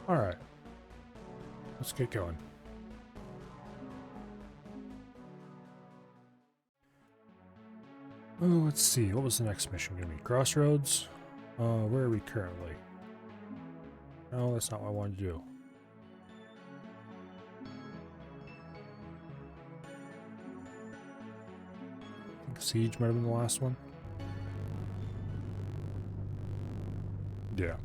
All right, let's get going. Oh, let's see. What was the next mission going to be? Crossroads? Where are we currently? No, that's not what I wanted to do. I think Siege might have been the last one. Yeah.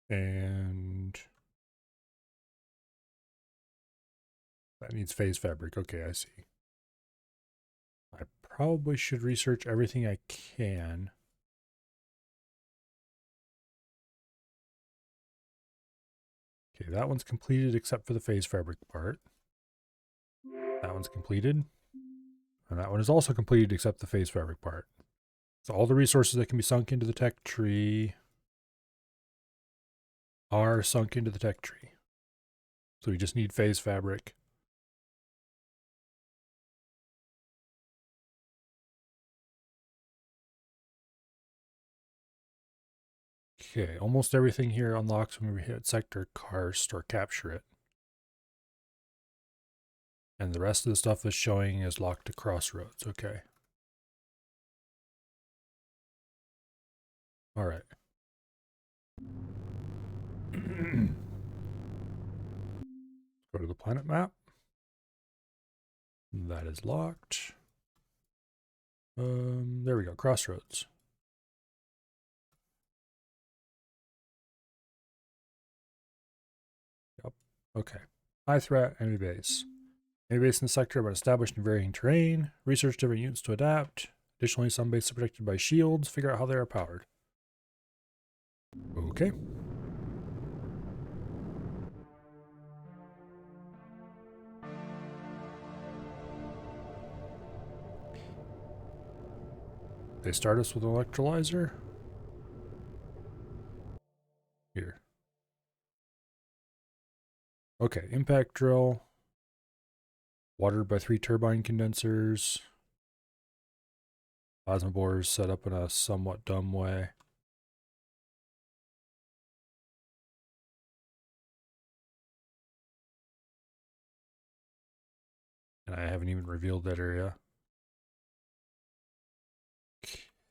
And that needs phase fabric. Okay, I see. I probably should research everything I can. Okay, that one's completed except for the phase fabric part. That one's completed. And that one is also completed except the phase fabric part. So all the resources that can be sunk into the tech tree are sunk into the tech tree. So we just need phase fabric. Okay, almost everything here unlocks when we hit sector karst or capture it. And the rest of the stuff is showing is locked to crossroads. Okay. All right. Go to the planet map. That is locked. There we go. Crossroads. Yep. Okay. High threat, enemy base. Enemy base in the sector, but established in varying terrain. Research different units to adapt. Additionally, some bases are protected by shields. Figure out how they are powered. Okay. They start us with an electrolyzer. Here. Okay, impact drill. Watered by 3 turbine condensers. Plasma bores set up in a somewhat dumb way. And I haven't even revealed that area.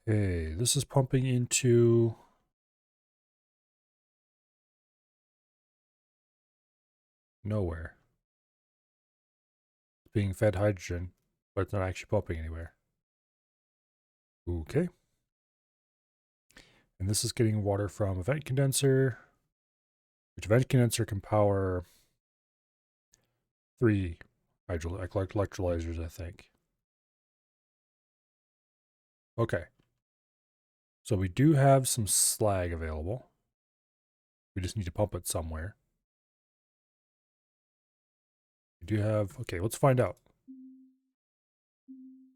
Okay, this is pumping into nowhere. It's being fed hydrogen, but it's not actually pumping anywhere. Okay. And this is getting water from a vent condenser, which vent condenser can power 3 electrolyzers, I think. Okay. So we do have some slag available. We just need to pump it somewhere. We do have, okay, let's find out.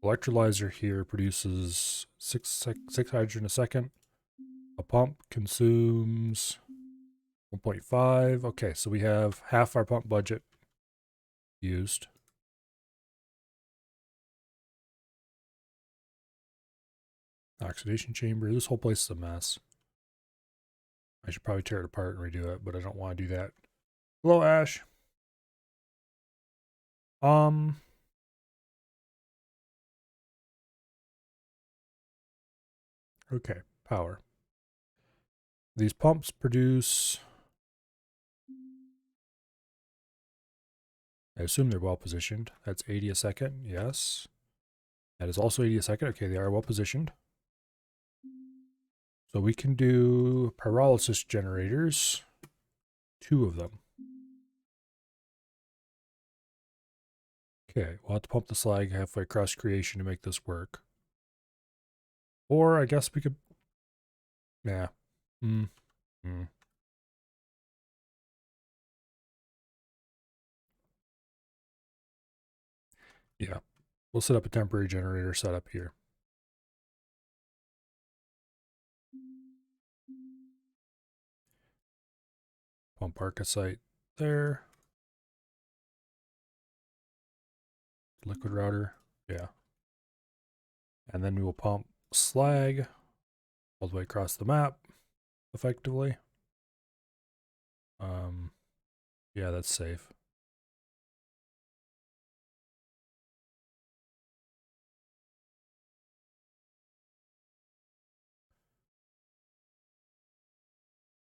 Electrolyzer here produces 6 hydrogen a second. A pump consumes 1.5. Okay, so we have half our pump budget used. Oxidation chamber. This whole place is a mess. I should probably tear it apart and redo it, but I don't want to do that. Hello, Ash. Okay, power. These pumps produce, I assume they're well positioned. That's 80 a second, yes. That is also 80 a second. Okay, they are well positioned. So we can do pyrolysis generators, 2 of them. Okay, we'll have to pump the slag halfway across creation to make this work. Or I guess we could, yeah. Yeah, we'll set up a temporary generator setup here. Pump arcosite there. Liquid router, yeah. And then we will pump slag all the way across the map, effectively. Yeah, that's safe.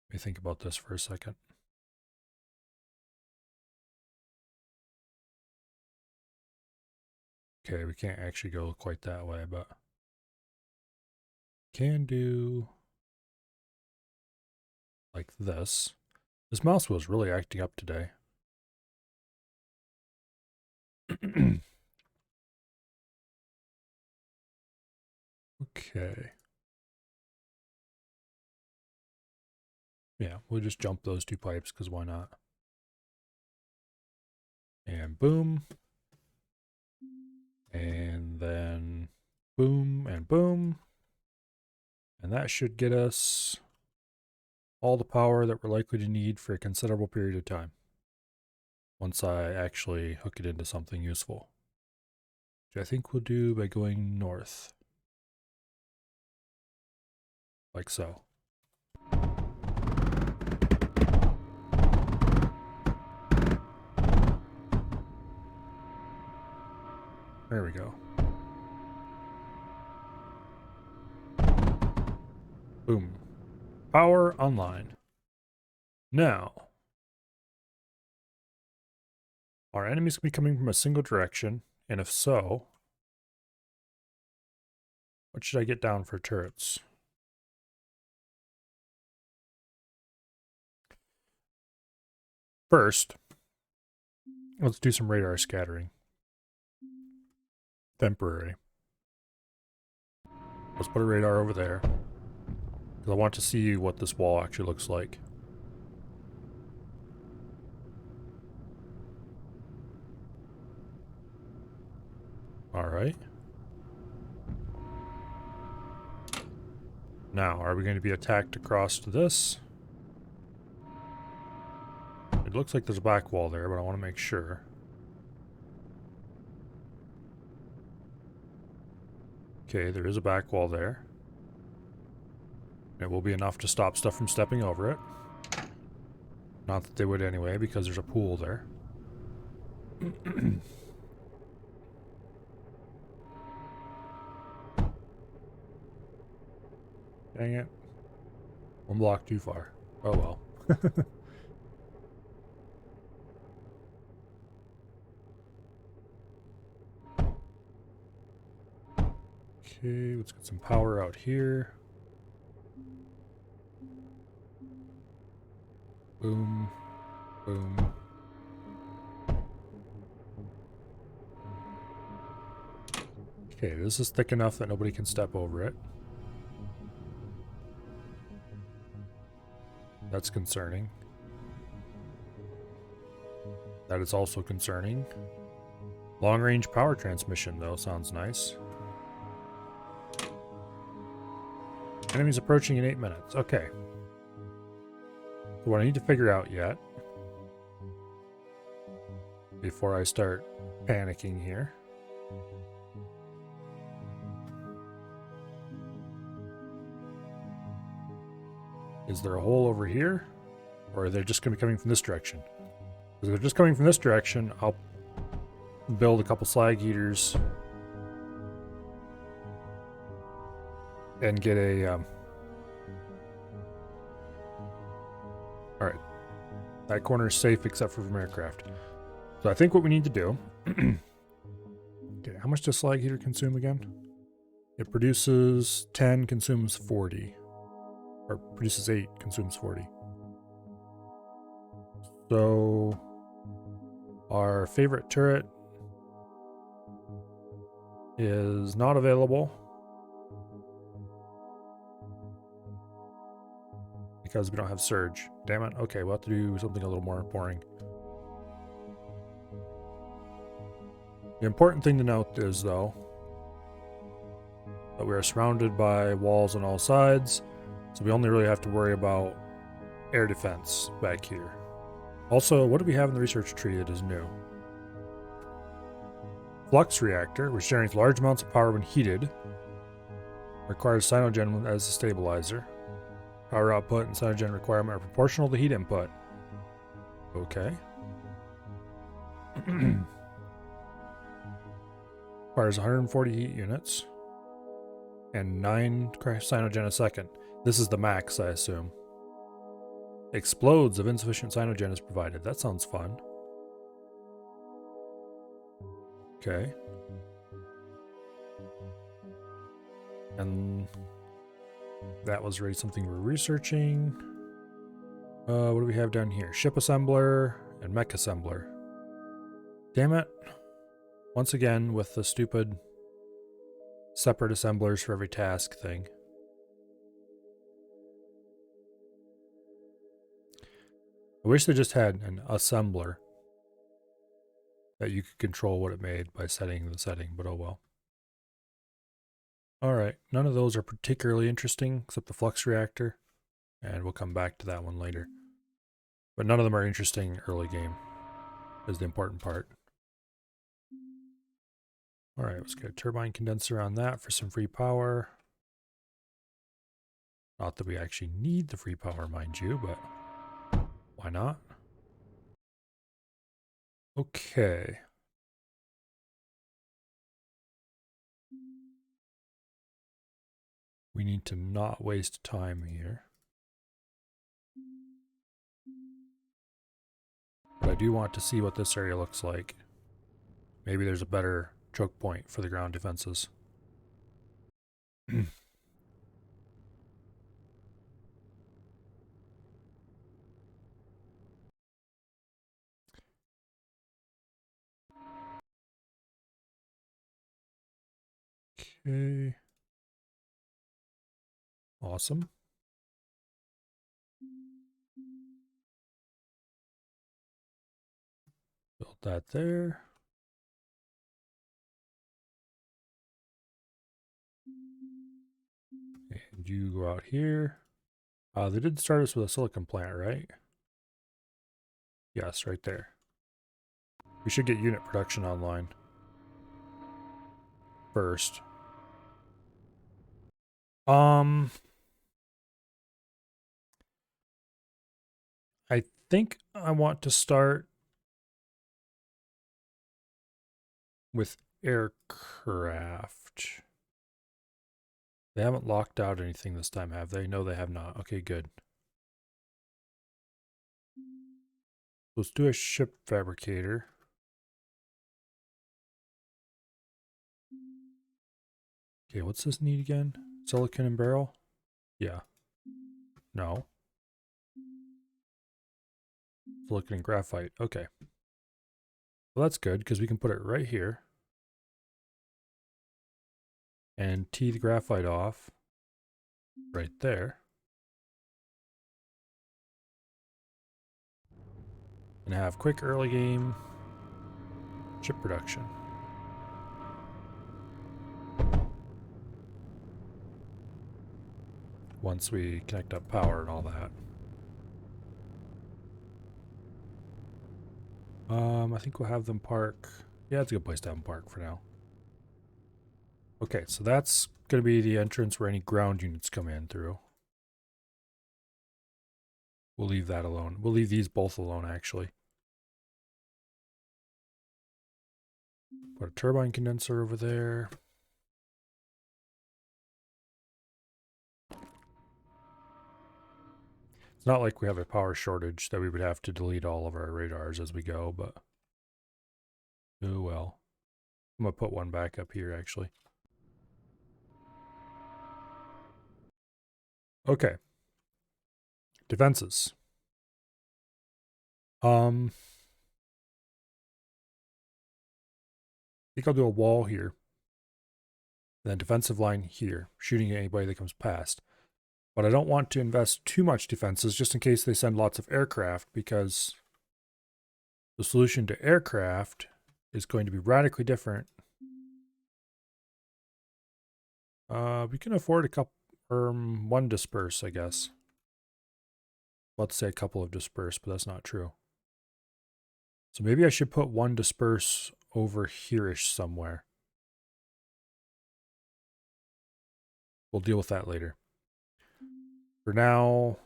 Let me think about this for a second. Okay, we can't actually go quite that way, but can do like this. This mouse wheel is really acting up today. Okay. Yeah, we'll just jump those two pipes because why not? And boom. And then boom and boom. And that should get us all the power that we're likely to need for a considerable period of time. Once I actually hook it into something useful. Which I think we'll do by going north. Like so. There we go. Boom. Power online. Now, are enemies going to be coming from a single direction? And if so, what should I get down for turrets? First, let's do some radar scattering. Temporary. Let's put a radar over there. Because I want to see what this wall actually looks like. Alright. Now, are we going to be attacked across to this? It looks like there's a back wall there, but I want to make sure. Okay, there is a back wall there. It will be enough to stop stuff from stepping over it. Not that they would anyway, because there's a pool there. Dang it. One block too far. Oh well. Okay, let's get some power out here. Boom. Boom. Okay, this is thick enough that nobody can step over it. That's concerning. That is also concerning. Long-range power transmission, though, sounds nice. Enemies approaching in 8 minutes. Okay. So what I need to figure out yet, before I start panicking here, is there a hole over here? Or are they just going to be coming from this direction? If they're just coming from this direction, I'll build a couple slag heaters and get a alright. That corner is safe except for from aircraft. So I think what we need to do okay, how much does slag heater consume again? It produces 10, consumes 40. Or produces 8, consumes 40. So our favorite turret is not available because we don't have surge. Damn it. Okay, we'll have to do something a little more boring. The important thing to note is, though, that we are surrounded by walls on all sides, so we only really have to worry about air defense back here. Also, what do we have in the research tree that is new? Flux reactor, which generates large amounts of power when heated. Requires cyanogen as a stabilizer. Power output and cyanogen requirement are proportional to heat input. Okay. Requires 140 heat units. And 9 cyanogen a second. This is the max, I assume. Explodes if insufficient cyanogen is provided. That sounds fun. Okay. And that was already something we're researching. What do we have down here? Ship assembler and mech assembler. Damn it. Once again with the stupid separate assemblers for every task thing. I wish they just had an assembler that you could control what it made by setting the setting, but oh well. Alright, none of those are particularly interesting except the flux reactor, and we'll come back to that one later. But none of them are interesting early game, is the important part. Alright, let's get a turbine condenser on that for some free power. Not that we actually need the free power, mind you, but why not? Okay. We need to not waste time here. But I do want to see what this area looks like. Maybe there's a better choke point for the ground defenses. Okay. Awesome. Build that there. And you go out here. They did start us with a silicon plant, right? Yes, right there. We should get unit production online first. I think I want to start with aircraft. They haven't locked out anything this time, have they? No, they have not. Okay, good. Let's do a ship fabricator. Okay, what's this need again? Silicon and barrel? Yeah. No. Silicon and graphite. Okay. Well, that's good because we can put it right here. And tee the graphite off right there. And have quick early game chip production. Once we connect up power and all that. I think we'll have them park. Yeah, it's a good place to have them park for now. Okay, so that's going to be the entrance where any ground units come in through. We'll leave that alone. We'll leave these both alone, actually. Put a turbine condenser over there. It's not like we have a power shortage that we would have to delete all of our radars as we go, but oh well. I'm going to put one back up here, actually. Okay. Defenses. I think I'll do a wall here. Then defensive line here, shooting at anybody that comes past. But I don't want to invest too much defenses just in case they send lots of aircraft, because the solution to aircraft is going to be radically different. We can afford a couple, one disperse, I guess. Let's say a couple of disperse, but that's not true. So maybe I should put one disperse over here-ish somewhere. We'll deal with that later. For now,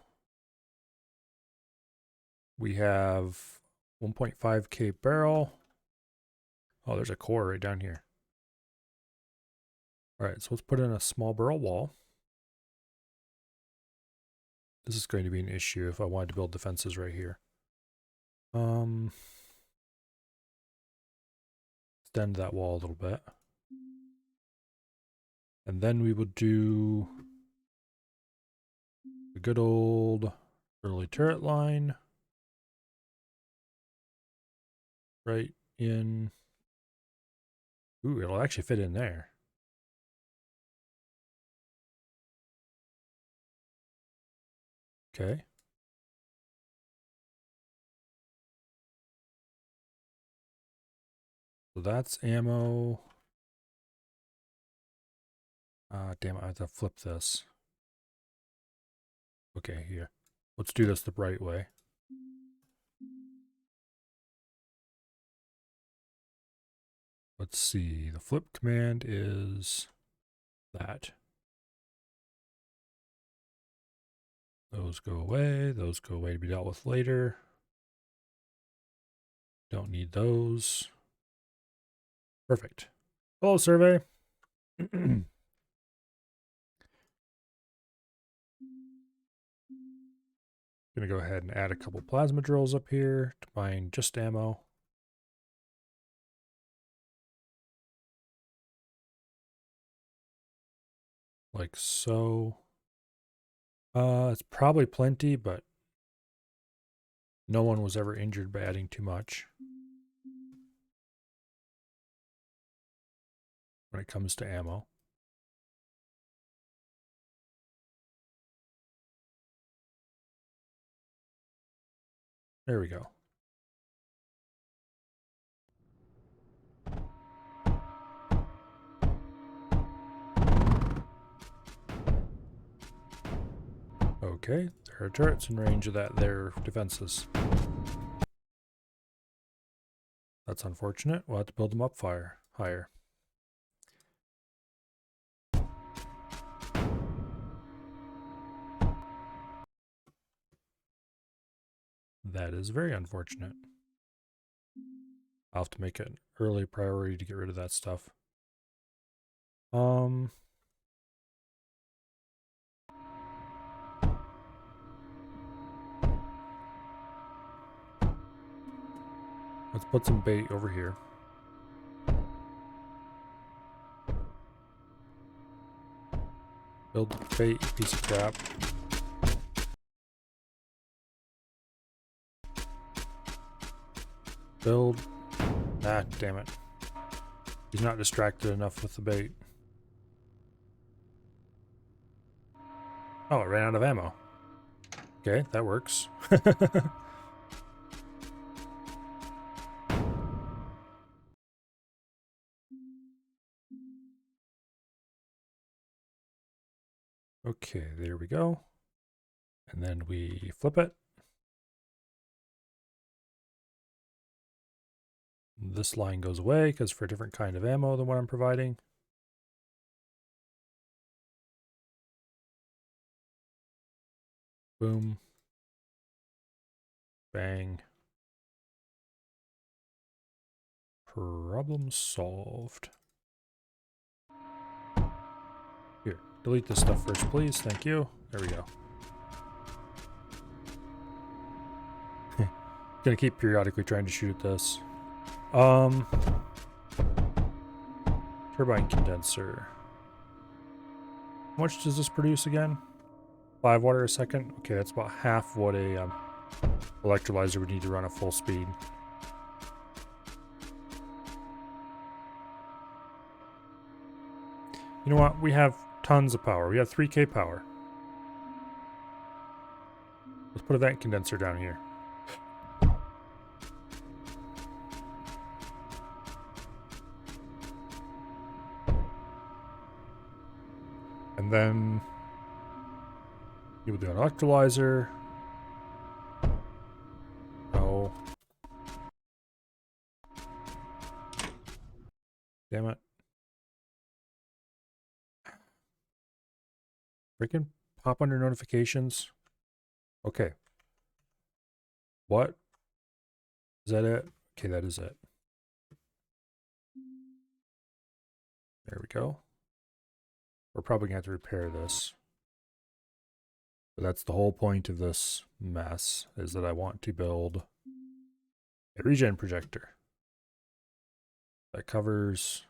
we have 1.5K barrel. Oh, there's a core right down here. All right, so let's put in a small barrel wall. This is going to be an issue if I wanted to build defenses right here. Extend that wall a little bit. And then we would do the good old early turret line. Right in. Ooh, it'll actually fit in there. Okay. So that's ammo. Damn it, I have to flip this. Okay, here. Let's do this the right way. Let's see. The flip command is that. Those go away. Those go away to be dealt with later. Don't need those. Perfect. Hello, survey. Gonna go ahead and add a couple plasma drills up here to mine just ammo. Like so. It's probably plenty, but no one was ever injured by adding too much when it comes to ammo. There we go. Okay, there are turrets in range of their defenses. That's unfortunate. We'll have to build them up higher. That is very unfortunate. I'll have to make it an early priority to get rid of that stuff. Let's put some bait over here. Build the bait, you piece of crap. Build. Ah, damn it. He's not distracted enough with the bait. Oh, it ran out of ammo. Okay, that works. Okay, there we go. And then we flip it. This line goes away because for a different kind of ammo than what I'm providing. Boom. Bang. Problem solved. Here, delete this stuff first, please. Thank you. There we go. Gonna keep periodically trying to shoot at this. Turbine condenser. How much does this produce again? 5 water a second? Okay, that's about half what a electrolyzer would need to run at full speed. You know what? We have tons of power. We have 3K power. Let's put a vent condenser down here. And then you will do an electrolyzer. No. Damn it. Freaking pop under notifications. Okay. What? Is that it? Okay, that is it. There we go. We're probably going to have to repair this. But that's the whole point of this mess, is that I want to build a regen projector that covers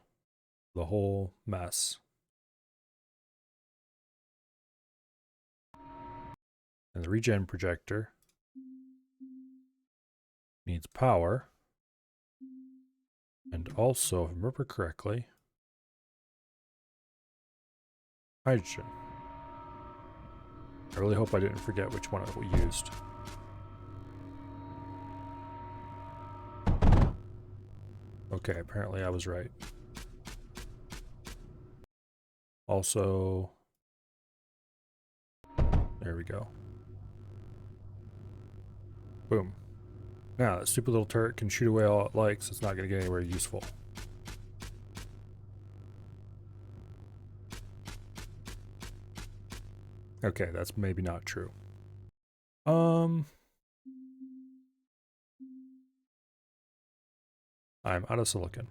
the whole mess. And the regen projector needs power. And also, if I remember correctly, hydrogen. I really hope I didn't forget which one we used. Okay, apparently I was right. Also, there we go. Boom. Now, that stupid little turret can shoot away all it likes. It's not going to get anywhere useful. Okay, that's maybe not true. I'm out of silicon.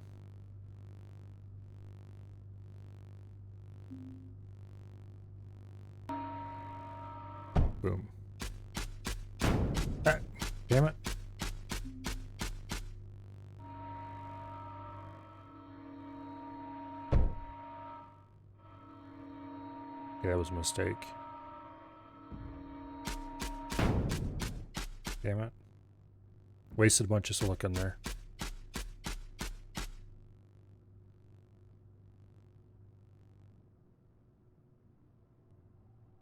Boom. Ah, damn it. Okay, that was a mistake. Damn it. Wasted a bunch of silicon there.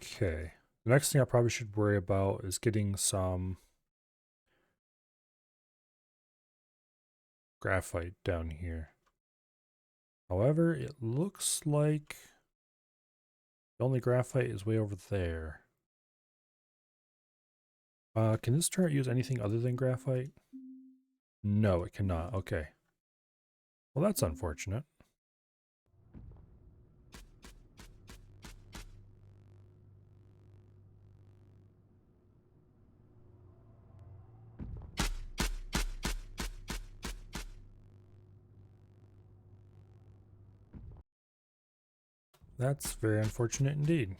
Okay. The next thing I probably should worry about is getting some graphite down here. However, it looks like the only graphite is way over there. Can this turret use anything other than graphite? No, it cannot. Okay. Well, that's unfortunate. That's very unfortunate indeed.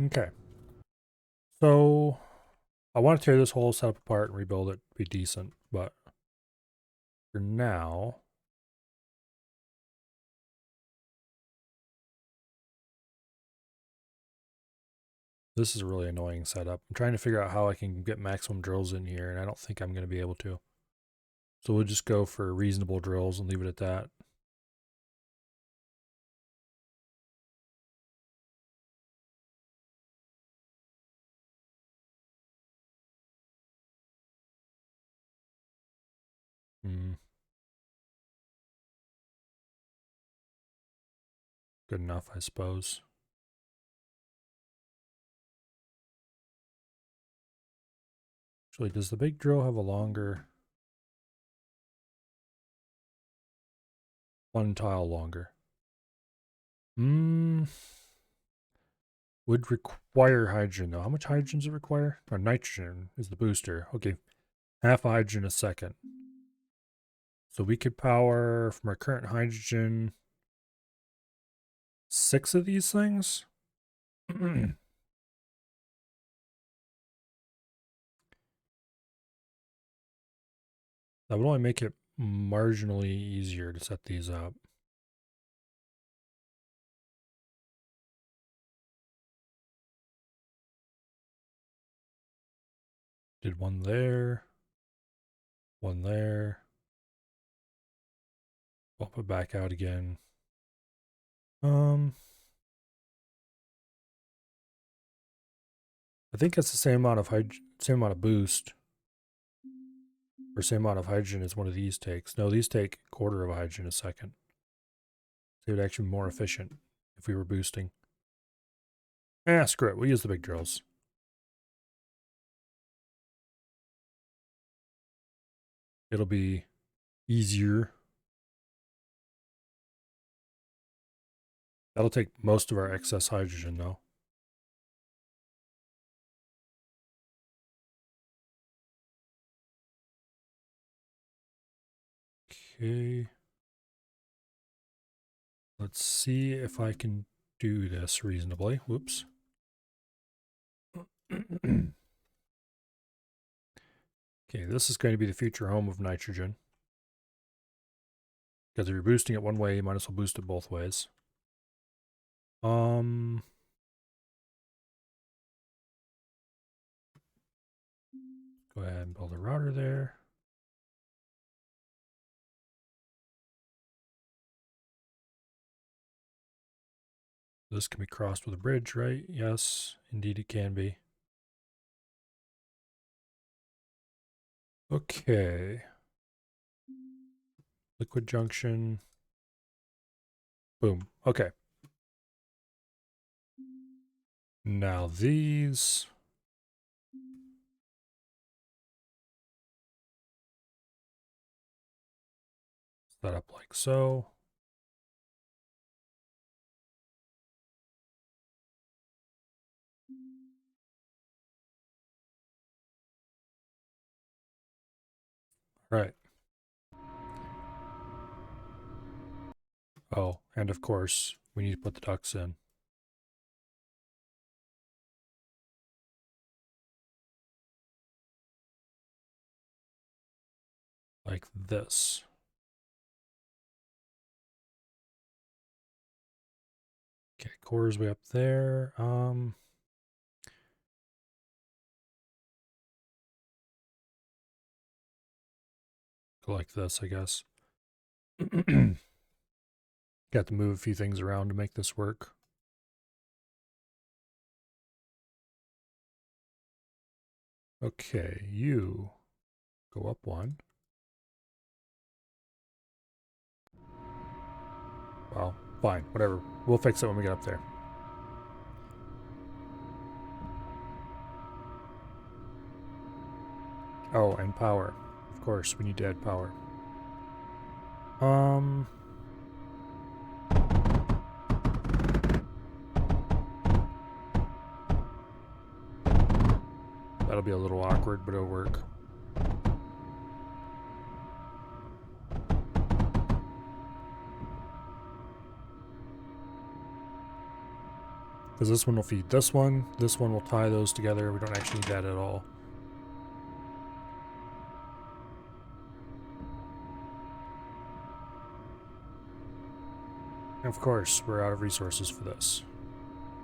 Okay. So, I want to tear this whole setup apart and rebuild it, be decent, but for now, this is a really annoying setup. I'm trying to figure out how I can get maximum drills in here, and I don't think I'm going to be able to. So we'll just go for reasonable drills and leave it at that. Hmm. Good enough, I suppose. Actually, does the big drill have a longer... One tile longer? Would require hydrogen, though. How much hydrogen does it require? Or nitrogen is the booster. Okay, half hydrogen a second. So we could power from our current hydrogen 6 of these things? That would only make it marginally easier to set these up. Did one there. One there. Bump it back out again. I think it's the same amount of boost, or same amount of hydrogen as one of these takes. No, these take a quarter of a hydrogen a second. So it would actually be more efficient if we were boosting. Screw it. We'll use the big drills. It'll be easier. That'll take most of our excess hydrogen, though. Okay. Let's see if I can do this reasonably. Whoops. Okay, this is going to be the future home of nitrogen. Because if you're boosting it one way, you might as well boost it both ways. Go ahead and build a router there. This can be crossed with a bridge, right? Yes, indeed it can be. Okay. Liquid junction. Boom. Okay. Now these. Set up like so. Right. Oh, and of course, we need to put the ducts in. Like this. Okay, core's way up there. Go like this, I guess. Got to move a few things around to make this work. Okay, you go up one. Well, fine, whatever. We'll fix it when we get up there. Oh, and power. Of course, we need to add power. That'll be a little awkward, but it'll work. Because this one will feed this one will tie those together. We don't actually need that at all. And of course, we're out of resources for this.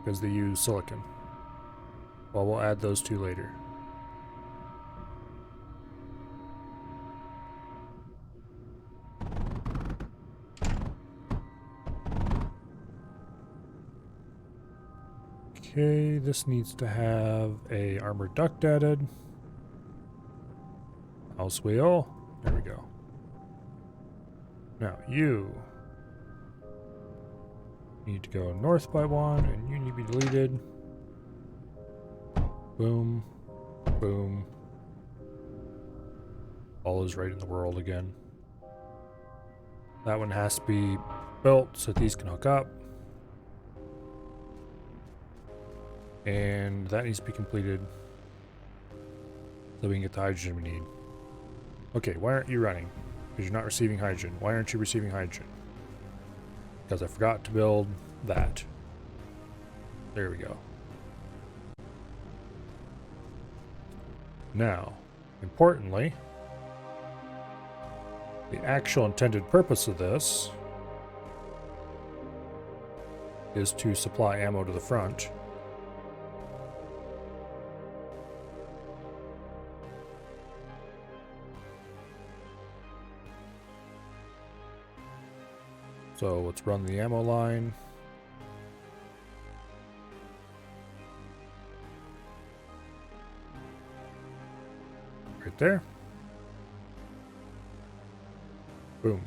Because they use silicon. Well, we'll add those two later. Okay, this needs to have a armored duct added. House wheel. There we go. Now you need to go north by one, and you need to be deleted. Boom. Boom. All is right in the world again. That one has to be built so that these can hook up. And that needs to be completed so we can get the hydrogen we need. Okay, why aren't you running? Because you're not receiving hydrogen. Why aren't you receiving hydrogen? Because I forgot to build that. There we go. Now, importantly, the actual intended purpose of this is to supply ammo to the front. So let's run the ammo line. Right there. Boom.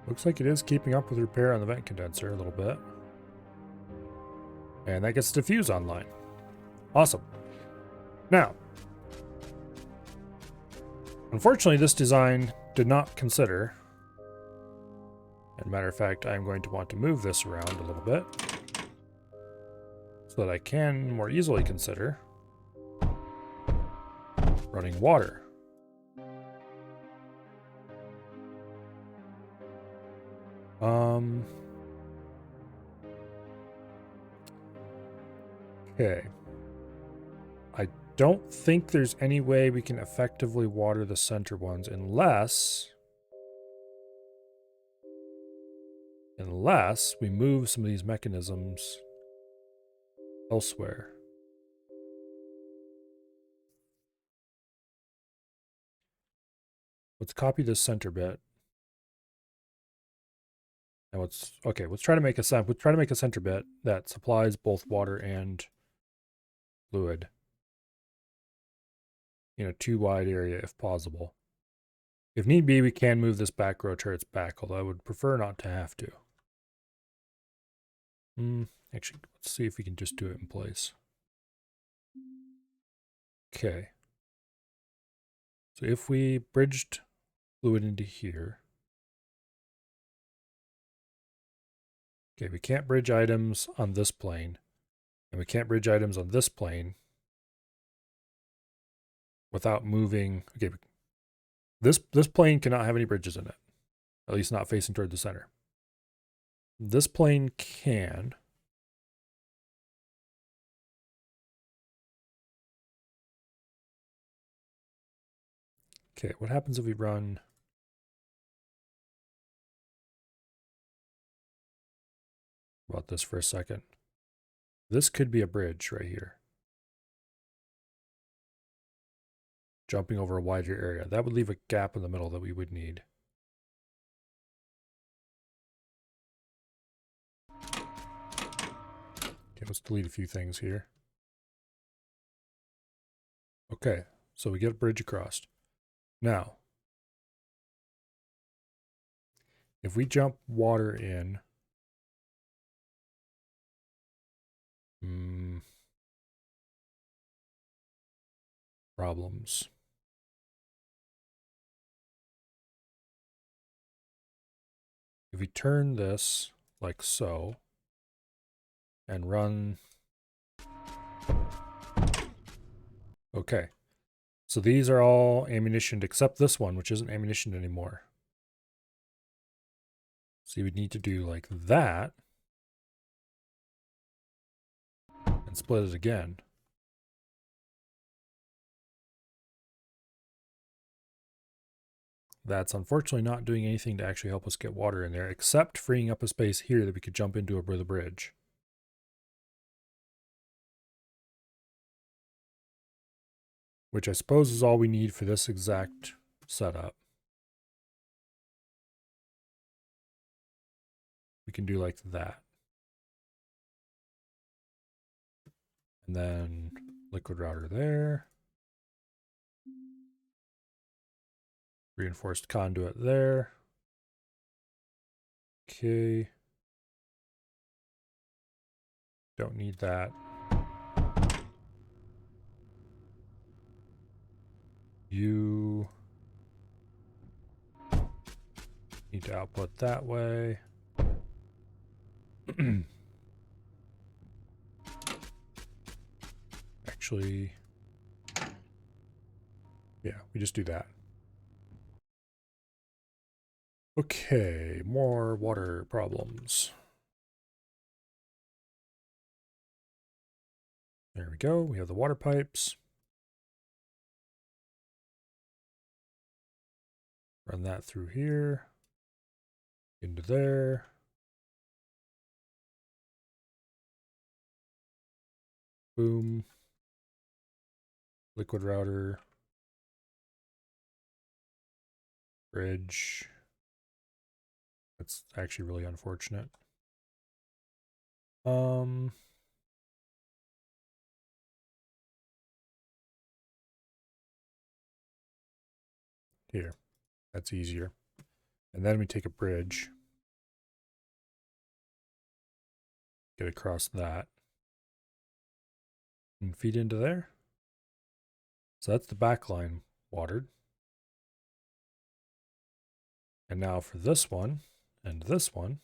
Looks like it is keeping up with repair on the vent condenser a little bit. And that gets diffuse online. Awesome. Now, Unfortunately, this design did not consider. As a matter of fact, I'm going to want to move this around a little bit so that I can more easily consider running water. Okay. I don't think there's any way we can effectively water the center ones unless we move some of these mechanisms elsewhere. Let's copy this center bit. And let's try to make a center bit that supplies both water and fluid in a too wide area if possible. If need be, we can move this back row turrets back, although I would prefer not to have to. Actually, let's see if we can just do it in place. Okay. So if we bridged fluid into here. Okay, we can't bridge items on this plane. And we can't bridge items on this plane without moving. Okay, this plane cannot have any bridges in it. At least not facing toward the center. This plane can. Okay, what happens if we run about this for a second? This could be a bridge right here. Jumping over a wider area. That would leave a gap in the middle that we would need. Okay, let's delete a few things here. Okay, so we get a bridge across. Now, if we jump water in, problems. If we turn this like so and run. Okay. So these are all ammunitioned except this one, which isn't ammunitioned anymore. So you would need to do like that and split it again. That's unfortunately not doing anything to actually help us get water in there, except freeing up a space here that we could jump into over the bridge. Which I suppose is all we need for this exact setup. We can do like that. And then liquid router there. Reinforced conduit there. Okay. Don't need that. You need to output that way. Actually, yeah, we just do that. Okay, more water problems. There we go. We have the water pipes. Run that through here. Into there. Boom. Liquid router. Bridge. That's actually really unfortunate. Here. That's easier. And then we take a bridge. Get across that. And feed into there. So that's the back line watered. And now for this one and this one.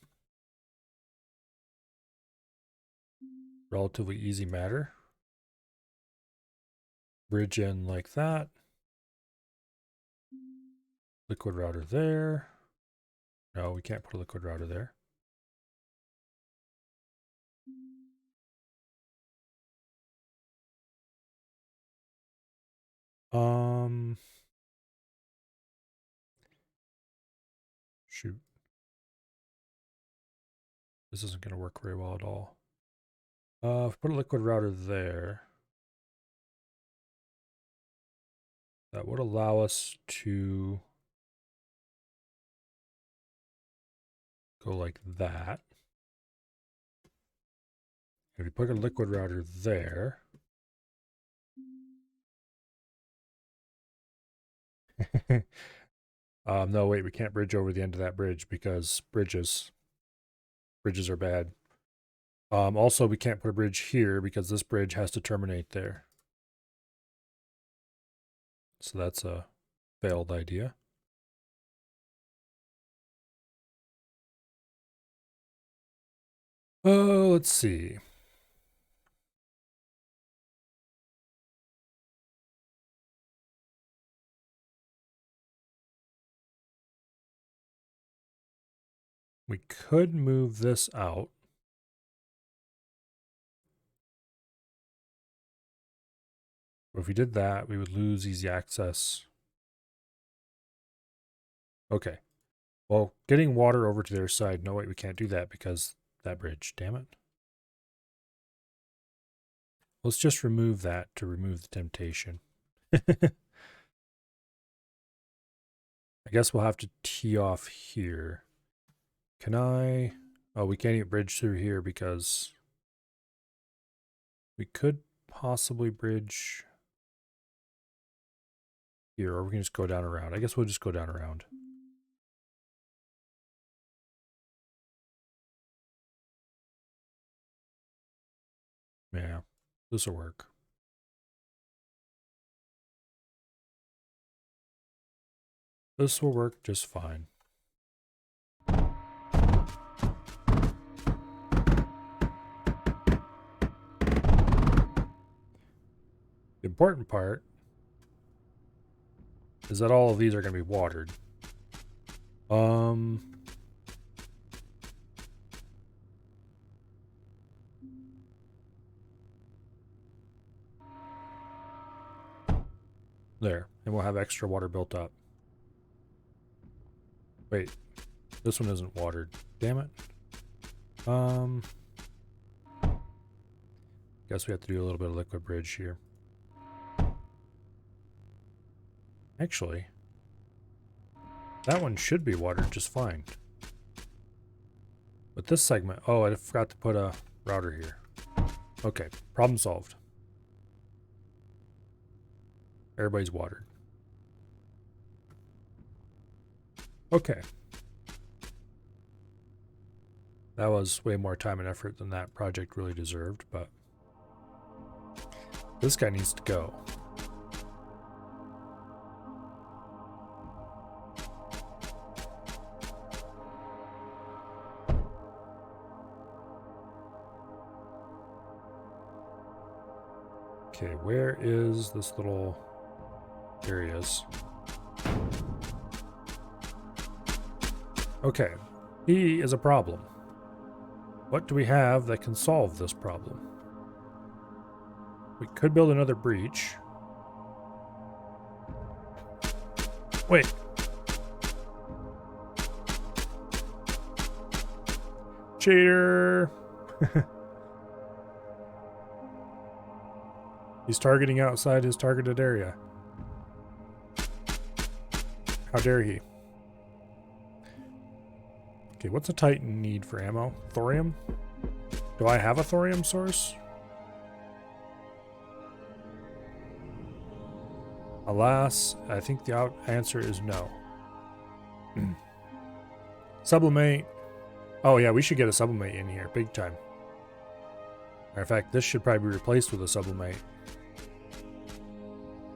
Relatively easy matter. Bridge in like that. Liquid router there. No, we can't put a liquid router there. Shoot. This isn't going to work very well at all. If we put a liquid router there, that would allow us to go like that. If we put a liquid router there, no, wait, we can't bridge over the end of that bridge because bridges are bad. Also, we can't put a bridge here because this bridge has to terminate there. So that's a failed idea. Oh, let's see. We could move this out. But if we did that, we would lose easy access. Okay. Well, getting water over to their side, no, wait, we can't do that because that bridge, damn it. Let's just remove that to remove the temptation. I guess we'll have to tee off here. Can I? Oh, we can't even bridge through here because we could possibly bridge here, or we can just go down around. I guess we'll just go down around. Yeah, this will work. This will work just fine. The important part is that all of these are going to be watered. There, and we'll have extra water built up. Wait, this one isn't watered. Damn it. Guess we have to do a little bit of liquid bridge here. Actually, that one should be watered just fine. But this segment, oh, I forgot to put a router here. Okay, problem solved. Everybody's watered. Okay. That was way more time and effort than that project really deserved, but this guy needs to go. Okay, where is this little... There he is. Okay, he is a problem. What do we have that can solve this problem? We could build another breach. Wait. Cheater! He's targeting outside his targeted area. How dare he? Okay, what's a Titan need for ammo? Thorium? Do I have a thorium source? Alas, I think the answer is no. Sublimate. Oh yeah, we should get a sublimate in here, big time. Matter of fact, this should probably be replaced with a sublimate.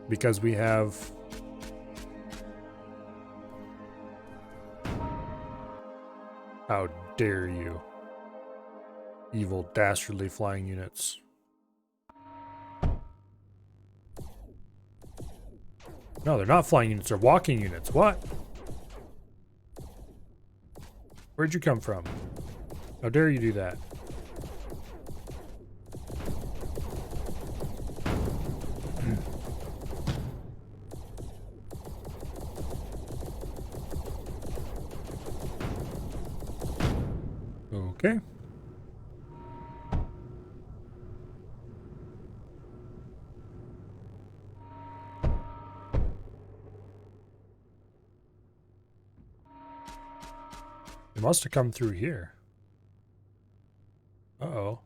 Because we have... How dare you. Evil, dastardly flying units. No, they're not flying units, they're walking units. What? Where'd you come from? How dare you do that? Okay. It must have come through here. Uh-oh.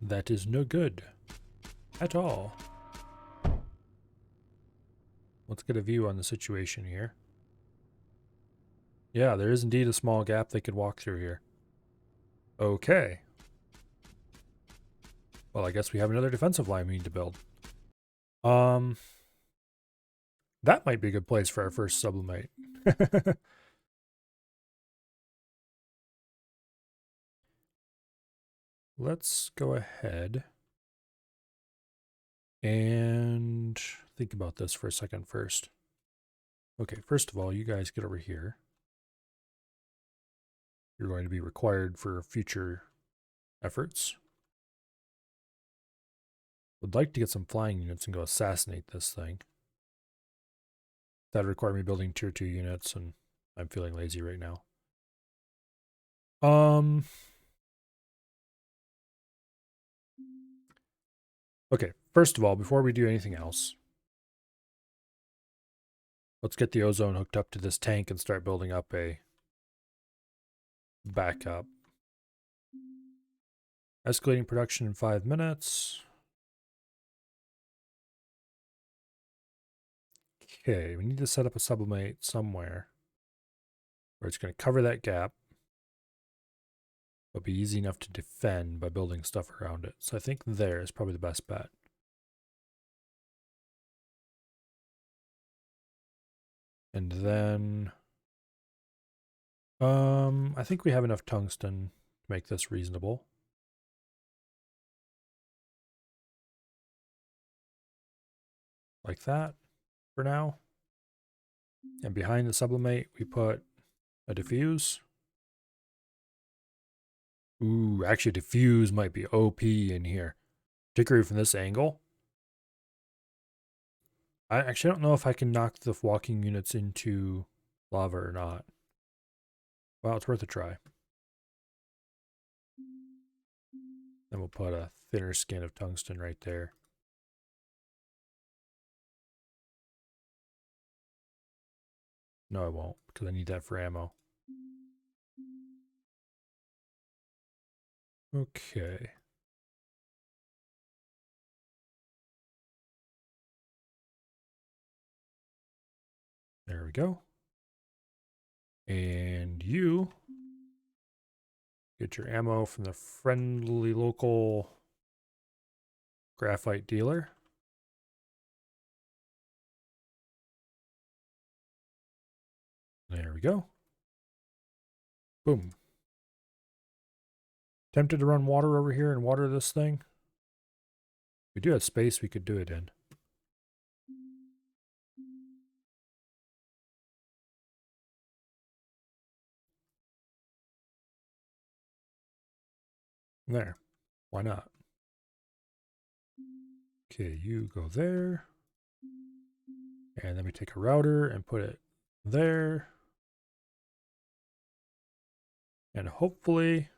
That is no good. At all. Let's get a view on the situation here. Yeah, there is indeed a small gap they could walk through here. Okay. Well, I guess we have another defensive line we need to build. That might be a good place for our first sublimate. Let's go ahead and think about this for a second first. Okay, first of all, you guys get over here. You're going to be required for future efforts. Would like to get some flying units and go assassinate this thing. That'd require me building tier 2 units, and I'm feeling lazy right now. Okay, first of all, before we do anything else, let's get the ozone hooked up to this tank and start building up a backup. Escalating production in 5 minutes. Okay, we need to set up a sublimate somewhere where it's going to cover that gap, but be easy enough to defend by building stuff around it. So I think there is probably the best bet. And then, I think we have enough tungsten to make this reasonable. Like that for now. And behind the sublimate, we put a diffuse. Ooh, actually diffuse might be OP in here, particularly from this angle. I actually don't know if I can knock the walking units into lava or not. Well, it's worth a try. Then we'll put a thinner skin of tungsten right there. No, I won't, because I need that for ammo. Okay. There we go. And you get your ammo from the friendly local graphite dealer. There we go. Boom. Tempted to run water over here and water this thing. We do have space we could do it in. There. Why not? Okay, you go there. And then we take a router and put it there. And hopefully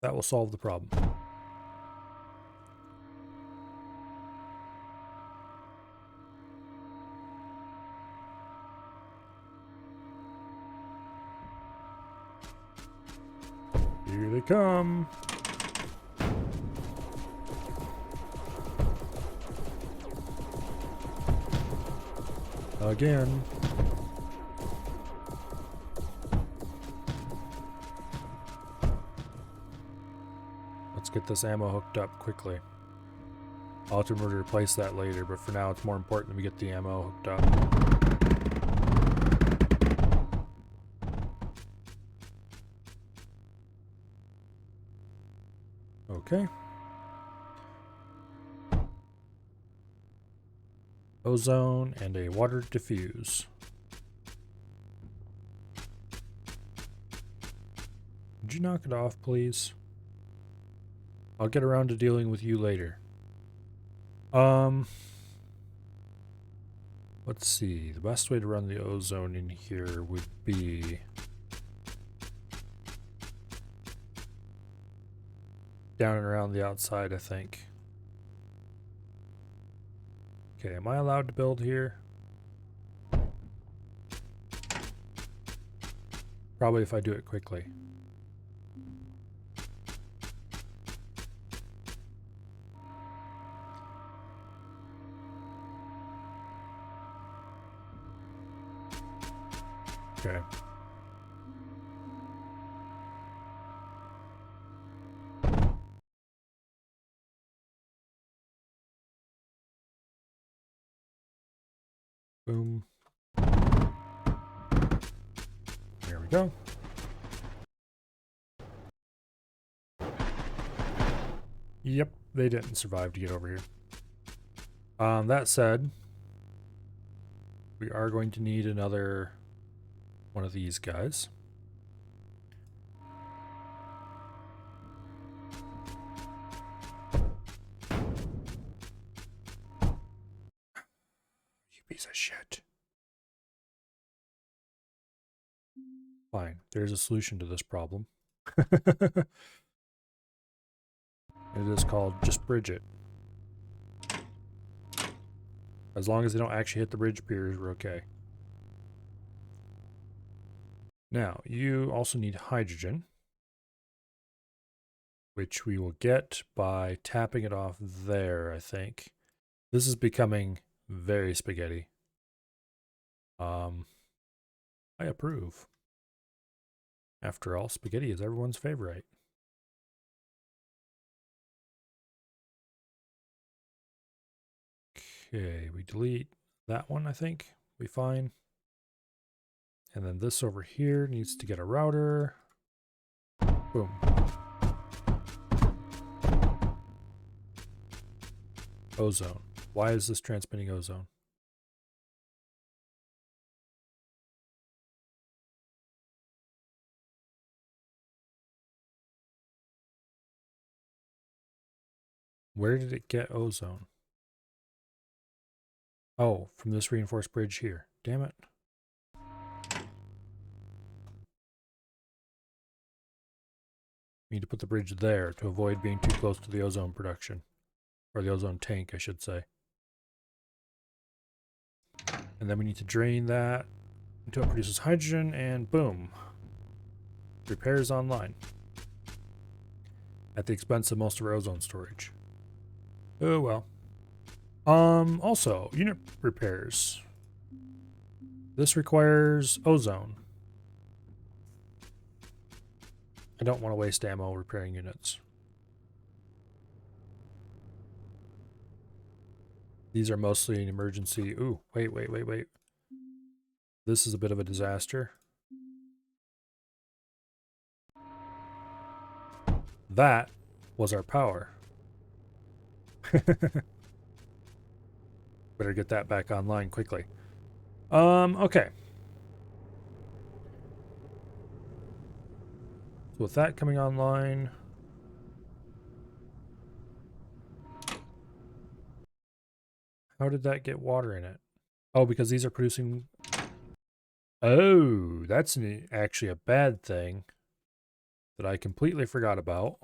that will solve the problem. Here they come. Again. Let's get this ammo hooked up quickly. I'll have to remember to replace that later, but for now it's more important that we get the ammo hooked up. Okay. Ozone and a water diffuse. Would you knock it off, please? I'll get around to dealing with you later. Let's see. The best way to run the ozone in here would be down and around the outside, I think. Okay, am I allowed to build here? Probably if I do it quickly. Okay. Boom. There we go. Yep, they didn't survive to get over here. That said, we are going to need another one of these guys. You piece of shit. Fine, there's a solution to this problem. It is called just bridge it. As long as they don't actually hit the bridge piers, we're okay. Now, you also need hydrogen, which we will get by tapping it off there, I think. This is becoming very spaghetti. I approve. After all, spaghetti is everyone's favorite. Okay, we delete that one, I think. Be fine. And then this over here needs to get a router. Boom. Ozone. Why is this transmitting ozone? Where did it get ozone? Oh, from this reinforced bridge here. Damn it. We need to put the bridge there to avoid being too close to the ozone production. Or the ozone tank, I should say. And then we need to drain that until it produces hydrogen, and boom. Repairs online. At the expense of most of our ozone storage. Oh well. Also, unit repairs. This requires ozone. I don't want to waste ammo repairing units. These are mostly an emergency. Ooh, wait. This is a bit of a disaster. That was our power. Better get that back online quickly. Okay. So with that coming online, how did that get water in it? Oh, because these are producing... Oh, that's actually a bad thing that I completely forgot about.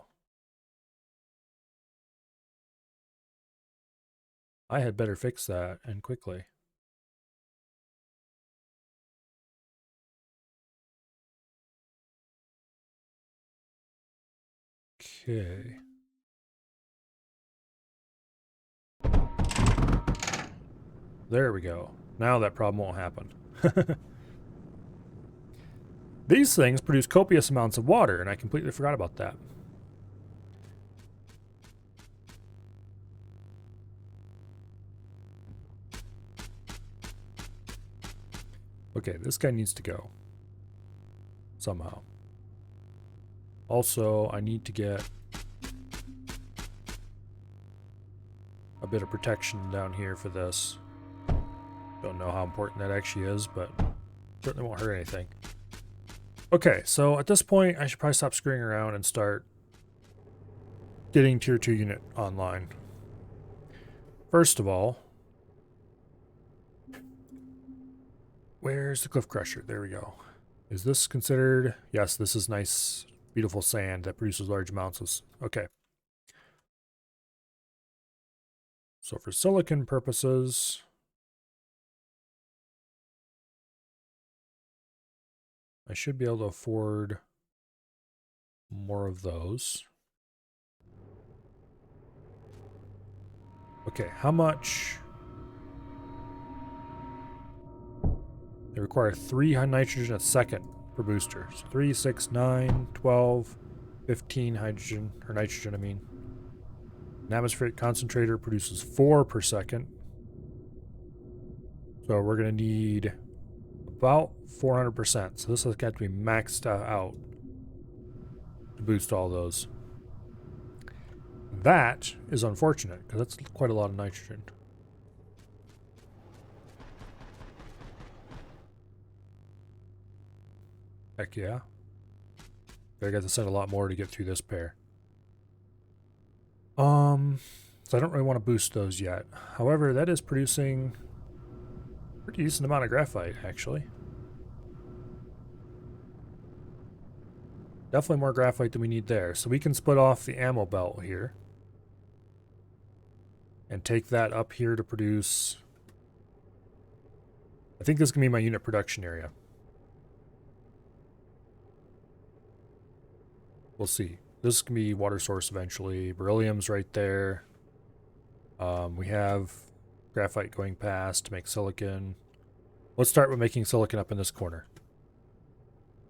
I had better fix that, and quickly. Okay. There we go. Now that problem won't happen. These things produce copious amounts of water, and I completely forgot about that. Okay, this guy needs to go. Somehow. Also, I need to get a bit of protection down here for this. Don't know how important that actually is, but certainly won't hurt anything. Okay, so at this point, I should probably stop screwing around and start getting tier 2 unit online. First of all, where's the cliff crusher? There we go. Is this considered? Yes, this is nice, beautiful sand that produces large amounts of... Okay. So for silicon purposes, I should be able to afford more of those. Okay, how much? They require 3 nitrogen a second per booster. So 3, 6, 9, 12, 15 hydrogen, or nitrogen, I mean. An atmospheric concentrator produces 4 per second. So we're going to need about 400%. So this has got to be maxed out to boost all those. That is unfortunate, because that's quite a lot of nitrogen. Heck yeah. I got to send a lot more to get through this pair. So I don't really want to boost those yet. However, that is producing a pretty decent amount of graphite, actually. Definitely more graphite than we need there. So we can split off the ammo belt here. And take that up here to produce... I think this is going to be my unit production area. We'll see. This is going to be water source eventually. Beryllium's right there. We have graphite going past to make silicon. Let's start with making silicon up in this corner.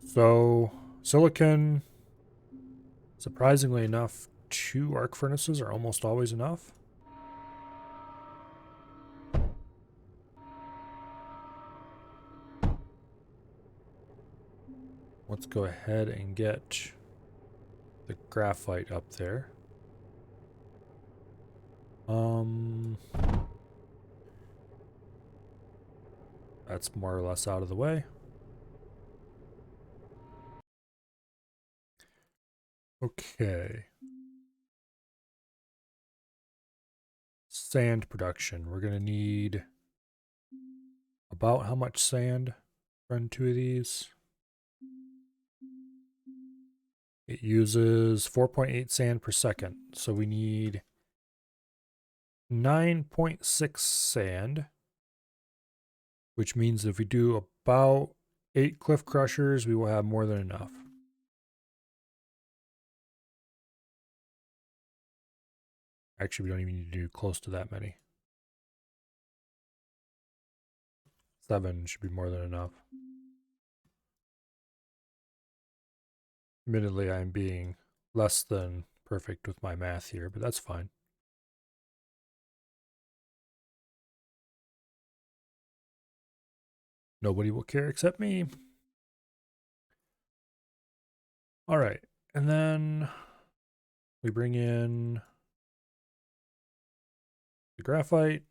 So, silicon, surprisingly enough, 2 arc furnaces are almost always enough. Let's go ahead and get the graphite up there. That's more or less out of the way. Okay. Sand production. We're going to need about how much sand? Run 2 of these. It uses 4.8 sand per second. So we need 9.6 sand, which means if we do about 8 cliff crushers, we will have more than enough. Actually, we don't even need to do close to that many. 7 should be more than enough. Admittedly, I'm being less than perfect with my math here, but that's fine. Nobody will care except me. All right, and then we bring in the graphite,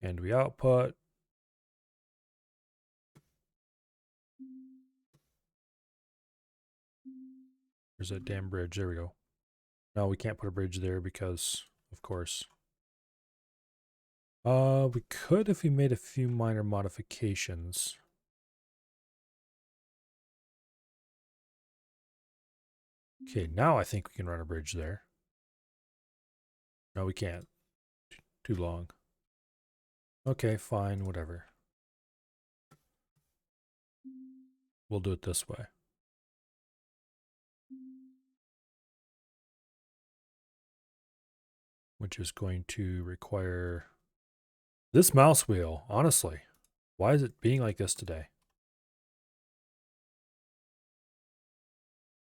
and we output. There's that damn bridge. There we go. No, we can't put a bridge there because, of course. We could if we made a few minor modifications. Okay, now I think we can run a bridge there. No, we can't. Too long. Okay, fine, whatever. We'll do it this way. Which is going to require this mouse wheel, honestly. Why is it being like this today?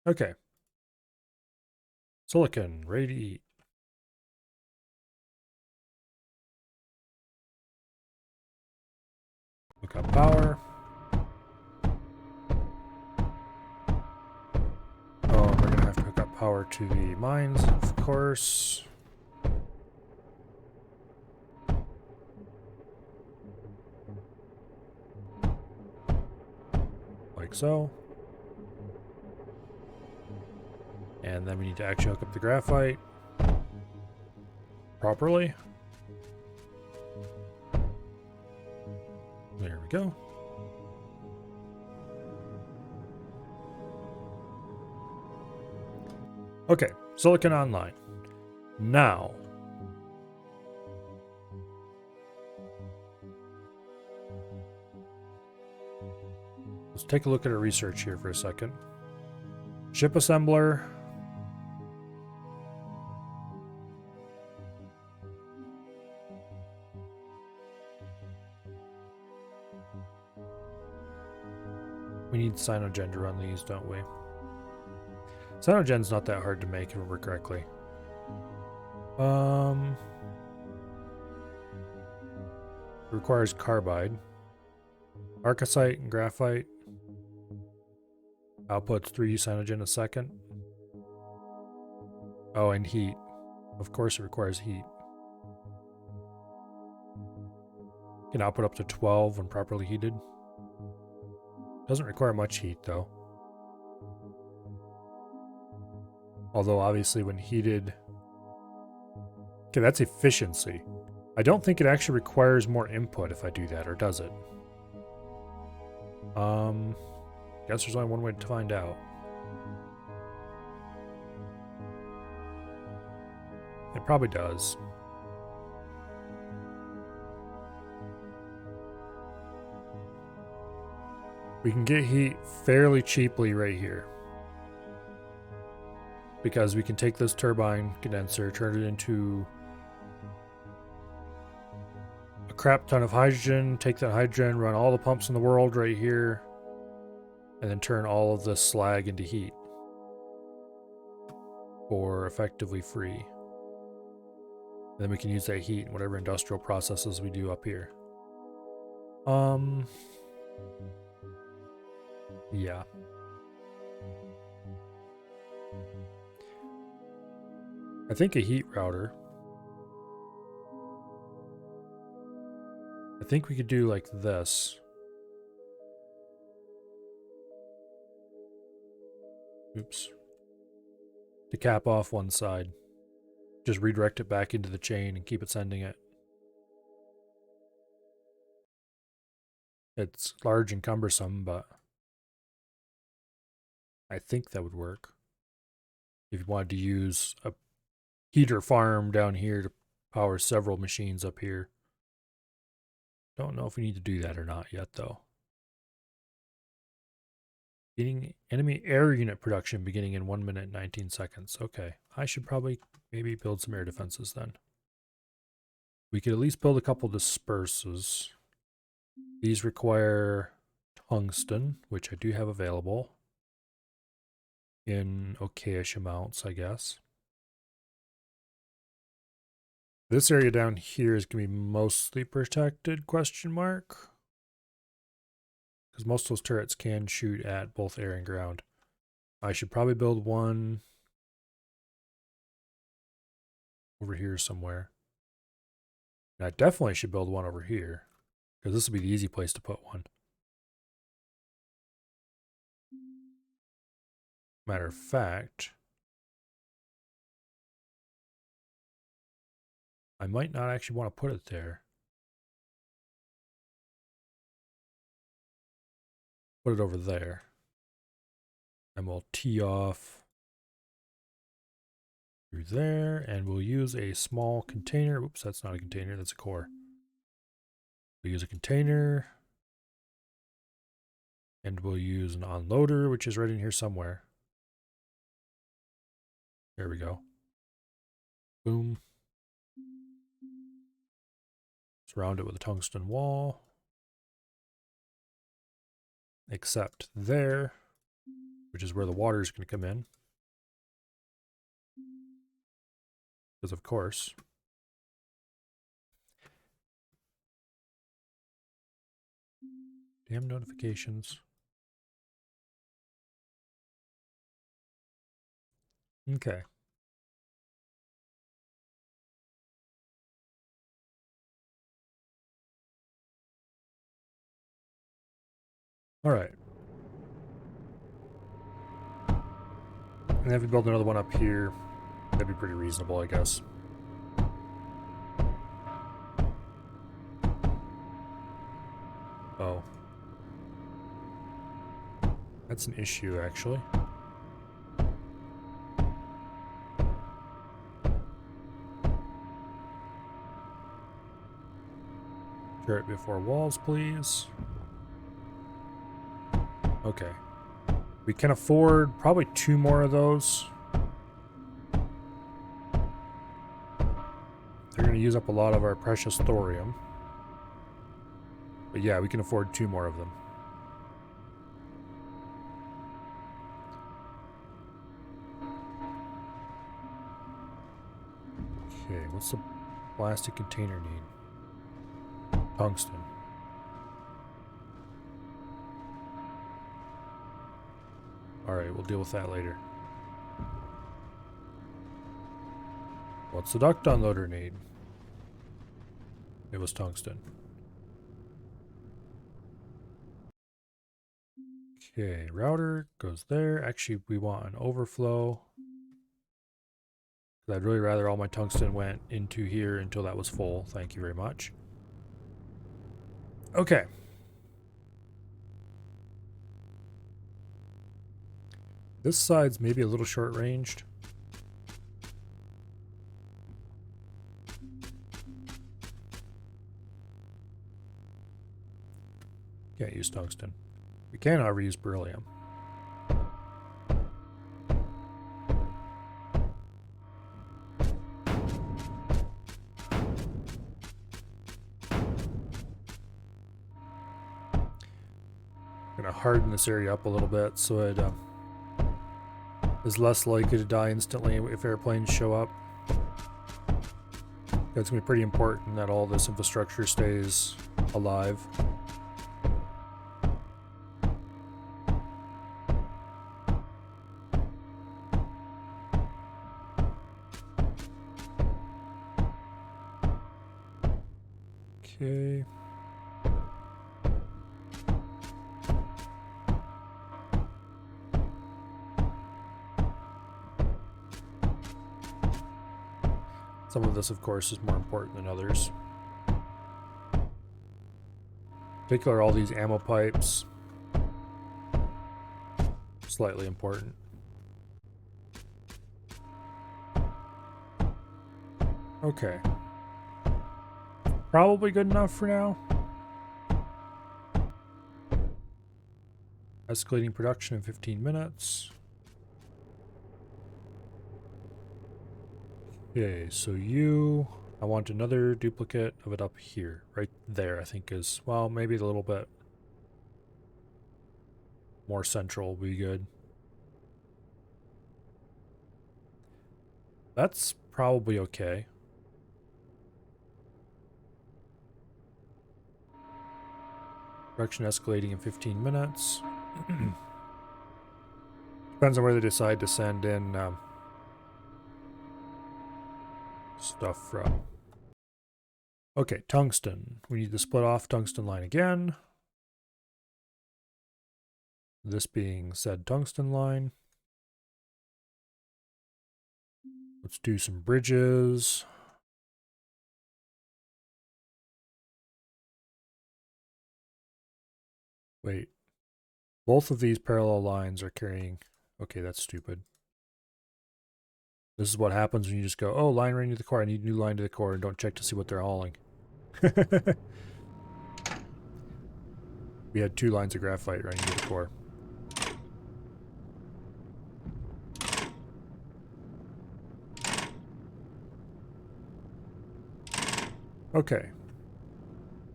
Okay. Silicon, ready to eat. Hook up power. Oh, we're gonna have to hook up power to the mines, of course. Like so. And then we need to actually hook up the graphite properly. There we go. Okay, Silicon Online. Now, let's take a look at our research here for a second. Ship assembler. We need Cyanogen to run these, don't we? Cyanogen's not that hard to make, if I remember correctly. Requires carbide. Arcosite and graphite. Outputs 3 cyanogen a second. Oh, and heat. Of course it requires heat. Can output up to 12 when properly heated. Doesn't require much heat though. Although obviously when heated... Okay, that's efficiency. I don't think it actually requires more input if I do that, or does it? Guess there's only one way to find out. It probably does. We can get heat fairly cheaply right here. Because we can take this turbine condenser, turn it into a crap ton of hydrogen, take that hydrogen, run all the pumps in the world right here, and then turn all of this slag into heat for effectively free. And then we can use that heat in whatever industrial processes we do up here. Yeah. I think a heat router. I think we could do like this. Oops. To cap off one side. Just redirect it back into the chain and keep it sending it. It's large and cumbersome, but I think that would work. If you wanted to use a heater farm down here to power several machines up here. Don't know if we need to do that or not yet, though. Beginning enemy air unit production beginning in 1 minute 19 seconds. Okay, I should probably maybe build some air defenses then. We could at least build a couple dispersers. These require tungsten, which I do have available in okayish amounts, I guess. This area down here is going to be mostly protected, question mark. Because most of those turrets can shoot at both air and ground. I should probably build one over here somewhere. And I definitely should build one over here. Because this will be the easy place to put one. Matter of fact, I might not actually want to put it there. Put it over there. And we'll tee off through there, and we'll use a small container. Oops, that's not a container, that's a core. We'll use a container, and we'll use an unloader, which is right in here somewhere. There we go. Boom. Surround it with a tungsten wall. Except there, which is where the water is going to come in. Because of course. Damn notifications. Okay. All right. And if we build another one up here, that'd be pretty reasonable, I guess. Oh. That's an issue, actually. Turret before walls, please. Okay. We can afford probably 2 more of those. They're going to use up a lot of our precious thorium. But yeah, we can afford 2 more of them. Okay, what's the plastic container need? Tungsten. Alright, we'll deal with that later. What's the duct unloader need? It was tungsten. Okay, router goes there. Actually, we want an overflow. I'd really rather all my tungsten went into here until that was full. Thank you very much. Okay. This side's maybe a little short-ranged. Can't use tungsten. We can, however, use beryllium. Gonna harden this area up a little bit so it is less likely to die instantly if airplanes show up. It's gonna be pretty important that all this infrastructure stays alive. Okay. Some of this, of course, is more important than others. In particular, all these ammo pipes. Slightly important. Okay. Probably good enough for now. Escalating production in 15 minutes. Okay, so I want another duplicate of it up here. Right there, I think is, well, maybe a little bit more central will be good. That's probably okay. Production escalating in 15 minutes. Depends on where they decide to send in stuff from. Okay, tungsten. We need to split off tungsten line again. This being said tungsten line. Let's do some bridges. Wait. Both of these parallel lines are carrying... Okay, that's stupid. This is what happens when you just go, oh, line running to the core. I need a new line to the core, and don't check to see what they're hauling. We had 2 lines of graphite running to the core. Okay.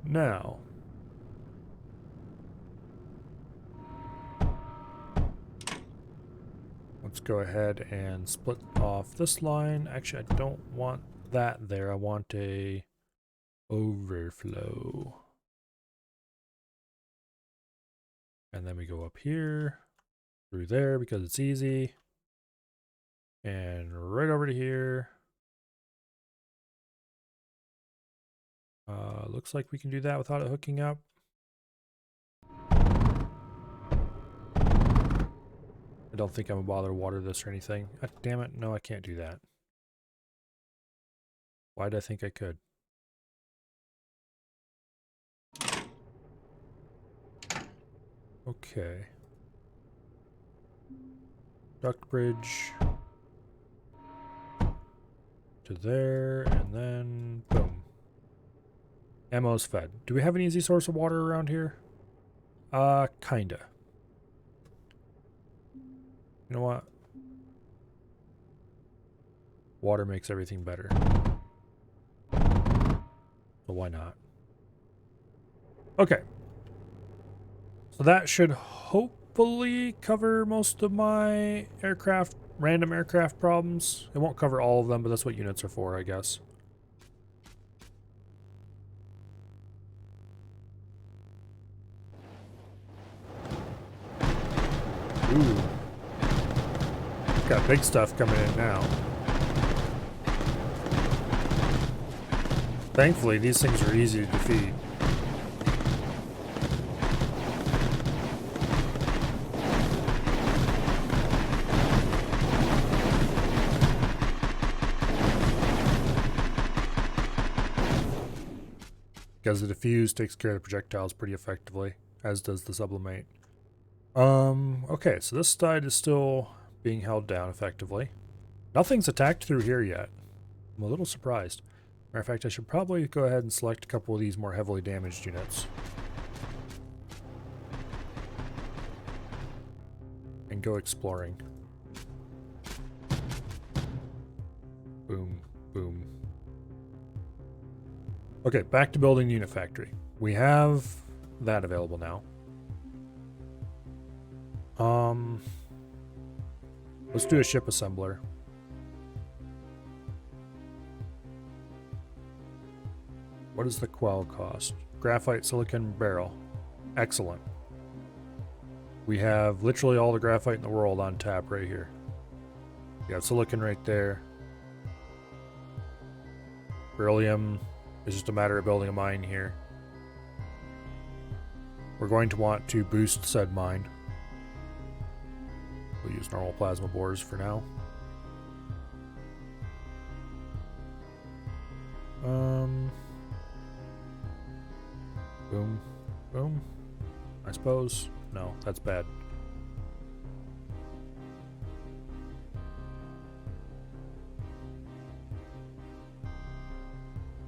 Now... let's go ahead and split off this line. Actually, I don't want that there. I want a overflow. And then we go up here, through there because it's easy. And right over to here. Looks like we can do that without it hooking up. I don't think I'm gonna bother to water this or anything. God damn it, no, I can't do that. Why did I think I could? Okay. Duct bridge to there, and then boom. Ammo's fed. Do we have an easy source of water around here? Kinda. You know what? Water makes everything better. So why not? Okay. So that should hopefully cover most of my random aircraft problems. It won't cover all of them, but that's what units are for, I guess. Ooh. Got big stuff coming in now. Thankfully, these things are easy to defeat. Because the diffuse takes care of the projectiles pretty effectively, as does the sublimate. Okay, so this side is still being held down effectively. Nothing's attacked through here yet. I'm a little surprised. Matter of fact, I should probably go ahead and select a couple of these more heavily damaged units. And go exploring. Boom, boom. Okay, back to building the unit factory. We have that available now. Let's do a ship assembler. What does the quell cost? Graphite silicon barrel. Excellent. We have literally all the graphite in the world on tap right here. We have silicon right there. Beryllium is just a matter of building a mine here. We're going to want to boost said mine. We'll use normal plasma bores for now. Boom. Boom. I suppose. No, that's bad.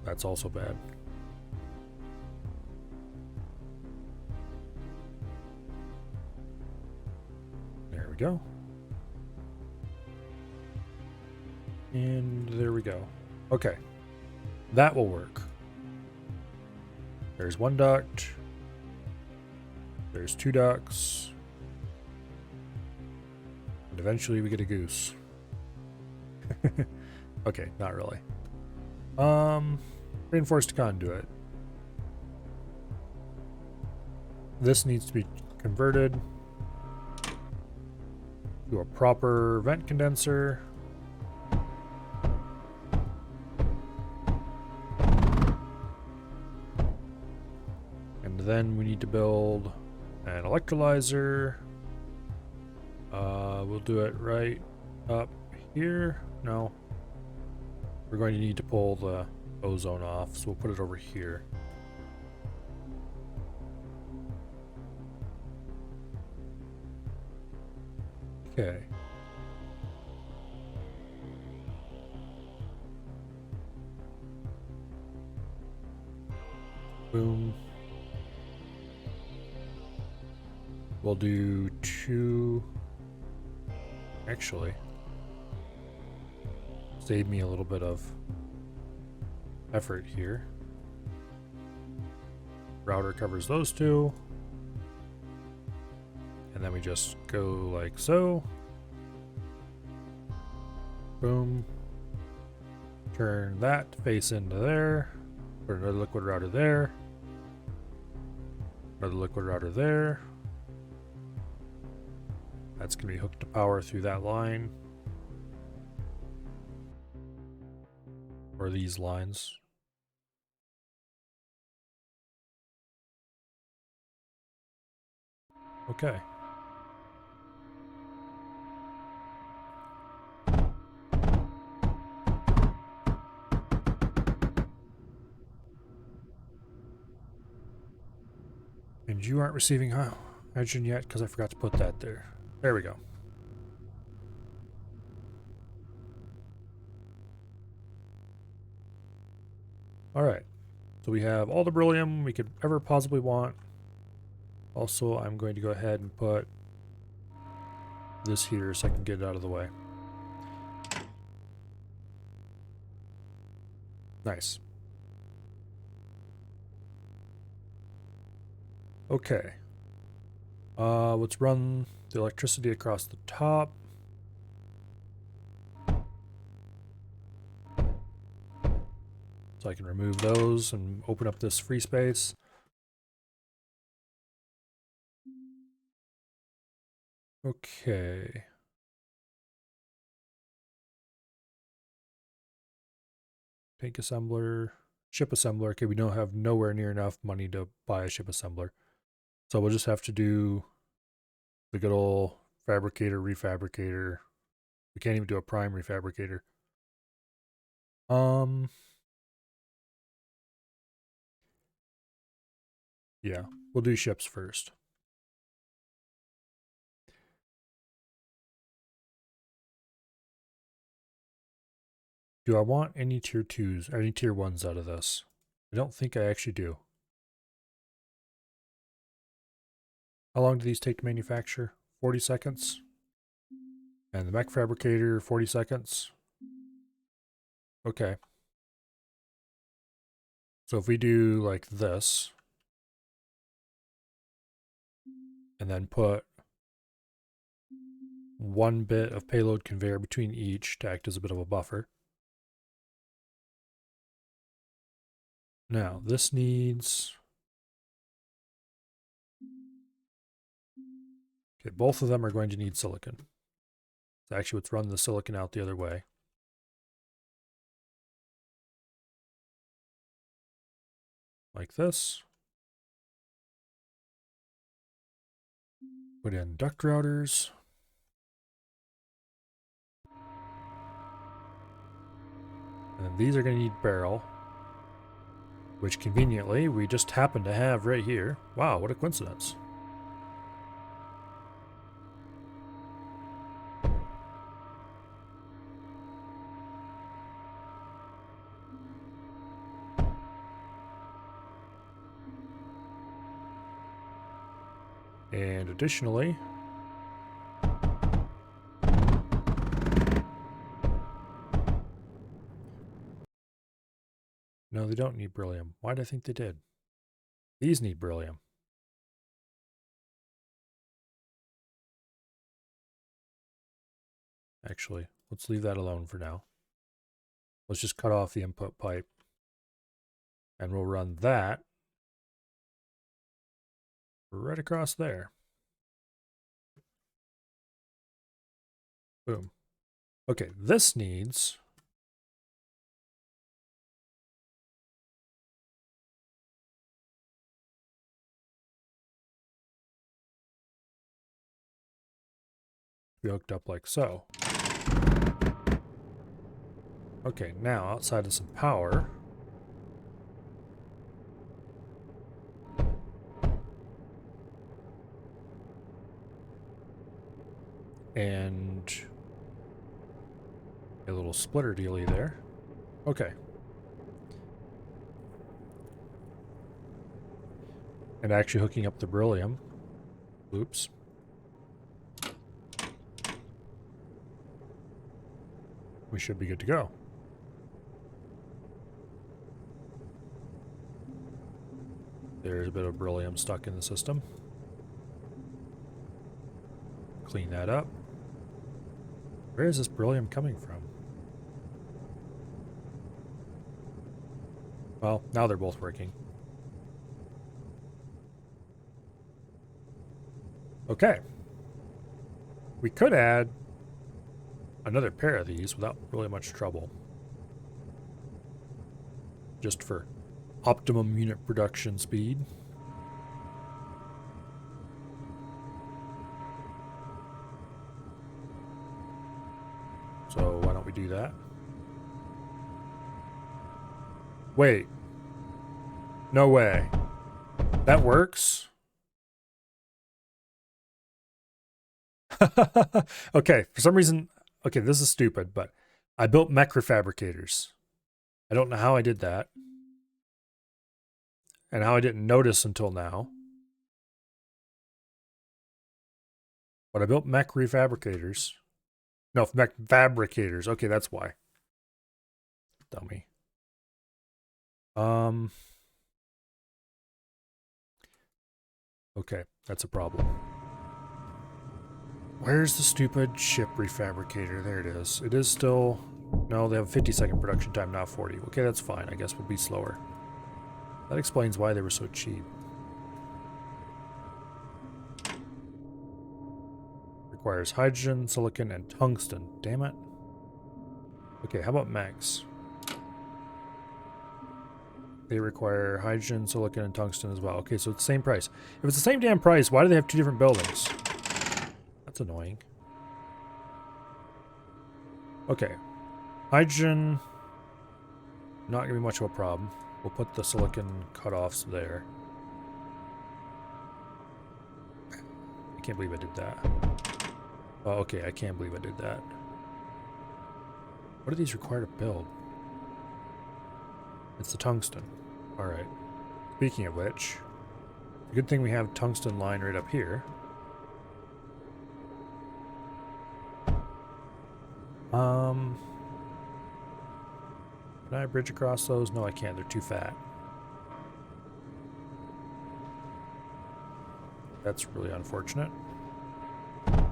That's also bad. There we go. And there we go. Okay. That will work. There's one duct. There's two ducts. And eventually we get a goose. Okay, not really. Reinforced conduit. This needs to be converted to a proper vent condenser. And then we need to build an electrolyzer. We'll do it right up here. No. We're going to need to pull the ozone off, so we'll put it over here. Okay. Boom. We'll do two. Actually, save me a little bit of effort here. Router covers those two. And then we just go like so. Boom. Turn that face into there. Put another liquid router there. Another liquid router there. That's going to be hooked to power through that line. Or these lines. Okay. And you aren't receiving hydrogen yet because I forgot to put that there. There we go. Alright. So we have all the beryllium we could ever possibly want. Also, I'm going to go ahead and put this here so I can get it out of the way. Nice. Okay. Let's run the electricity across the top. So I can remove those and open up this free space. Okay. Tank assembler, ship assembler. Okay, we don't have nowhere near enough money to buy a ship assembler. So we'll just have to do the good old fabricator, refabricator. We can't even do a prime refabricator. Yeah, we'll do ships first. Do I want any tier 2s or any tier 1s out of this? I don't think I actually do. How long do these take to manufacture? 40 seconds. And the mech fabricator, 40 seconds. Okay. So if we do like this, and then put 1 bit of payload conveyor between each to act as a bit of a buffer. Now, this needs... Okay, both of them are going to need silicon. So actually, let's run the silicon out the other way. Like this. Put in duct routers. And then these are going to need barrel. Which conveniently, we just happen to have right here. Wow, what a coincidence. And additionally, no, they don't need beryllium. Why did I think they did? These need beryllium. Actually, let's leave that alone for now. Let's just cut off the input pipe. And we'll run that right across there. Boom. Okay, this needs... be hooked up like so. Okay, now outside of some power... and a little splitter dealy there. Okay. And actually hooking up the beryllium. Oops. We should be good to go. There's a bit of beryllium stuck in the system. Clean that up. Where is this beryllium coming from? Well, now they're both working. Okay. We could add another pair of these without really much trouble. Just for optimum unit production speed. So why don't we do that? Wait. No way. That works? Okay, for some reason, okay, this is stupid, but I built mech refabricators. I don't know how I did that. And how I didn't notice until now. But I built mech refabricators. No, mech fabricators. Okay, that's why. Dummy. Okay, that's a problem. Where's the stupid ship refabricator? There it is. It is still... No, they have a 50-second production time, not 40. Okay, that's fine. I guess we'll be slower. That explains why they were so cheap. Requires hydrogen, silicon, and tungsten. Damn it. Okay, how about mechs? They require hydrogen, silicon, and tungsten as well. Okay, so it's the same price. If it's the same damn price, why do they have two different buildings? That's annoying. Okay. Hydrogen, not going to be much of a problem. We'll put the silicon cutoffs there. I can't believe I did that. Oh, okay, I can't believe I did that. What do these require to build? It's the tungsten. Alright. Speaking of which, a good thing we have tungsten line right up here. Can I bridge across those? No, I can't. They're too fat. That's really unfortunate. Okay,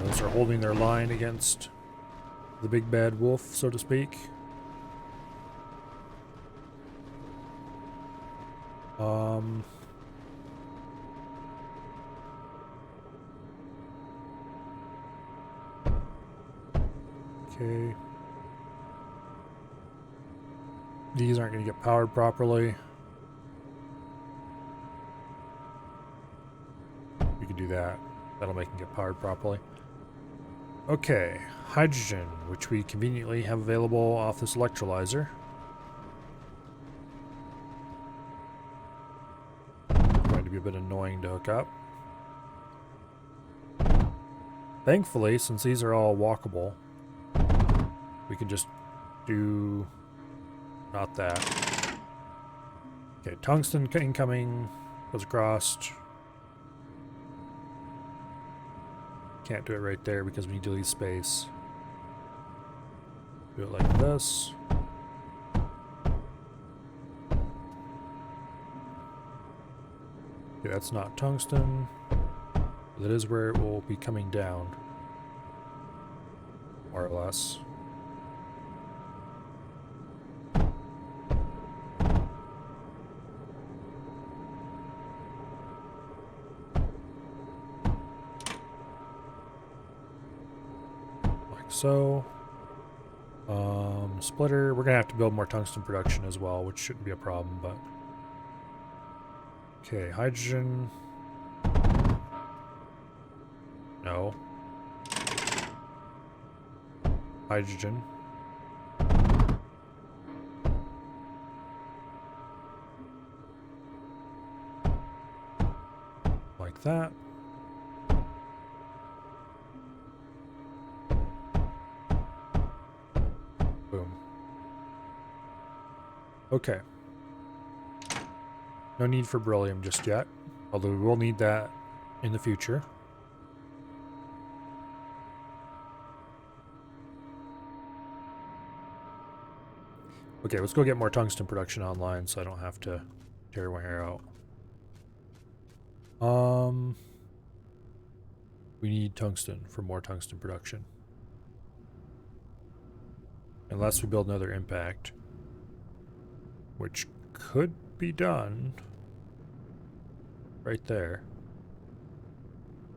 those are holding their line against the big bad wolf, so to speak. Okay. These aren't going to get powered properly. We can do that. That'll make them get powered properly. Okay. Hydrogen, which we conveniently have available off this electrolyzer. Going to be a bit annoying to hook up. Thankfully, since these are all walkable, we can just do not that. Okay, tungsten incoming, goes across. Can't do it right there because we need to leave space. Do it like this. Okay, that's not tungsten. That is where it will be coming down. More or less. So, splitter, we're gonna have to build more tungsten production as well, which shouldn't be a problem, but okay, hydrogen, no, hydrogen, like that. Boom. Okay. No need for beryllium just yet, although we will need that in the future. Okay, let's go get more tungsten production online so I don't have to tear my hair out. We need tungsten for more tungsten production. Unless we build another impact. which could be done right there.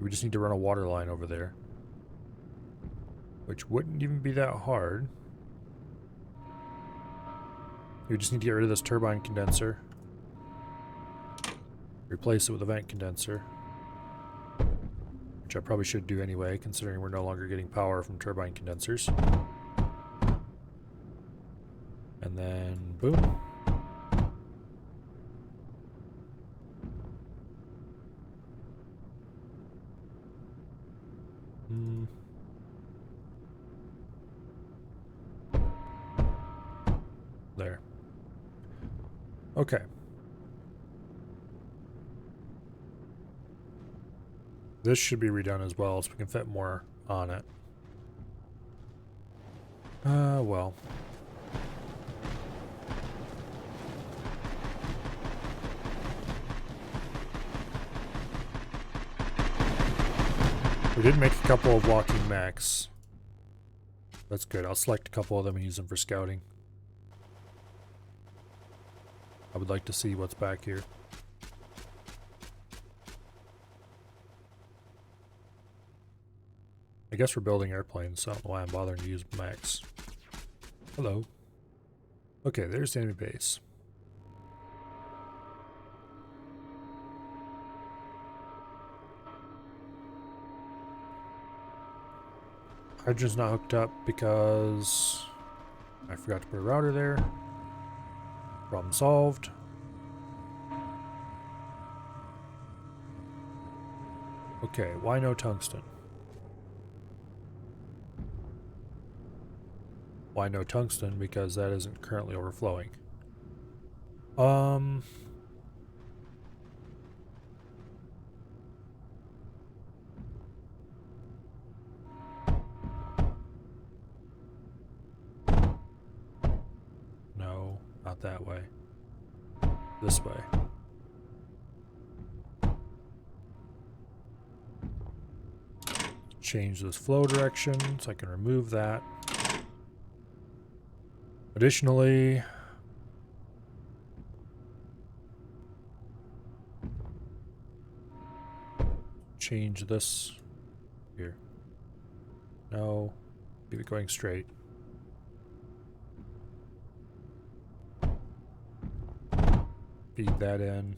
We just need to run a water line over there, which wouldn't even be that hard. We just need to get rid of this turbine condenser, replace it with a vent condenser, which I probably should do anyway, considering we're no longer getting power from turbine condensers. And then, boom. There. Okay. This should be redone as well, so we can fit more on it. Well. We did make a couple of walking mechs. That's good. I'll select a couple of them and use them for scouting. I would like to see what's back here. I guess we're building airplanes, so I don't know why I'm bothering to use mechs. Hello. Okay, there's the enemy base. Hydrogen's not hooked up because I forgot to put a router there. Problem solved. Okay, why no tungsten? Why no tungsten? Because that isn't currently overflowing. No, not that way. This way. Change this flow direction so I can remove that. Additionally, change this here. No, keep it going straight. Feed that in.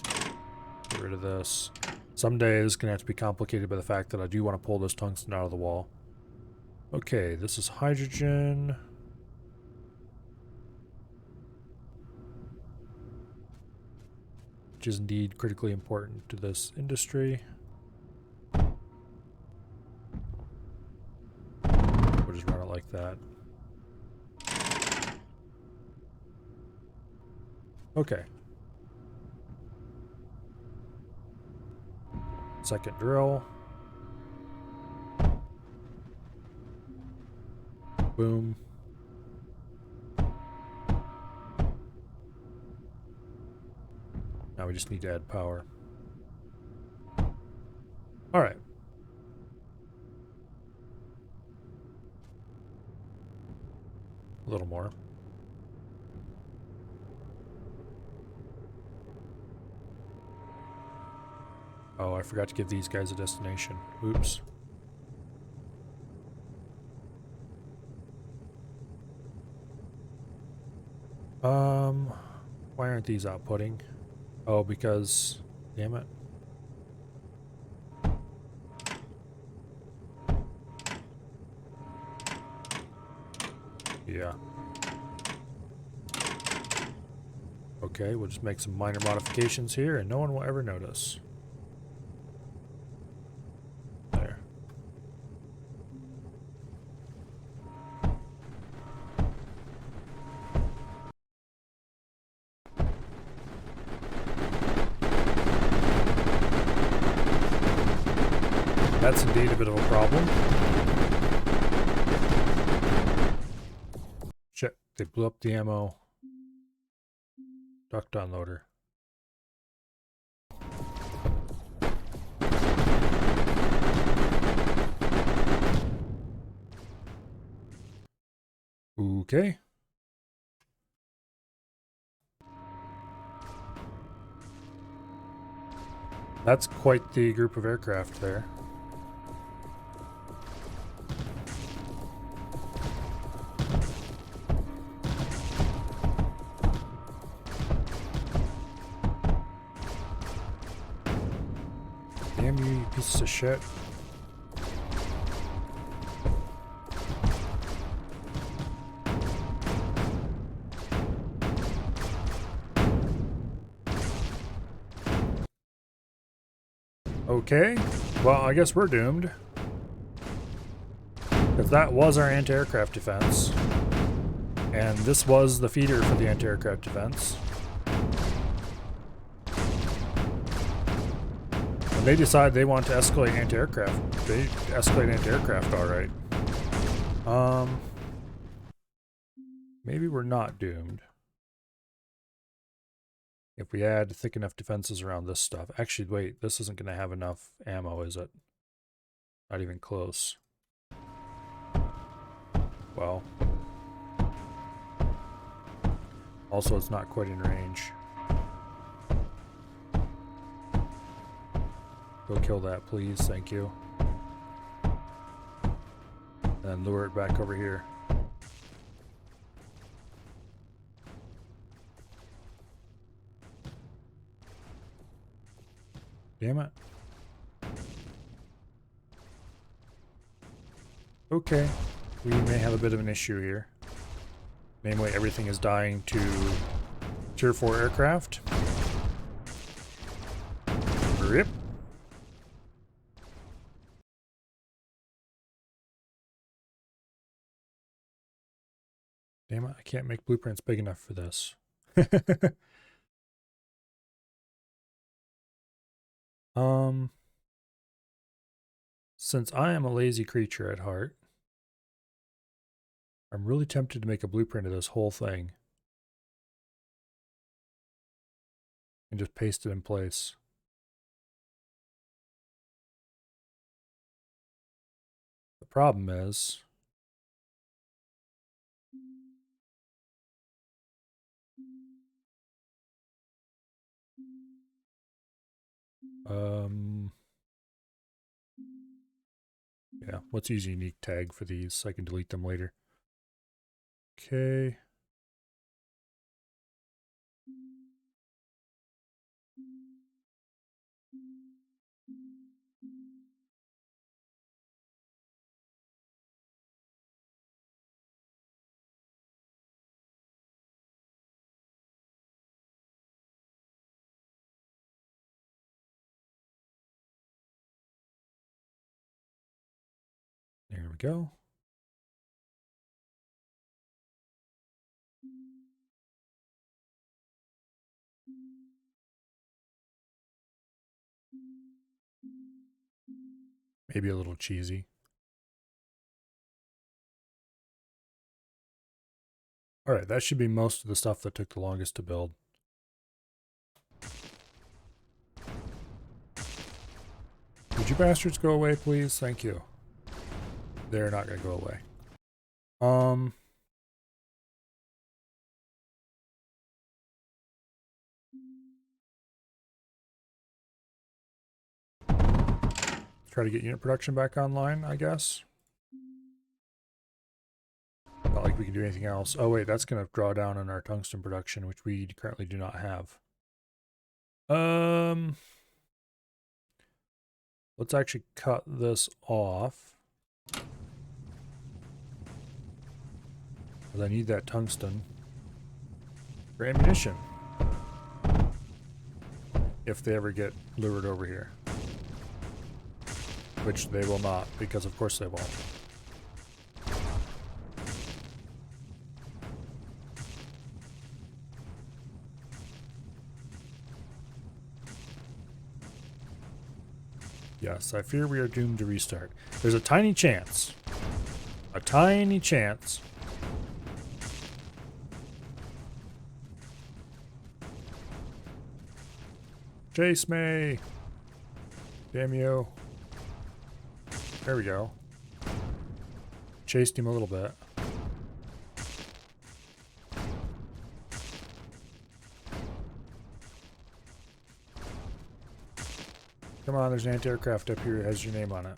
Get rid of this. Someday this is going to have to be complicated by the fact that I do want to pull this tungsten out of the wall. Okay, this is hydrogen. Which is indeed critically important to this industry. We'll just run it like that. Okay. Second drill. Boom. Now we just need to add power. All right. A little more. Oh, I forgot to give these guys a destination. Oops. Why aren't these outputting? Oh, because... Damn it. Yeah. Okay, we'll just make some minor modifications here and no one will ever notice. There. That's indeed a bit of a problem. Shit, they blew up the ammo duct unloader. Okay. That's quite the group of aircraft there. Damn you pieces of shit. Okay, well, I guess we're doomed. Because that was our anti-aircraft defense. And this was the feeder for the anti-aircraft defense. When they decide they want to escalate anti-aircraft, they escalate anti-aircraft alright. Maybe we're not doomed. If we add thick enough defenses around this stuff. Actually, wait, this isn't going to have enough ammo, is it? Not even close. Well. Also, it's not quite in range. Go kill that, please. Thank you. And then lure it back over here. Damn it. Okay. We may have a bit of an issue here. Namely, everything is dying to Tier 4 aircraft. Rip. Damn it, I can't make blueprints big enough for this. Since I am a lazy creature at heart, I'm really tempted to make a blueprint of this whole thing. And just paste it in place. The problem is, yeah, let's use a unique tag for these so I can delete them later. Okay. There we go. Maybe a little cheesy. Alright, that should be most of the stuff that took the longest to build. Would you bastards go away, please? Thank you. They're not going to go away. Try to get unit production back online, I guess. Not like we can do anything else. Oh wait, that's going to draw down on our tungsten production, which we currently do not have. Let's actually cut this off. Because I need that tungsten for ammunition. If they ever get lured over here. Which they will not, because of course they won't. Yes, I fear we are doomed to restart. There's a tiny chance. A tiny chance. Chase me! Damn you. There we go. Chased him a little bit. Come on, there's an anti-aircraft up here that has your name on it.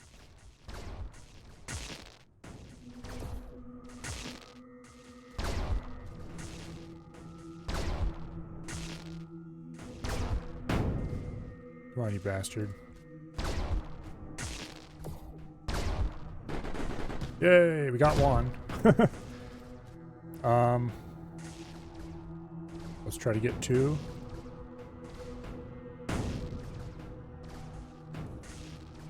Come on, you bastard. Yay, we got one. Let's try to get two.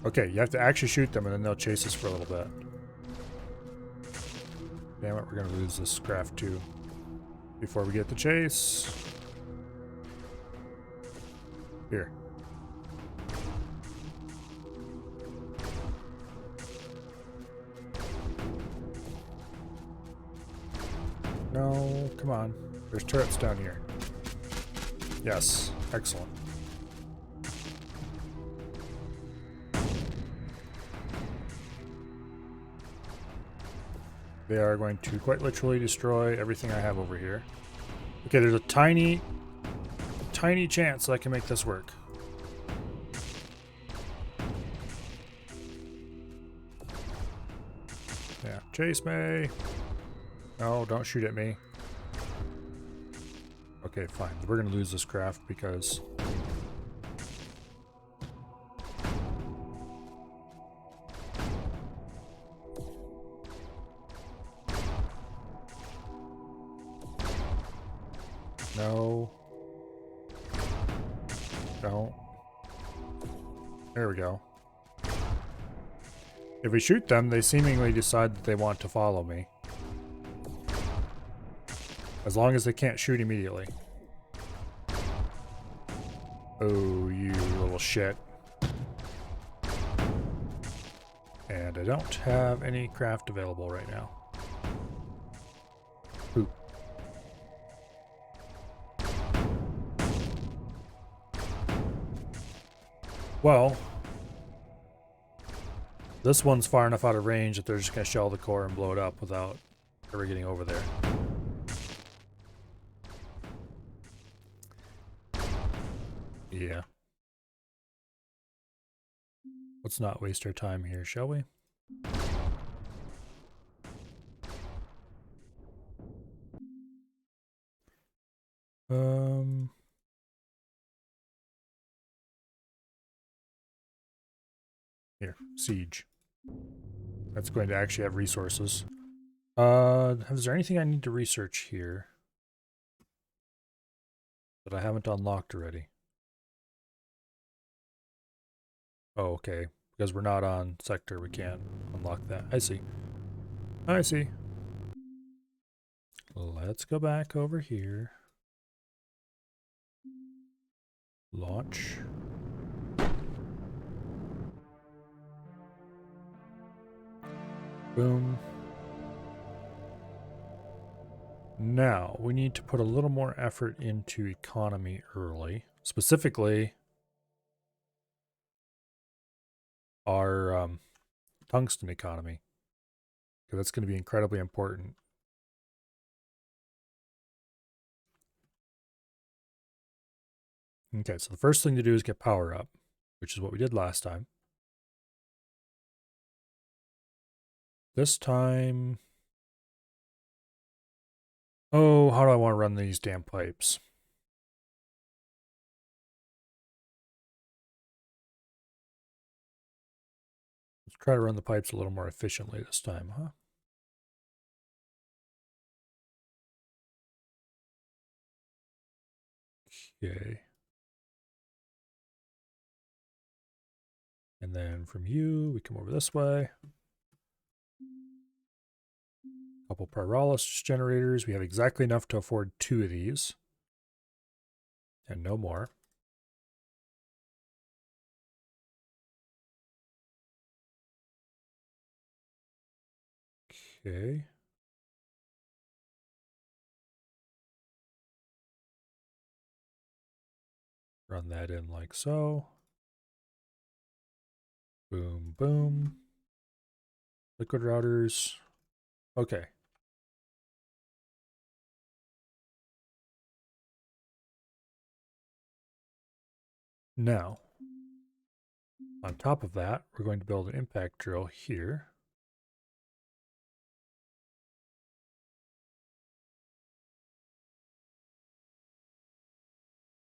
Okay, you have to actually shoot them and then they'll chase us for a little bit. Damn it, we're gonna lose this craft too. Before we get the chase. Here. No, come on. There's turrets down here. Yes, excellent. They are going to quite literally destroy everything I have over here. Okay, there's a tiny chance that I can make this work. Yeah, chase me. No, don't shoot at me. Okay, fine. We're gonna lose this craft because... No. Don't. There we go. If we shoot them, they seemingly decide that they want to follow me. As long as they can't shoot immediately. Oh, you little shit. And I don't have any craft available right now. Ooh. Well, this one's far enough out of range that they're just going to shell the core and blow it up without ever getting over there. Yeah. Let's not waste our time here, shall we? Here, siege. That's going to actually have resources. Is there anything I need to research here that I haven't unlocked already? Oh, okay. Because we're not on sector, we can't unlock that. I see. I see. Let's go back over here. Launch. Boom. Now, we need to put a little more effort into economy early. Specifically, our tungsten economy. Because that's going to be incredibly important. Okay, so the first thing to do is get power up, which is what we did last time. This time... Oh, how do I want to run these damn pipes? Let's try to run the pipes a little more efficiently this time, huh? Okay. And then from you, we come over this way. Couple pyrolysis generators. We have exactly enough to afford 2 of these. And no more. Okay. Run that in like so. Boom, boom. Liquid routers. Okay. Now, On top of that, we're going to build an impact drill here.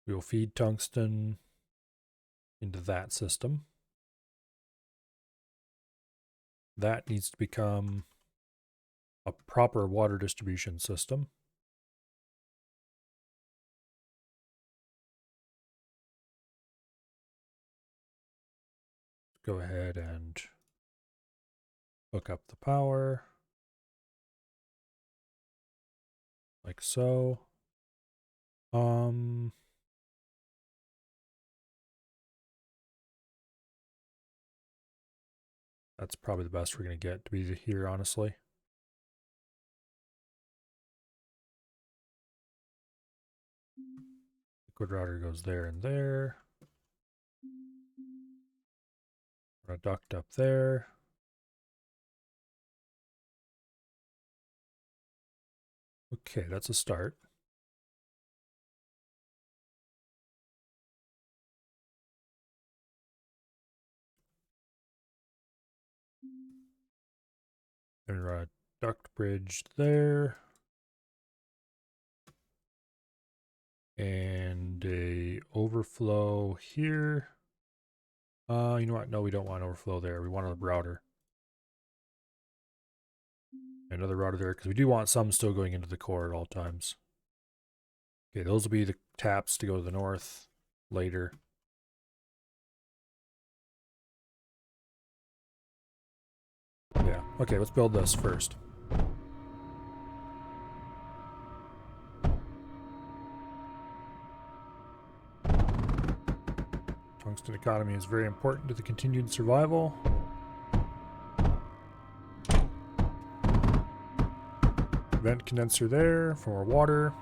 We will feed tungsten into that system. That needs to become a proper water distribution system. Go ahead and hook up the power like so. That's probably the best we're going to get to be here, honestly. Liquid router goes there and there. Run a duct up there. Okay, that's a start. And run a duct bridge there. And a overflow here. You know what? No, we don't want overflow there. We want a router. Another router there, because we do want some still going into the core at all times. Okay, those will be the taps to go to the north later. Yeah, okay, let's build this first. Tungsten economy is very important to the continued survival. Vent condenser there for more water.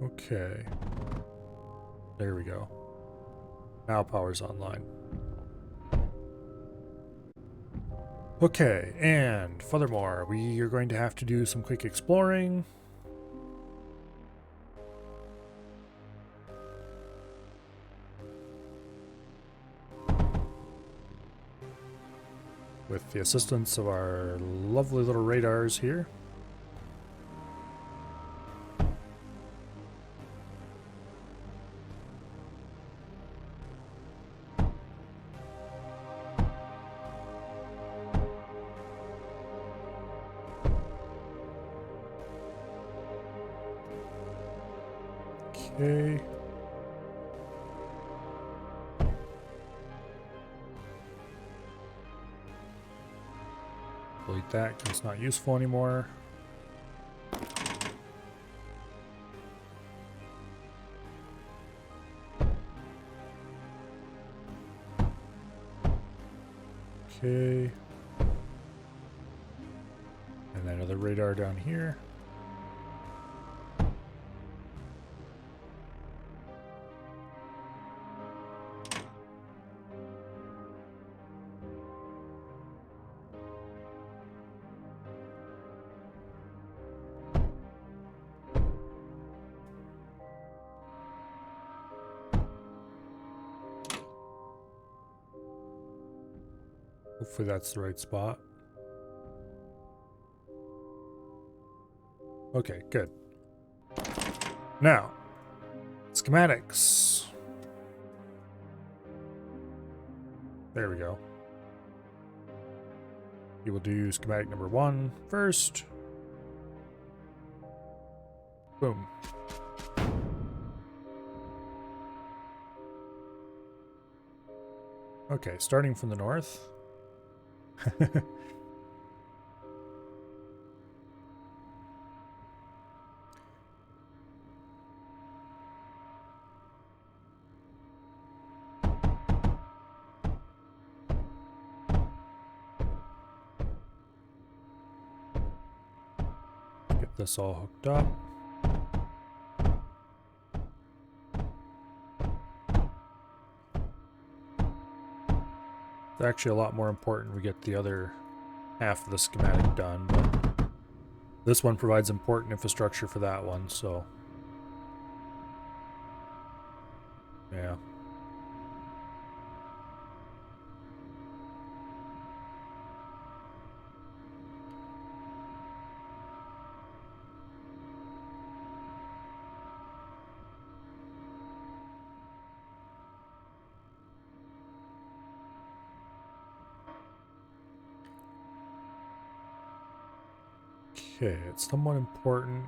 Okay. There we go. Now power's online. Okay, and furthermore, we are going to have to do some quick exploring. With the assistance of our lovely little radars here. Okay. Delete that because it's not useful anymore. Okay. And then another radar down here. Hopefully that's the right spot. Okay, good. Now, schematics. There we go. You will do schematic number 1 first. Boom. Okay, starting from the north. Get this all hooked up. actually a lot more important we get the other half of the schematic done, but this one provides important infrastructure for that one, so yeah. Okay, it's somewhat important.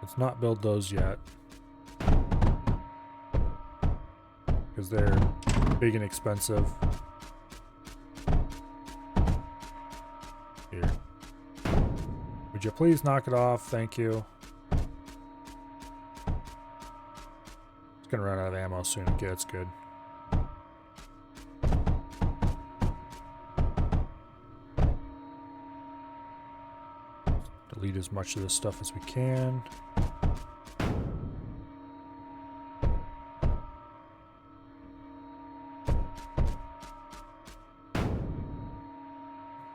Let's not build those yet, because they're big and expensive. Here. Would you please knock it off? Thank you. It's gonna run out of ammo soon. Okay, that's good. Delete as much of this stuff as we can.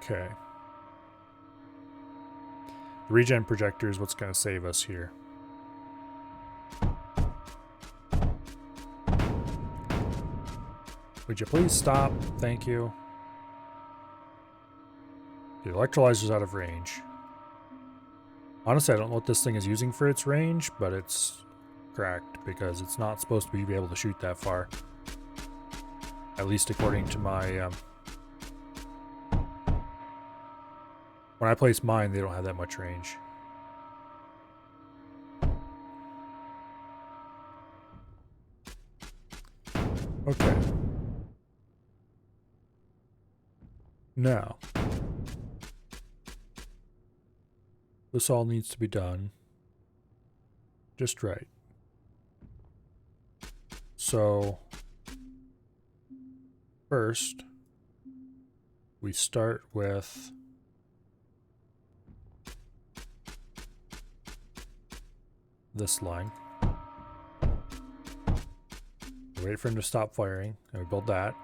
Okay. The regen projector is what's going to save us here. Would you please stop? Thank you. The electrolyzer's out of range. Honestly, I don't know what this thing is using for its range, but it's cracked because it's not supposed to be able to shoot that far. At least according to my... when I place mine, they don't have that much range. Okay. Now, this all needs to be done just right. So, first, we start with this line. We wait for him to stop firing, and we build that.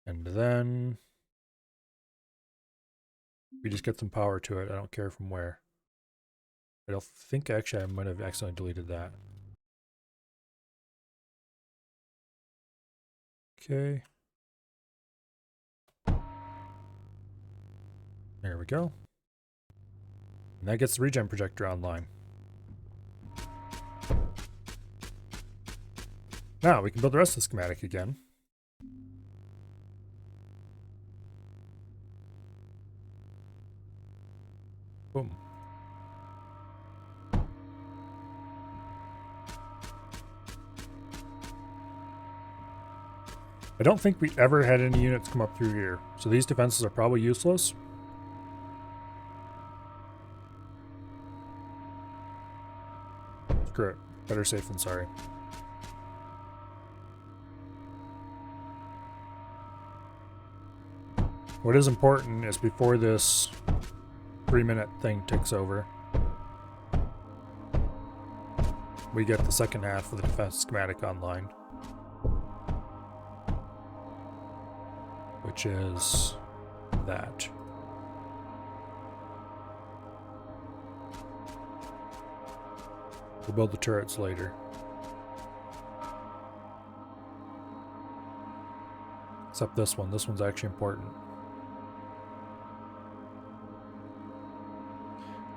And then we just get some power to it. I don't care from where. I don't think, actually, I might have accidentally deleted that. Okay. There we go. And that gets the regen projector online. Now we can build the rest of the schematic again. Boom. I don't think we ever had any units come up through here, so these defenses are probably useless. Screw it. Better safe than sorry. What is important is before this 3-minute thing ticks over, we get the second half of the defense schematic online, which is that. We'll build the turrets later. Except this one. This one's actually important.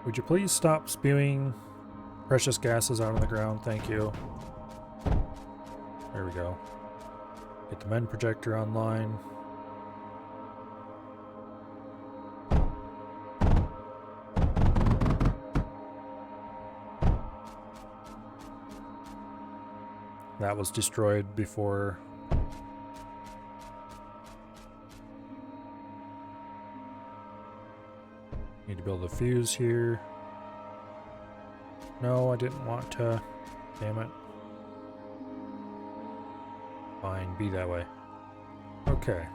Would you please stop spewing precious gases out on the ground? Thank you. There we go. Get the men projector online. That was destroyed before. Need to build a fuse here. No, I didn't want to. Damn it. Fine, be that way. Okay.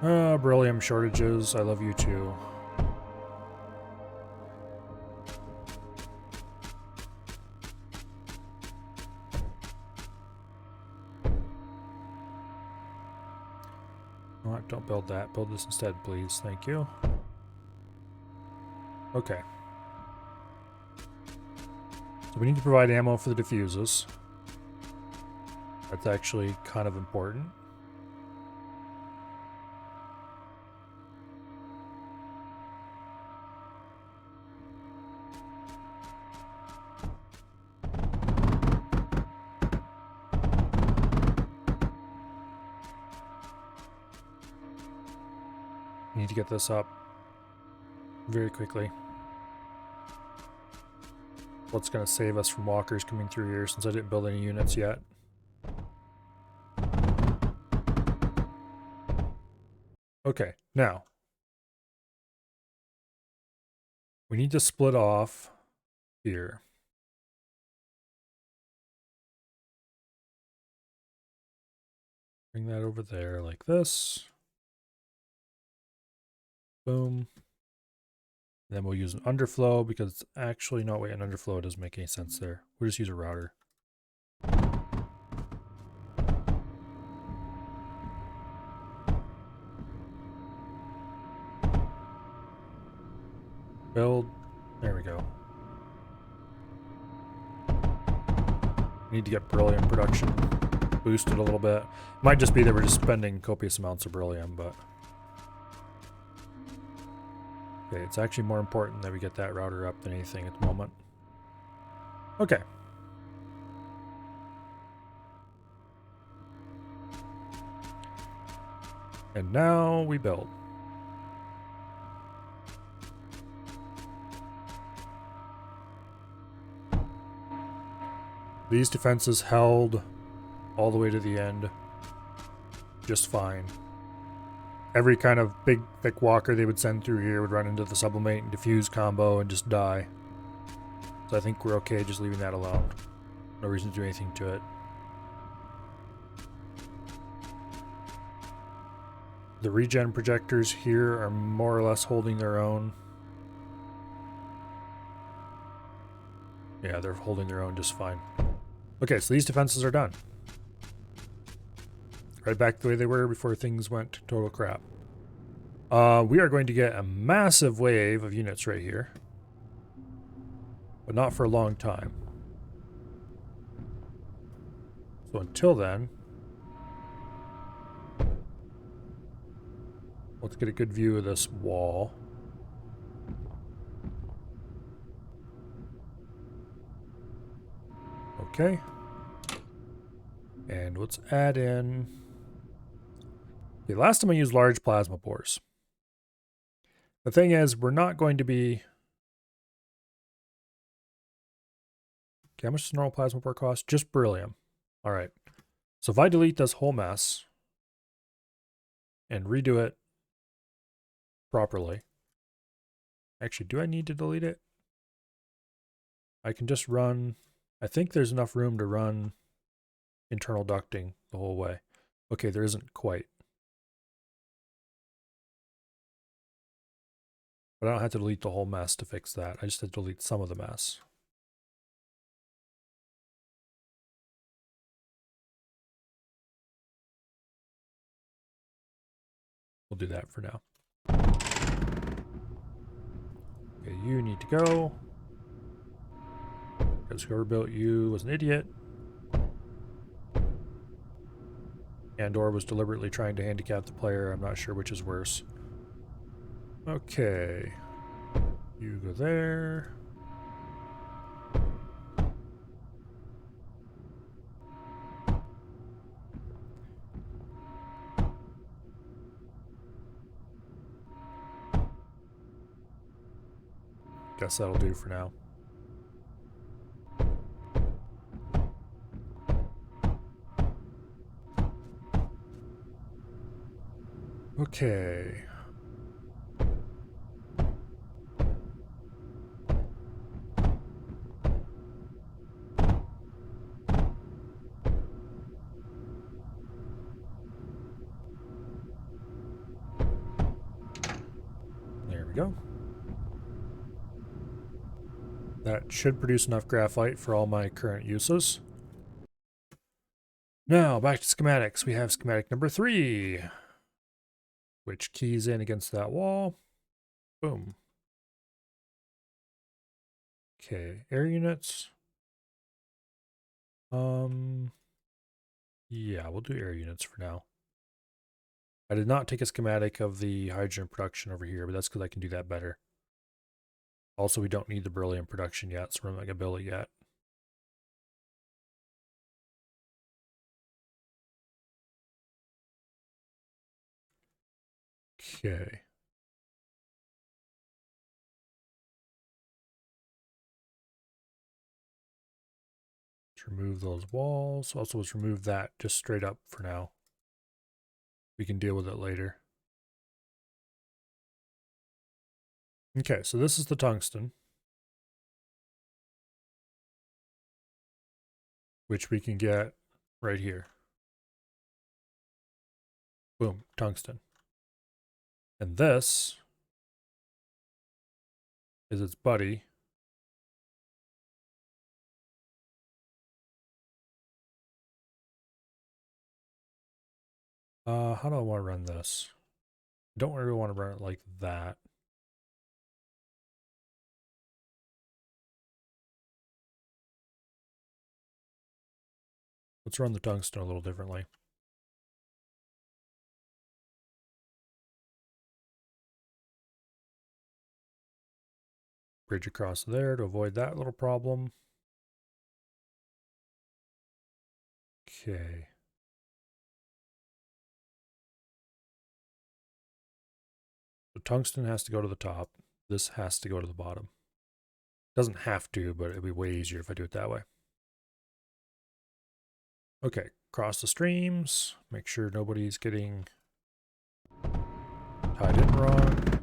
Beryllium shortages. I love you too. No, don't build that. Build this instead, please. Thank you. Okay. So we need to provide ammo for the diffuses. That's actually kind of important. Need to get this up very quickly. What's going to save us from walkers coming through here since I didn't build any units yet? Okay, now we need to split off here. Bring that over there like this. Boom. And then we'll use an underflow because it's actually, no, wait, an underflow doesn't make any sense there. We'll just use a router. Build. There we go. Need to get beryllium production boosted a little bit. Might just be that we're just spending copious amounts of beryllium, but okay, it's actually more important that we get that router up than anything at the moment. Okay. And now we build. These defenses held all the way to the end just fine. Every kind of big, thick walker they would send through here would run into the sublimate and diffuse combo and just die. So I think we're okay just leaving that alone. No reason to do anything to it. The regen projectors here are more or less holding their own. Yeah, they're holding their own just fine. Okay, so these defenses are done. Right back the way they were before things went to total crap. We are going to get a massive wave of units right here. But not for a long time. So until then, let's get a good view of this wall. Okay. And let's add in... Okay, last time I used large plasma pores. The thing is, we're not going to be... Okay, how much does normal plasma pore cost? Just beryllium. Alright. So if I delete this whole mess and redo it properly... Actually, do I need to delete it? I can just run... I think there's enough room to run internal ducting the whole way. Okay, there isn't quite. But I don't have to delete the whole mess to fix that. I just have to delete some of the mess. We'll do that for now. Okay, you need to go. Because whoever built you was an idiot. And/or was deliberately trying to handicap the player. I'm not sure which is worse. Okay. You go there. Guess that'll do for now. Okay. we go. That should produce enough graphite for all my current uses. Now, back to schematics. We have schematic number 3, which keys in against that wall. Boom. Okay, air units. Yeah, we'll do air units for now. I did not take a schematic of the hydrogen production over here, but that's because I can do that better. Also, we don't need the beryllium production yet, so we're not going to build it yet. Okay. Let's remove those walls. Also, let's remove that just straight up for now. We can deal with it later. Okay, so this is the tungsten, which we can get right here. Boom, tungsten. And this is its buddy. How do I want to run this? I don't really want to run it like that. Let's run the tungsten a little differently. Bridge across there to avoid that little problem. Okay. So tungsten has to go to the top. This has to go to the bottom. Doesn't have to, but it'd be way easier if I do it that way. Okay, cross the streams. Make sure nobody's getting tied in wrong.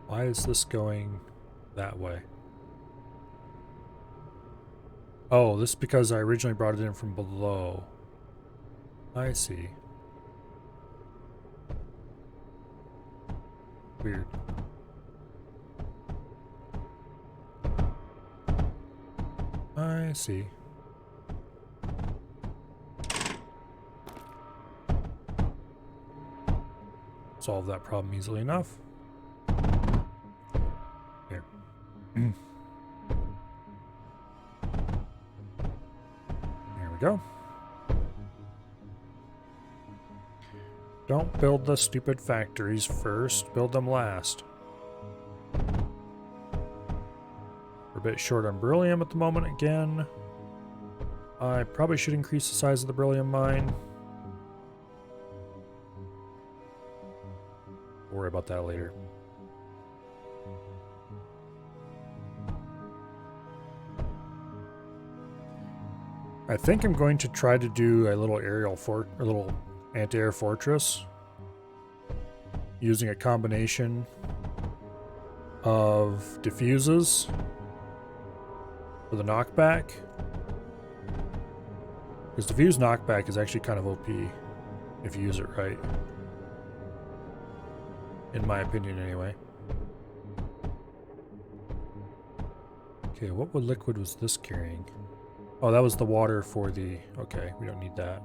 Why is this going that way? Oh, this is because I originally brought it in from below. I see. Weird. I see. Solve that problem easily enough. Here. There we go. Don't build the stupid factories first, build them last. We're a bit short on beryllium at the moment again. I probably should increase the size of the beryllium mine. We'll worry about that later. I think I'm going to try to do a little little anti-air fortress using a combination of diffuses for the knockback. Because diffuse knockback is actually kind of OP if you use it right. In my opinion, anyway. Okay, what liquid was this carrying? Oh, that was the water for the... Okay, we don't need that.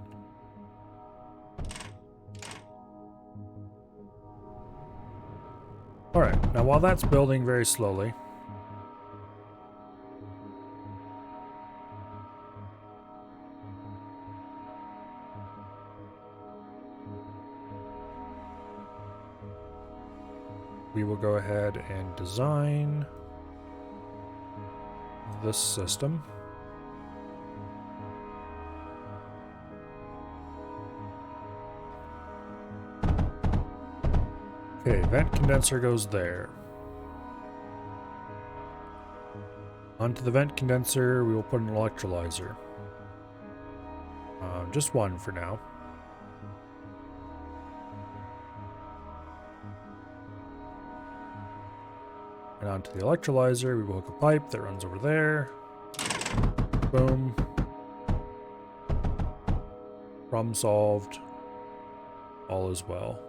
Alright, now while that's building very slowly... we will go ahead and design this system. Okay, vent condenser goes there. Onto the vent condenser, we will put an electrolyzer. Just one for now. And onto the electrolyzer, we will hook a pipe that runs over there. Boom. Problem solved. All is well.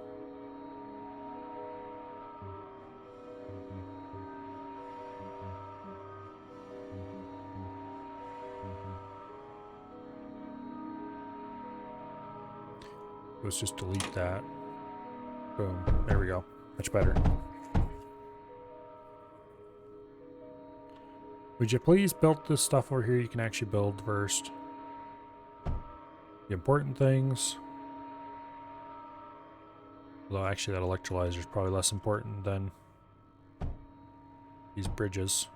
Let's just delete that. Boom. There we go. Much better. Would you please build this stuff over here you can actually build first? The important things. Although actually that electrolyzer is probably less important than these bridges.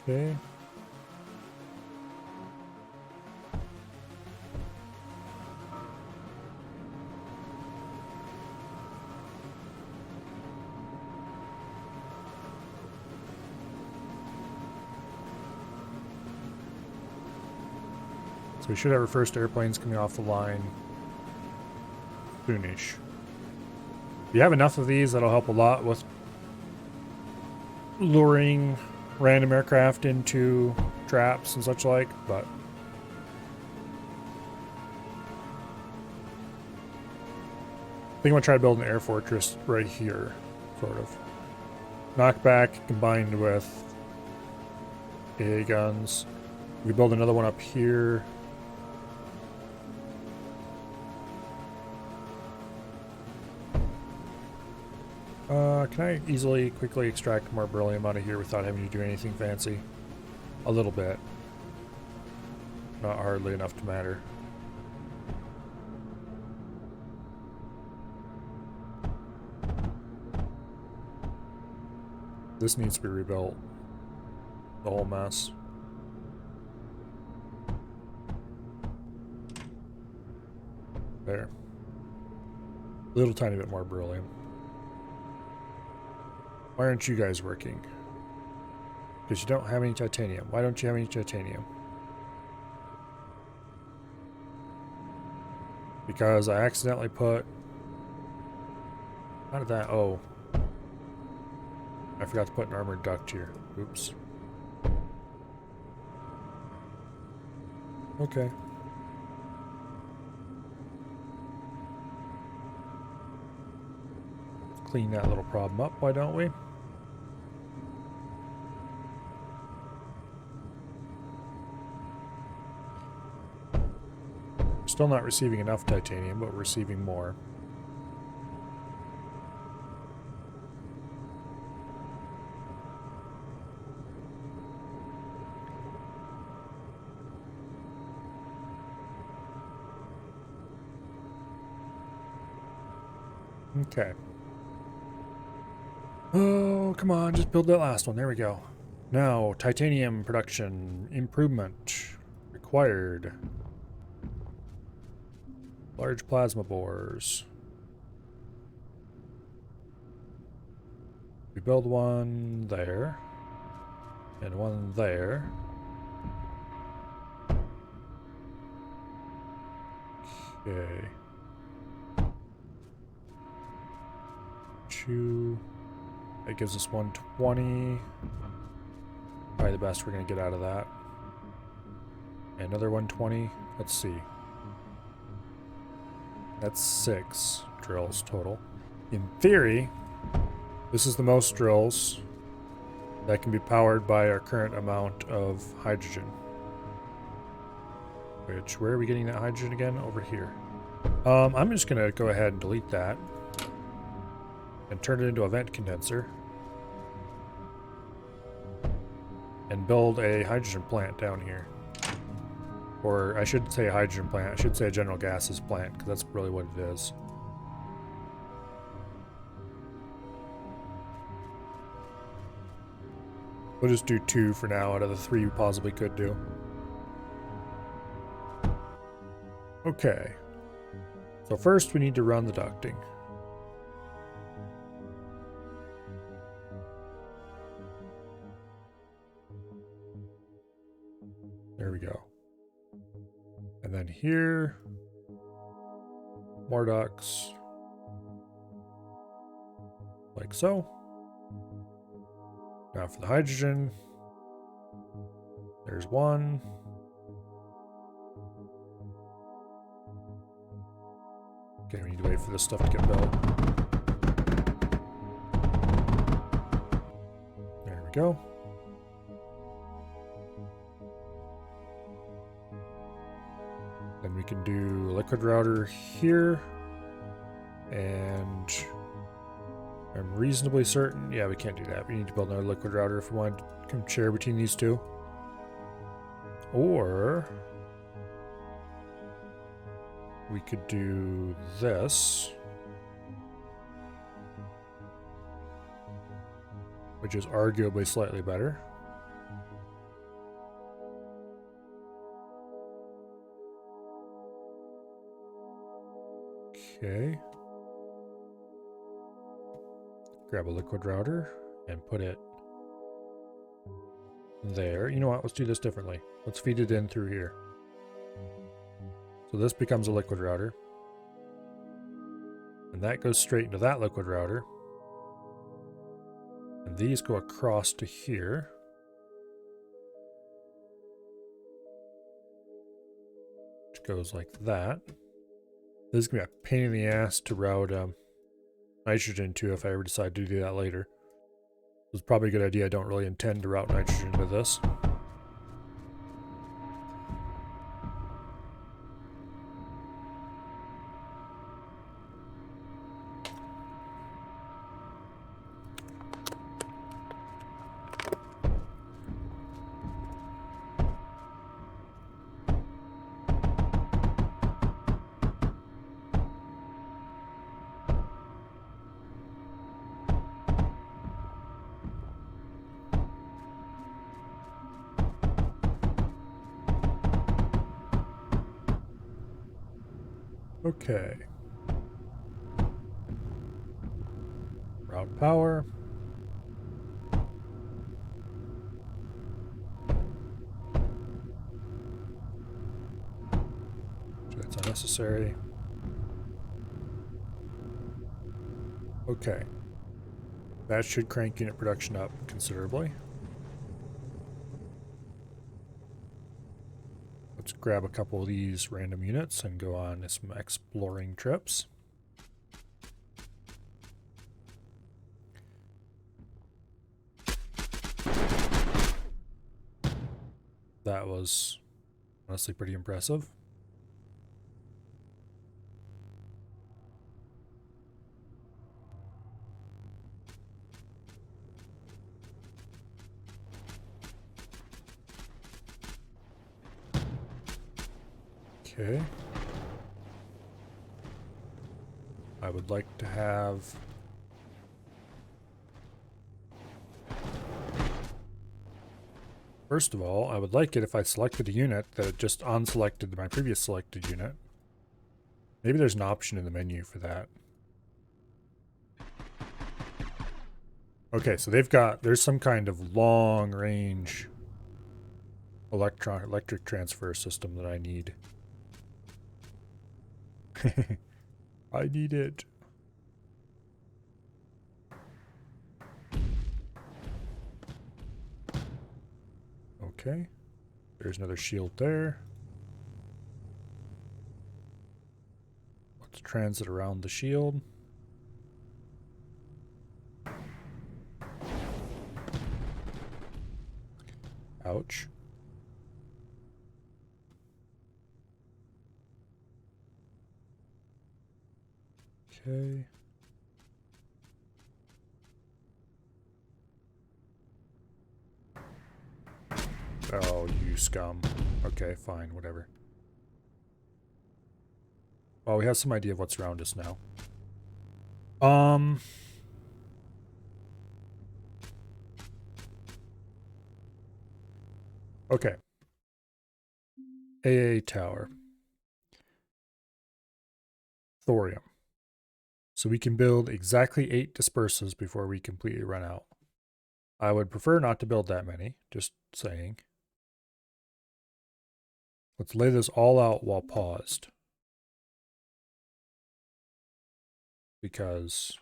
Okay. So we should have our first airplanes coming off the line soonish. If you have enough of these, that'll help a lot with luring random aircraft into traps and such like, but I think I'm gonna try to build an air fortress right here, sort of. Knockback combined with AA guns. We build another one up here. Can I easily, quickly extract more beryllium out of here without having to do anything fancy? A little bit. Not hardly enough to matter. This needs to be rebuilt. The whole mess. There. Little tiny bit more beryllium. Why aren't you guys working? Because you don't have any titanium. Why don't you have any titanium? Because I accidentally put... How did that... Oh. I forgot to put an armored duct here. Oops. Okay. Let's clean that little problem up, why don't we? Still not receiving enough titanium, but we're receiving more. Okay. Oh, come on, just build that last one. There we go. Now, titanium production improvement required. Large plasma bores. We build one there. And one there. Okay. Two. That gives us 120. Probably the best we're going to get out of that. Another 120. Let's see. That's 6 drills total. In theory, this is the most drills that can be powered by our current amount of hydrogen. Which, where are we getting that hydrogen again? Over here. I'm just going to go ahead and delete that. And turn it into a vent condenser. And build a hydrogen plant down here. Or I should say a hydrogen plant. I should say a general gases plant, because that's really what it is. We'll just do 2 for now out of the 3 we possibly could do. Okay. So first we need to run the ducting. There we go. And then here, More ducts. Like so. Now for the hydrogen. There's one. Okay, we need to wait for this stuff to get built. There we go. Then we can do a liquid router here. And I'm reasonably certain, yeah, we can't do that. We need to build another liquid router if we want to share between these two. Or we could do this, which is arguably slightly better. Okay. Grab a liquid router and put it there. You know what? Let's do this differently. Let's feed it in through here. So this becomes a liquid router. And that goes straight into that liquid router. And these go across to here. Which goes like that. This is going to be a pain in the ass to route nitrogen to if I ever decide to do that later. It's probably a good idea. I don't really intend to route nitrogen with this. Okay. Route power. That's unnecessary. Okay. That should crank unit production up considerably. Let's grab a couple of these random units and go on some exploring trips. That was honestly pretty impressive. Okay. I would like to have first of all, I would like it if I selected a unit that it just unselected my previous selected unit. Maybe there's an option in the menu for that. Okay, so there's some kind of long range electric transfer system that I need. I need it. Okay. There's another shield there. Let's transit around the shield. Ouch. Okay. Oh, you scum. Okay, fine, whatever. Well, we have some idea of what's around us now. Okay. AA tower. Thorium. So we can build exactly 8 dispersers before we completely run out. I would prefer not to build that many, just saying. Let's lay this all out while paused. because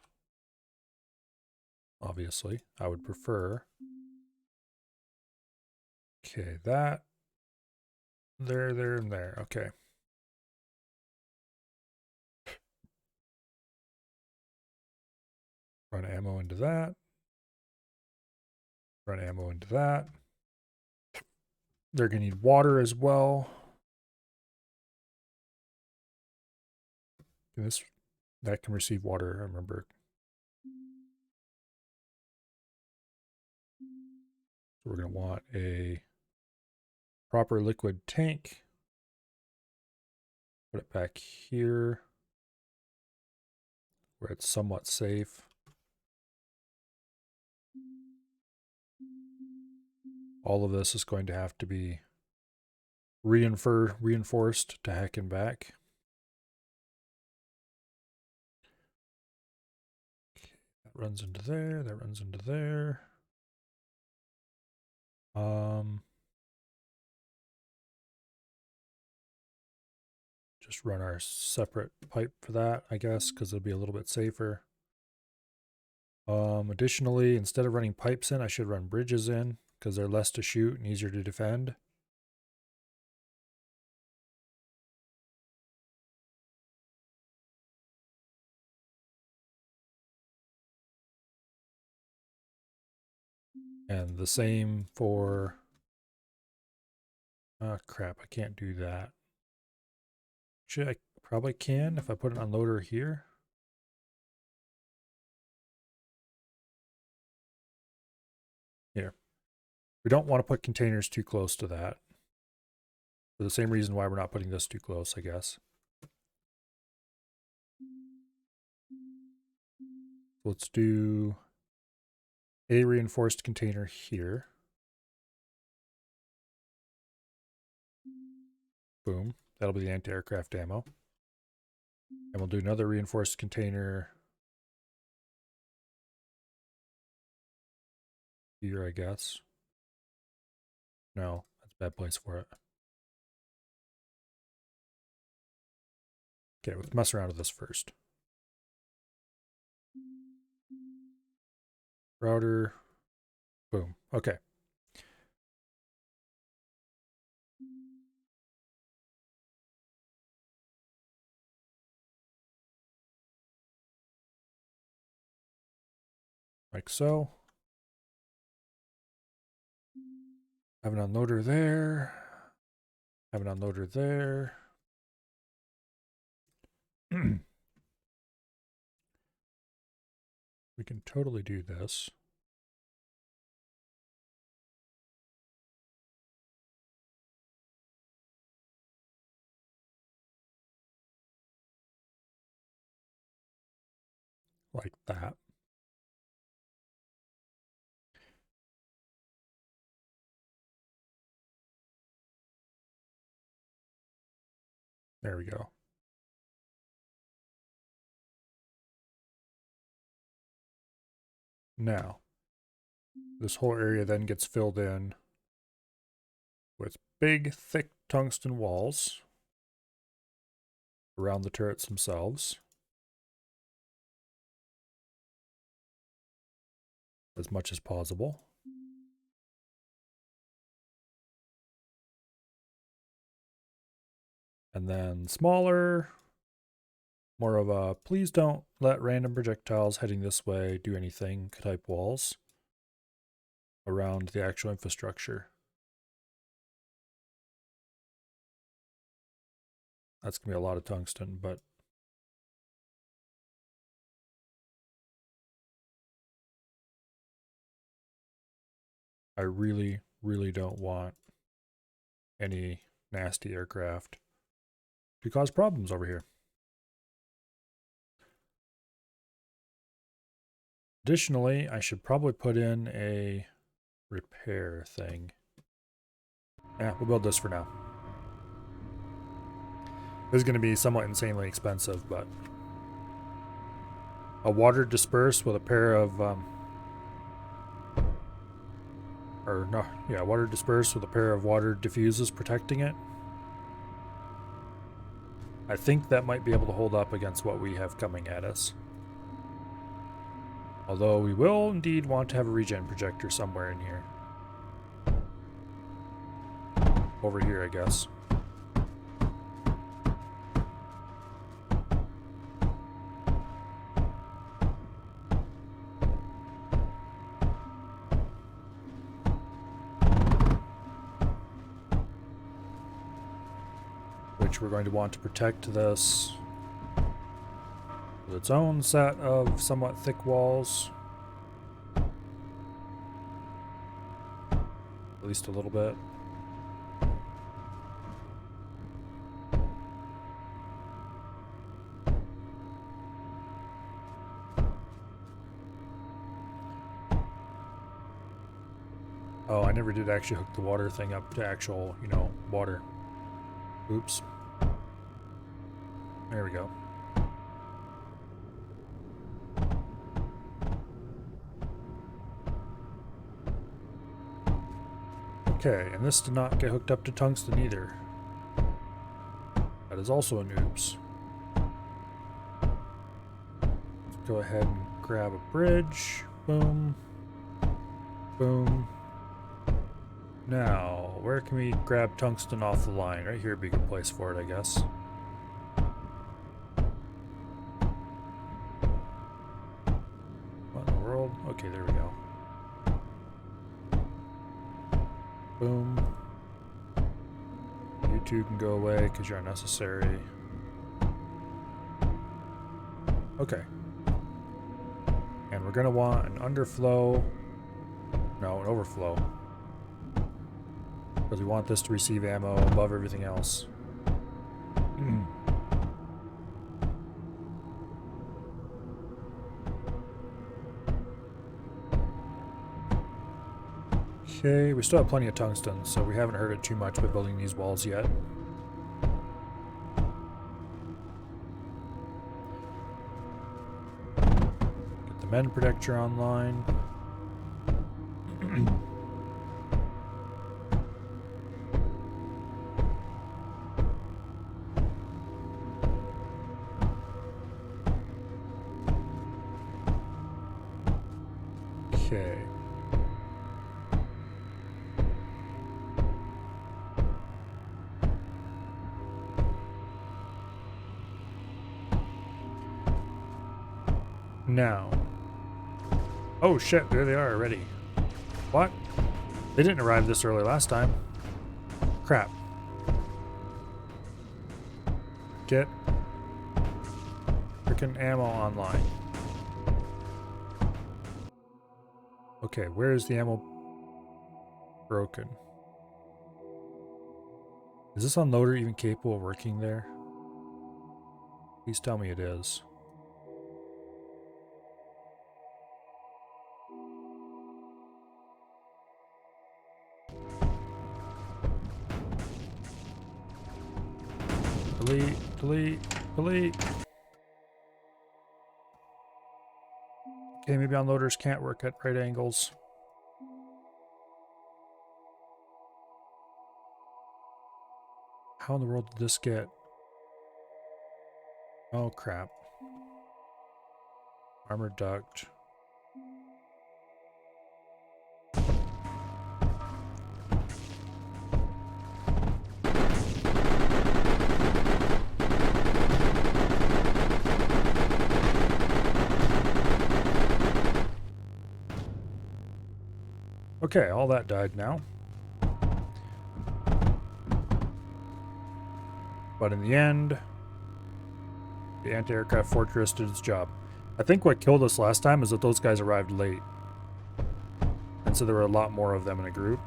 obviously I would prefer. Okay, that, there, and there. Okay. Run ammo into that. Run ammo into that. They're going to need water as well. This, that can receive water, I remember. So we're going to want a proper liquid tank. Put it back here where it's somewhat safe. All of this is going to have to be reinforced to heck and back. Okay, that runs into there, that runs into there. Just run our separate pipe for that, I guess, because it'll be a little bit safer. Additionally, instead of running pipes in, I should run bridges in because they're less to shoot and easier to defend. And the same for... Oh, crap, I can't do that. Actually, I probably can if I put an unloader here. Here. We don't want to put containers too close to that. For the same reason why we're not putting this too close, I guess. Let's do a reinforced container here. Boom. That'll be the anti-aircraft ammo. And we'll do another reinforced container here, I guess. No, that's a bad place for it. Okay, let's mess around with this first. Router. Boom. Okay. Like so. Have an unloader there. Have an unloader there. We can totally do this. Like that. There we go. Now, this whole area then gets filled in with big, thick tungsten walls around the turrets themselves. As much as possible. And then smaller, more of a please don't let random projectiles heading this way do anything type walls around the actual infrastructure. That's going to be a lot of tungsten, but I really, really don't want any nasty aircraft to cause problems over here. Additionally, I should probably put in a repair thing. Yeah, we'll build this for now. This is going to be somewhat insanely expensive, but a water disperse with a pair of water disperse with a pair of water diffuses protecting it. I think that might be able to hold up against what we have coming at us. Although we will indeed want to have a regen projector somewhere in here. Over here, I guess. Which we're going to want to protect this with its own set of somewhat thick walls. At least a little bit. Oh, I never did actually hook the water thing up to actual, you know, water. Oops. There we go. Okay, and this did not get hooked up to tungsten either. That is also an oops. Let's go ahead and grab a bridge. Boom. Boom. Now, where can we grab tungsten off the line? Right here would be a good place for it, I guess. What in the world? Okay, there we go. Boom. You two can go away because you're unnecessary. Okay. And we're going to want an underflow. No, an overflow. Because we want this to receive ammo above everything else. Okay, we still have plenty of tungsten, so we haven't hurt it too much by building these walls yet. Get the men protector online. Okay. Now. Oh shit, there they are already. What? They didn't arrive this early last time. Crap. Get frickin' ammo online. Okay, where is the ammo broken? Is this unloader even capable of working there? Please tell me it is. Delete, delete, delete. Okay, maybe unloaders can't work at right angles. How in the world did this get? Oh crap. Armored duct. Okay, all that died now. But in the end, the anti-aircraft fortress did its job. I think what killed us last time is that those guys arrived late. And so there were a lot more of them in a group.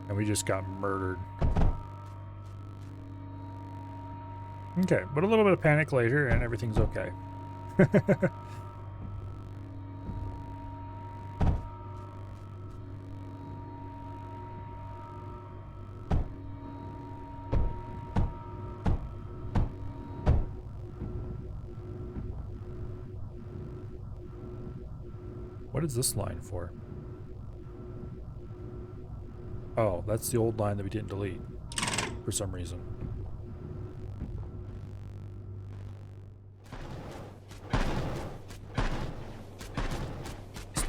And we just got murdered. Okay, but a little bit of panic later and everything's okay. What is this line for? Oh, that's the old line that we didn't delete for some reason.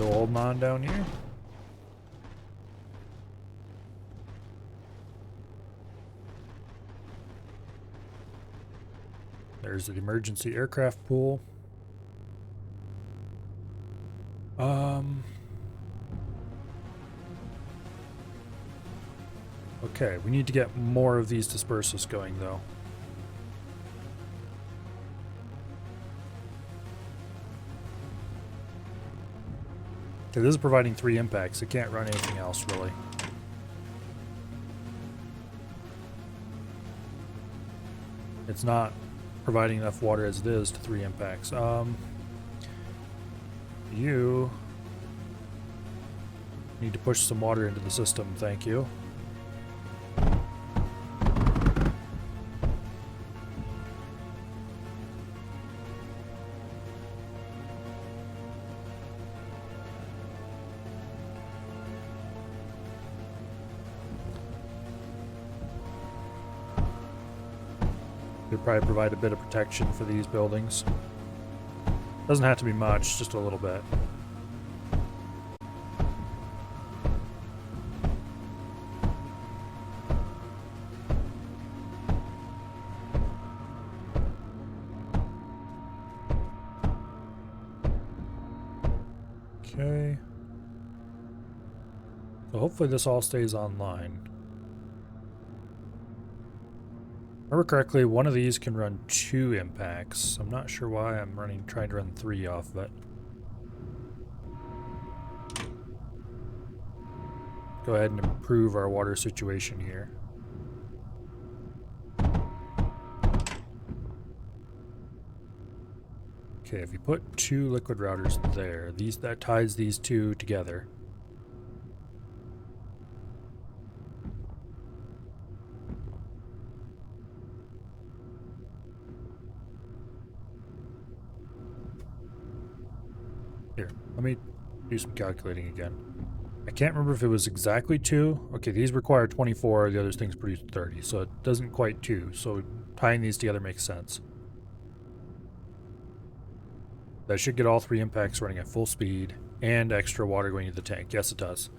Still holding on down here. There's the emergency aircraft pool. Okay, we need to get more of these dispersus going though. Okay, this is providing 3 impacts. It can't run anything else really. It's not providing enough water as it is to 3 impacts. You need to push some water into the system, thank you. Could probably provide a bit of protection for these buildings. Doesn't have to be much, just a little bit. Okay. So hopefully this all stays online. Remember correctly, one of these can run 2 impacts. I'm not sure why I'm trying to run 3 off of it. Go ahead and improve our water situation here. Okay, if you put 2 liquid routers there, that ties these 2 together. Here, let me do some calculating again. I can't remember if it was exactly 2. Okay, these require 24, the other things produce 30, so it doesn't quite 2. So tying these together makes sense. That should get all 3 impacts running at full speed and extra water going into the tank. Yes, it does.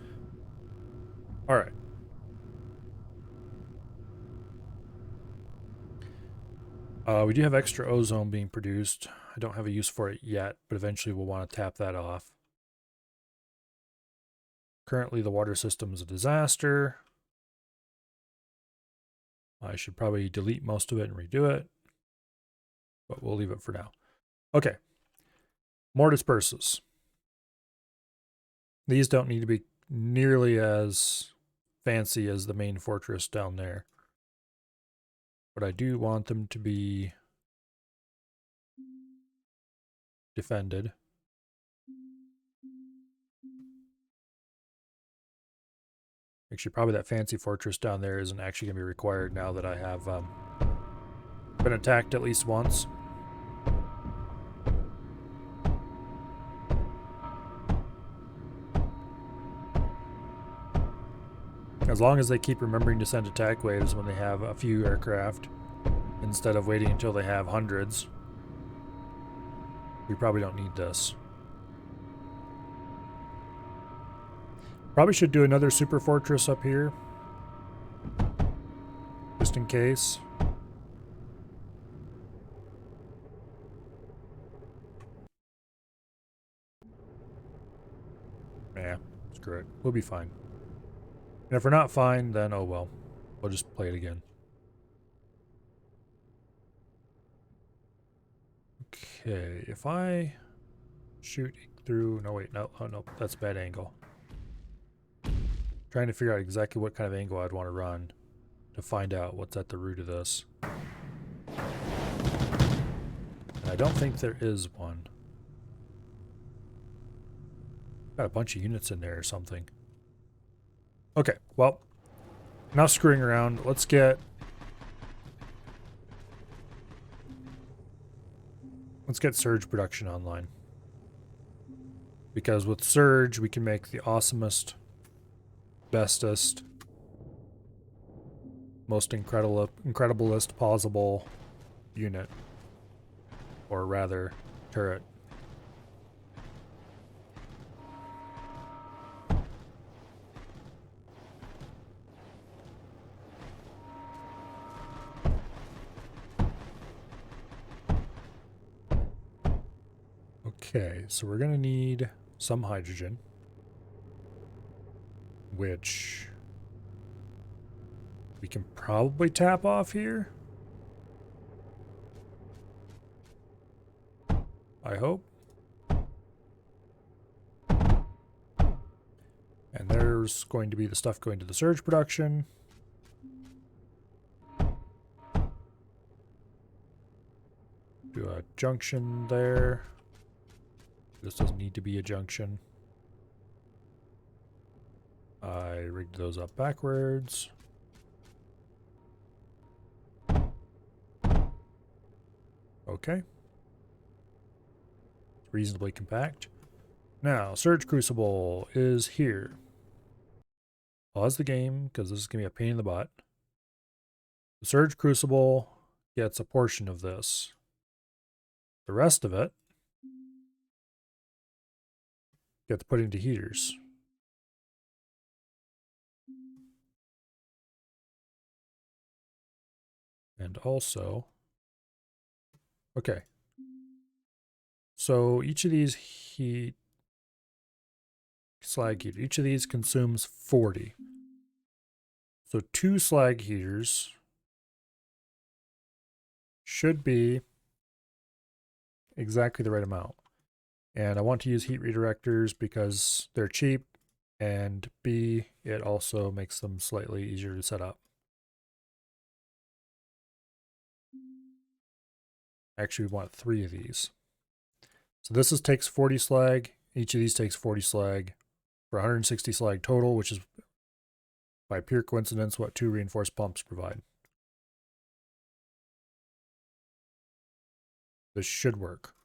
Alright. We do have extra ozone being produced. I don't have a use for it yet, but eventually we'll want to tap that off. Currently the water system is a disaster. I should probably delete most of it and redo it, but we'll leave it for now. Okay, more disperses. These don't need to be nearly as fancy as the main fortress down there, but I do want them to be defended. Actually, probably that fancy fortress down there isn't actually going to be required now that I have been attacked at least once. As long as they keep remembering to send attack waves when they have a few aircraft, instead of waiting until they have hundreds, we probably don't need this. Probably should do another super fortress up here, just in case. Yeah, screw it. We'll be fine. And if we're not fine, then oh well. We'll just play it again. Okay, if I shoot through... No, wait, no, oh no, that's a bad angle. Trying to figure out exactly what kind of angle I'd want to run to find out what's at the root of this. And I don't think there is one. Got a bunch of units in there or something. Okay, well, now screwing around. Let's get surge production online. Because with surge, we can make the awesomest, bestest, most incrediblest possible unit. Or rather, turret. Okay, so we're gonna need some hydrogen, which we can probably tap off here. I hope. And there's going to be the stuff going to the surge production. Do a junction there. This doesn't need to be a junction. I rigged those up backwards. Okay. Reasonably compact. Now, Surge Crucible is here. Pause the game, because this is going to be a pain in the butt. The Surge Crucible gets a portion of this. The rest of it gets put into heaters. And also, okay. So each of these slag heaters, each of these consumes 40. So 2 slag heaters should be exactly the right amount. And I want to use heat redirectors because they're cheap, and B, it also makes them slightly easier to set up. Actually, we want 3 of these. So this takes 40 slag. Each of these takes 40 slag for 160 slag total, which is by pure coincidence what 2 reinforced pumps provide. This should work.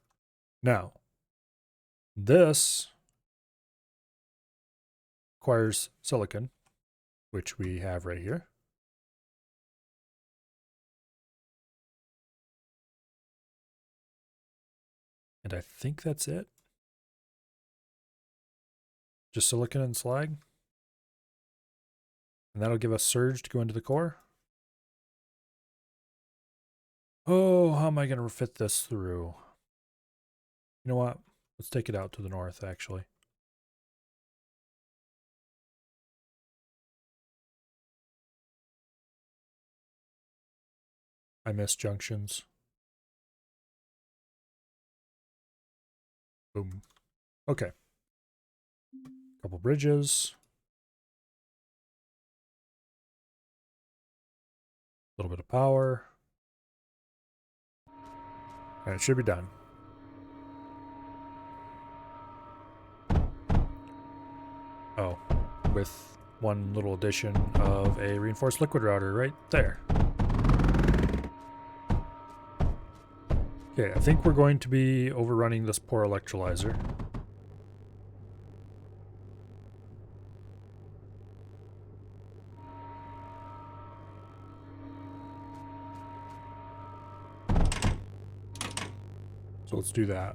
Now, this requires silicon, which we have right here. And I think that's it. Just silicon and slag. And that'll give us surge to go into the core. Oh, how am I going to fit this through? You know what? Let's take it out to the north, actually. I miss junctions. Boom. Okay. Couple bridges. A little bit of power. And it should be done. Oh, with one little addition of a reinforced liquid router right there. Okay, I think we're going to be overrunning this poor electrolyzer. So let's do that.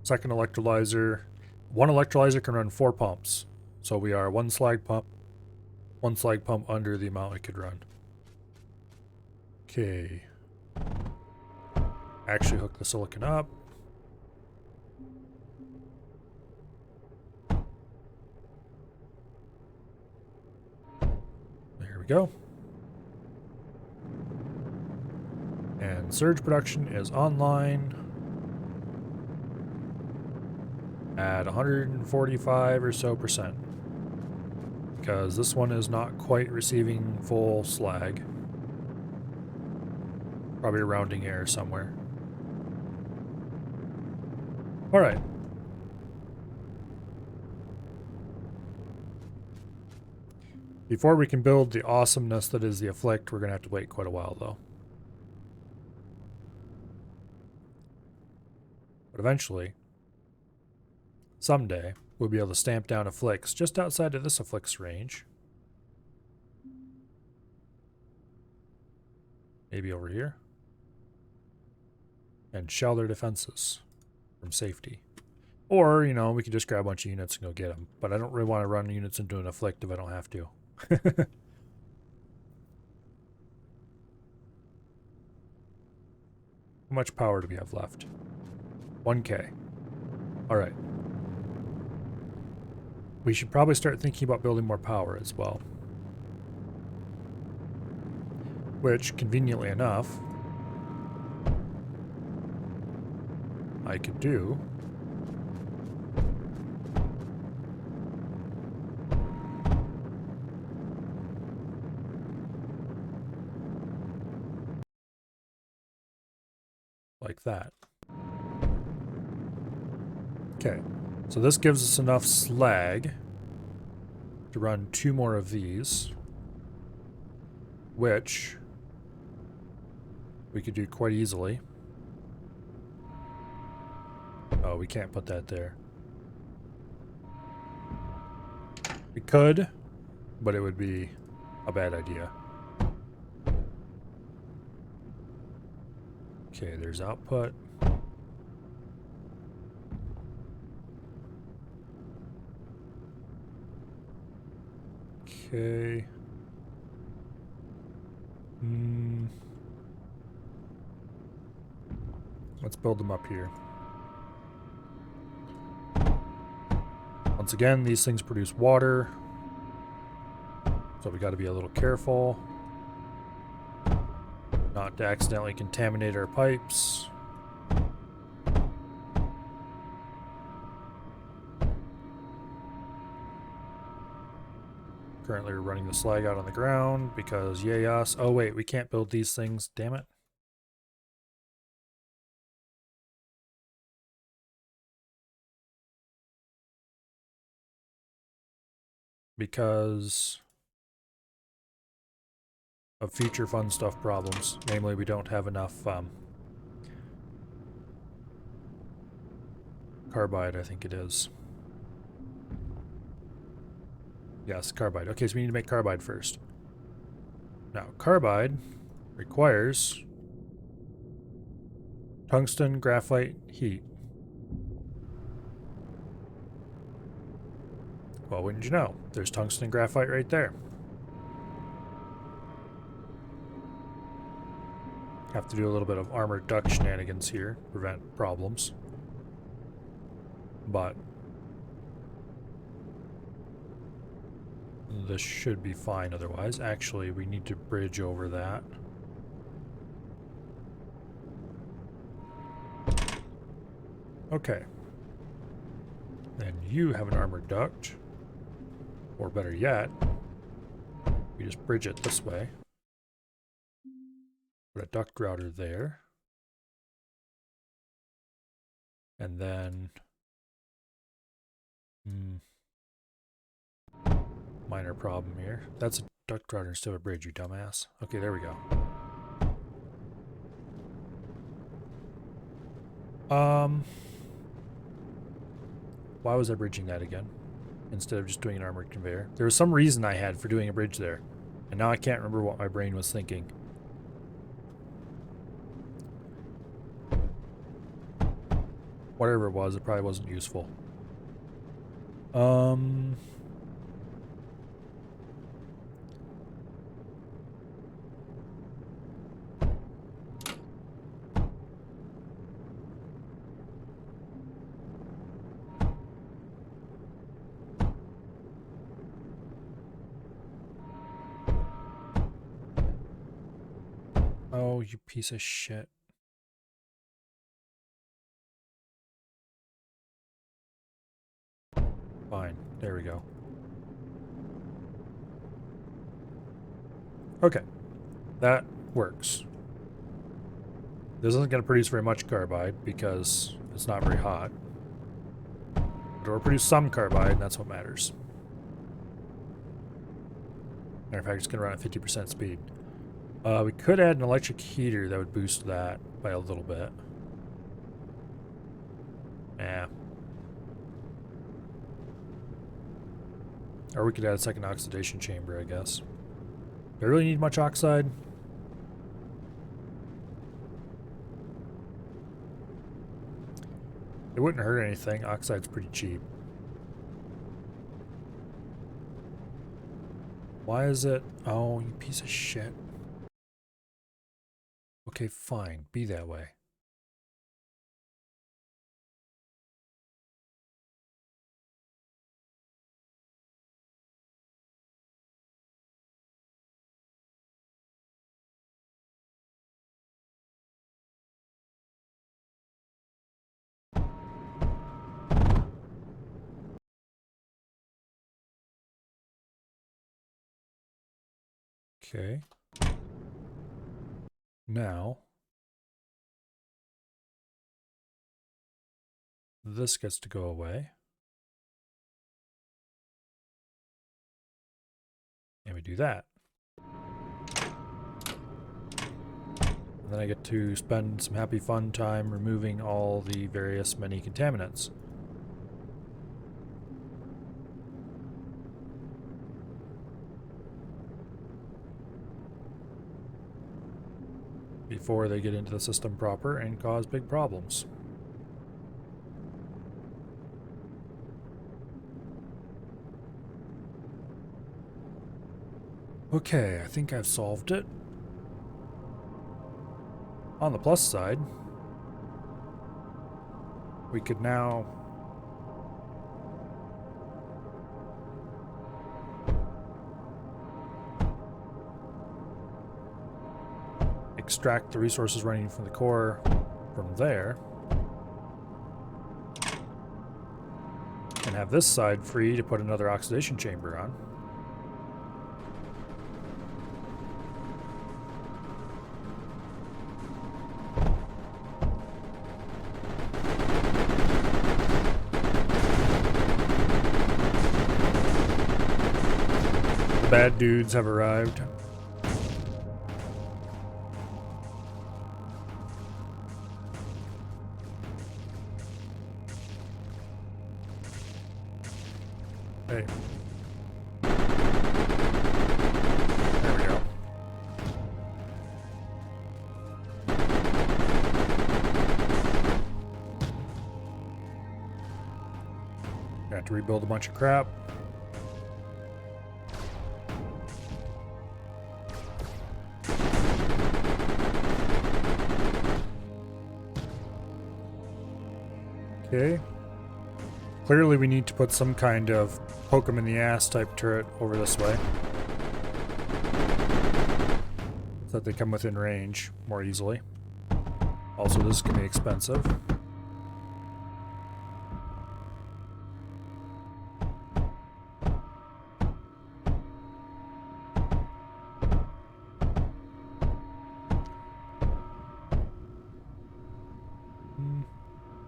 Second electrolyzer. One electrolyzer can run 4 pumps. So we are one slag pump under the amount it could run. Okay. Actually hook the silicon up. There we go. And surge production is online at 145 or so %. Because this one is not quite receiving full slag. Probably a rounding error somewhere. Alright. Before we can build the awesomeness that is the Afflict, we're going to have to wait quite a while, though. But eventually, someday, we'll be able to stamp down Afflicts just outside of this Afflict's range. Maybe over here. And shell their defenses from safety. Or, you know, we could just grab a bunch of units and go get them. But I don't really want to run units into an Afflict if I don't have to. How much power do we have left? 1K. All right. We should probably start thinking about building more power as well. Which, conveniently enough, I could do. Like that. Okay, so this gives us enough slag to run 2 more of these, which we could do quite easily. Oh, we can't put that there. We could, but it would be a bad idea. Okay, there's output. Okay. Let's build them up here. Once again, these things produce water, so we got to be a little careful not to accidentally contaminate our pipes. Currently we're running the slag out on the ground because yay us. Oh wait, we can't build these things, damn it. Because of future fun stuff problems. Namely, we don't have enough carbide, I think it is. Yes, carbide. Okay, so we need to make carbide first. Now, carbide requires tungsten, graphite, heat. Well, wouldn't you know? There's tungsten and graphite right there. Have to do a little bit of armored duct shenanigans here, prevent problems. But this should be fine otherwise. Actually, we need to bridge over that. Okay. Then you have an armored duct. Or better yet, we just bridge it this way. Put a duct router there. And then... minor problem here. That's a duct router instead of a bridge, you dumbass. Okay, there we go. Why was I bridging that again? Instead of just doing an armored conveyor. There was some reason I had for doing a bridge there. And now I can't remember what my brain was thinking. Whatever it was, it probably wasn't useful. Oh, you piece of shit. Fine. There we go. Okay. That works. This isn't going to produce very much carbide because it's not very hot. But it'll produce some carbide, and that's what matters. Matter of fact, it's going to run at 50% speed. We could add an electric heater that would boost that by a little bit. Yeah. Or we could add a second oxidation chamber, I guess. Do I really need much oxide? It wouldn't hurt anything. Oxide's pretty cheap. Why is it? Oh, you piece of shit. Okay, fine. Be that way. Okay. Now, this gets to go away. And we do that. And then I get to spend some happy fun time removing all the various many contaminants. Before they get into the system proper and cause big problems. Okay, I think I've solved it. On the plus side, we could now extract the resources running from the core from there and have this side free to put another oxidation chamber on. The bad dudes have arrived. Hey. There we go. Got to rebuild a bunch of crap. Okay. Clearly we need to put some kind of poke 'em in the ass type turret over this way, so that they come within range more easily. Also, this is going to be expensive.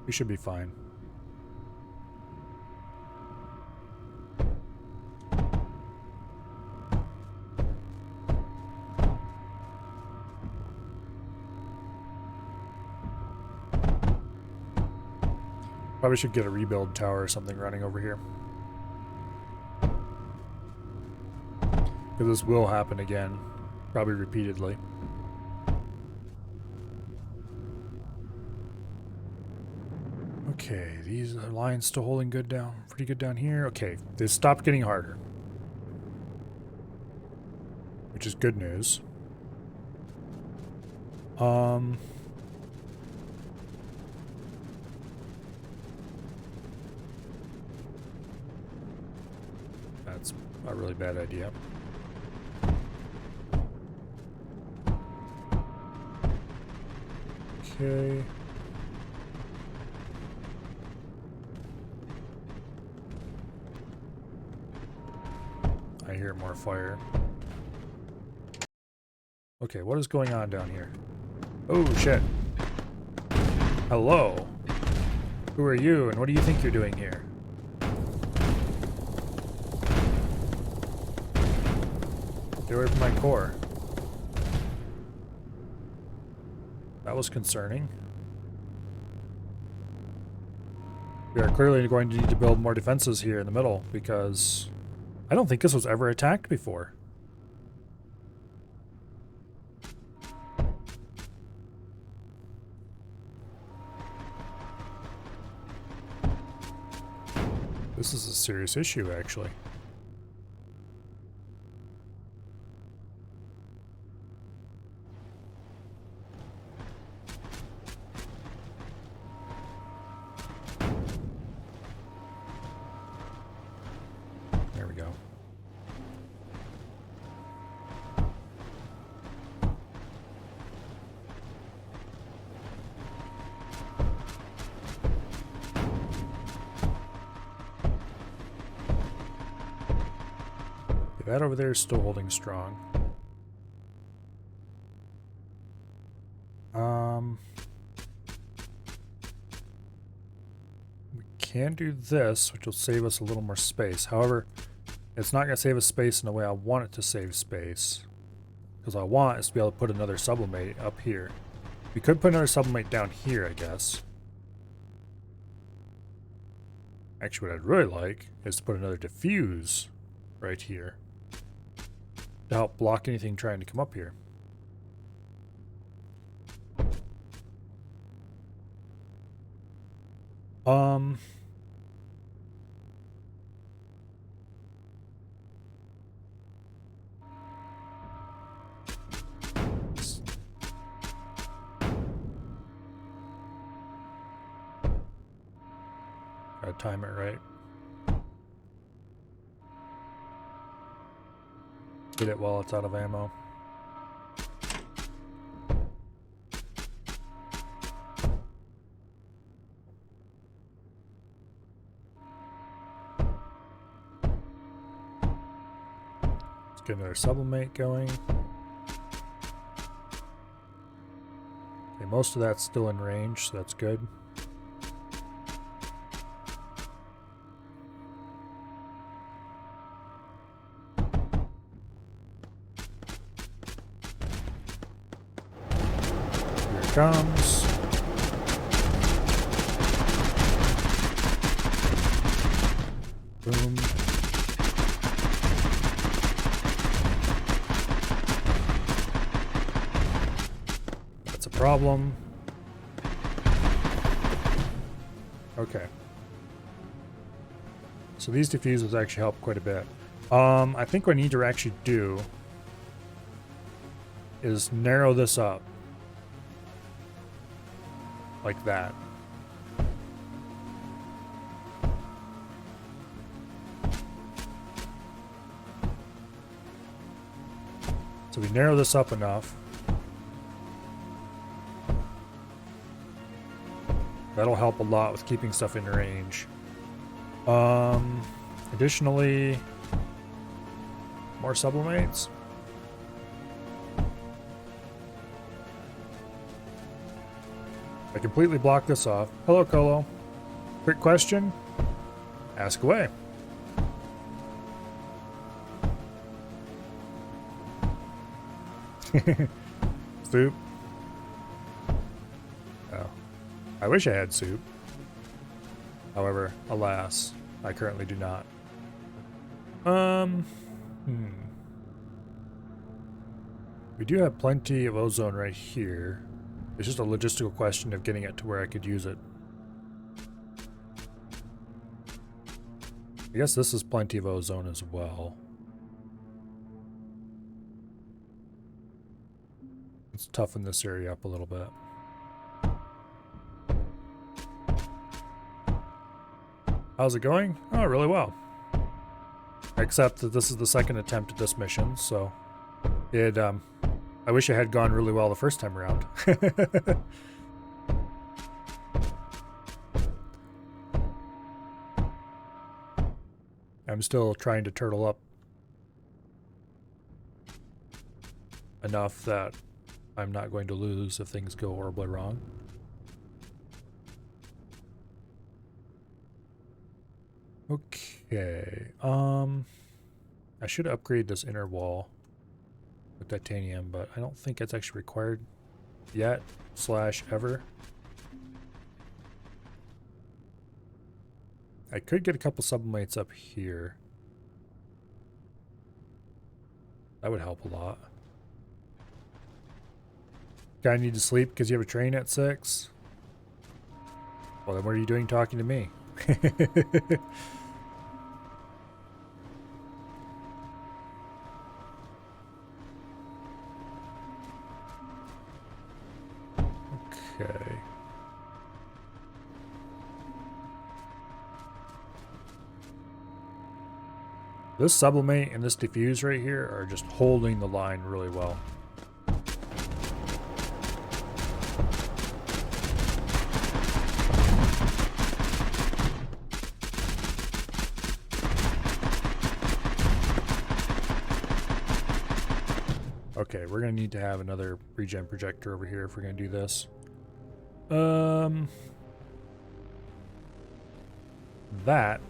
We should be fine. Probably should get a rebuild tower or something running over here. Because this will happen again, probably repeatedly. Okay, these lines still holding good down, pretty good down here. Okay, they stopped getting harder, which is good news. That's a really bad idea. Okay. I hear more fire. Okay, what is going on down here? Oh, shit. Hello. Who are you, and what do you think you're doing here? Get away from my core. That was concerning. We are clearly going to need to build more defenses here in the middle, because I don't think this was ever attacked before. This is a serious issue, actually. There we go. That over there is still holding strong. We can do this, which will save us a little more space. However, it's not going to save us space in the way I want it to save space. Because what I want is to be able to put another sublimate up here. We could put another sublimate down here, I guess. Actually, what I'd really like is to put another diffuse right here to help block anything trying to come up here. Gotta time it right. Get it while it's out of ammo. Let's get another sublimate going. Okay, most of that's still in range, so that's good. Comes. Boom. That's a problem. Okay. So these diffusers actually help quite a bit. I think what I need to actually do is narrow this up. Like that. So we narrow this up enough. That'll help a lot with keeping stuff in range. Additionally, more sublimates. I completely blocked this off. Hello, Colo. Quick question? Ask away. Soup. Oh. I wish I had soup. However, alas, I currently do not. We do have plenty of ozone right here. It's just a logistical question of getting it to where I could use it. I guess this is plenty of ozone as well. Let's toughen this area up a little bit. How's it going? Oh, really well. Except that this is the second attempt at this mission, so it, I wish it had gone really well the first time around. I'm still trying to turtle up enough that I'm not going to lose if things go horribly wrong. Okay, I should upgrade this inner wall with titanium, but I don't think it's actually required yet, / ever. I could get a couple sublimates up here. That would help a lot. Guy need to sleep because you have a train at 6? Well, then what are you doing talking to me? Okay. This sublimate and this diffuse right here are just holding the line really well. Okay, we're going to need to have another regen projector over here if we're going to do this. That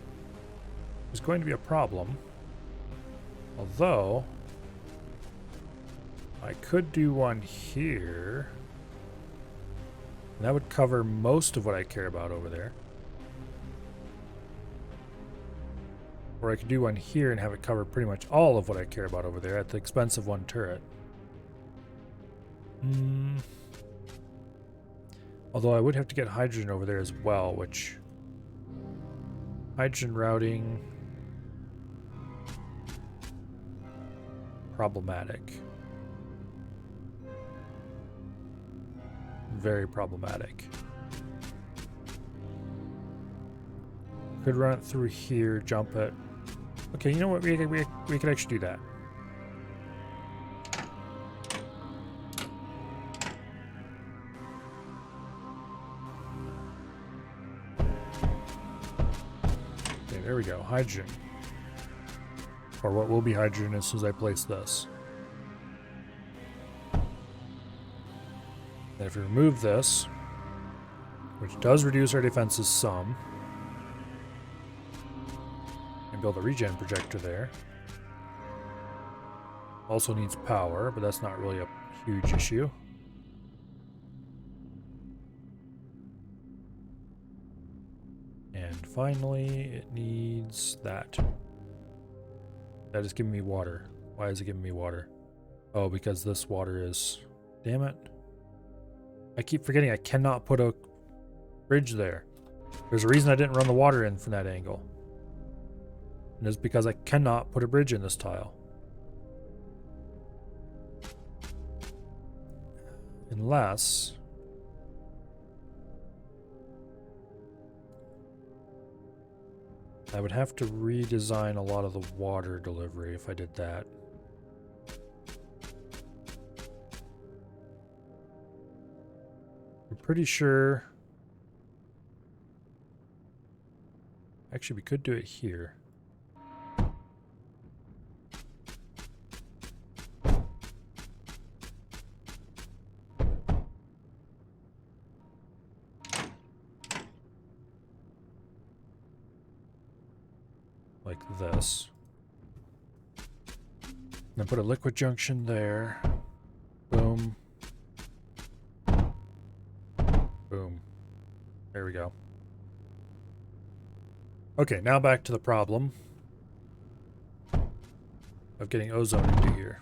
is going to be a problem. Although, I could do one here. And that would cover most of what I care about over there. Or I could do one here and have it cover pretty much all of what I care about over there at the expense of one turret. Although I would have to get hydrogen over there as well, which... Hydrogen routing... Problematic. Very problematic. Could run it through here, jump it. Okay, you know what? We could actually do that. Okay, there we go. Hydrogen. Or what will be hydrogen as soon as I place this. And if we remove this, which does reduce our defenses some, and build a regen projector there. Also needs power, but that's not really a huge issue. And finally, it needs that. That is giving me water. Why is it giving me water? Oh, because this water is... Damn it. I keep forgetting I cannot put a bridge there. There's a reason I didn't run the water in from that angle. And it's because I cannot put a bridge in this tile. Unless... I would have to redesign a lot of the water delivery if I did that. I'm pretty sure... Actually, we could do it here. Like this. Then put a liquid junction there. Boom. Boom. There we go. Okay, now back to the problem of getting ozone into here.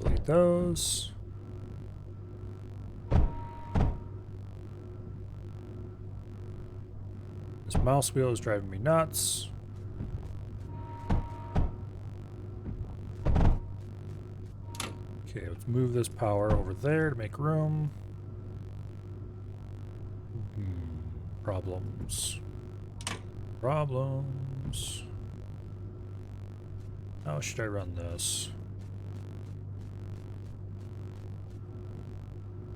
Delete those. This mouse wheel is driving me nuts. Okay, let's move this power over there to make room. Problems. Problems. How should I run this?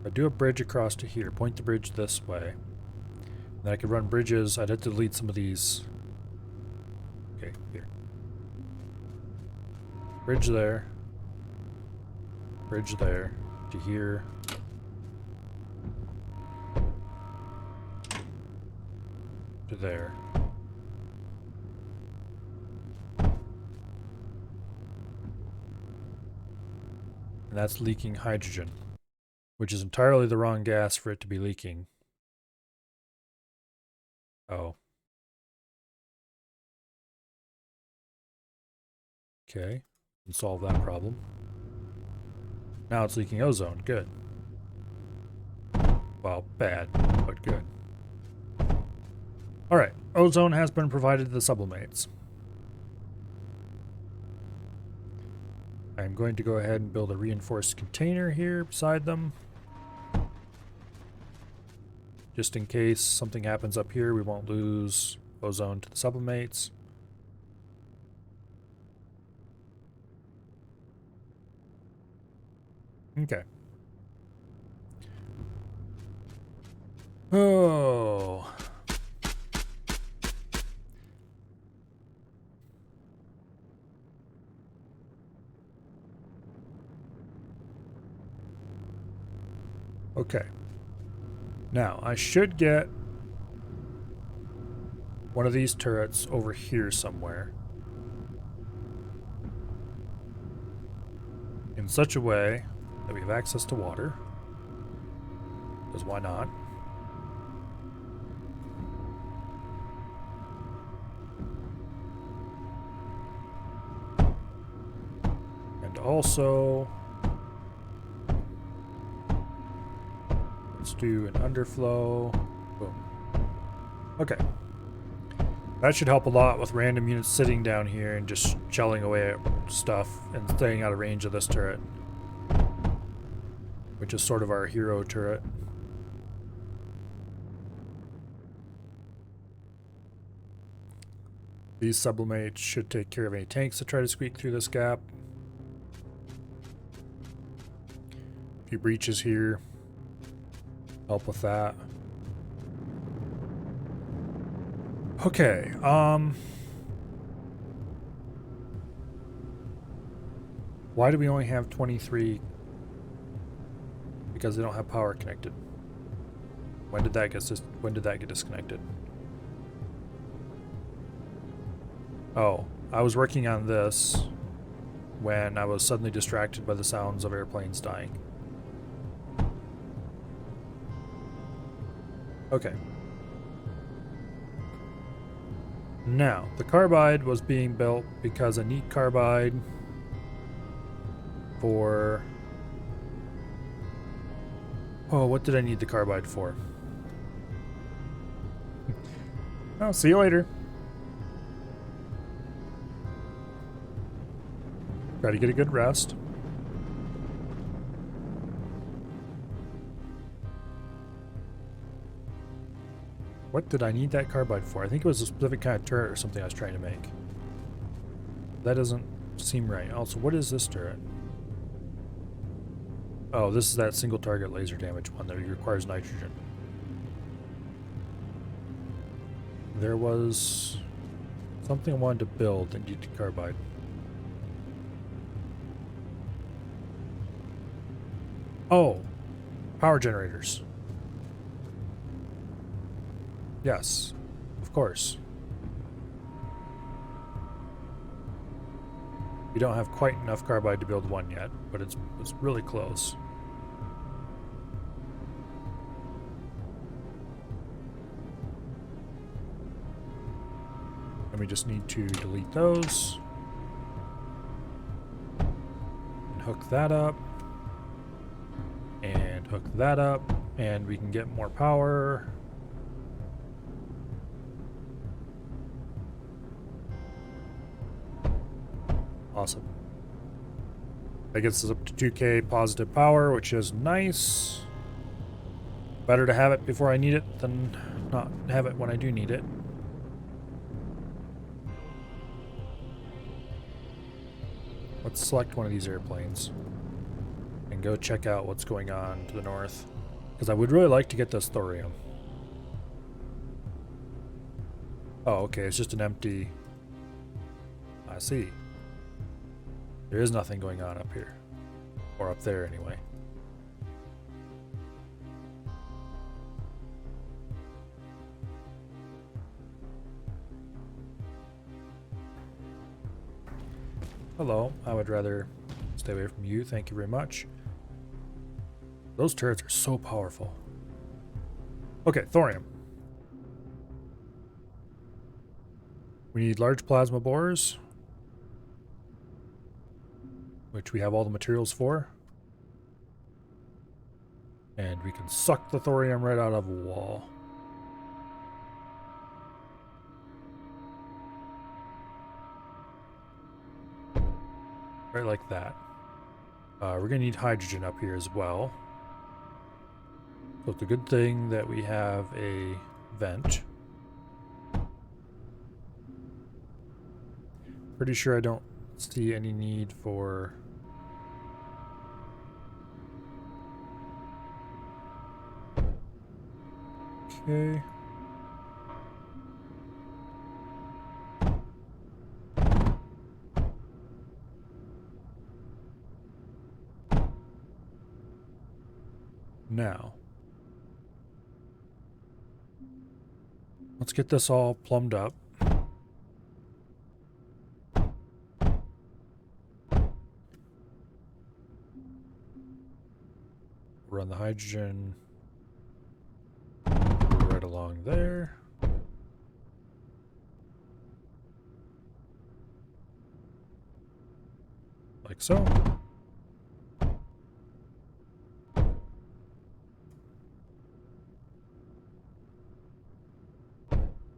If I do a bridge across to here, point the bridge this way. Then I could run bridges. I'd have to delete some of these. Okay, here. Bridge there. Bridge there. To here. To there. And that's leaking hydrogen, which is entirely the wrong gas for it to be leaking. Oh. Okay, can solve that problem. Now it's leaking ozone. Good. Well, bad, but good. Alright, ozone has been provided to the sublimates. I'm going to go ahead and build a reinforced container here beside them. Just in case something happens up here, we won't lose ozone to the sublimates. Okay. Oh. Okay. Now, I should get one of these turrets over here somewhere. In such a way that we have access to water. Because why not? And also, let's do an underflow. Boom. Okay. That should help a lot with random units sitting down here and just shelling away at stuff and staying out of range of this turret. Which is sort of our hero turret. These sublimates should take care of any tanks that try to squeak through this gap. A few breaches here. Help with that. Okay, why do we only have 23? Because they don't have power connected. When did that get disconnected? Oh, I was working on this when I was suddenly distracted by the sounds of airplanes dying. Okay. Now, the carbide was being built because I need carbide for... Oh, what did I need the carbide for? Oh, see you later. Try to get a good rest. What did I need that carbide for? I think it was a specific kind of turret or something I was trying to make. That doesn't seem right. Also, what is this turret? Oh, this is that single target laser damage one that requires nitrogen. There was something I wanted to build that needed carbide. Oh, power generators. Yes, of course. We don't have quite enough carbide to build one yet, but it's really close. And we just need to delete those. And hook that up. And hook that up. And we can get more power. Awesome. That gets us up to 2K positive power, which is nice. Better to have it before I need it than not have it when I do need it. Let's select one of these airplanes and go check out what's going on to the north. Because I would really like to get this thorium. Oh, okay, it's just an empty... I see. There is nothing going on up here. Or up there, anyway. Hello, I would rather stay away from you, thank you very much. Those turrets are so powerful. Okay, thorium. We need large plasma borers, which we have all the materials for. And we can suck the thorium right out of a wall. Right like that. We're going to need hydrogen up here as well. So it's a good thing that we have a vent. Pretty sure I don't see any need for... Okay. Now, let's get this all plumbed up. Run the hydrogen right along there. Like so.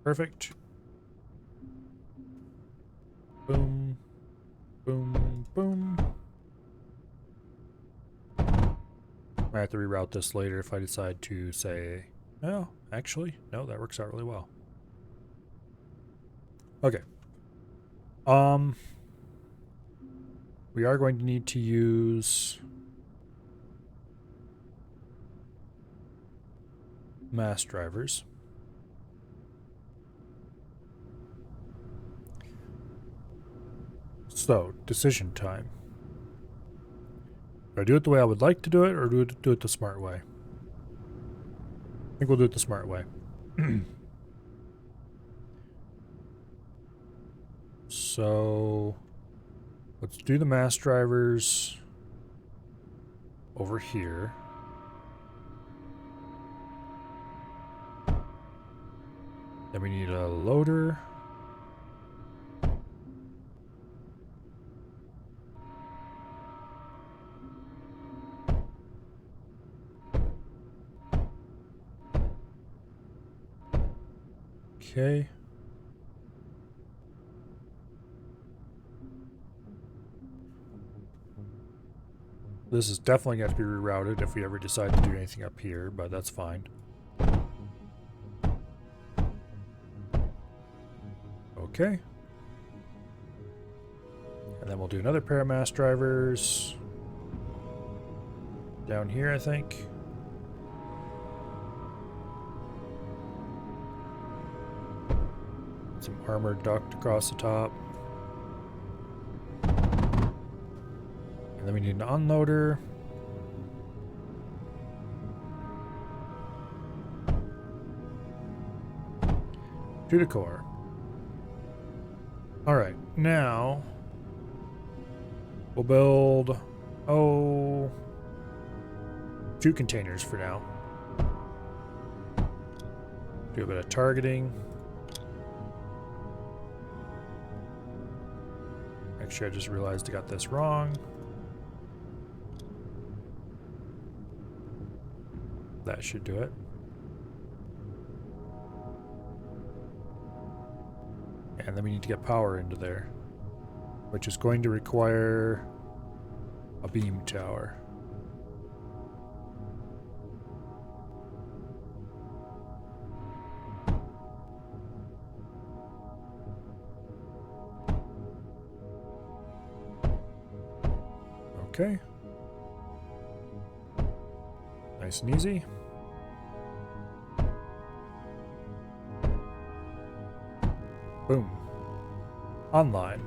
Perfect. Boom. Boom. Boom. I have to reroute this later if I decide to say, oh, actually, no, that works out really well. Okay. We are going to need to use mass drivers. So, decision time. Do I do it the way I would like to do it, or do it the smart way? I think we'll do it the smart way. So, let's do the mass drivers over here. Then we need a loader. Okay. This is definitely going to be rerouted if we ever decide to do anything up here, but that's fine. Okay. And then we'll do another pair of mass drivers down here, I think. Some armored duct across the top. And then we need an unloader. To the core. Alright, now we'll build, two containers for now. Do a bit of targeting. Actually, I just realized I got this wrong. That should do it. And then we need to get power into there, which is going to require a beam tower. Okay. Nice and easy. Boom. Online.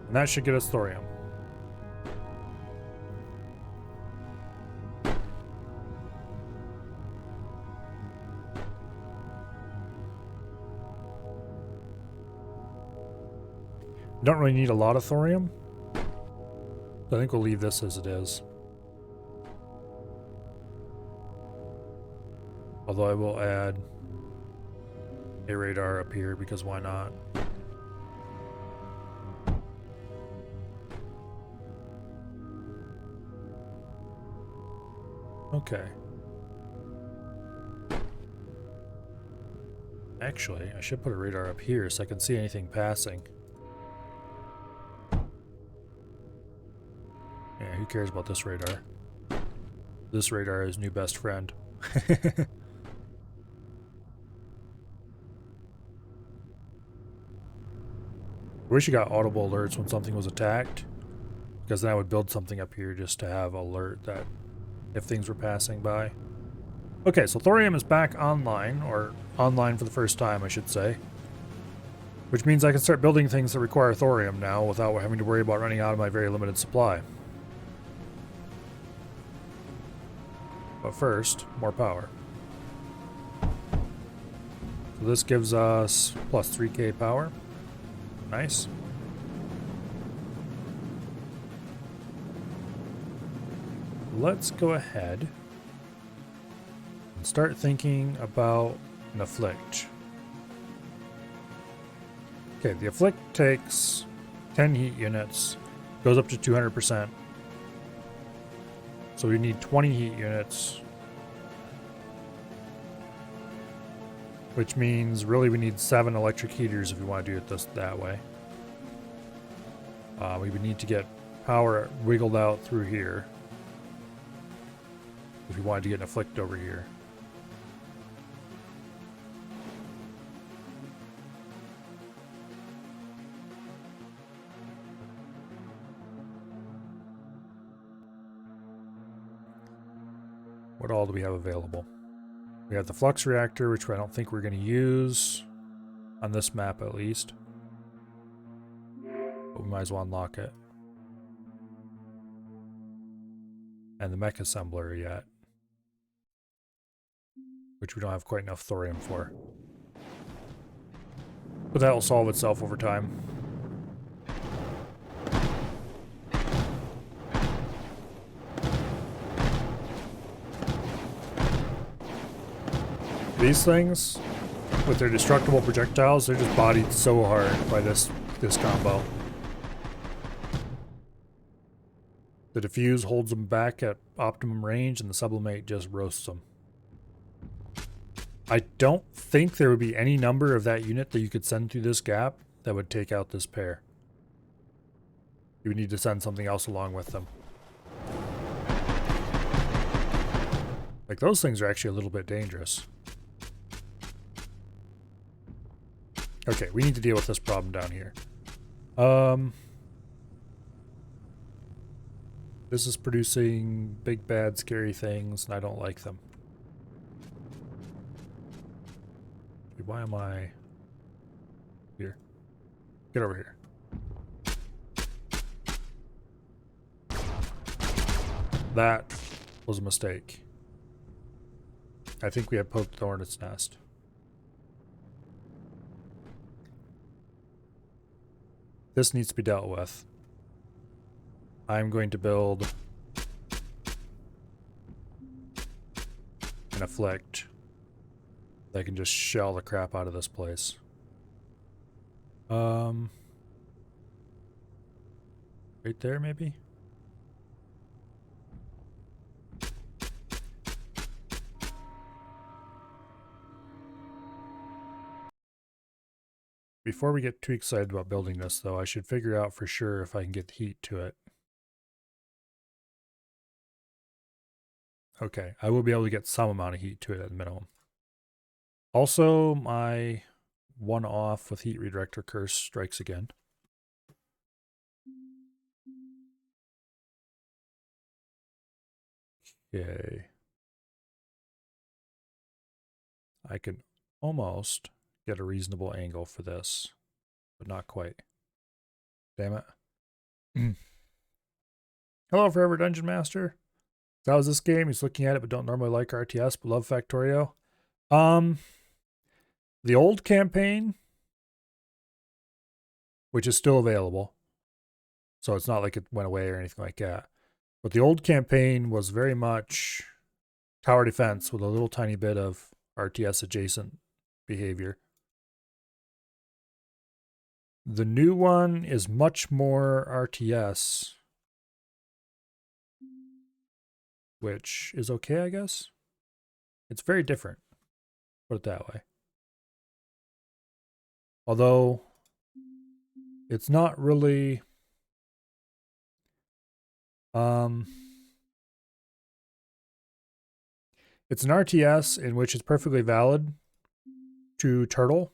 And that should get us thorium. Don't really need a lot of thorium. I think we'll leave this as it is. Although I will add a radar up here because why not? Okay. Actually, I should put a radar up here so I can see anything passing. Yeah, who cares about this radar? This radar is new best friend. I wish you got audible alerts when something was attacked, because then I would build something up here just to have alert that if things were passing by. Okay, so thorium is back online, or online for the first time, I should say. Which means I can start building things that require thorium now without having to worry about running out of my very limited supply. But first, more power. So this gives us plus 3k power. Nice. Let's go ahead and start thinking about an afflict. Okay, the afflict takes 10 heat units, goes up to 200%. So we need 20 heat units, which means really we need 7 electric heaters if we want to do it that way. We would need to get power wiggled out through here if we wanted to get an afflict over here. What all do we have available? We have the flux reactor, which I don't think we're going to use on this map at least. But we might as well unlock it. And the mech assembler yet, which we don't have quite enough thorium for. But that will solve itself over time. These things, with their destructible projectiles, they're just bodied so hard by this combo. The diffuse holds them back at optimum range, and the sublimate just roasts them. I don't think there would be any number of that unit that you could send through this gap that would take out this pair. You would need to send something else along with them. Like, those things are actually a little bit dangerous. Okay, we need to deal with this problem down here. This is producing big, bad, scary things, and I don't like them. Why am I here? Get over here. That was a mistake. I think we had poked the hornet's nest. This needs to be dealt with. I'm going to build an afflict that can just shell the crap out of this place. Right there, maybe? Before we get too excited about building this, though, I should figure out for sure if I can get heat to it. Okay, I will be able to get some amount of heat to it at the minimum. Also, my one-off with heat redirector curse strikes again. Okay. I can almost get a reasonable angle for this, but not quite. Damn it. Hello, Forever Dungeon Master. That was this game. He's looking at it, but don't normally like RTS, but love Factorio. The old campaign, which is still available, so it's not like it went away or anything like that. But the old campaign was very much tower defense with a little tiny bit of RTS adjacent behavior. The new one is much more RTS, which is okay, I guess. It's very different, put it that way. Although, it's not really... it's an RTS in which it's perfectly valid to turtle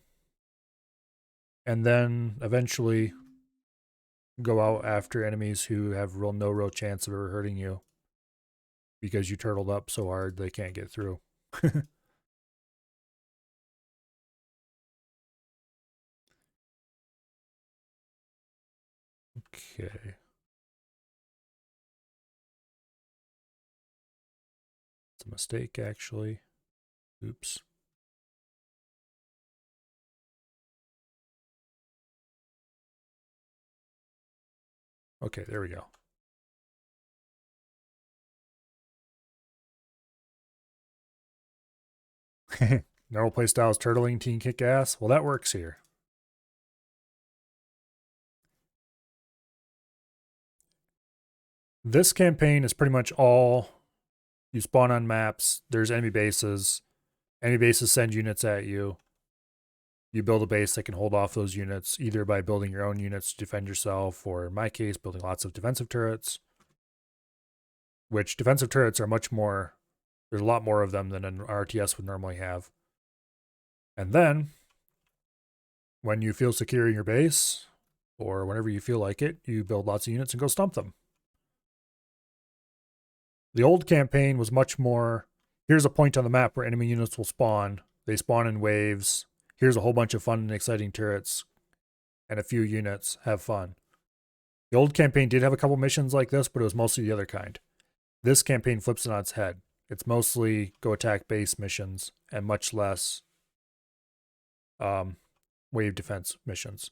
and then eventually go out after enemies who have no real chance of ever hurting you because you turtled up so hard they can't get through. Okay. It's a mistake, actually. Oops. Okay, there we go. Normal playstyle is turtling, teen kick ass. Well, that works here. This campaign is pretty much all you spawn on maps. There's enemy bases. Enemy bases send units at you. You build a base that can hold off those units, either by building your own units to defend yourself, or in my case, building lots of defensive turrets. Which defensive turrets are much more, there's a lot more of them than an RTS would normally have. And then, when you feel secure in your base, or whenever you feel like it, you build lots of units and go stomp them. The old campaign was much more, here's a point on the map where enemy units will spawn. They spawn in waves. Here's a whole bunch of fun and exciting turrets and a few units. Have fun. The old campaign did have a couple missions like this, but it was mostly the other kind. This campaign flips it on its head. It's mostly go attack base missions and much less wave defense missions.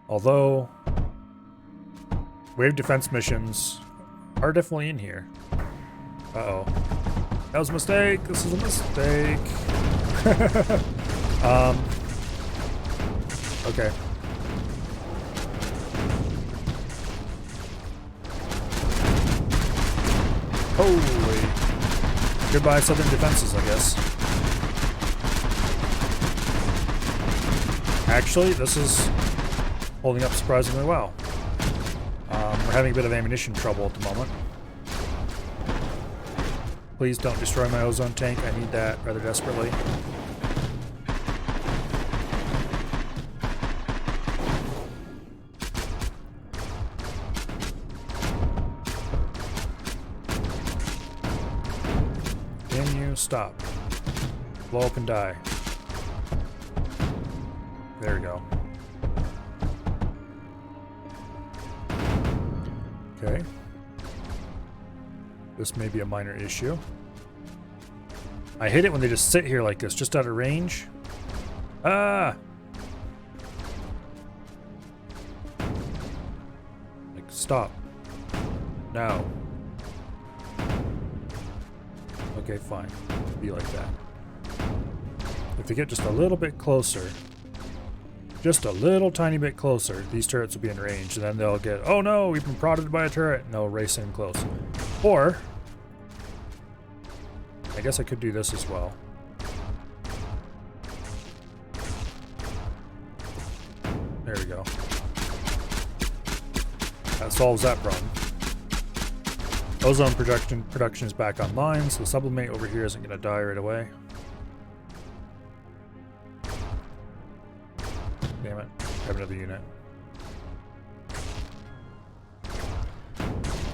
Although wave defense missions are definitely in here. Uh-oh. That was a mistake. This is a mistake. Okay. Holy. Goodbye, Southern defenses, I guess. Actually, this is holding up surprisingly well. We're having a bit of ammunition trouble at the moment. Please don't destroy my ozone tank. I need that rather desperately. Can you stop? Blow up and die. There we go. Okay. This may be a minor issue. I hate it when they just sit here like this, just out of range. Ah! Like, stop. Now. Okay, fine. Be like that. If they get just a little bit closer, just a little tiny bit closer, these turrets will be in range, and then they'll get, oh no, we've been prodded by a turret, and they'll race in close. Or, I guess I could do this as well. There we go. That solves that problem. Ozone production is back online, so the sublimate over here isn't going to die right away. Damn it. I have another unit.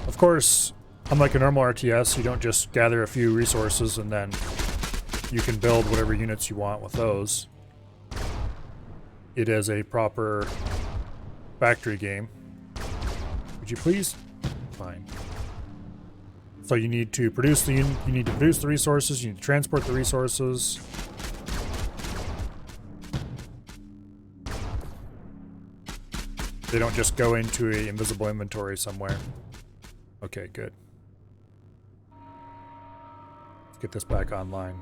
Of course, unlike a normal RTS, you don't just gather a few resources and then you can build whatever units you want with those. It is a proper factory game. Would you please? Fine. So you need to produce the resources, you need to transport the resources. They don't just go into an invisible inventory somewhere. Okay, good. Let's get this back online.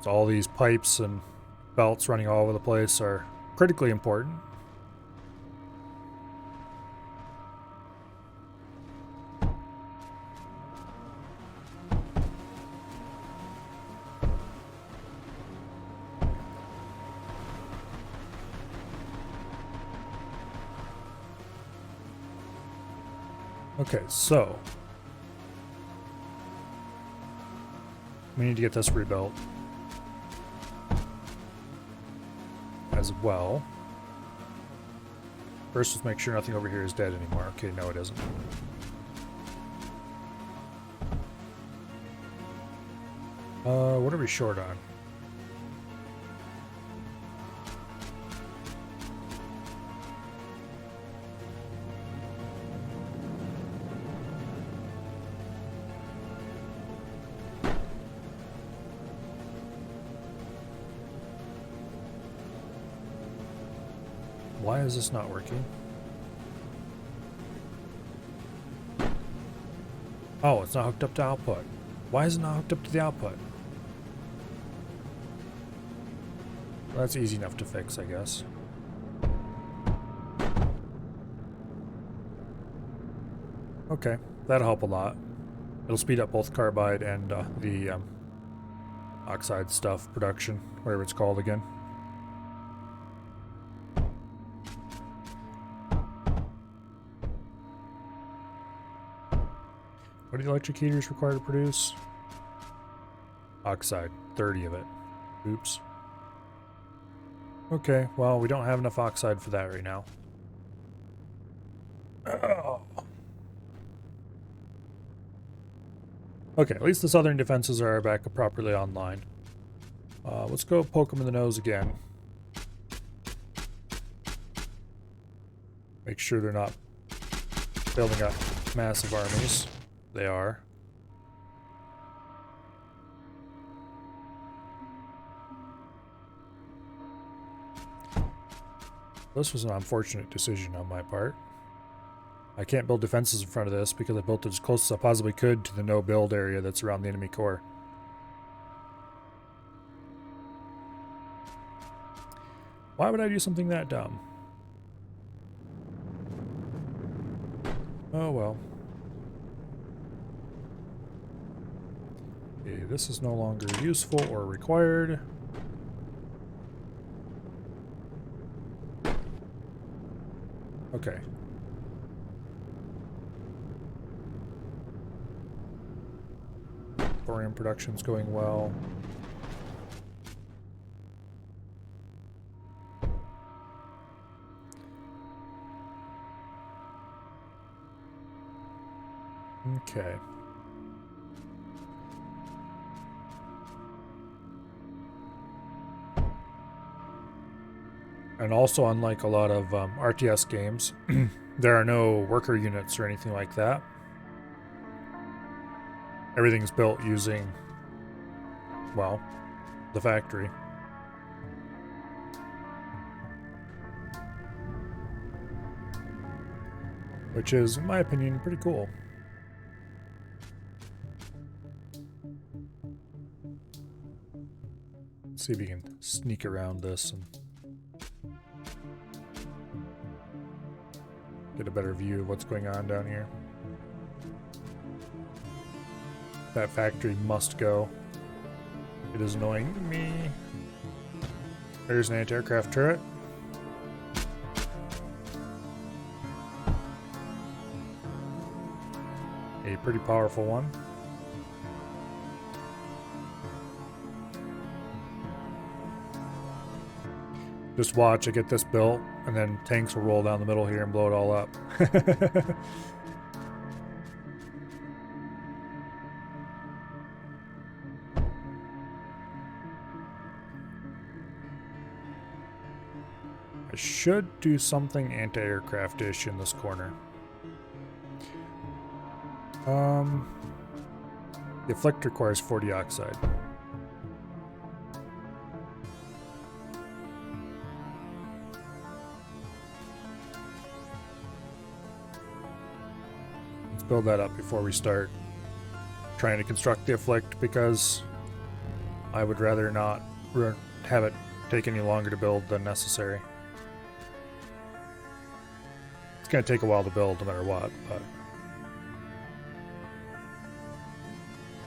So all these pipes and belts running all over the place are critically important. Okay, so we need to get this rebuilt. as well. First, let's make sure nothing over here is dead anymore. Okay, no it isn't. What are we short on? Why is this not working? Oh, it's not hooked up to output. Why is it not hooked up to the output? Well, that's easy enough to fix, I guess. Okay, that'll help a lot. It'll speed up both carbide and the oxide stuff production, whatever it's called again. What do the electric heaters require to produce? Oxide, 30 of it. Oops. Okay, well, we don't have enough oxide for that right now. Oh. Okay, at least the southern defenses are back properly online. Let's go poke them in the nose again. Make sure they're not building up massive armies. They are. This was an unfortunate decision on my part. I can't build defenses in front of this because I built it as close as I possibly could to the no-build area that's around the enemy core. Why would I do something that dumb? Oh well. Okay, this is no longer useful or required. Okay. Thorium production's going well. Okay. And also, unlike a lot of RTS games, there are no worker units or anything like that. Everything's built using, well, the factory. Which is, in my opinion, pretty cool. Let's see if we can sneak around this and get a better view of what's going on down here. That factory must go. It is annoying me. There's an anti-aircraft turret. A pretty powerful one. Just watch, I get this built, and then tanks will roll down the middle here and blow it all up. I should do something anti-aircraft-ish in this corner. The afflict requires 40 oxide. Let's build that up before we start trying to construct the afflict, because I would rather not have it take any longer to build than necessary. It's going to take a while to build no matter what, but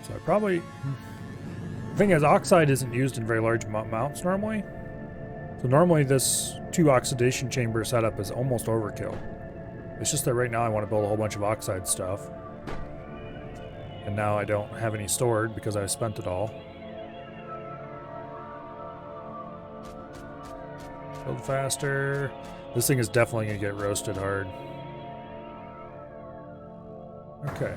so I probably... The thing is, oxide isn't used in very large amounts normally. So normally this 2 oxidation chamber setup is almost overkill. It's just that right now I want to build a whole bunch of oxide stuff. And now I don't have any stored because I spent it all. Build faster. This thing is definitely going to get roasted hard. Okay.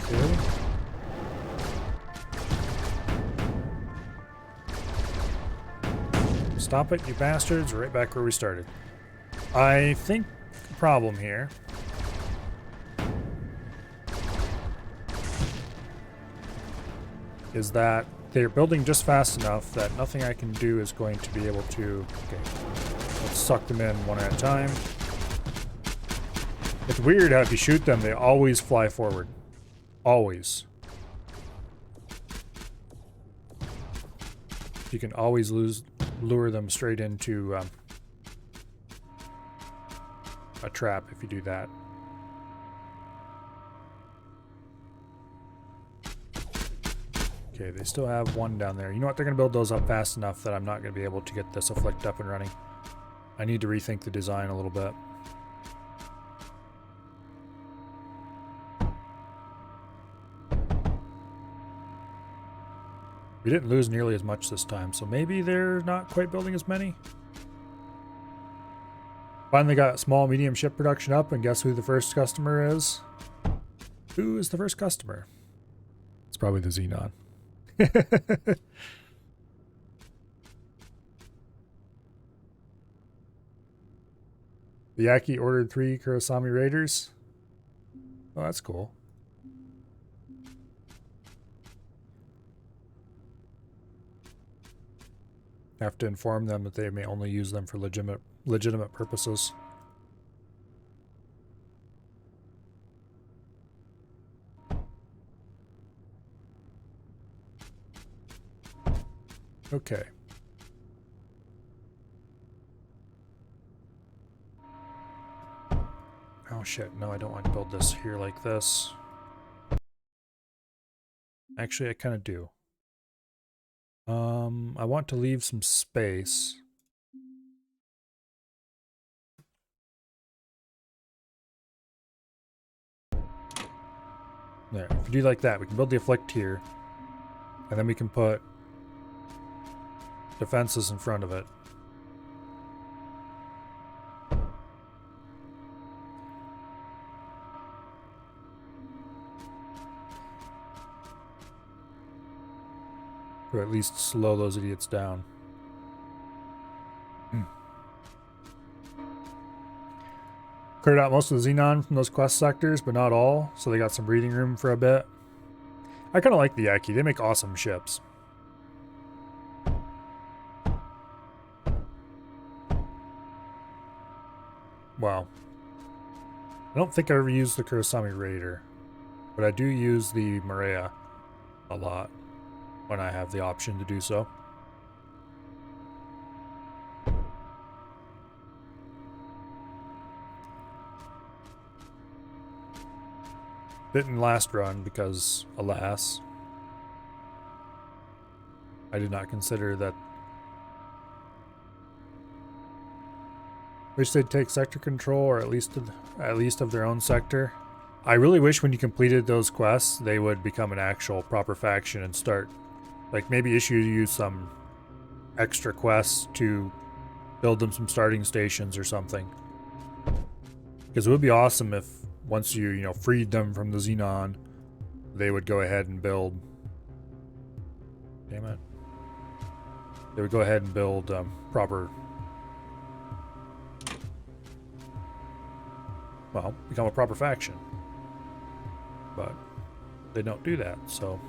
Okay. Stop it, you bastards. Right back where we started. I think the problem here is that they're building just fast enough that nothing I can do is going to be able to... Okay, let's suck them in one at a time. It's weird how if you shoot them, they always fly forward. Always. You can always lure them straight into a trap if you do that. Okay, they still have one down there. You know what? They're going to build those up fast enough that I'm not going to be able to get this afflict up and running. I need to rethink the design a little bit. We didn't lose nearly as much this time, so maybe they're not quite building as many. Finally got small, medium ship production up, and guess who the first customer is? Who is the first customer? It's probably the Xenon. The Yaki ordered 3 Kurosami Raiders. Oh, that's cool. Have to inform them that they may only use them for legitimate purposes. Okay. Oh shit, no, I don't want to build this here like this. Actually, I kind of do. I want to leave some space. There, if you do like that, we can build the afflict here. And then we can put defenses in front of it. Or at least slow those idiots down. Cleared out most of the Xenon from those quest sectors, but not all, so they got some breathing room for a bit. I kind of like the Yaki. They make awesome ships. Wow. I don't think I ever used the Kurosami Raider, but I do use the Maria a lot when I have the option to do so. Didn't last run because, alas, I did not consider that. Wish they'd take sector control, or at least of their own sector. I really wish when you completed those quests, they would become an actual proper faction and start, like, maybe issue you some extra quests to build them some starting stations or something. Because it would be awesome if once you freed them from the Xenon, they would go ahead and build. Damn it. They would go ahead and build proper. Well, become a proper faction. But they don't do that, so.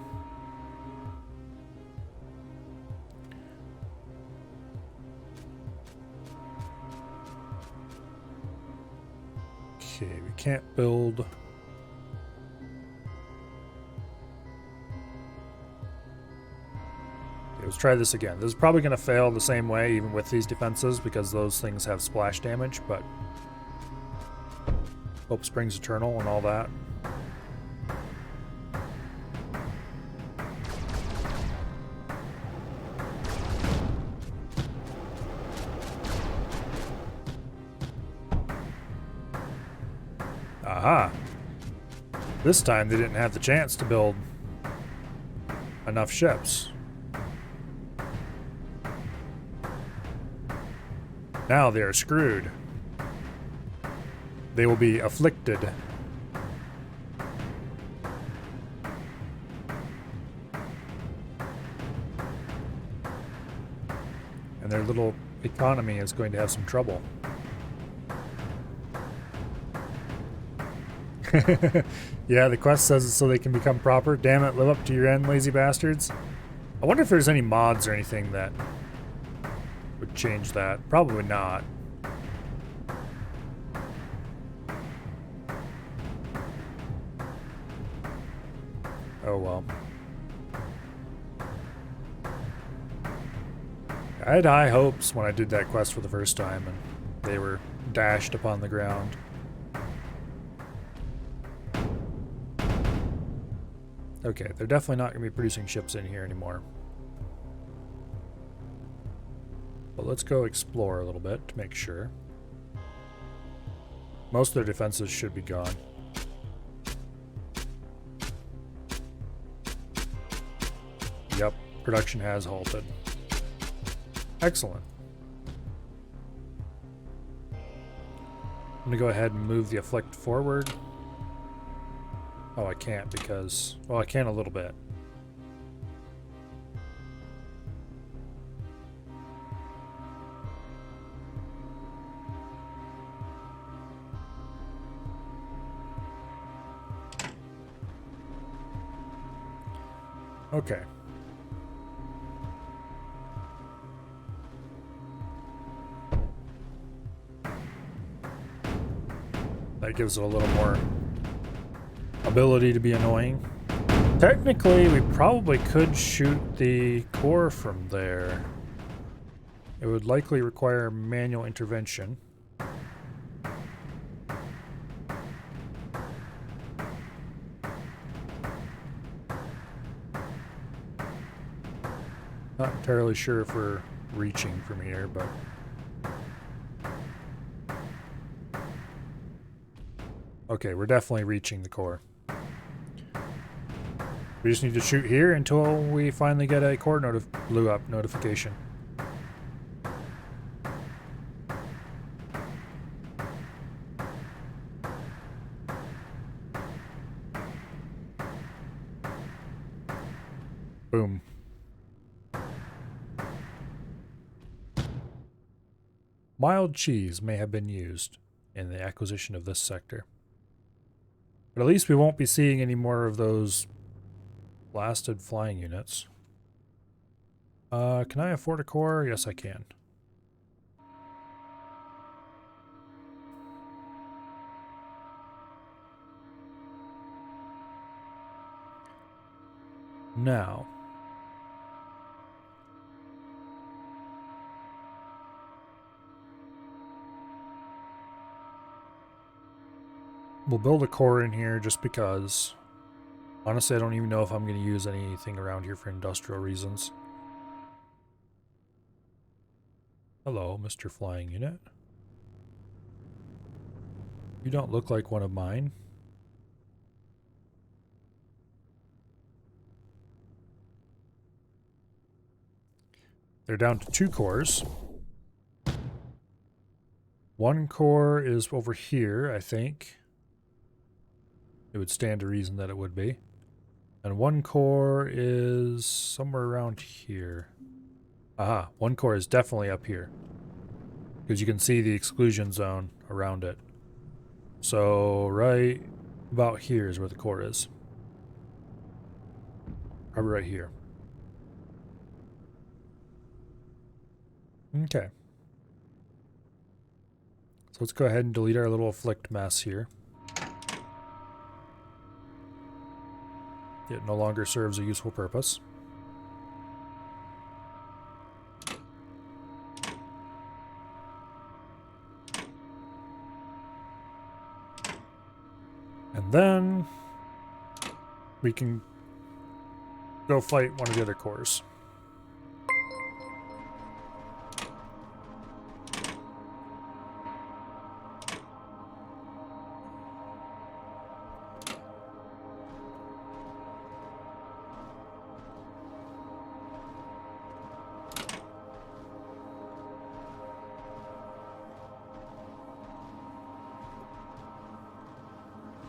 Okay, we can't build. Okay, let's try this again. This is probably going to fail the same way, even with these defenses, because those things have splash damage, but hope springs eternal and all that. Aha! This time they didn't have the chance to build enough ships. Now they are screwed. They will be afflicted. And their little economy is going to have some trouble. Yeah, the quest says it so they can become proper. Damn it, live up to your end, lazy bastards. I wonder if there's any mods or anything that would change that. Probably not. Oh well. I had high hopes when I did that quest for the first time, and they were dashed upon the ground. Okay, they're definitely not going to be producing ships in here anymore. But let's go explore a little bit to make sure. Most of their defenses should be gone. Yep, production has halted. Excellent. I'm going to go ahead and move the afflict forward. Oh, I can't because... well, I can a little bit. Okay. That gives it a little more ability to be annoying. Technically, we probably could shoot the core from there. It would likely require manual intervention. Not entirely sure if we're reaching from here, but... okay, we're definitely reaching the core. We just need to shoot here until we finally get a core blew up notification. Boom. Mild cheese may have been used in the acquisition of this sector. But at least we won't be seeing any more of those blasted flying units. Can I afford a core? Yes, I can. Now, we'll build a core in here just because. Honestly, I don't even know if I'm going to use anything around here for industrial reasons. Hello, Mr. Flying Unit. You don't look like one of mine. They're down to 2 cores. 1 core is over here, I think. It would stand to reason that it would be. And 1 core is somewhere around here. Aha, 1 core is definitely up here. Because you can see the exclusion zone around it. So right about here is where the core is. Probably right here. Okay. So let's go ahead and delete our little afflict mess here. It no longer serves a useful purpose. And then we can go fight one of the other cores.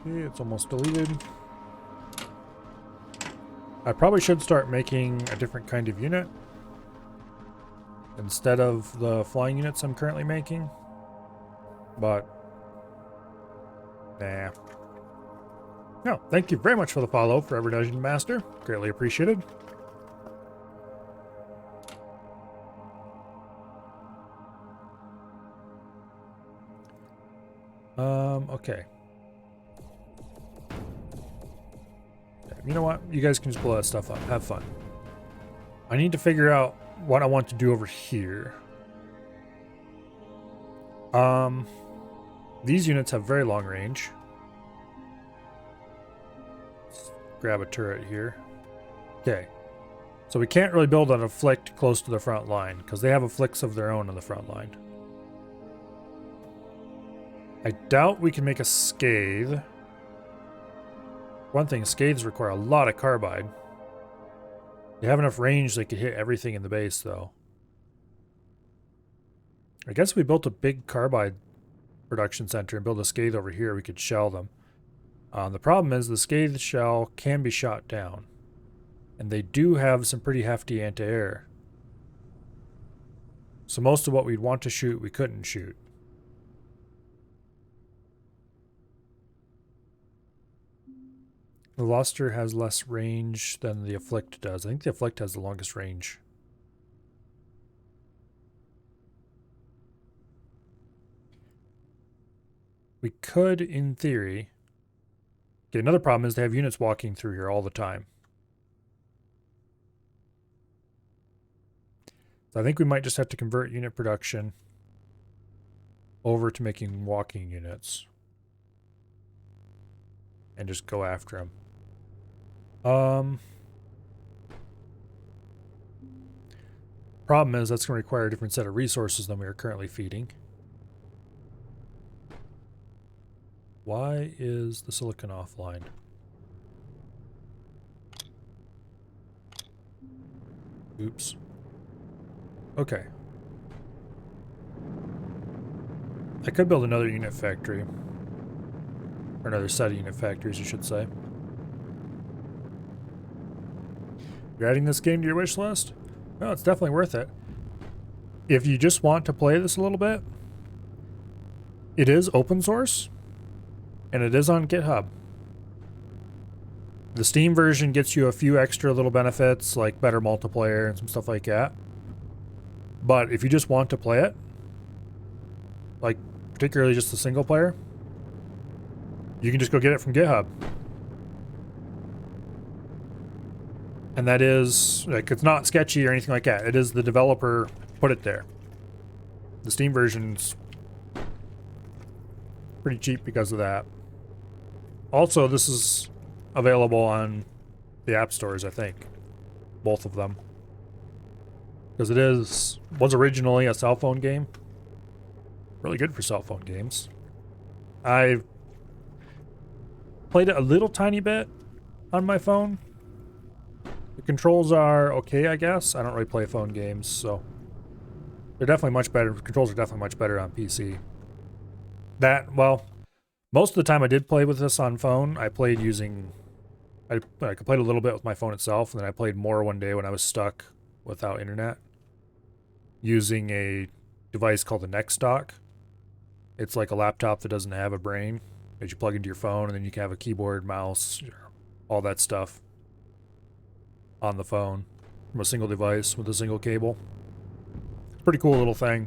Okay, it's almost deleted. I probably should start making a different kind of unit instead of the flying units I'm currently making. But, nah. No, thank you very much for the follow, Forever Dungeon Master. Greatly appreciated. Okay. You know what? You guys can just blow that stuff up. Have fun. I need to figure out what I want to do over here. These units have very long range. Let's grab a turret here. Okay. So we can't really build an afflict close to the front line, because they have afflicts of their own on the front line. I doubt we can make a scathe. One thing, scathes require a lot of carbide. They have enough range they could hit everything in the base, though. I guess if we built a big carbide production center and build a scathe over here, we could shell them. The problem is the scathe shell can be shot down. And they do have some pretty hefty anti-air. So most of what we'd want to shoot, we couldn't shoot. The Luster has less range than the Afflict does. I think the Afflict has the longest range. We could, in theory... Okay, another problem is they have units walking through here all the time. So I think we might just have to convert unit production over to making walking units. And just go after them. Problem is that's going to require a different set of resources than we are currently feeding. Why is the silicon offline? Oops. Okay. I could build another unit factory. Or another set of unit factories, you should say. You're adding this game to your wish list? No, it's definitely worth it. If you just want to play this a little bit, it is open source, and it is on GitHub. The Steam version gets you a few extra little benefits, like better multiplayer and some stuff like that. But if you just want to play it, like particularly just the single player, you can just go get it from GitHub. And that is, like, it's not sketchy or anything like that. It is the developer put it there. The Steam version's pretty cheap because of that. Also, this is available on the app stores, I think. Both of them. Because it was originally a cell phone game. Really good for cell phone games. I've played it a little tiny bit on my phone. The controls are okay, I guess. I don't really play phone games, so they're definitely much better. The controls are definitely much better on PC. Well, most of the time I did play with this on phone. I played using... I played a little bit with my phone itself, and then I played more one day when I was stuck without internet, using a device called the Next Dock. It's like a laptop that doesn't have a brain that you plug into your phone, and then you can have a keyboard, mouse, all that stuff on the phone from a single device with a single cable. It's a pretty cool little thing.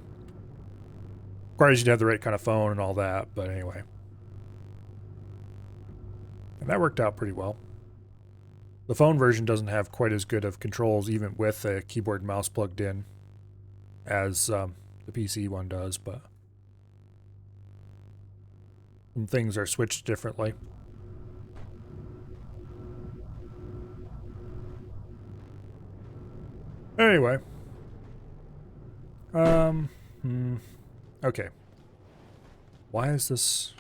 Requires you to have the right kind of phone and all that, but anyway. And that worked out pretty well. The phone version doesn't have quite as good of controls, even with a keyboard and mouse plugged in, as the PC one does, but some things are switched differently. Anyway. Okay. Why is this...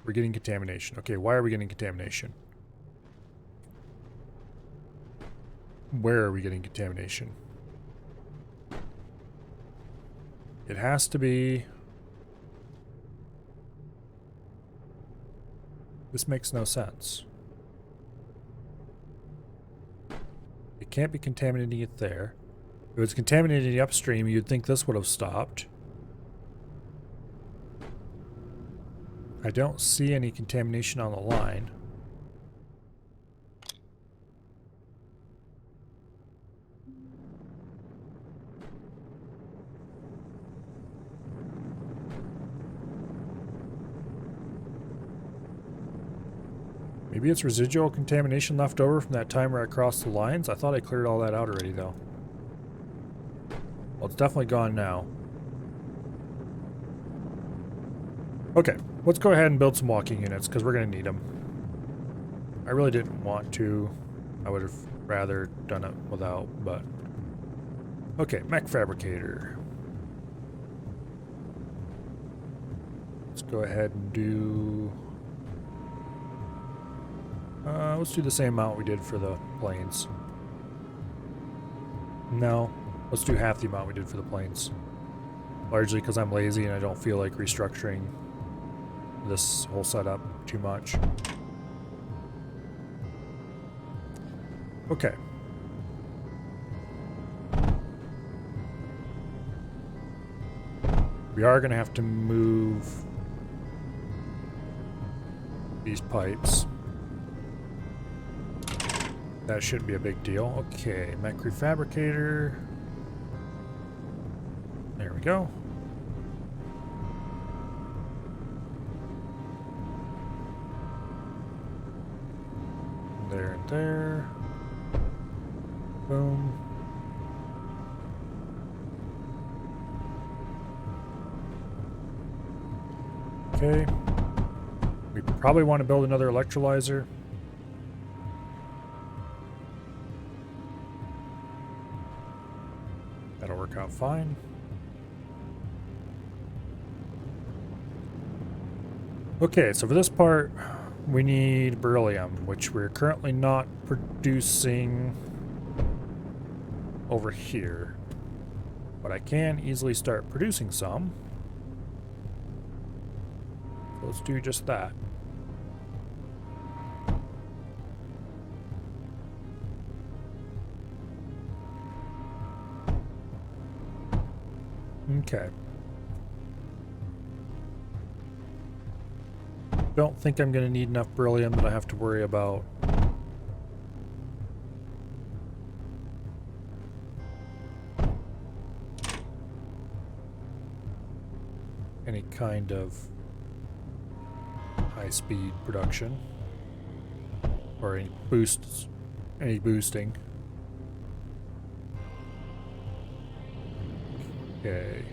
We're getting contamination. Okay, why are we getting contamination? Where are we getting contamination? It has to be... This makes no sense. It can't be contaminating it there. If it was contaminating upstream, you'd think this would have stopped. I don't see any contamination on the line. Maybe it's residual contamination left over from that time where I crossed the lines. I thought I cleared all that out already, though. Well, it's definitely gone now. Okay, let's go ahead and build some walking units, because we're going to need them. I really didn't want to. I would have rather done it without, but... Okay, mech fabricator. Let's go ahead and do... let's do the same amount we did for the planes. No, let's do half the amount we did for the planes. Largely because I'm lazy and I don't feel like restructuring this whole setup too much. Okay. We are going to have to move these pipes. That shouldn't be a big deal. Okay, mech refabricator. There we go. There and there. Boom. Okay. We probably want to build another electrolyzer. That'll work out fine. Okay, so for this part, we need beryllium, which we're currently not producing over here. But I can easily start producing some. So let's do just that. Okay. Don't think I'm going to need enough beryllium that I have to worry about any kind of high-speed production or any boosting. Okay.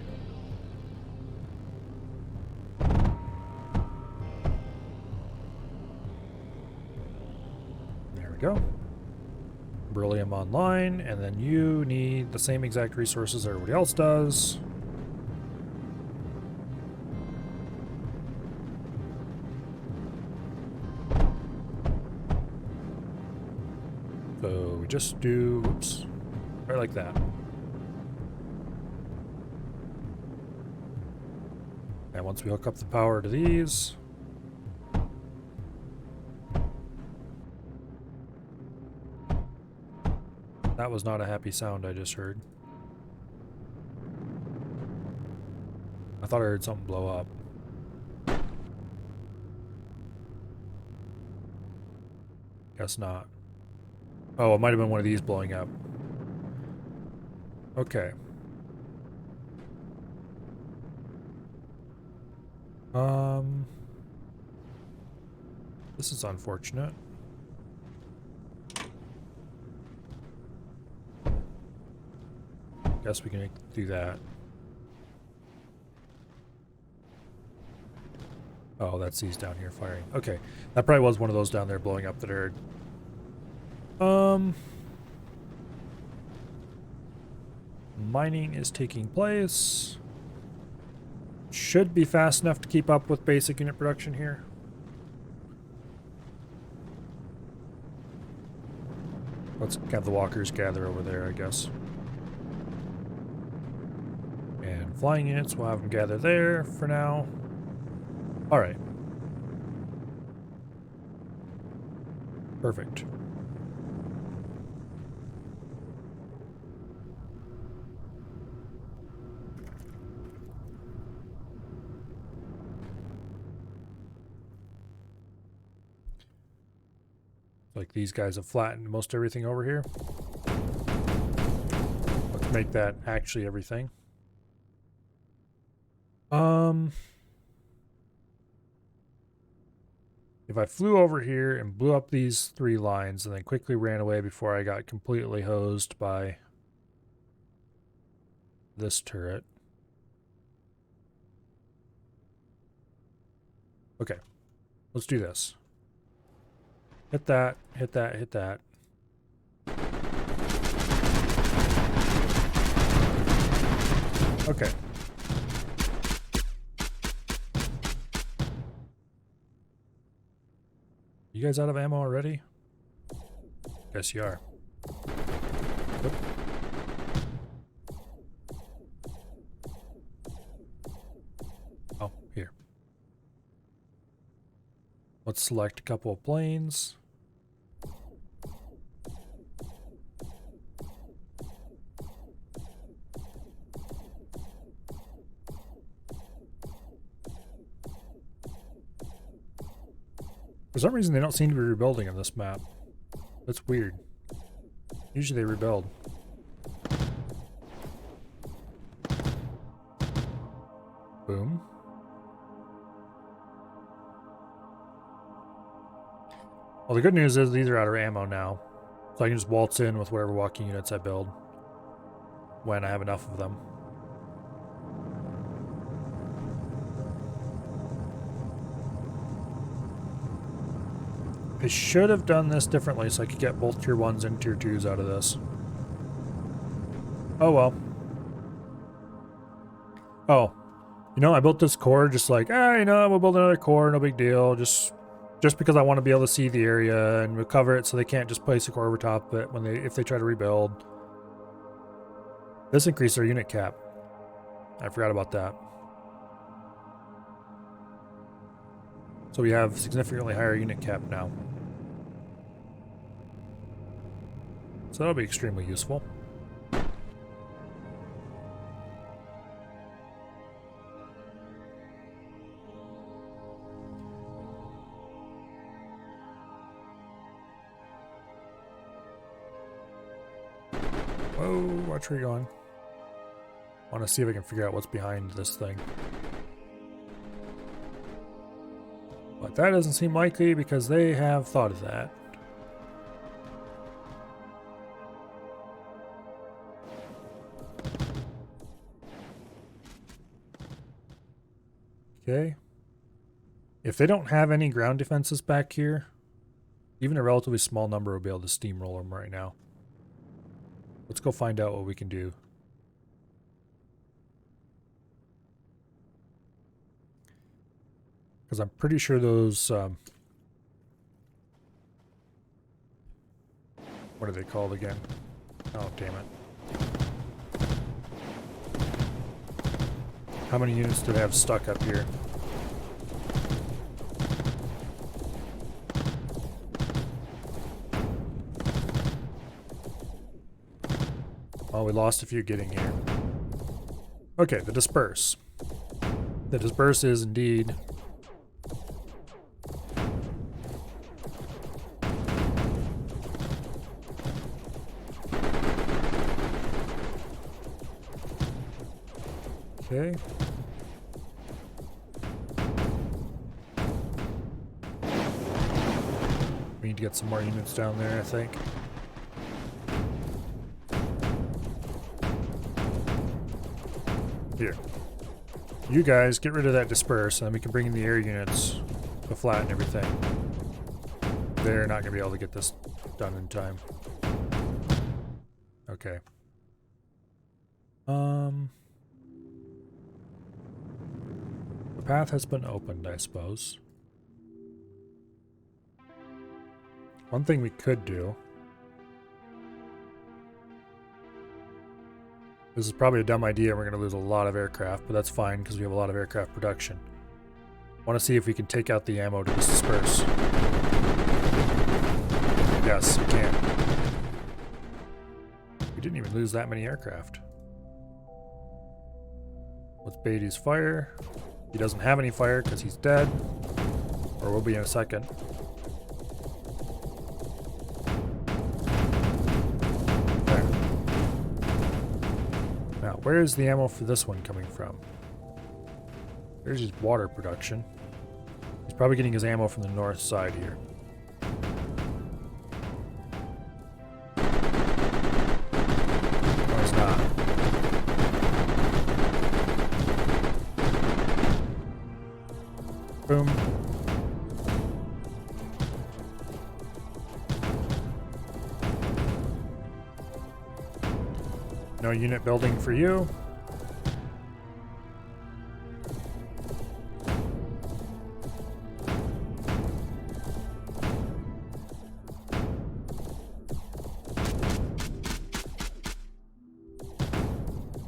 There we go. Beryllium online, and then you need the same exact resources everybody else does. So we just do, oops, right like that. And once we hook up the power to these, that was not a happy sound I just heard. I thought I heard something blow up. Guess not. Oh, it might have been one of these blowing up. Okay. This is unfortunate. Guess we can do that. Oh, that's these down here firing. Okay, that probably was one of those down there blowing up that I heard. Mining is taking place. Should be fast enough to keep up with basic unit production here. Let's have the walkers gather over there, I guess. And flying units, we'll have them gather there for now. Alright. Perfect. Like these guys have flattened most everything over here. Let's make that actually everything. If I flew over here and blew up these 3 lines and then quickly ran away before I got completely hosed by this turret. Okay, let's do this. Hit that, hit that, hit that. Okay. You guys out of ammo already? Guess you are. Oop. Oh, here. Let's select a couple of planes. For some reason, they don't seem to be rebuilding on this map. That's weird. Usually they rebuild. Boom. Well, the good news is these are out of ammo now. So I can just waltz in with whatever walking units I build when I have enough of them. I should have done this differently so I could get both tier 1s and tier 2s out of this. Oh well. Oh. You know, I built this core just like, you know, we'll build another core, no big deal. Just because I want to be able to see the area and recover it so they can't just place a core over top of it if they try to rebuild. This increased our unit cap. I forgot about that. So we have significantly higher unit cap now. So that'll be extremely useful. Whoa, watch where you're going. I want to see if I can figure out what's behind this thing. But that doesn't seem likely because they have thought of that. Okay. If they don't have any ground defenses back here, even a relatively small number will be able to steamroll them right now. Let's go find out what we can do. Because I'm pretty sure those, what are they called again? Oh, damn it. How many units do they have stuck up here? Oh, we lost a few getting here. Okay, the disperse. The disperse is indeed okay. We need to get some more units down there, I think. Here. You guys get rid of that disperse, and then we can bring in the air units to flatten everything. They're not going to be able to get this done in time. Okay. The path has been opened, I suppose. One thing we could do. This is probably a dumb idea. We're going to lose a lot of aircraft, but that's fine because we have a lot of aircraft production. I want to see if we can take out the ammo to this disperse. Yes, we can. We didn't even lose that many aircraft. Let's bait his fire. He doesn't have any fire because he's dead. Or will be in a second. There. Now, where is the ammo for this one coming from? There's his water production. He's probably getting his ammo from the north side here. No, he's not. Boom. No unit building for you.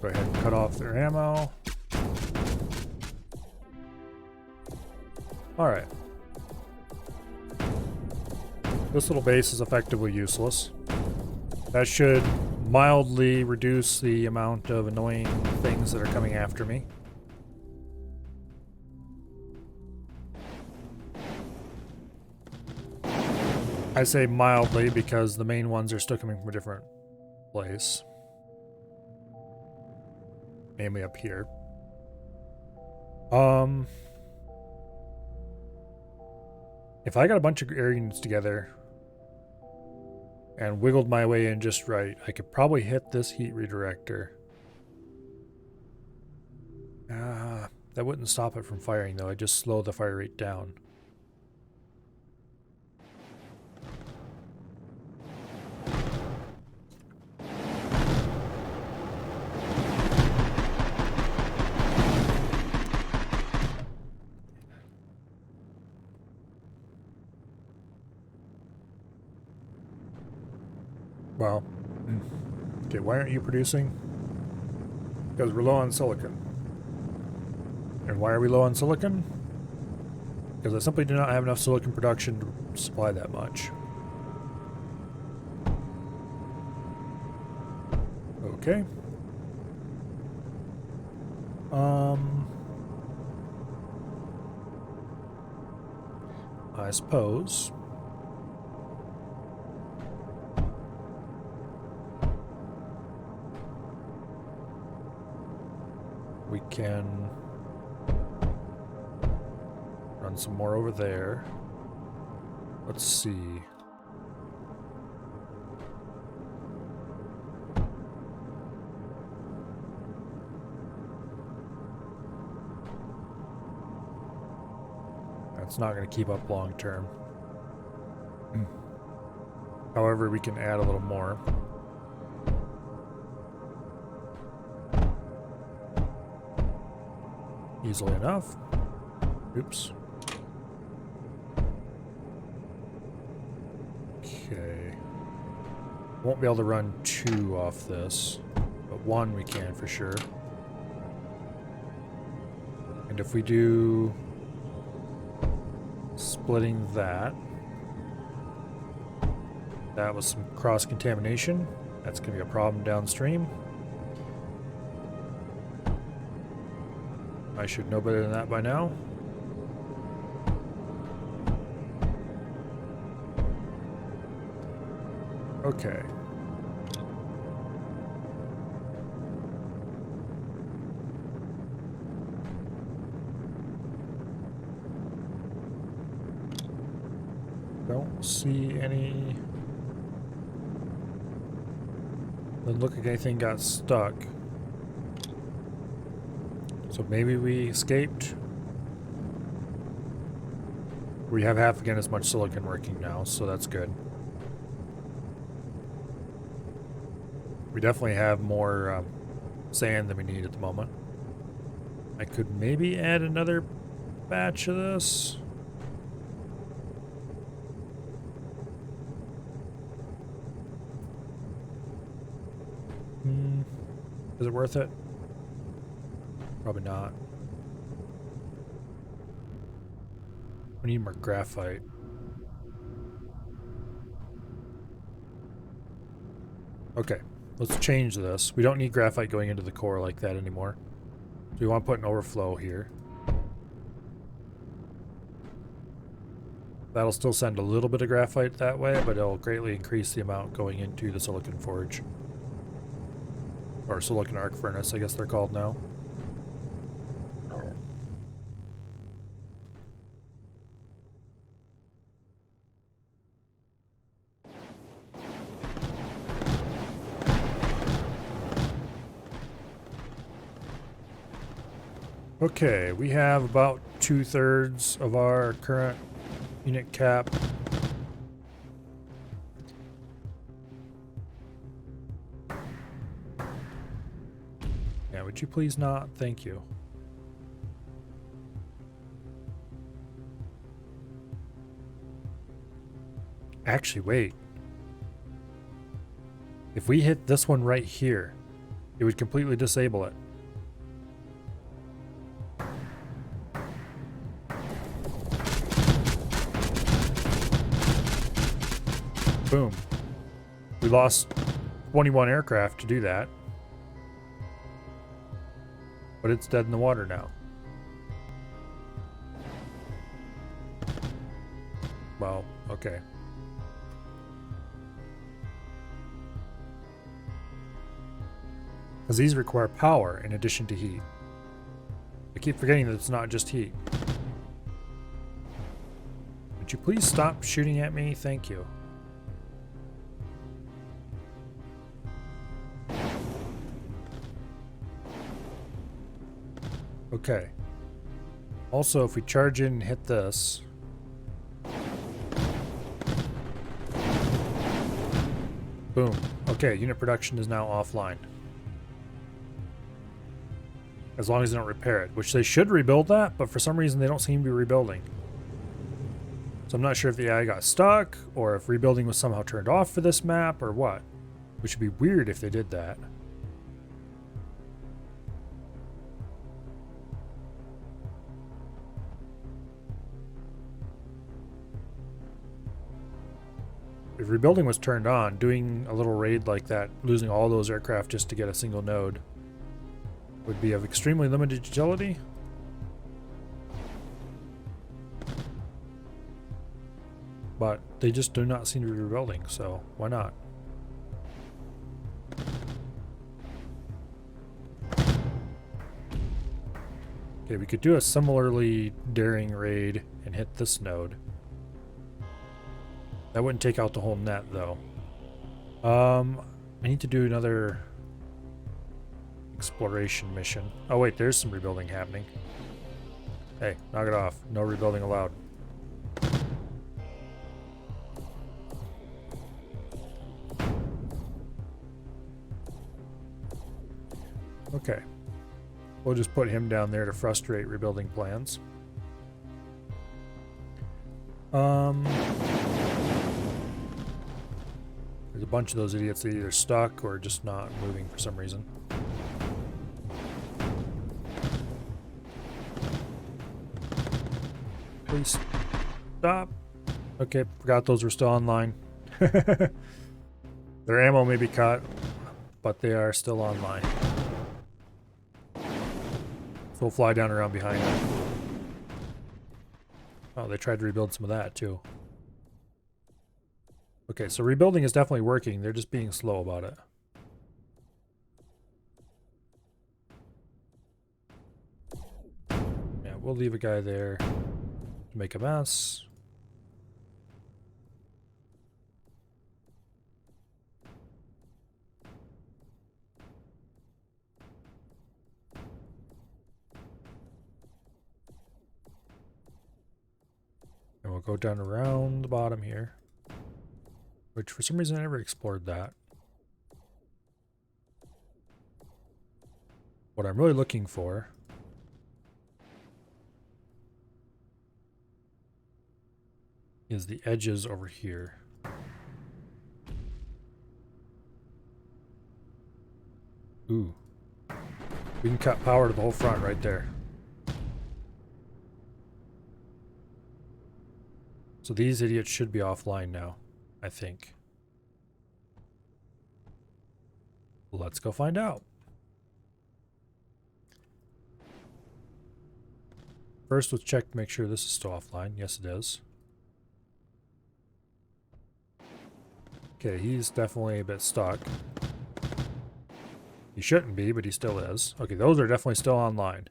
Go ahead and cut off their ammo. Alright. This little base is effectively useless. That should mildly reduce the amount of annoying things that are coming after me. I say mildly because the main ones are still coming from a different place. Namely up here. If I got a bunch of air units together and wiggled my way in just right, I could probably hit this heat redirector. That wouldn't stop it from firing though, I'd just slow the fire rate down. Well, okay, why aren't you producing? Because we're low on silicon. And why are we low on silicon? Because I simply do not have enough silicon production to supply that much. Okay. I suppose we can run some more over there. Let's see. That's not going to keep up long term. However, we can add a little more. Easily enough. Oops. Okay. Won't be able to run 2 off this, but 1 we can for sure. And if we do splitting that, that was some cross-contamination. That's going to be a problem downstream. I should know better than that by now. Okay. Don't see any. Doesn't look like anything got stuck. So maybe we escaped. We have half again as much silicon working now, so that's good. We definitely have more sand than we need at the moment. I could maybe add another batch of this. Is it worth it? Probably not. We need more graphite. Okay, let's change this. We don't need graphite going into the core like that anymore. So we want to put an overflow here. That'll still send a little bit of graphite that way, but it'll greatly increase the amount going into the silicon forge. Or silicon arc furnace, I guess they're called now. Okay, we have about 2/3 of our current unit cap. Yeah, would you please not? Thank you. Actually, wait. If we hit this one right here, it would completely disable it. Boom. We lost 21 aircraft to do that. But it's dead in the water now. Well, okay. Because these require power in addition to heat. I keep forgetting that it's not just heat. Would you please stop shooting at me? Thank you. Okay. Also, if we charge in and hit this... Boom. Okay, unit production is now offline. As long as they don't repair it, which they should rebuild that, but for some reason they don't seem to be rebuilding. So I'm not sure if the AI got stuck, or if rebuilding was somehow turned off for this map, or what. Which would be weird if they did that. If rebuilding was turned on, doing a little raid like that, losing all those aircraft just to get a single node, would be of extremely limited utility. But they just do not seem to be rebuilding, so why not? Okay, we could do a similarly daring raid and hit this node. That wouldn't take out the whole net, though. I need to do another exploration mission. Oh wait, there's some rebuilding happening. Hey, knock it off. No rebuilding allowed. Okay. We'll just put him down there to frustrate rebuilding plans. There's a bunch of those idiots that are either stuck or just not moving for some reason. Please stop. Okay, forgot those were still online. Their ammo may be cut, but they are still online. So we'll fly down around behind them. Oh, they tried to rebuild some of that too. Okay, so rebuilding is definitely working. They're just being slow about it. Yeah, we'll leave a guy there to make a mess. And we'll go down around the bottom here. Which for some reason I never explored that. What I'm really looking for is the edges over here. Ooh. We can cut power to the whole front right there. So these idiots should be offline now, I think. Let's go find out. First, let's check to make sure this is still offline. Yes, it is. Okay, he's definitely a bit stuck. He shouldn't be, but he still is. Okay, those are definitely still online.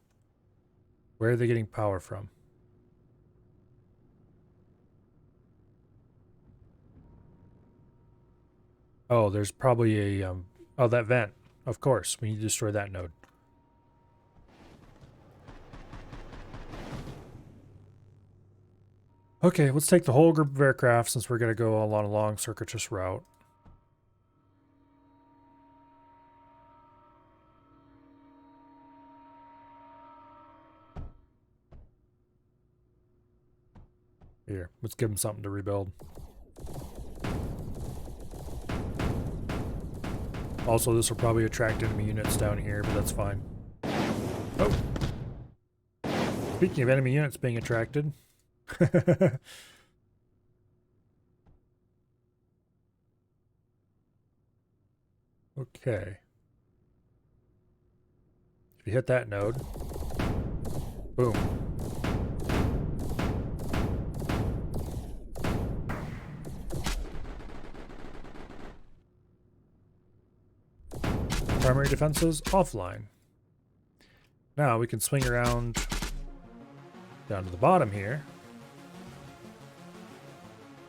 Where are they getting power from? Oh, there's probably a, oh, that vent. Of course, we need to destroy that node. Okay, let's take the whole group of aircraft since we're going to go along a long circuitous route. Here, let's give them something to rebuild. Also, this will probably attract enemy units down here, but that's fine. Oh! Speaking of enemy units being attracted. Okay. If you hit that node, boom. Primary defenses offline. Now we can swing around down to the bottom here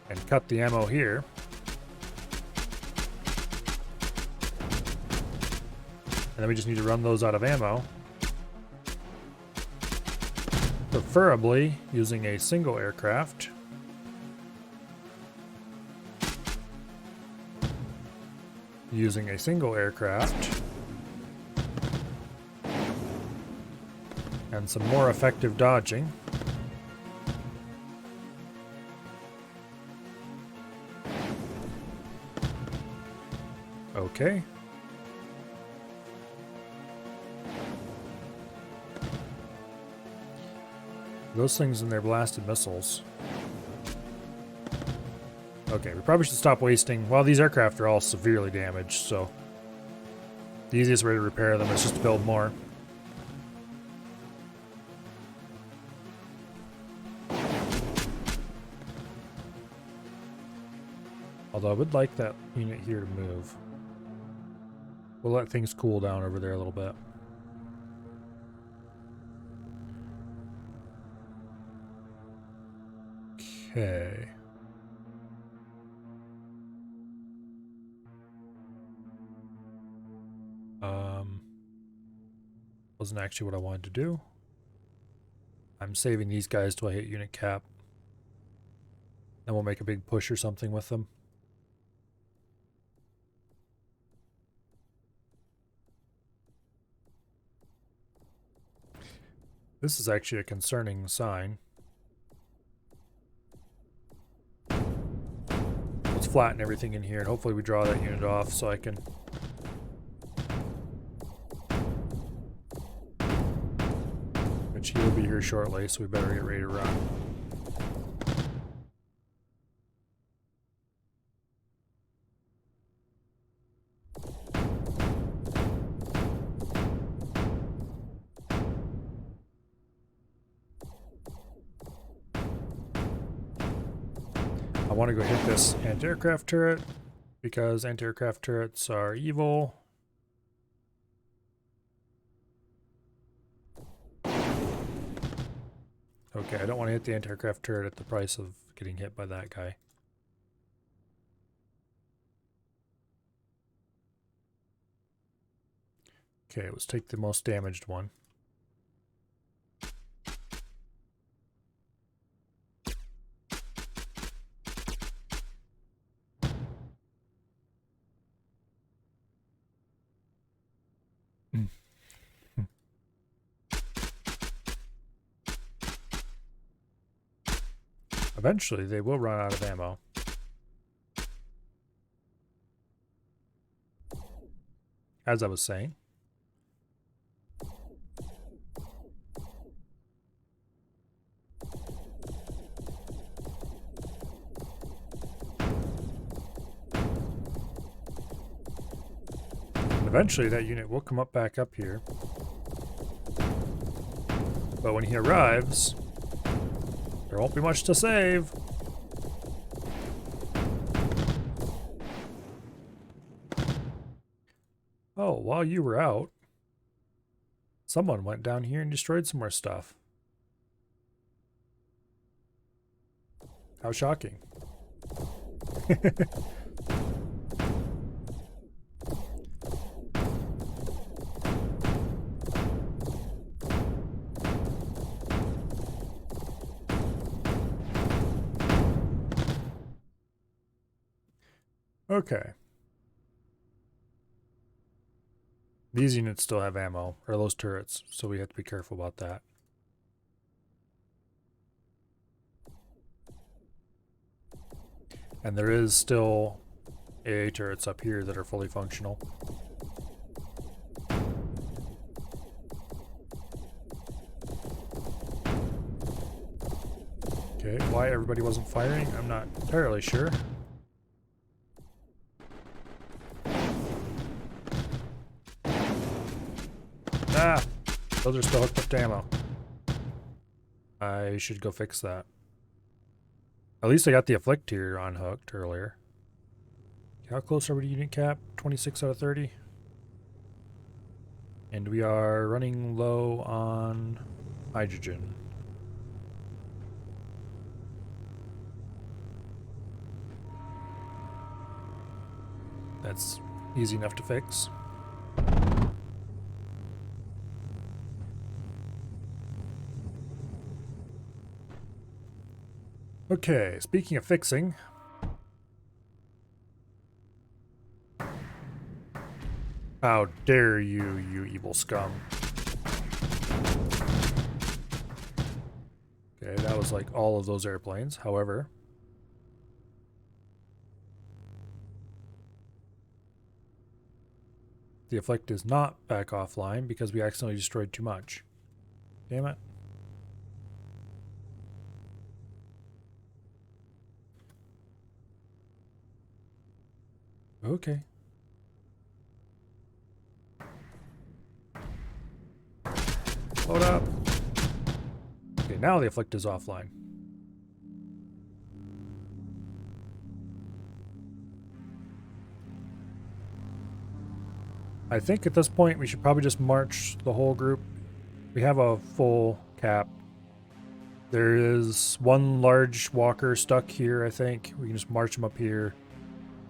and cut the ammo here. And then we just need to run those out of ammo. Preferably using a single aircraft. Using a single aircraft. And some more effective dodging. Okay. Those things and their blasted missiles. Okay, we probably should stop wasting. Well, these aircraft are all severely damaged, so the easiest way to repair them is just to build more. Although I would like that unit here to move. We'll let things cool down over there a little bit. Okay. Wasn't actually what I wanted to do. I'm saving these guys till I hit unit cap. Then we'll make a big push or something with them. This is actually a concerning sign. Let's flatten everything in here and hopefully we draw that unit off so I can... Which he will be here shortly, so we better get ready to run. I want to go hit this anti-aircraft turret because anti-aircraft turrets are evil. Okay, I don't want to hit the anti-aircraft turret at the price of getting hit by that guy. Okay, let's take the most damaged one. Eventually, they will run out of ammo. As I was saying. eventually that unit will come up back up here. But when he arrives, there won't be much to save. Oh, while you were out, someone went down here and destroyed some more stuff. How shocking. Okay. These units still have ammo, or those turrets, so we have to be careful about that. And there is still AA turrets up here that are fully functional. Okay, why everybody wasn't firing, I'm not entirely sure. Ah! Those are still hooked up to ammo. I should go fix that. At least I got the Afflict here unhooked earlier. How close are we to unit cap? 26 out of 30. And we are running low on hydrogen. That's easy enough to fix. Okay, speaking of fixing. How dare you, you evil scum. Okay, that was like all of those airplanes. However, the Afflict is not back offline because we accidentally destroyed too much. Damn it. Okay. Load up. Okay, now the Afflict is offline. I think at this point we should probably just march the whole group. We have a full cap. There is one large walker stuck here, I think. We can just march him up here.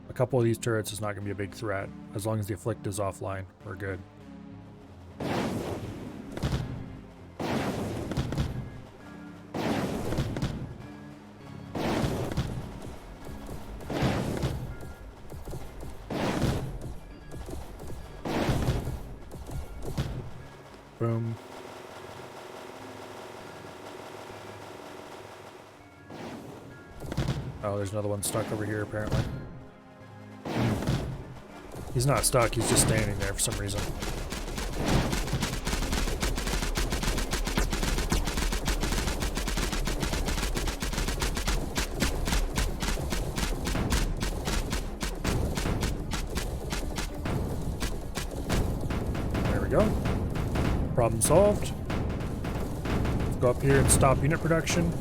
A couple of these turrets is not going to be a big threat. As long as the Afflict is offline, we're good. Boom. Oh, there's another one stuck over here, apparently. He's not stuck, he's just standing there for some reason. There we go. Problem solved. Let's go up here and stop unit production.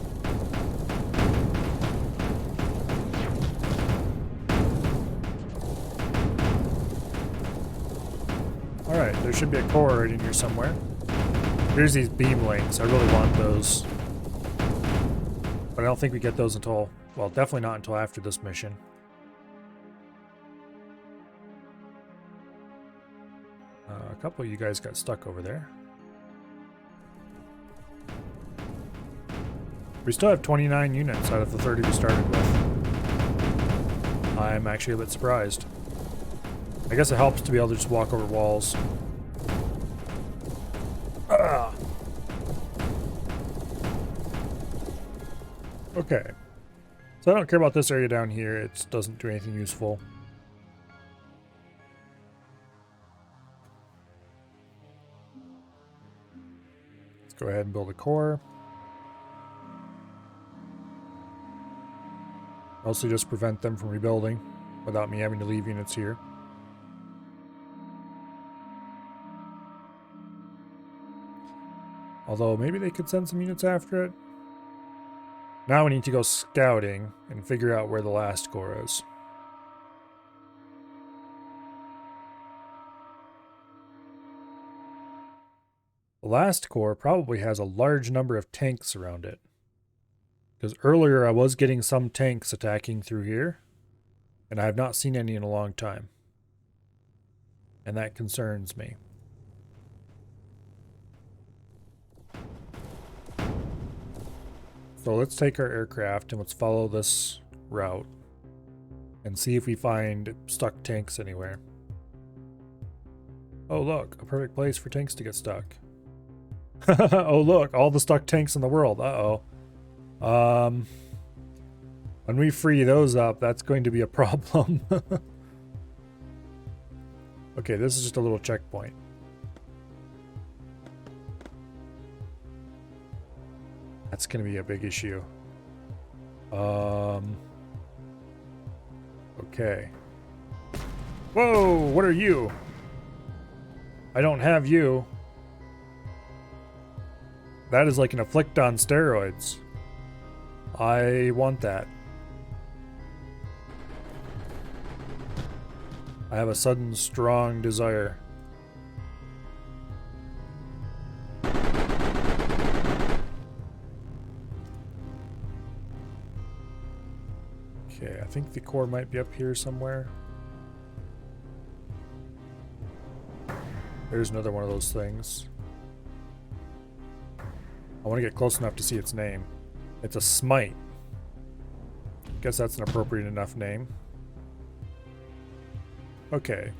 Alright, there should be a core right in here somewhere. Here's these beam links. I really want those. But I don't think we get those until, well, definitely not until after this mission. A couple of you guys got stuck over there. We still have 29 units out of the 30 we started with. I'm actually a bit surprised. I guess it helps to be able to just walk over walls. Okay. So I don't care about this area down here. It doesn't do anything useful. Let's go ahead and build a core. Mostly just prevent them from rebuilding without me having to leave units here. Although maybe they could send some units after it. Now we need to go scouting and figure out where the last corps is. The last corps probably has a large number of tanks around it. Because earlier I was getting some tanks attacking through here, and I have not seen any in a long time. And that concerns me. So let's take our aircraft and let's follow this route and see if we find stuck tanks anywhere. Oh look, a perfect place for tanks to get stuck. Oh look, all the stuck tanks in the world. Uh-oh. When we free those up, that's going to be a problem. Okay, this is just a little checkpoint. That's going to be a big issue. Okay. Whoa, what are you? I don't have you. That is like an afflict on steroids. I want that. I have a sudden strong desire. Okay, I think the core might be up here somewhere. There's another one of those things. I want to get close enough to see its name. It's a smite. Guess that's an appropriate enough name. Okay.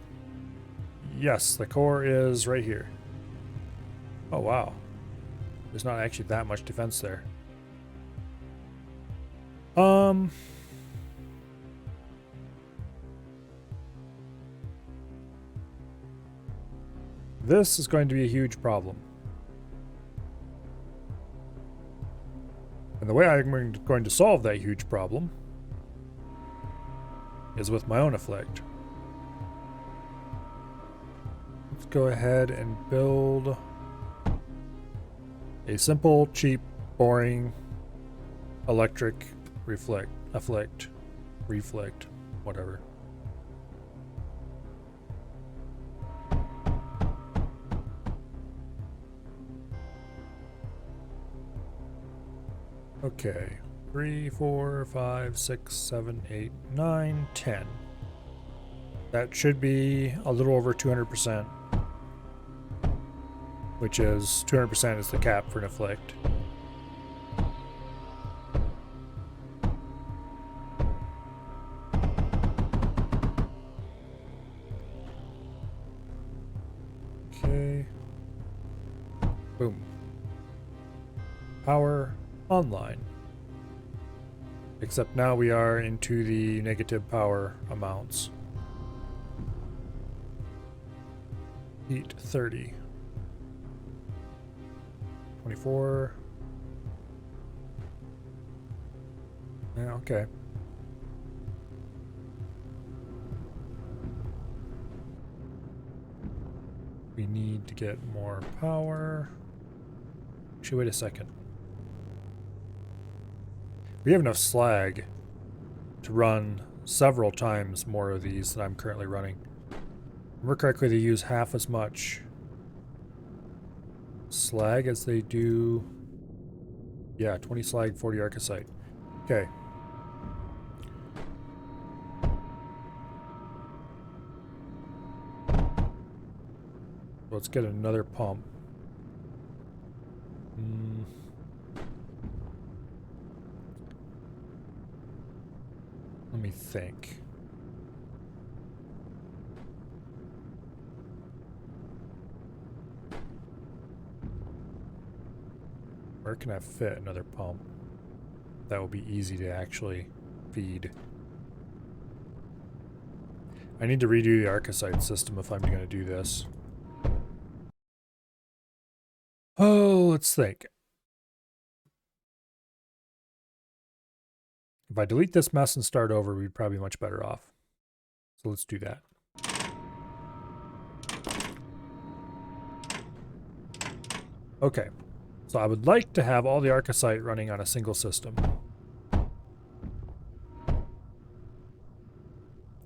Yes, the core is right here. Oh wow. There's not actually that much defense there. This is going to be a huge problem. And the way I'm going to solve that huge problem is with my own afflict. Let's go ahead and build a simple, cheap, boring, electric afflict, whatever. Okay, 3, 4, 5, 6, 7, 8, 9, 10. That should be a little over 200%, which is 200% is the cap for an afflict. Okay. Boom. Power online. Except now we are into the negative power amounts. Heat 30. 24. Yeah, okay. We need to get more power. Actually, wait a second. We have enough slag to run several times more of these than I'm currently running. If I remember correctly, they use half as much slag as they do... Yeah, 20 slag, 40 arcosite. Okay. Let's get another pump. Let me think. Where can I fit another pump? That will be easy to actually feed. I need to redo the arcosite system if I'm going to do this. Oh, let's think. If I delete this mess and start over, we'd probably be much better off. So let's do that. Okay. So I would like to have all the arcosite running on a single system.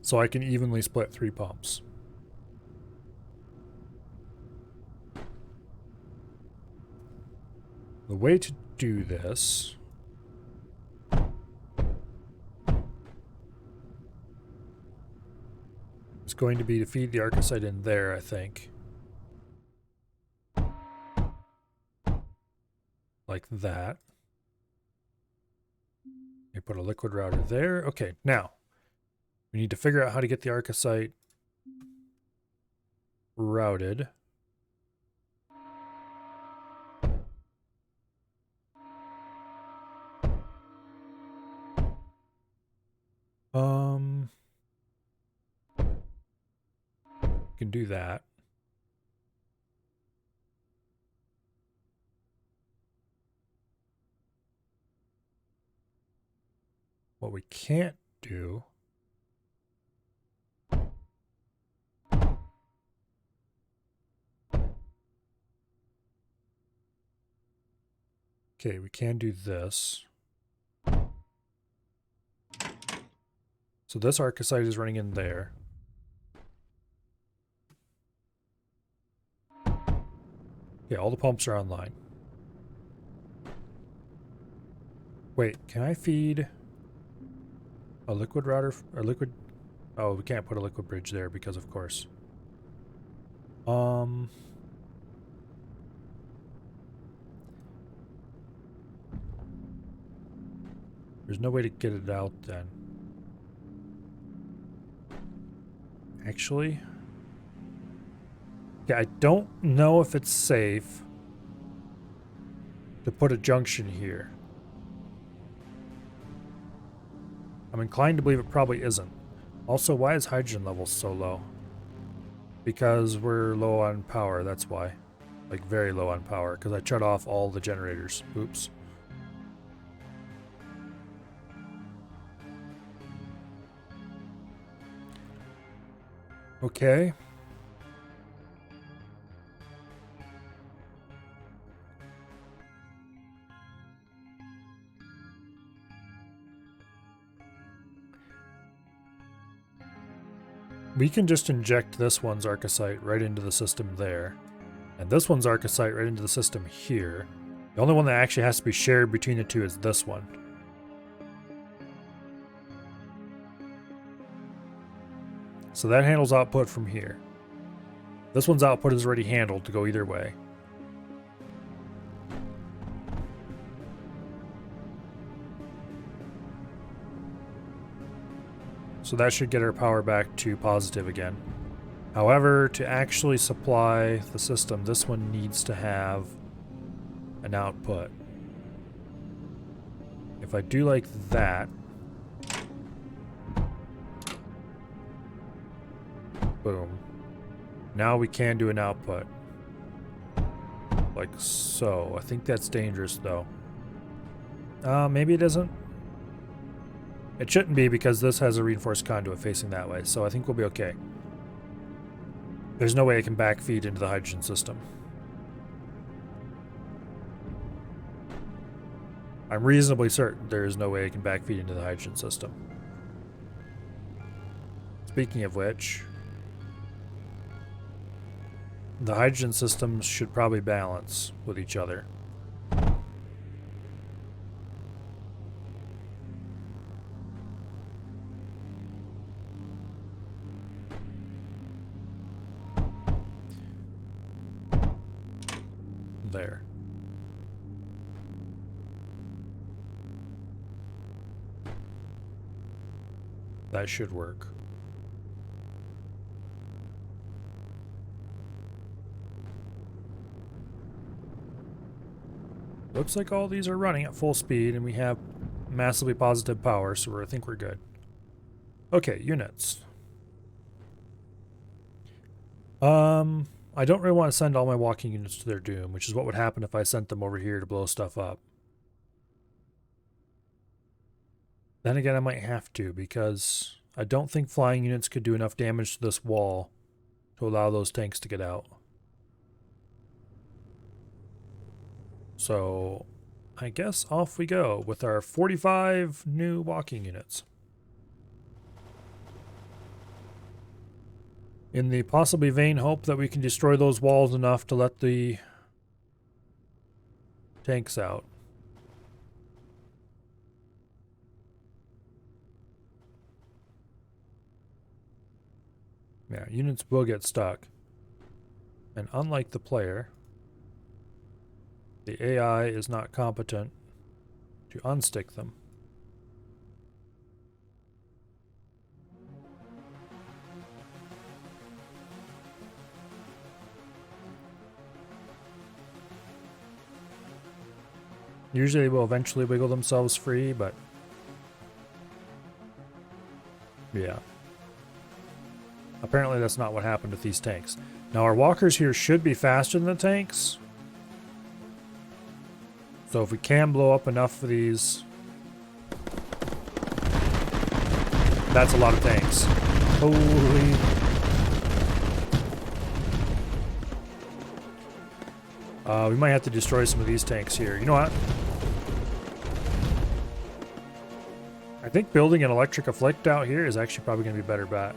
So I can evenly split 3 pumps. The way to do this is going to be to feed the arcosite in there, I think. Like that. We put a liquid router there. Okay, now we need to figure out how to get the arcosite routed. We can do that. What we can't do okay, we can do this. So this arcosite is running in there. Okay, all the pumps are online. Wait, can I feed a liquid router or liquid? Oh, we can't put a liquid bridge there because of course. There's no way to get it out then. Actually, yeah, I don't know if it's safe to put a junction here. I'm inclined to believe it probably isn't. Also, why is hydrogen levels so low? Because we're low on power, that's why. Like very low on power, because I shut off all the generators. Oops. Okay. We can just inject this one's arcosite right into the system there. And this one's arcosite right into the system here. The only one that actually has to be shared between the two is this one. So that handles output from here. This one's output is already handled to go either way. So that should get our power back to positive again. However, to actually supply the system, this one needs to have an output. If I do like that, boom. Now we can do an output. Like so. I think that's dangerous though. Maybe it isn't. It shouldn't be because this has a reinforced conduit facing that way, so I think we'll be okay. There's no way it can backfeed into the hydrogen system. I'm reasonably certain there is no way it can backfeed into the hydrogen system. Speaking of which, the hydrogen systems should probably balance with each other. There. That should work. Looks like all these are running at full speed and we have massively positive power, so I think we're good. Okay, units. I don't really want to send all my walking units to their doom, which is what would happen if I sent them over here to blow stuff up. Then again, I might have to, because I don't think flying units could do enough damage to this wall to allow those tanks to get out. So I guess off we go with our 45 new walking units. In the possibly vain hope that we can destroy those walls enough to let the tanks out. Yeah, units will get stuck. And unlike the player, the AI is not competent to unstick them. Usually they will eventually wiggle themselves free, but yeah. Apparently that's not what happened with these tanks. Now our walkers here should be faster than the tanks. So if we can blow up enough of these... That's a lot of tanks. Holy... we might have to destroy some of these tanks here. You know what? I think building an electric afflict out here is actually probably going to be a better bet.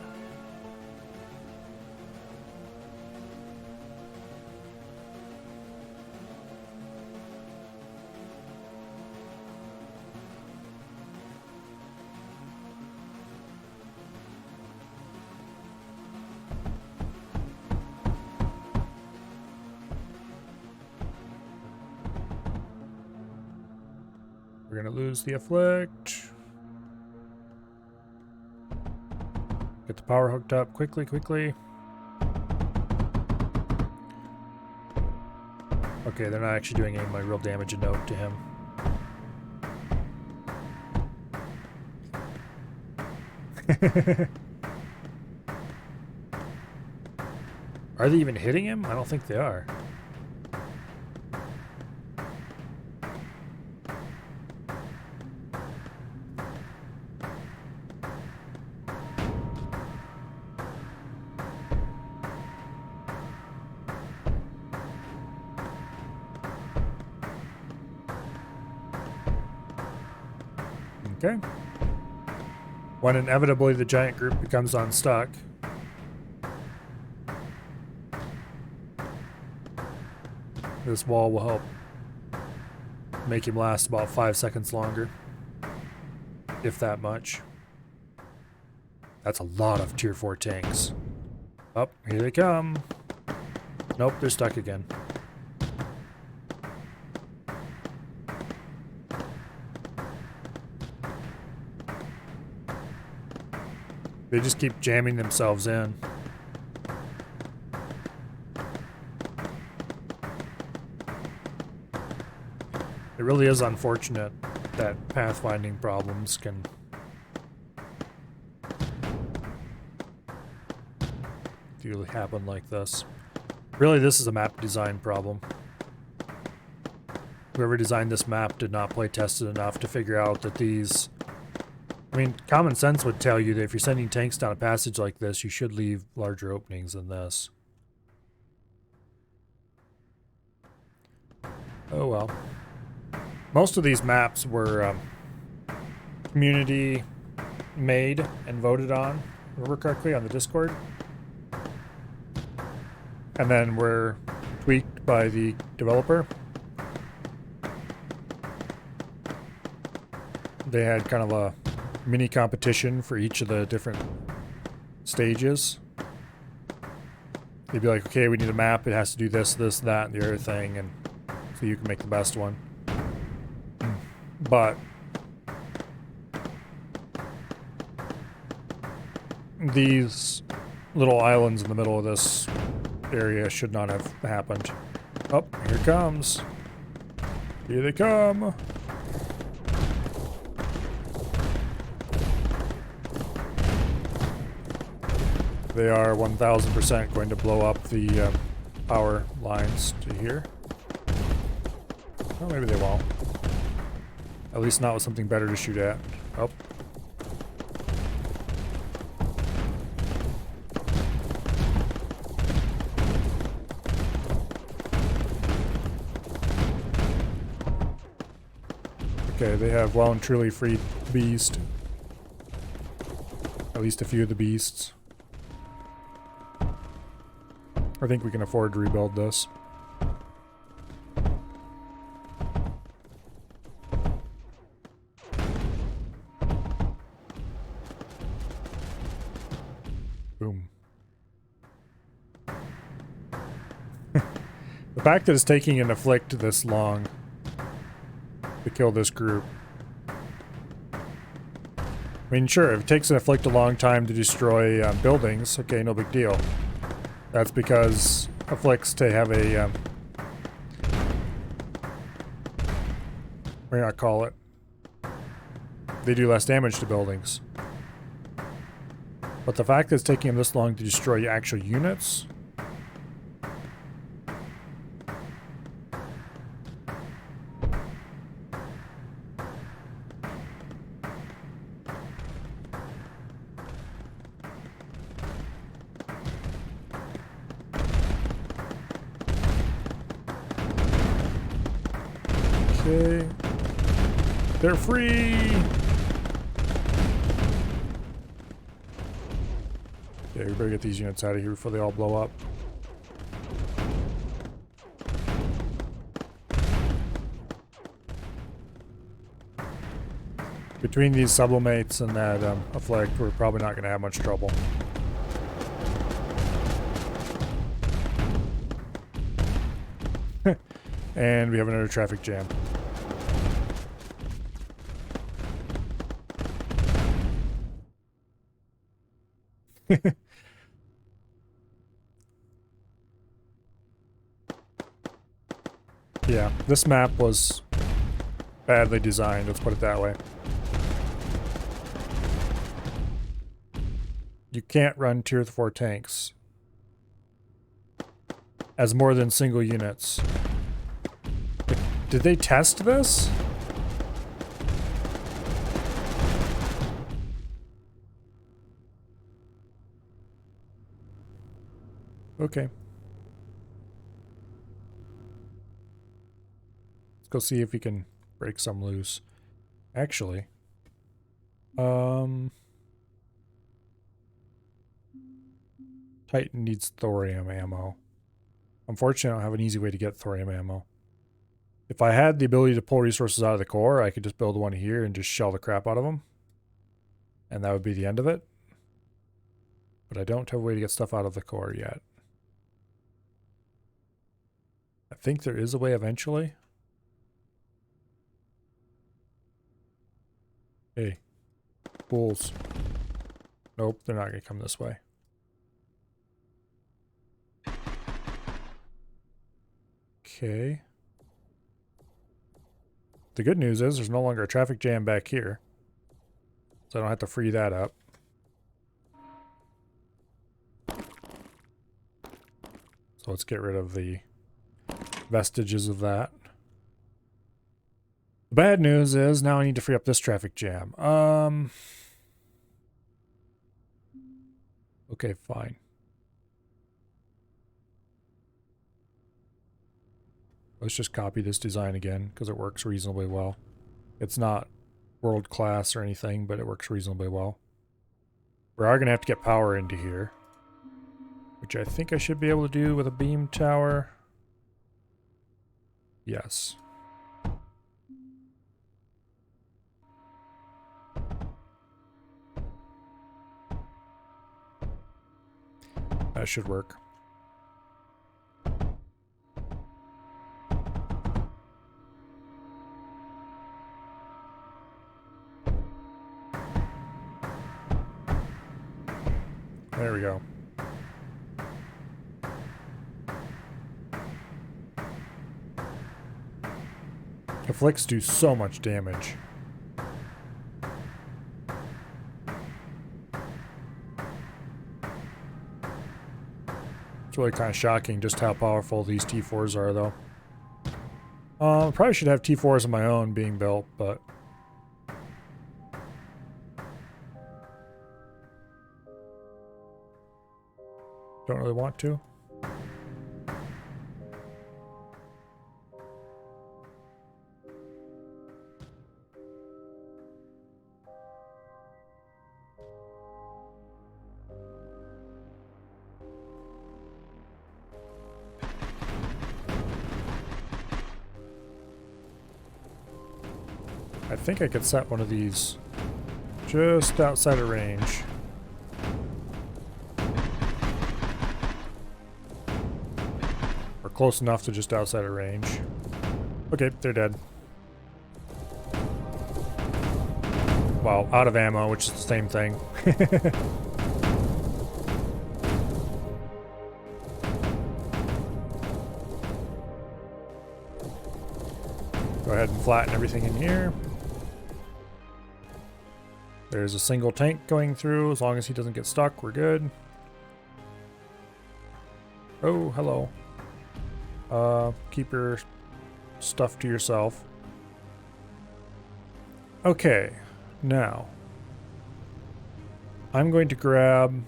We're going to lose the afflict. Get the power hooked up quickly, quickly. Okay, they're not actually doing any of my real damage a note to him. Are they even hitting him? I don't think they are. Okay. When inevitably the giant group becomes unstuck. This wall will help make him last about 5 seconds longer. If that much. That's a lot of tier 4 tanks. Oh, here they come. Nope, they're stuck again. They just keep jamming themselves in. It really is unfortunate that pathfinding problems can really happen like this. Really, this is a map design problem. Whoever designed this map did not play tested enough to figure out that these... I mean, common sense would tell you that if you're sending tanks down a passage like this, you should leave larger openings than this. Oh well. Most of these maps were community made and voted on, remember correctly, on the Discord. And then were tweaked by the developer. They had kind of a mini competition for each of the different stages. They'd be like, okay, we need a map, it has to do this, this, that, and the other thing, and so you can make the best one. But these little islands in the middle of this area should not have happened. Oh, here it comes. Here they come. They are 1000% going to blow up the power lines to here. Well, maybe they won't. At least not with something better to shoot at. Oh. Okay, they have well and truly freed the beast. At least a few of the beasts. I think we can afford to rebuild this. Boom. The fact that it's taking an afflict this long to kill this group. I mean, sure, if it takes an afflict a long time to destroy buildings, okay, no big deal. That's because afflicts to have a, what do you not call it? They do less damage to buildings. But the fact that it's taking them this long to destroy actual units... Okay. They're free! Okay, we better get these units out of here before they all blow up. Between these sublimates and that afflict, we're probably not going to have much trouble. And we have another traffic jam. Yeah, this map was badly designed, let's put it that way. You can't run tier 4 tanks as more than single units. Did they test this? Okay. Let's go see if we can break some loose. Actually, Titan needs thorium ammo. Unfortunately, I don't have an easy way to get thorium ammo. If I had the ability to pull resources out of the core, I could just build one here and just shell the crap out of them. And that would be the end of it. But I don't have a way to get stuff out of the core yet. I think there is a way eventually. Hey, fools. Nope, they're not going to come this way. Okay. The good news is there's no longer a traffic jam back here. So I don't have to free that up. So let's get rid of the vestiges of that. The bad news is now I need to free up this traffic jam. Okay, fine. Let's just copy this design again because it works reasonably well. It's not world class or anything, but it works reasonably well. We are going to have to get power into here, which I think I should be able to do with a beam tower. Yes. That should work. There we go. Afflicts do so much damage. It's really kind of shocking just how powerful these T4s are, though. Probably should have T4s of my own being built, but... don't really want to. I think I could set one of these just outside of range. Or close enough to just outside of range. Okay, they're dead. Well, out of ammo, which is the same thing. Go ahead and flatten everything in here. There's a single tank going through. As long as he doesn't get stuck, we're good. Oh, hello. Keep your stuff to yourself. Okay, now I'm going to grab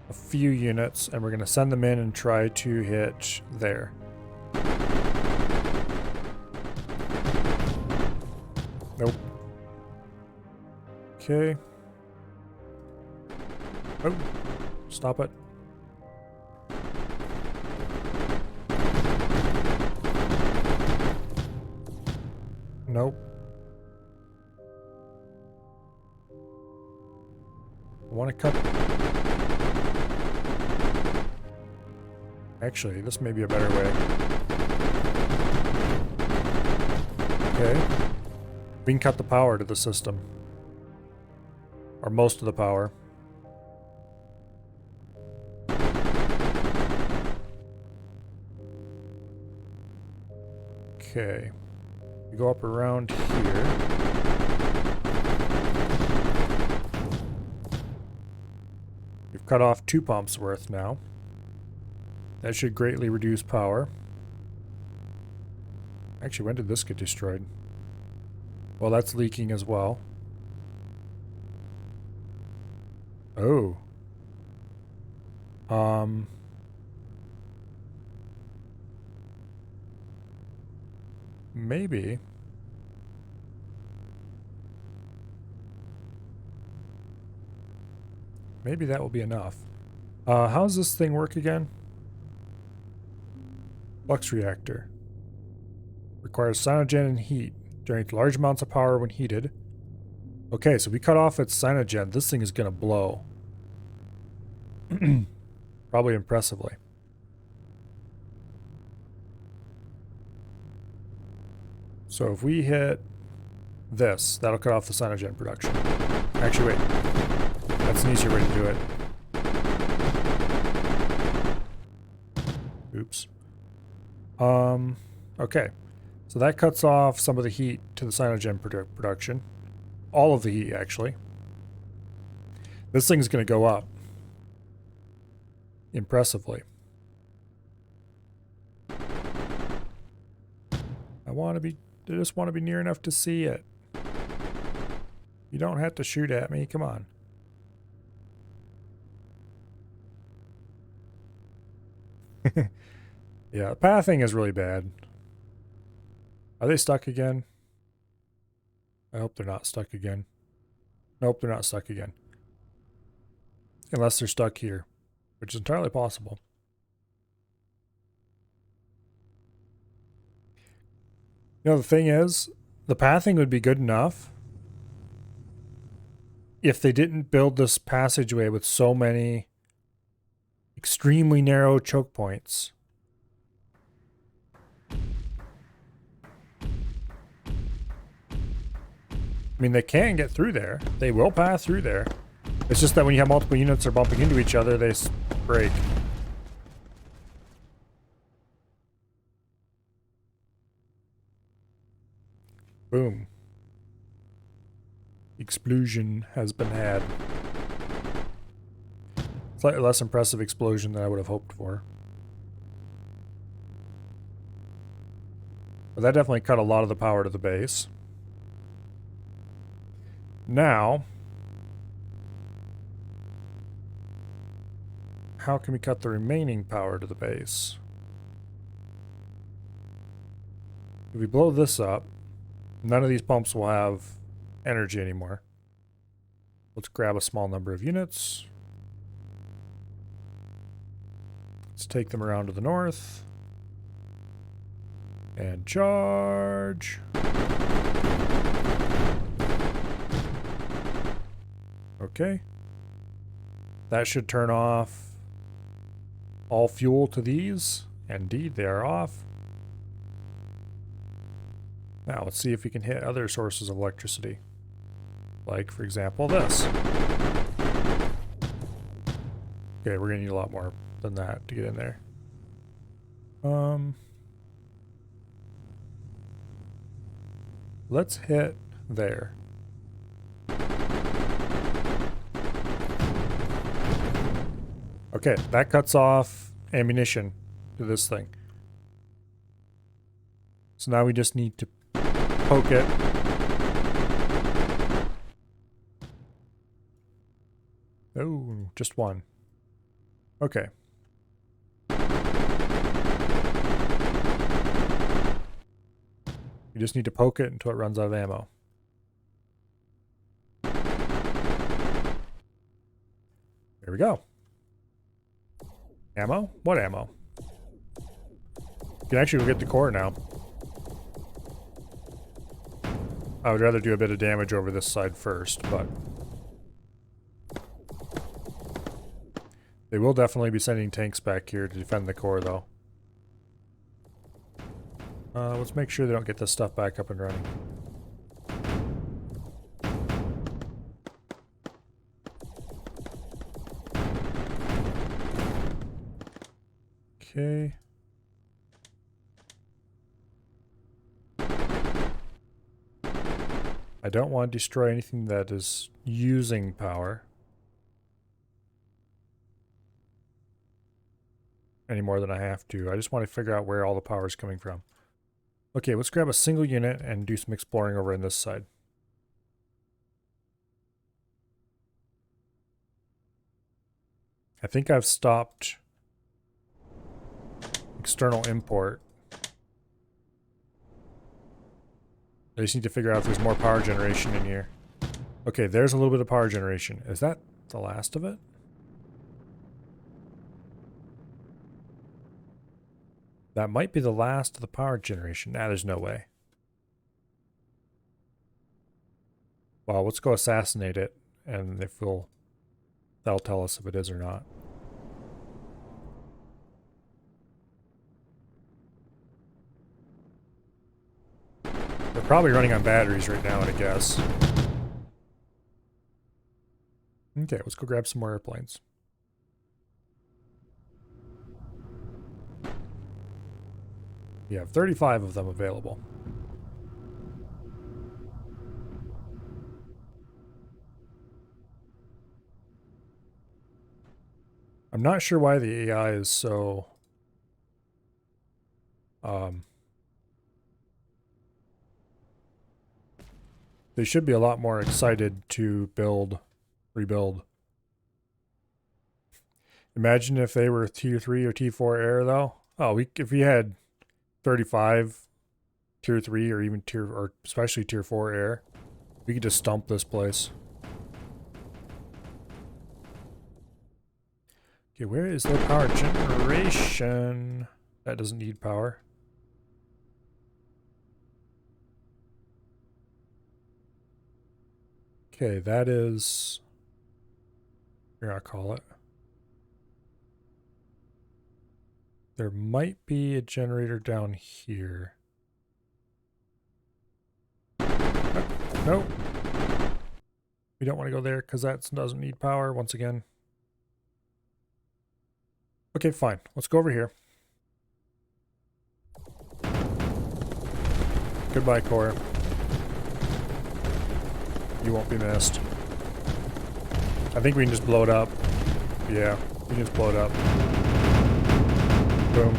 a few units and we're going to send them in and try to hit there. Nope. Okay. Oh, stop it. Nope. I want to cut. Actually, this may be a better way. Okay. We can cut the power to the system. Or most of the power. Okay. We go up around here. We've cut off 2 pumps worth now. That should greatly reduce power. Actually, when did this get destroyed? Well, that's leaking as well. Oh. Maybe. Maybe that will be enough. How does this thing work again? Flux reactor. Requires cyanogen and heat. Generates large amounts of power when heated. Okay, so we cut off its cyanogen. This thing is going to blow. Probably impressively. So if we hit this, that'll cut off the cyanogen production. Actually, wait. That's an easier way to do it. Oops. Okay. So that cuts off some of the heat to the cyanogen production. All of the heat, actually. This thing's going to go up. Impressively. I just want to be near enough to see it. You don't have to shoot at me. Come on. Yeah, pathing is really bad. Are they stuck again? I hope they're not stuck again. Nope, they're not stuck again. Unless they're stuck here, which is entirely possible. You know, the thing is, the pathing would be good enough if they didn't build this passageway with so many extremely narrow choke points. I mean, they can get through there. They will pass through there. It's just that when you have multiple units that are bumping into each other, they break. Boom. Explosion has been had. Slightly less impressive explosion than I would have hoped for. But that definitely cut a lot of the power to the base. Now, how can we cut the remaining power to the base? If we blow this up, none of these pumps will have energy anymore. Let's grab a small number of units. Let's take them around to the north. And charge. Okay. That should turn off all fuel to these. Indeed, they are off. Now, let's see if we can hit other sources of electricity. Like, for example, this. Okay, we're going to need a lot more than that to get in there. Let's hit there. Okay, that cuts off ammunition to this thing. So now we just need to poke it. Oh, just one. Okay. You just need to poke it until it runs out of ammo. There we go. Ammo? What ammo? You can actually go get the core now. I would rather do a bit of damage over this side first, but they will definitely be sending tanks back here to defend the core, though. Let's make sure they don't get this stuff back up and running. Okay. I don't want to destroy anything that is using power any more than I have to. I just want to figure out where all the power is coming from. Okay, let's grab a single unit and do some exploring over on this side. I think I've stopped external import. I just need to figure out if there's more power generation in here. Okay, there's a little bit of power generation. Is that the last of it? That might be the last of the power generation. Nah, there's no way. Well, let's go assassinate it, and if that'll tell us if it is or not. They're probably running on batteries right now, I guess. Okay, let's go grab some more airplanes. We have 35 of them available. I'm not sure why the AI is so they should be a lot more excited to rebuild. Imagine if they were tier 3 or tier 4 air though. Oh, if we had 35 tier 3 or even especially tier 4 air, we could just stomp this place. Okay, where is the power generation? That doesn't need power. Okay, that is... Here, I'll call it. There might be a generator down here. Nope. We don't want to go there because that doesn't need power once again. Okay, fine. Let's go over here. Goodbye, core. You won't be missed. I think we can just blow it up. Yeah, we can just blow it up. Boom.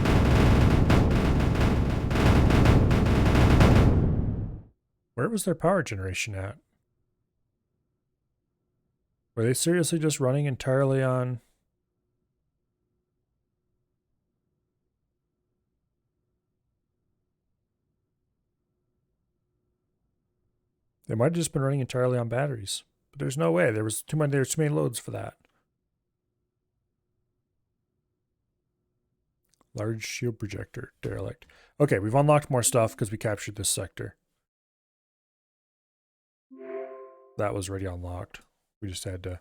Where was their power generation at? Were they seriously just running entirely on... They might have just been running entirely on batteries. But there's no way. There's too many loads for that. Large shield projector, derelict. Okay, we've unlocked more stuff because we captured this sector. That was already unlocked. We just had to...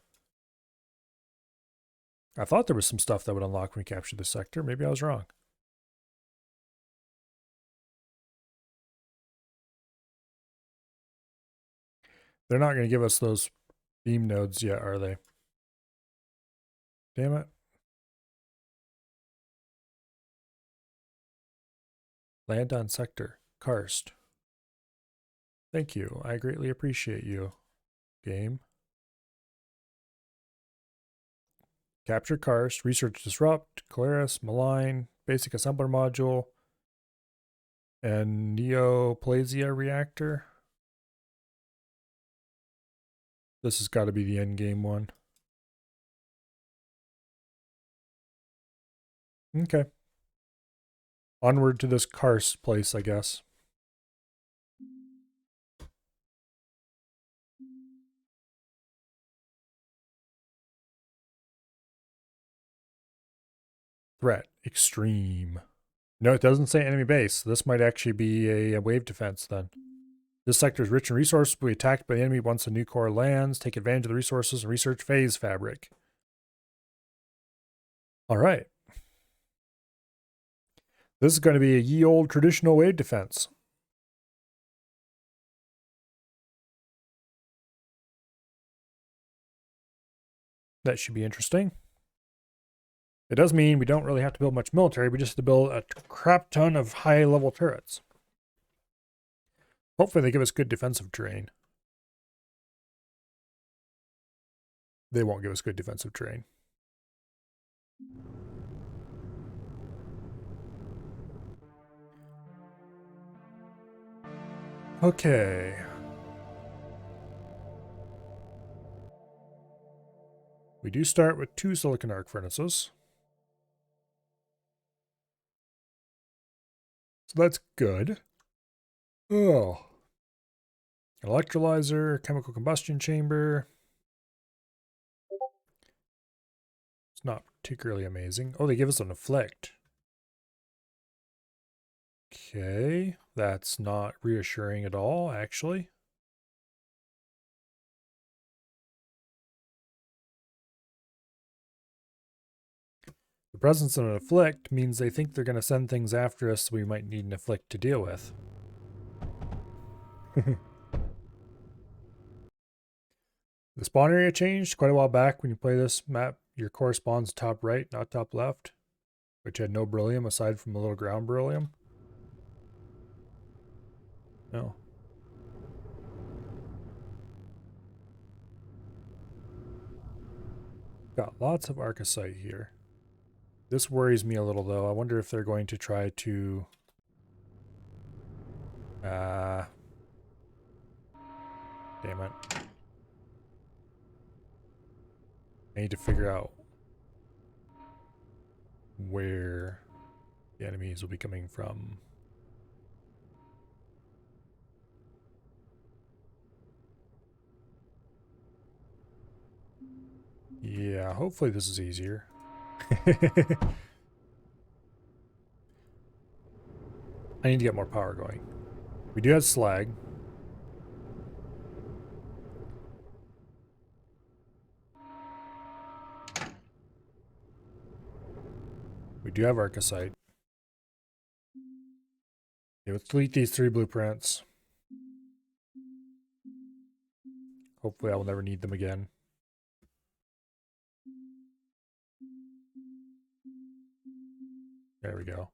I thought there was some stuff that would unlock when we captured this sector. Maybe I was wrong. They're not going to give us those beam nodes yet, are they? Damn it. Land on sector. Karst. Thank you. I greatly appreciate you. Game. Capture Karst. Research Disrupt. Colaris. Malign. Basic Assembler Module. And Neoplasia Reactor. This has got to be the end game one. Okay. Onward to this Karst place, I guess. Threat. Extreme. No, it doesn't say enemy base. This might actually be a wave defense then. This sector is rich in resources, will be attacked by the enemy once a new core lands. Take advantage of the resources and research phase fabric. All right. This is going to be a ye old traditional wave defense. That should be interesting. It does mean we don't really have to build much military. We just have to build a crap ton of high-level turrets. Hopefully they give us good defensive terrain. They won't give us good defensive terrain. Okay. We do start with 2 silicon arc furnaces. So that's good. Oh. Electrolyzer, chemical combustion chamber. It's not particularly amazing. Oh, they give us an afflict. Okay, that's not reassuring at all, actually. The presence of an afflict means they think they're going to send things after us, so we might need an afflict to deal with. The spawn area changed quite a while back. When you play this map, your core spawns top right, not top left, which had no beryllium aside from a little ground beryllium. No. Got lots of arcosite here. This worries me a little, though. I wonder if they're going to try to... damn it. I need to figure out where the enemies will be coming from. Yeah, hopefully this is easier. I need to get more power going. We do have slag. We do have arcosite. Okay, let's delete these 3 blueprints. Hopefully I will never need them again. There we go.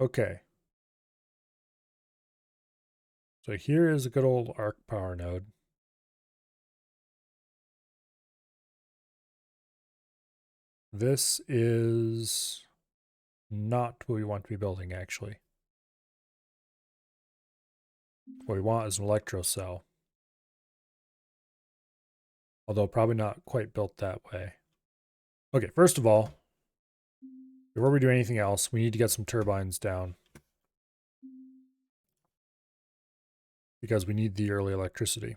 Okay. So here is a good old arc power node. This is not what we want to be building, actually. What we want is an electro cell. Although probably not quite built that way. Okay, first of all, before we do anything else, we need to get some turbines down. Because we need the early electricity.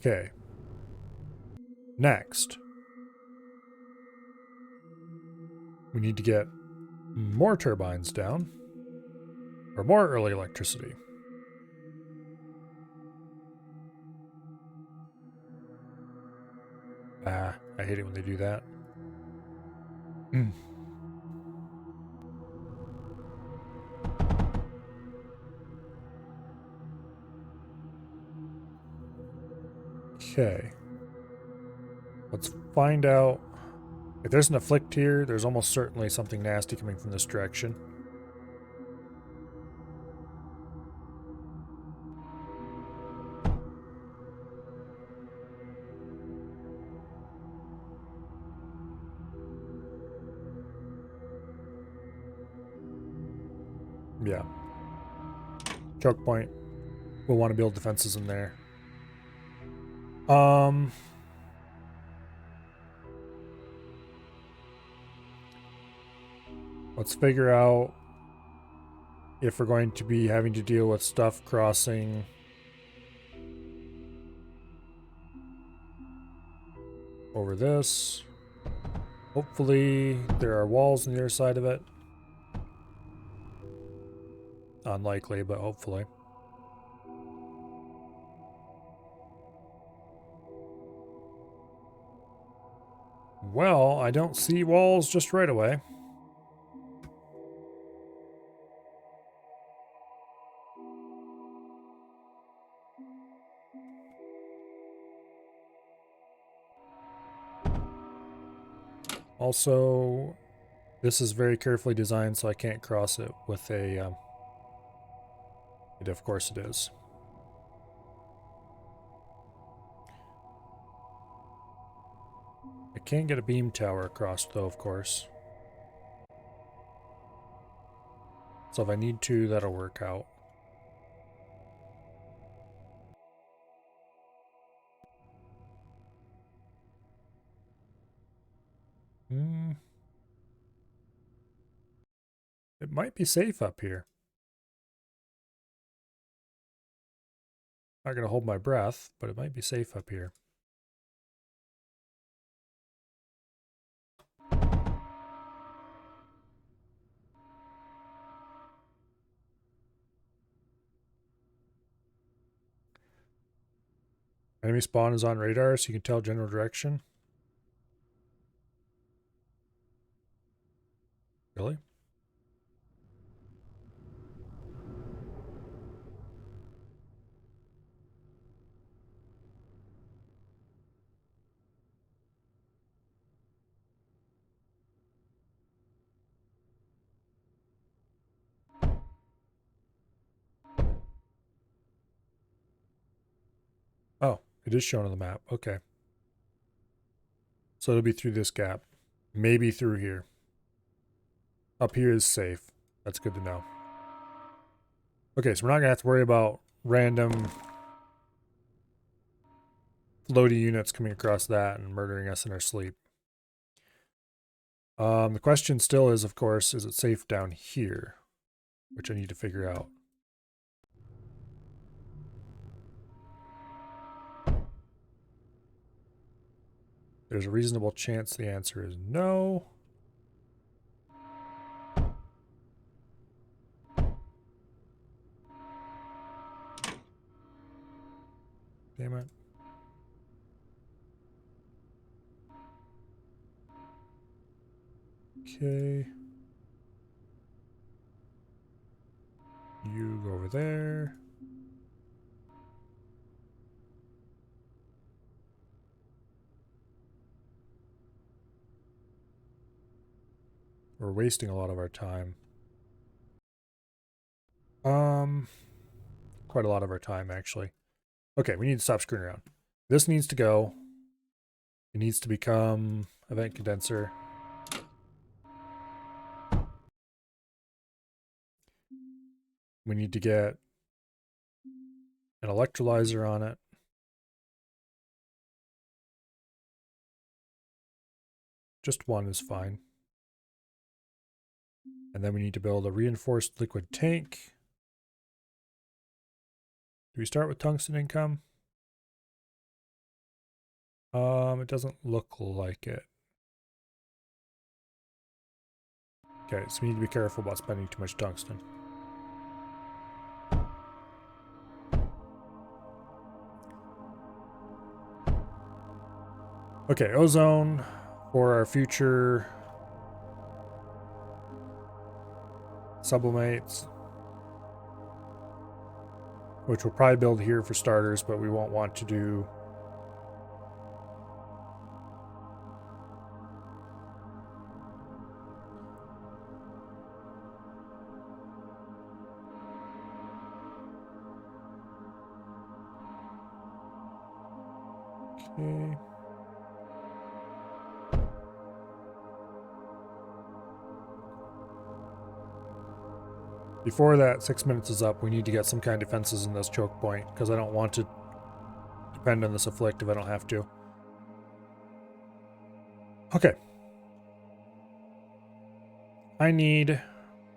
Okay. Next, we need to get more turbines down, or more early electricity. Ah, I hate it when they do that. Mm. Okay. Let's find out. If there's an afflict here, there's almost certainly something nasty coming from this direction. Yeah. Choke point. We'll want to build defenses in there. Let's figure out if we're going to be having to deal with stuff crossing over this. Hopefully there are walls on the other side of it. Unlikely, but hopefully. Well, I don't see walls just right away. Also, this is very carefully designed, so I can't cross it with a... of course it is. I can get a beam tower across, though, of course. So if I need to, that'll work out. It might be safe up here. Not going to hold my breath, but it might be safe up here. Enemy spawn is on radar, so you can tell general direction. Really? Oh, it is shown on the map. Okay. So it'll be through this gap. Maybe through here. Up here is safe. That's good to know. Okay, so we're not going to have to worry about random floaty units coming across that and murdering us in our sleep. The question still is, of course, is it safe down here? Which I need to figure out. There's a reasonable chance the answer is no. Damn it. Okay. You go over there. We're wasting a lot of our time. Quite a lot of our time, actually. Okay, we need to stop screwing around. This needs to go. It needs to become event condenser. We need to get an electrolyzer on it. Just one is fine. And then we need to build a reinforced liquid tank. Do we start with tungsten income? It doesn't look like it. Okay, so we need to be careful about spending too much tungsten. Okay, ozone for our future sublimates, which we'll probably build here for starters, but we won't want to do okay. Before that 6 minutes is up, we need to get some kind of defenses in this choke point, because I don't want to depend on this afflict if I don't have to. Okay. I need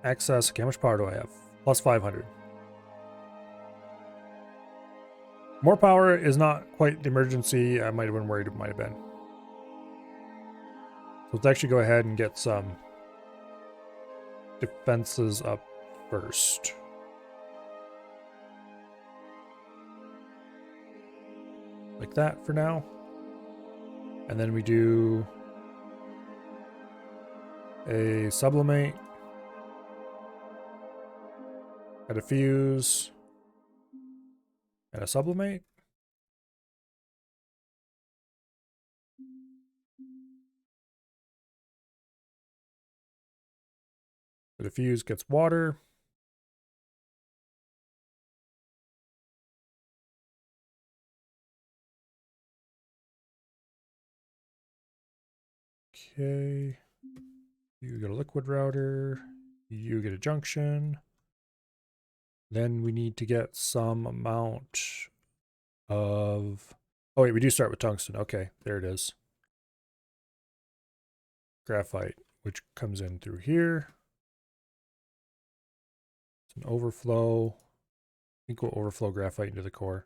access. Okay, how much power do I have? Plus 500. More power is not quite the emergency. I might have been worried it might have been. So let's actually go ahead and get some defenses up first. Like that for now. And then we do a sublimate, a diffuse, and a sublimate. The diffuse gets water. Okay. You get a liquid router. You get a junction. Then we need to get some amount of... Oh, wait, we do start with tungsten. Okay, there it is. Graphite, which comes in through here. It's an overflow. I think we'll overflow graphite into the core.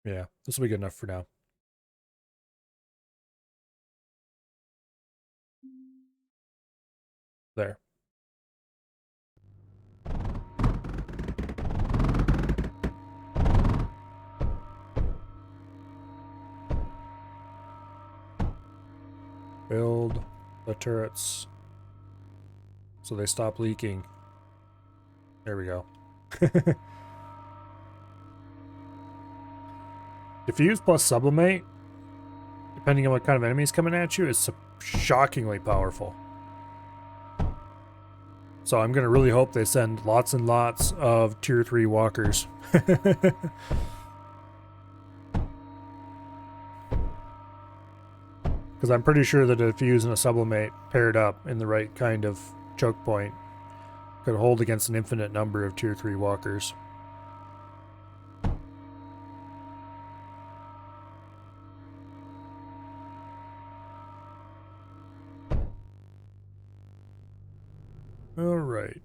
Yeah, this will be good enough for now. There. Build the turrets so they stop leaking. There we go. Diffuse plus sublimate, depending on what kind of enemies coming at you, is shockingly powerful. So I'm going to really hope they send lots and lots of tier 3 walkers. Because I'm pretty sure that a diffuse and a sublimate paired up in the right kind of choke point could hold against an infinite number of tier 3 walkers. Alright.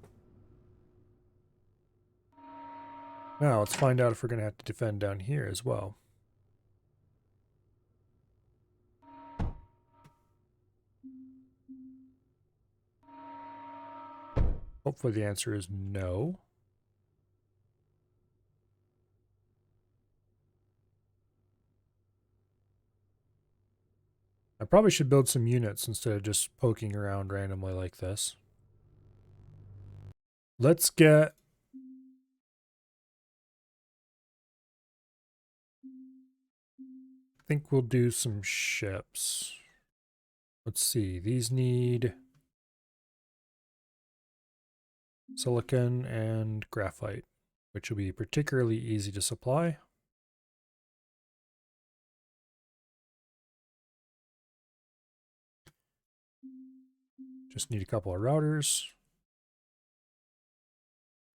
Now let's find out if we're going to have to defend down here as well. Hopefully the answer is no. I probably should build some units instead of just poking around randomly like this. Let's get... I think we'll do some ships. Let's see. These need silicon and graphite, which will be particularly easy to supply. Just need a couple of routers.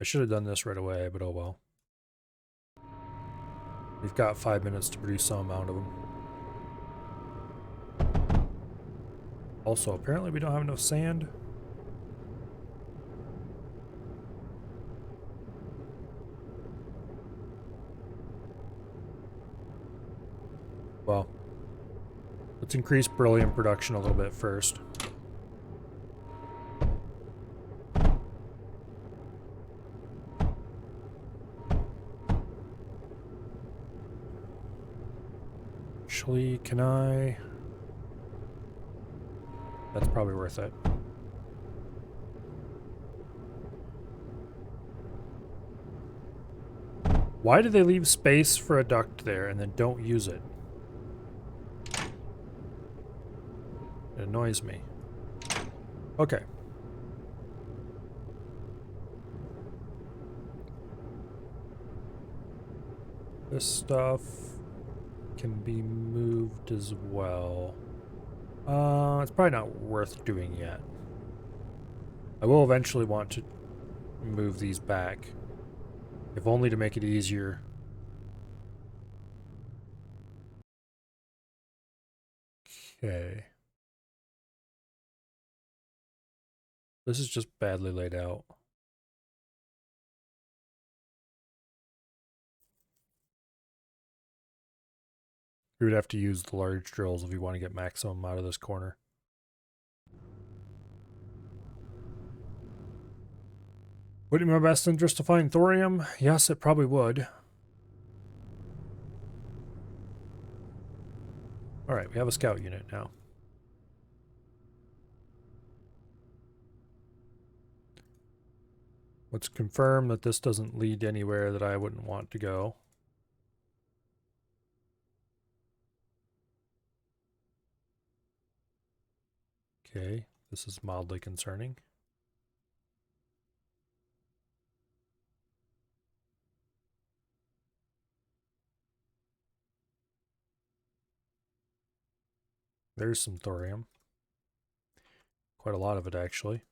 I should have done this right away, but oh well. We've got 5 minutes to produce some amount of them. Also, apparently we don't have enough sand. Well, let's increase beryllium production a little bit first. Actually, can I? That's probably worth it. Why do they leave space for a duct there and then don't use it? It annoys me. Okay. This stuff can be moved as well. It's probably not worth doing yet. I will eventually want to move these back, if only to make it easier. Okay. This is just badly laid out. You would have to use the large drills if you want to get maximum out of this corner. Would it be in my best interest to find thorium? Yes, it probably would. Alright, we have a scout unit now. Let's confirm that this doesn't lead anywhere that I wouldn't want to go. Okay, this is mildly concerning. There's some thorium. Quite a lot of it, actually.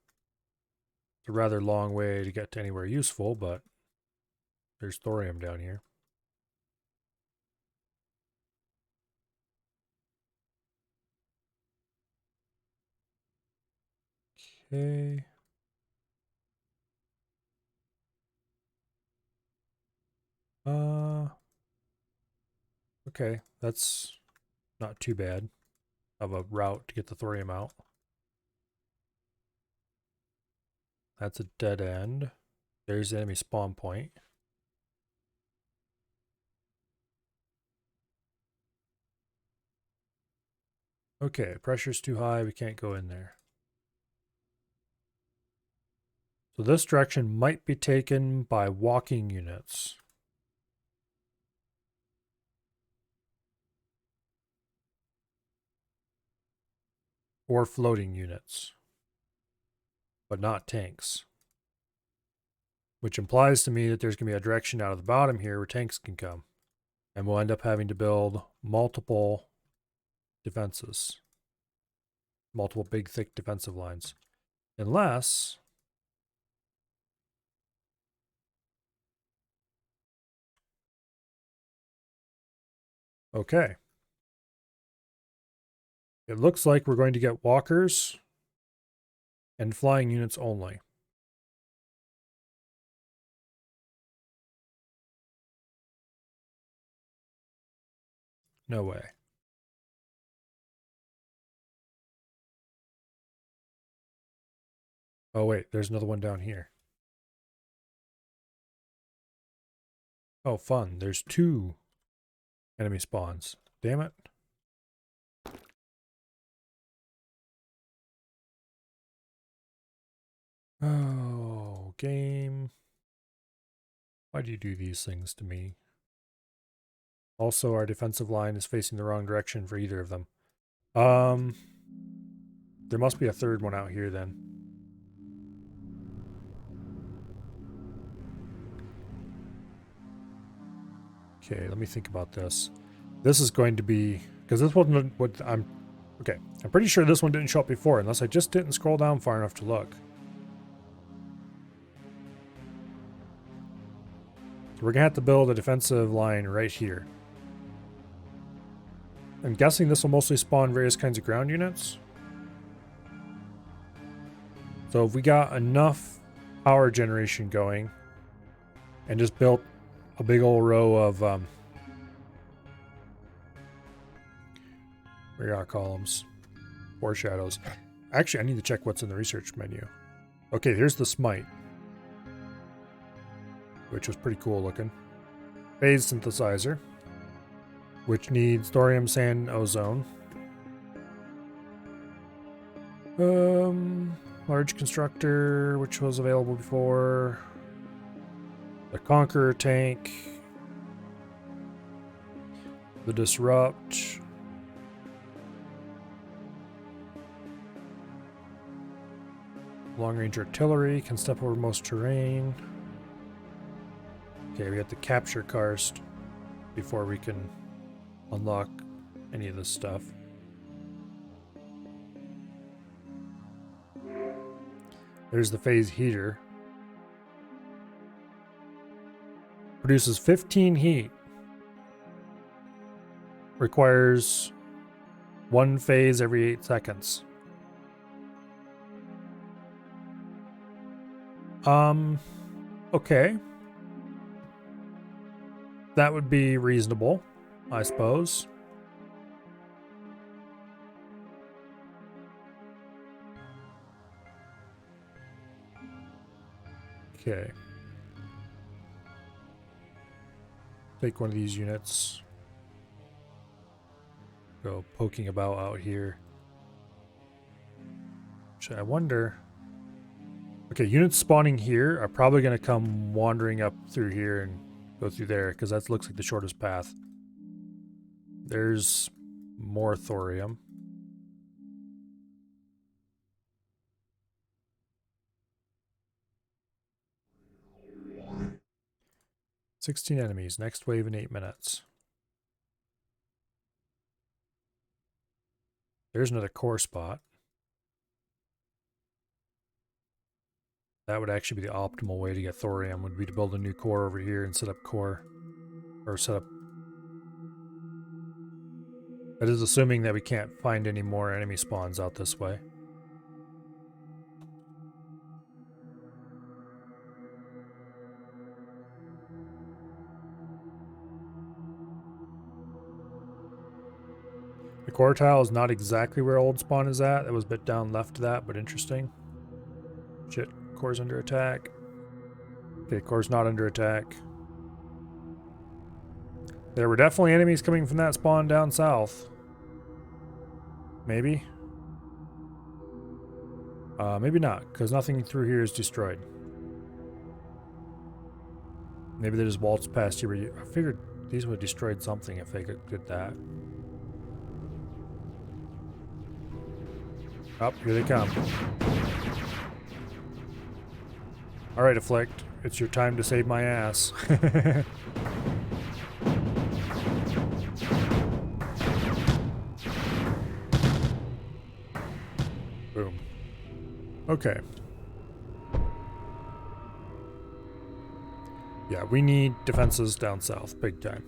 It's a rather long way to get to anywhere useful, but there's thorium down here. Okay. Okay, that's not too bad of a route to get the thorium out. That's a dead end. There's the enemy spawn point. Okay, pressure's too high, we can't go in there. So this direction might be taken by walking units. Or floating units. But not tanks. Which implies to me that there's going to be a direction out of the bottom here where tanks can come. And we'll end up having to build multiple defenses. Multiple big, thick defensive lines. Unless... Okay. It looks like we're going to get walkers and flying units only. No way. Oh wait, there's another one down here. Oh fun, there's 2 enemy spawns. Damn it. Oh, game. Why do you do these things to me? Also, our defensive line is facing the wrong direction for either of them. There must be a third one out here then. Okay, let me think about this. This is going to be... Because this wasn't what I'm... Okay, I'm pretty sure this one didn't show up before, unless I just didn't scroll down far enough to look. So we're going to have to build a defensive line right here. I'm guessing this will mostly spawn various kinds of ground units. So if we got enough power generation going and just built a big old row of Radar columns. Foreshadows. Actually, I need to check what's in the research menu. Okay, here's the smite, which was pretty cool looking. Phase synthesizer, which needs thorium, sand, ozone. Large constructor, which was available before. The Conqueror tank. The Disrupt. Long-range artillery, can step over most terrain. Okay, we have to capture karst before we can unlock any of this stuff. There's the phase heater. Produces 15 heat. Requires 1 phase every 8 seconds. Okay. That would be reasonable, I suppose. Okay. Take one of these units. Go poking about out here. Actually, I wonder... Okay, units spawning here are probably going to come wandering up through here and go through there, because that looks like the shortest path. There's more thorium. "16 enemies. Next wave in 8 minutes." There's another core spot. That would actually be the optimal way to get thorium, would be to build a new core over here and set up core. Or set up... That is assuming that we can't find any more enemy spawns out this way. The core tile is not exactly where old spawn is at. That was a bit down left of that, but interesting. Shit, core's under attack. Okay, core's not under attack. There were definitely enemies coming from that spawn down south. Maybe. Maybe not, because nothing through here is destroyed. Maybe they just waltzed past here. I figured these would have destroyed something if they did that. Oh, here they come. Alright, Afflict. It's your time to save my ass. Boom. Okay. Yeah, we need defenses down south, big time.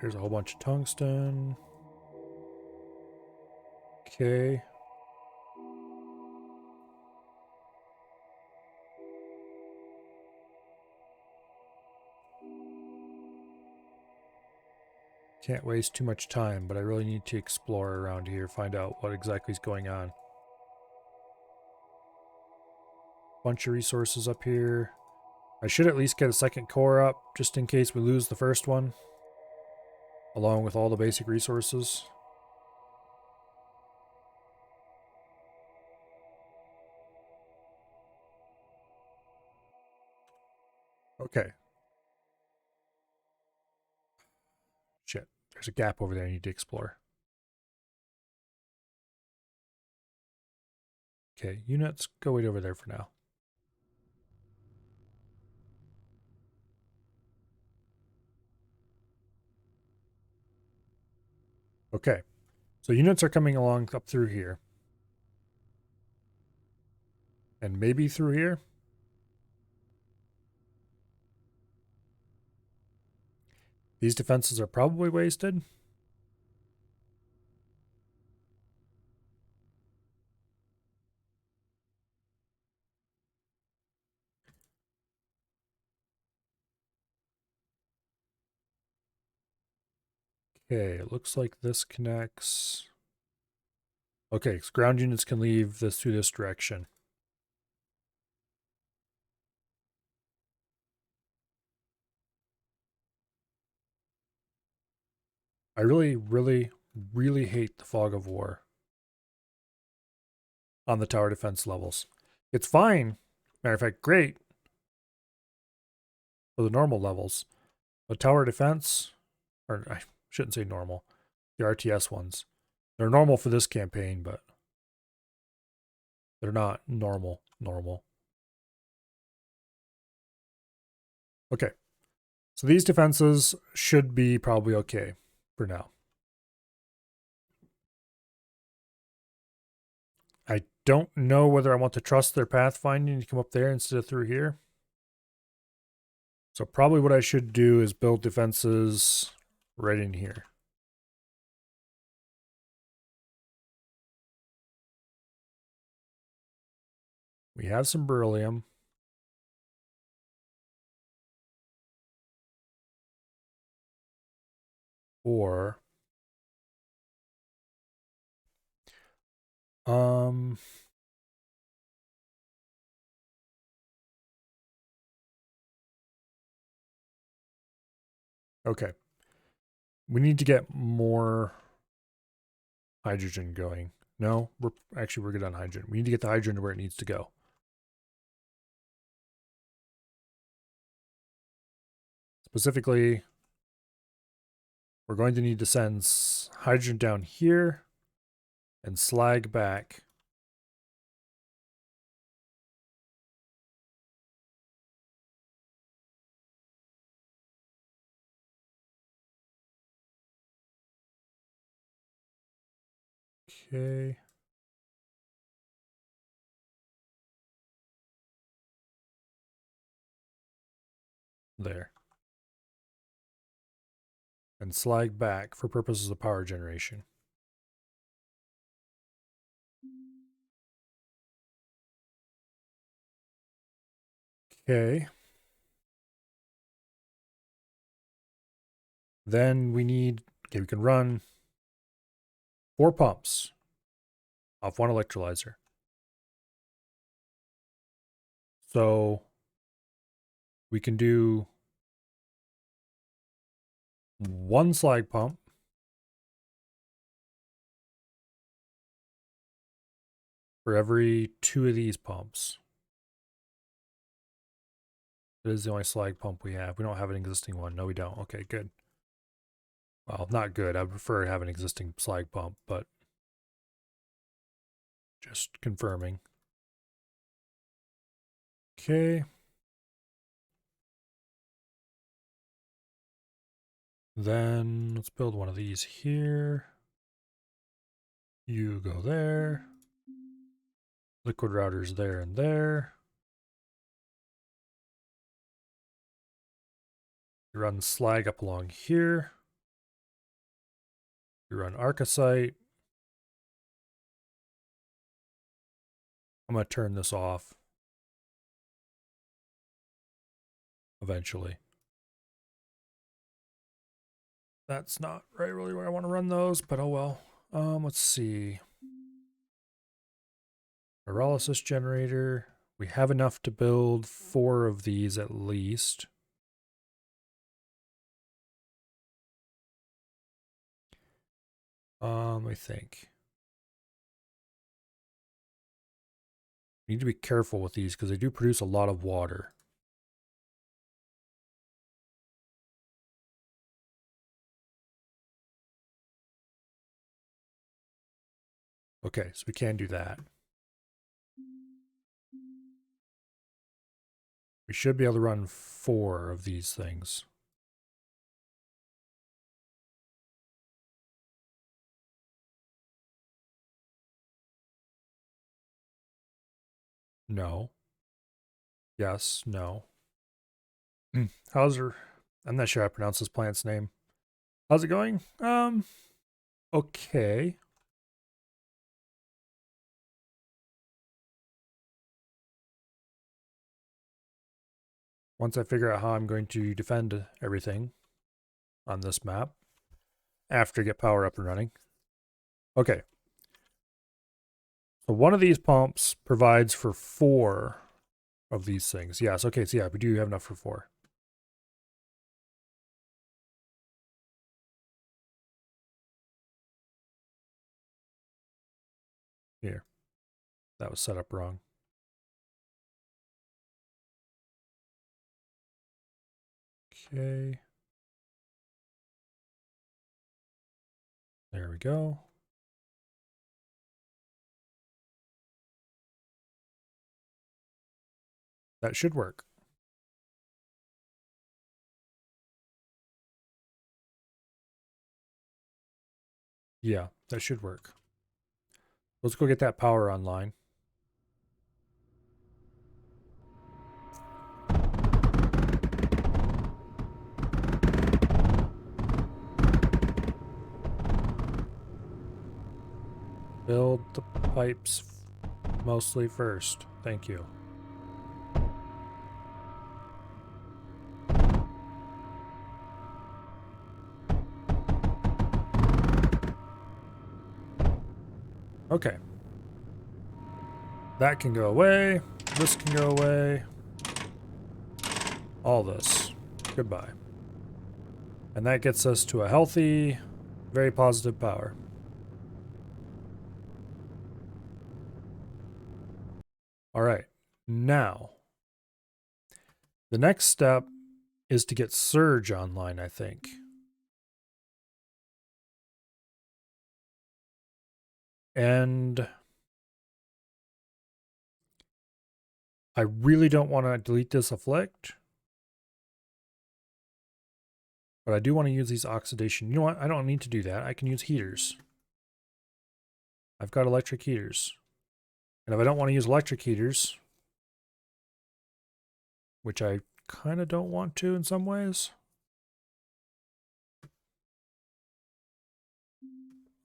There's a whole bunch of tungsten. Okay. Can't waste too much time, but I really need to explore around here, find out what exactly is going on. Bunch of resources up here. I should at least get a second core up, just in case we lose the first one. Along with all the basic resources. Okay. Shit. There's a gap over there I need to explore. Okay, units, go wait over there for now. Okay. So units are coming along up through here. And maybe through here. These defenses are probably wasted. Okay, it looks like this connects. Okay, so ground units can leave this through this direction. I really, really, really hate the fog of war on the tower defense levels. It's fine. Matter of fact, great for the normal levels. But tower defense, or I shouldn't say normal, the RTS ones, they're normal for this campaign, but they're not normal. Okay, so these defenses should be probably okay for now. I don't know whether I want to trust their pathfinding to come up there instead of through here. So probably what I should do is build defenses right in here. We have some beryllium. Or okay. We need to get more hydrogen going. No, we're good on hydrogen. We need to get the hydrogen to where it needs to go. Specifically, we're going to need to send hydrogen down here and slag back. Okay. There. And slag back for purposes of power generation. Okay. Then we need, okay, we can run 4 pumps off 1 electrolyzer. So we can do 1 slag pump for every 2 of these pumps. That is the only slag pump we have. We don't have an existing one. No, we don't. Okay, good. Well, not good. I would prefer to have an existing slag pump, but just confirming. Okay. Then let's build one of these here. You go there. Liquid routers there and there. You run slag up along here. You run arcosite. I'm going to turn this off eventually. That's not really where I want to run those, but oh well. Let's see. Pyrolysis generator. We have enough to build 4 of these at least. I think. We need to be careful with these because they do produce a lot of water. Okay, so we can do that. We should be able to run 4 of these things. No. Yes, no. How's her? I'm not sure how to pronounce this plant's name. How's it going? Okay. Once I figure out how I'm going to defend everything on this map. after I get power up and running. Okay. So one of these pumps provides for 4 of these things. Yes, okay, so yeah, we do have enough for 4. Here. That was set up wrong. Okay. There we go. That should work. Yeah, that should work. Let's go get that power online. Build the pipes mostly first. Thank you. Okay. That can go away. This can go away. All this. Goodbye. And that gets us to a healthy, very positive power. All right. Now, the next step is to get Surge online, I think. And I really don't want to delete this Afflict. But I do want to use these oxidation. You know what? I don't need to do that. I can use heaters. I've got electric heaters. And if I don't want to use electric heaters, which I kind of don't want to in some ways.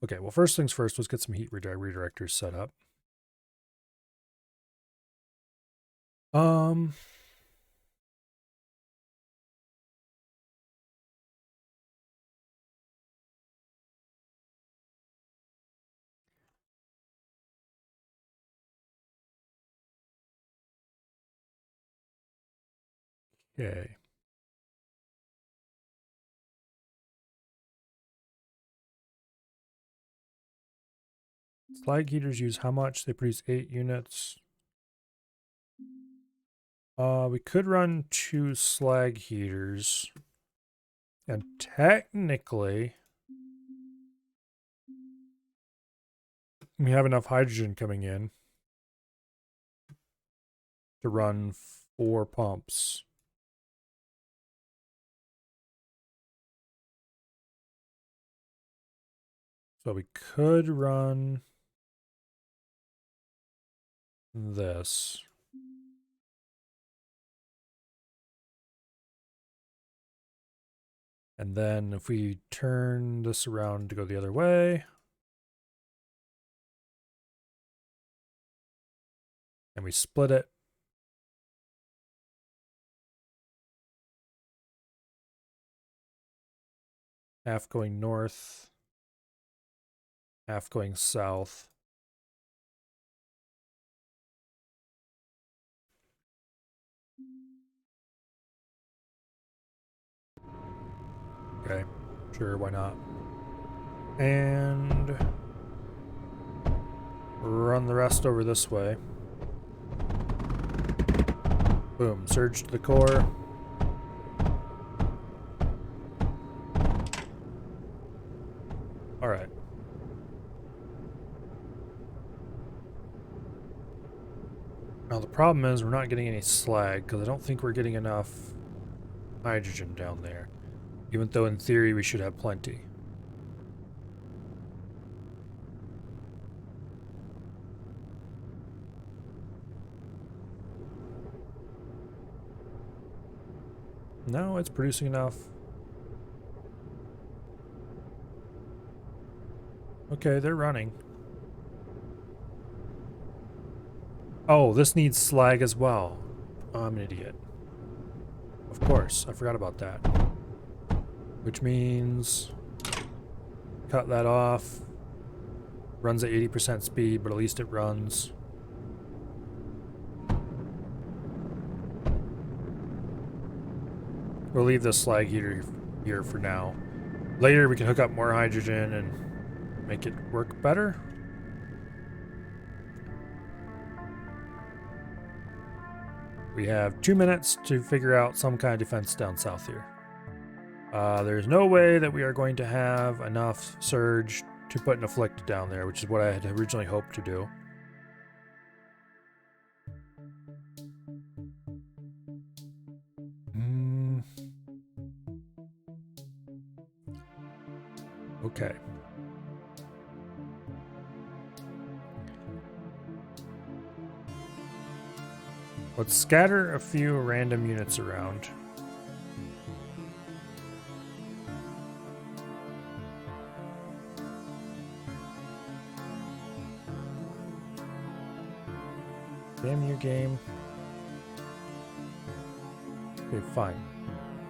Okay, well, first things first, let's get some heat redirectors set up. Okay. Slag heaters use how much? They produce 8 units. We could run 2 slag heaters. And technically, we have enough hydrogen coming in to run 4 pumps. So we could run this. And then if we turn this around to go the other way, and we split it, half going north, half going south. Okay, sure, why not? And run the rest over this way. Boom, surge to the core. All right. Now the problem is we're not getting any slag because I don't think we're getting enough hydrogen down there. Even though in theory we should have plenty. No, it's producing enough. Okay, they're running. Oh, this needs slag as well. Oh, I'm an idiot. Of course, I forgot about that. Which means cut that off. Runs at 80% speed, but at least it runs. We'll leave the slag heater here for now. Later we can hook up more hydrogen and make it work better. We have 2 minutes to figure out some kind of defense down south here. There's no way that we are going to have enough surge to put an afflict down there, which is what I had originally hoped to do. Okay. Let's scatter a few random units around. Damn you, game. Okay, fine.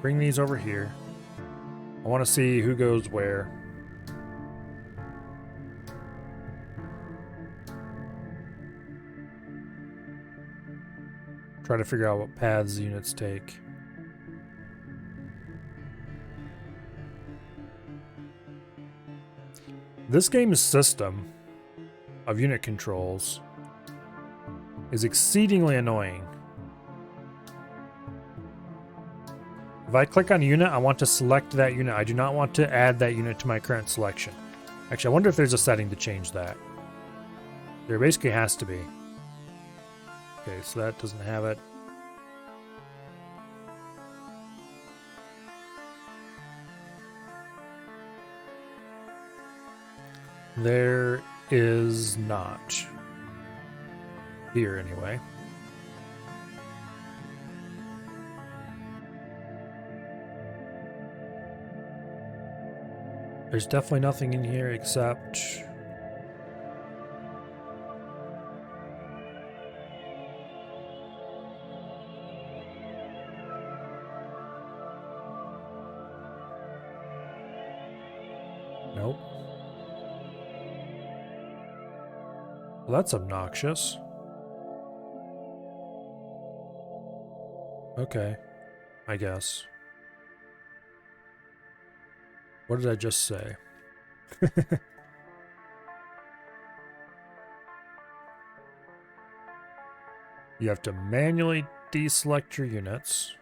Bring these over here. I want to see who goes where. Try to figure out what paths units take. This game's system of unit controls is exceedingly annoying. If I click on a unit, I want to select that unit. I do not want to add that unit to my current selection. Actually, I wonder if there's a setting to change that. There basically has to be. Okay, so that doesn't have it. There is not. Here, anyway. There's definitely nothing in here except... Nope. Well, that's obnoxious. Okay, I guess. What did I just say? You have to manually deselect your units.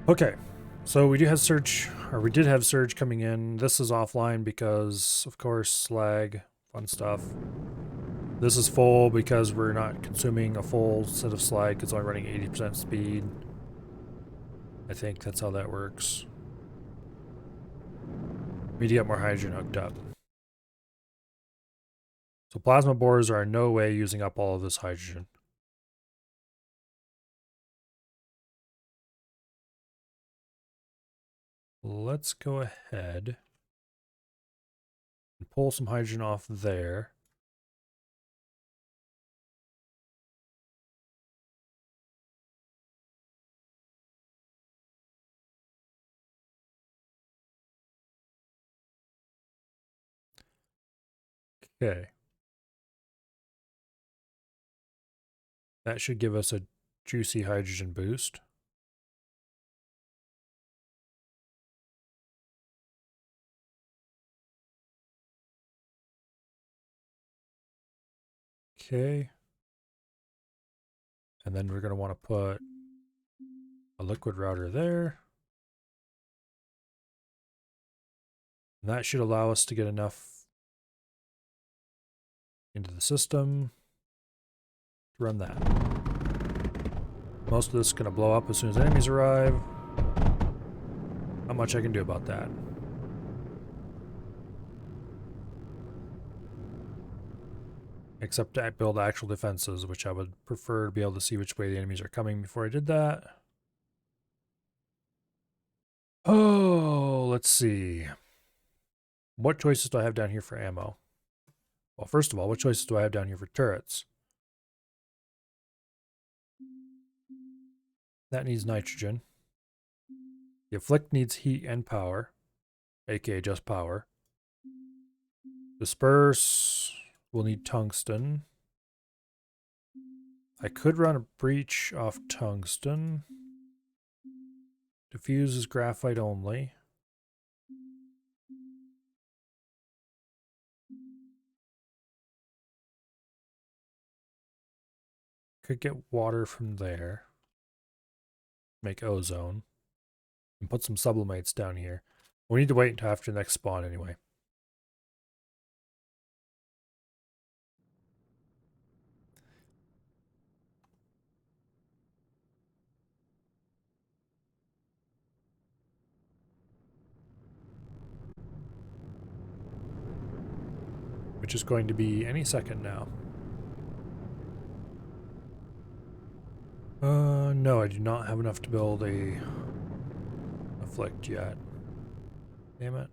Okay, so we do have surge, or we did have surge coming in. This is offline because, of course, slag, fun stuff. This is full because we're not consuming a full set of slag. It's only running 80% speed. I think that's how that works. We need to get more hydrogen hooked up. So plasma bores are in no way using up all of this hydrogen. Let's go ahead and pull some hydrogen off there. Okay. That should give us a juicy hydrogen boost. Okay. And then we're going to want to put a liquid router there. And that should allow us to get enough into the system to run that. Most of this is going to blow up as soon as enemies arrive. Not much I can do about that. Except to build actual defenses, which I would prefer to be able to see which way the enemies are coming before I did that. Oh, let's see. What choices do I have down here for ammo? Well, first of all, what choices do I have down here for turrets? That needs nitrogen. The afflict needs heat and power, aka just power. Disperse will need tungsten. I could run a breach off tungsten. Diffuse is graphite only. Could get water from there. Make ozone. And put some sublimates down here. We need to wait until after the next spawn anyway. Which is going to be any second now. No, I do not have enough to build a afflict yet. Damn it.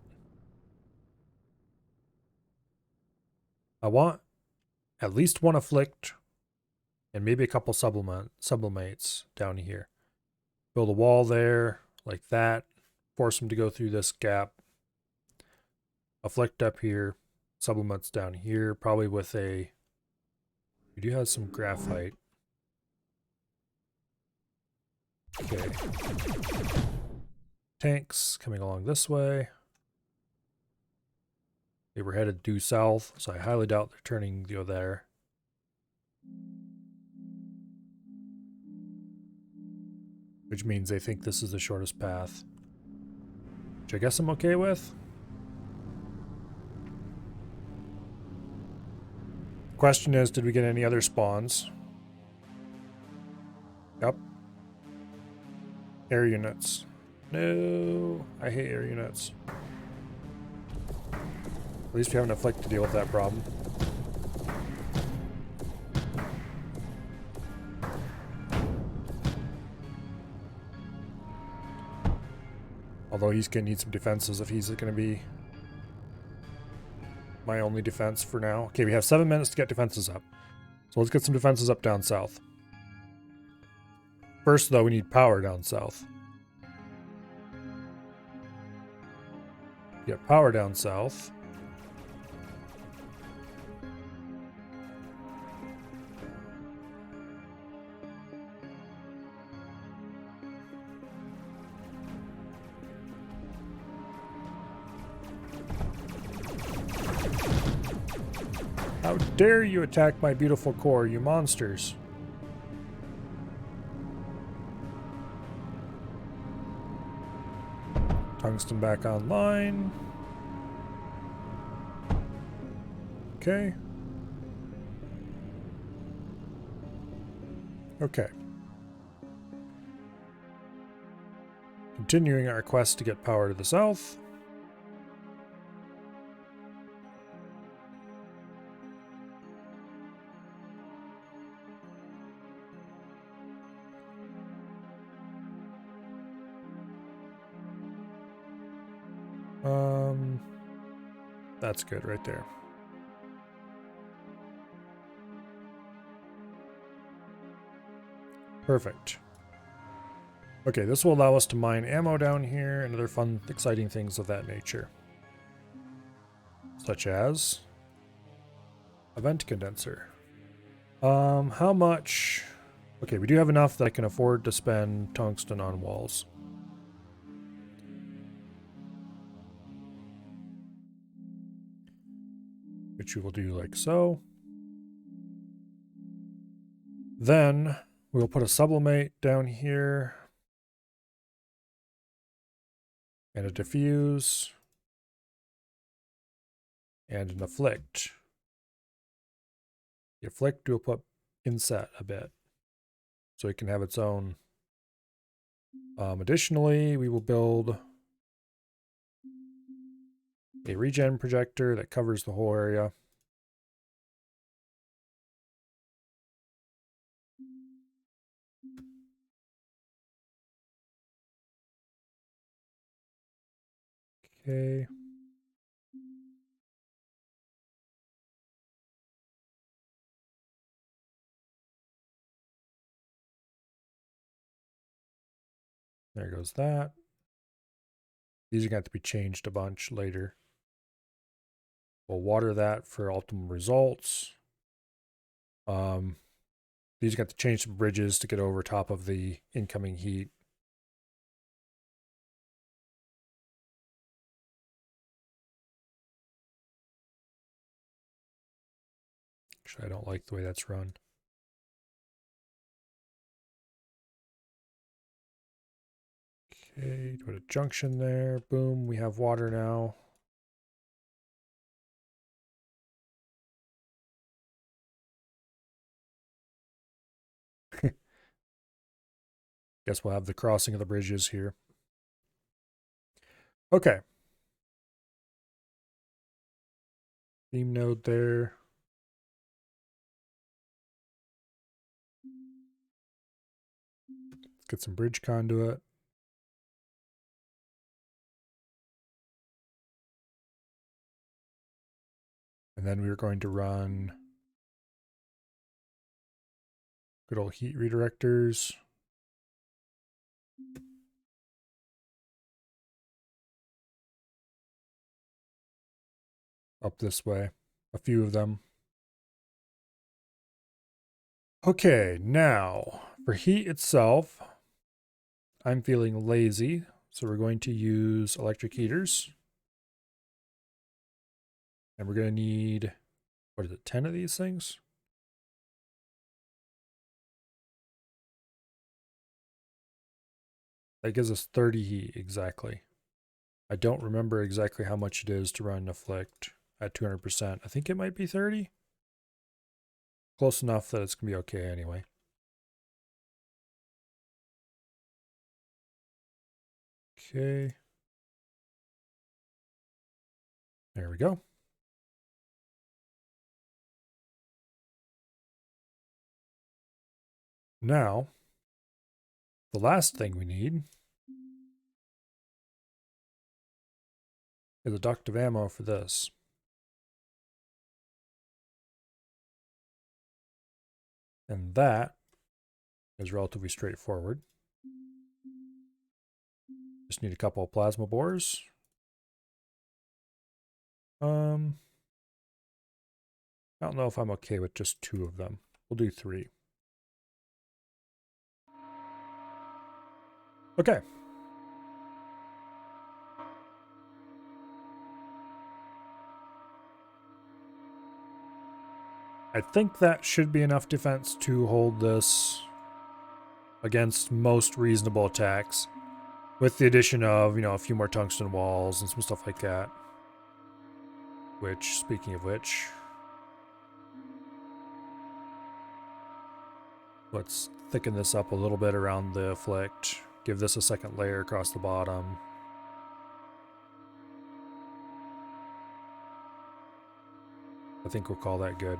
I want at least one afflict and maybe a couple sublimates down here. Build a wall there, like that. Force them to go through this gap. Afflict up here. Sublimates down here, probably with a... We do have some graphite. Okay. Tanks coming along this way. They were headed due south, so I highly doubt they're turning there. Which means they think this is the shortest path. Which I guess I'm okay with. Question is, did we get any other spawns? Yep. Air units. No, I hate air units. At least we have an afflict to deal with that problem. Although he's going to need some defenses if he's going to be my only defense for now. Okay, we have 7 minutes to get defenses up. So let's get some defenses up down south. First, though, we need power down south. Get power down south. How dare you attack my beautiful core, you monsters! Tungsten back online. Okay. Okay. Continuing our quest to get power to the south. That's good right there. Perfect. Okay, this will allow us to mine ammo down here and other fun, exciting things of that nature. Such as a vent condenser. How much? Okay, we do have enough that I can afford to spend tungsten on walls. Which we will do like so. Then we'll put a sublimate down here. And a diffuse. And an afflict. The afflict we'll put inset a bit. So it can have its own. Additionally, we will build a regen projector that covers the whole area. Okay. There goes that. These are going to have to be changed a bunch later. We'll water that for optimal results. These got to change some bridges to get over top of the incoming heat. Actually, I don't like the way that's run. Okay, put a junction there. Boom, we have water now. Guess we'll have the crossing of the bridges here. Okay. Beam node there. Let's get some bridge conduit. And then we're going to run good old heat redirectors. Up this way, a few of them. Okay, now for heat itself, I'm feeling lazy, so we're going to use electric heaters. And we're going to need, what is it, 10 of these things? That gives us 30 heat, exactly. I don't remember exactly how much it is to run Afflict at 200%. I think it might be 30. Close enough that it's going to be okay anyway. Okay. There we go. Now, the last thing we need is a duct of ammo for this. And that is relatively straightforward. Just need a couple of plasma bores. I don't know if I'm okay with just 2 of them. We'll do 3. Okay. I think that should be enough defense to hold this against most reasonable attacks. With the addition of, a few more tungsten walls and some stuff like that. Which, speaking of which, let's thicken this up a little bit around the Afflict. Give this a second layer across the bottom. I think we'll call that good.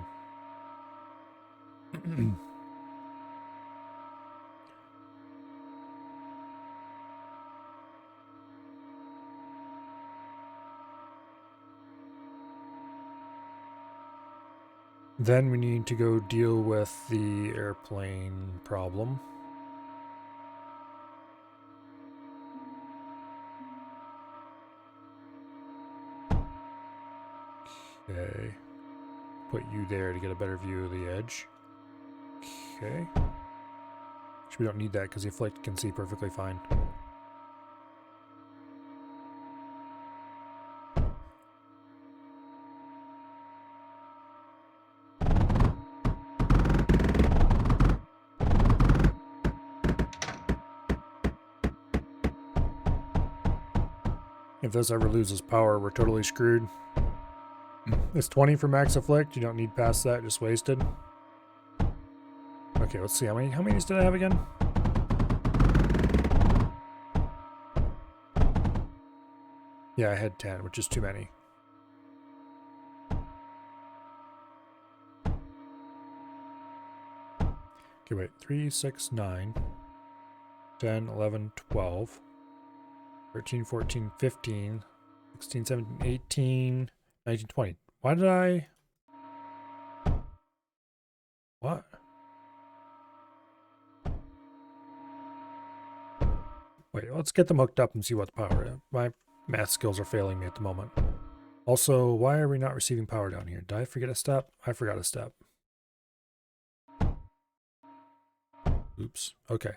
Then we need to go deal with the airplane problem. Okay. Put you there to get a better view of the edge. Okay. Which we don't need that because the Afflict can see perfectly fine. If this ever loses power, we're totally screwed. It's 20 for max afflict. You don't need past that, just wasted. Okay, let's see. How many did I have again? Yeah, I had 10, which is too many. Okay, wait. 3, 6, 9, 10, 11, 12, 13, 14, 15, 16, 17, 18, 19, 20. Why did I... What? Wait, let's get them hooked up and see what the power is. My math skills are failing me at the moment. Also, why are we not receiving power down here? Did I forget a step? I forgot a step. Oops. Okay.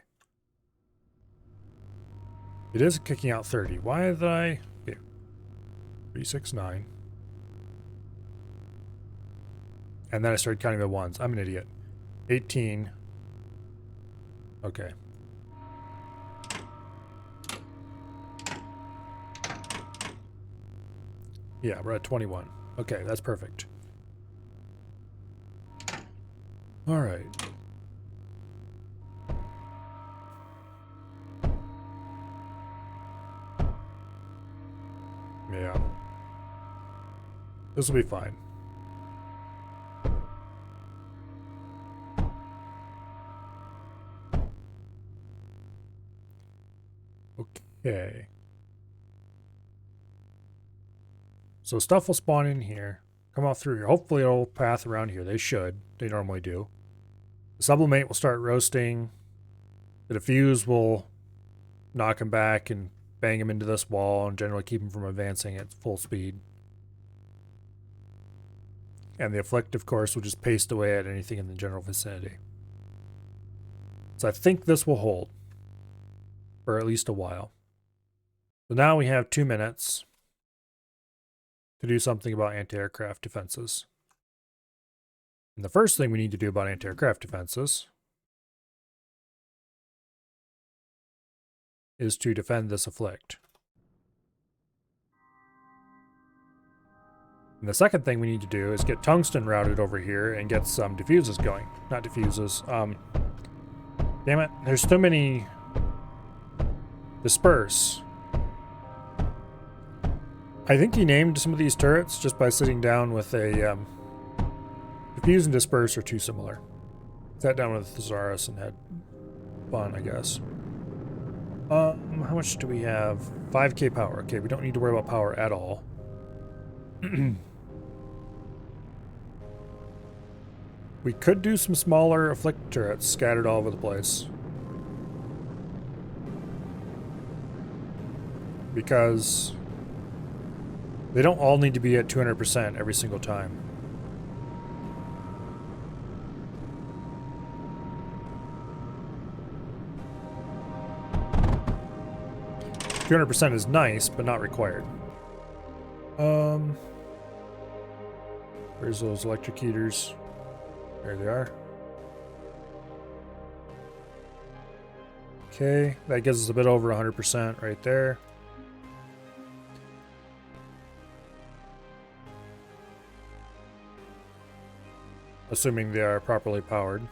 It is kicking out 30. Why did I... Okay. 369. And then I started counting the ones. I'm an idiot. 18. Okay. Yeah, we're at 21. Okay, that's perfect. All right. Yeah. This will be fine. Okay. So stuff will spawn in here, come out through here. Hopefully it'll path around here. They should. They normally do. The sublimate will start roasting. The diffuse will knock him back and bang him into this wall and generally keep him from advancing at full speed. And the afflict, of course, will just paste away at anything in the general vicinity. So I think this will hold for at least a while. So now we have 2 minutes to do something about anti-aircraft defenses. And the first thing we need to do about anti-aircraft defenses is to defend this afflict. And the second thing we need to do is get tungsten routed over here and get some diffuses going. Not diffuses. Damn it. There's too many disperse. I think he named some of these turrets just by sitting down with a diffuse and disperse are too similar. Sat down with Thesaurus and had fun, I guess. How much do we have? 5k power. Okay, we don't need to worry about power at all. We could do some smaller afflict turrets scattered all over the place. Because they don't all need to be at 200% every single time. %200% is nice, but not required. Where's those electric heaters? There they are. Okay, that gives us a bit over 100% right there. Assuming they are properly powered.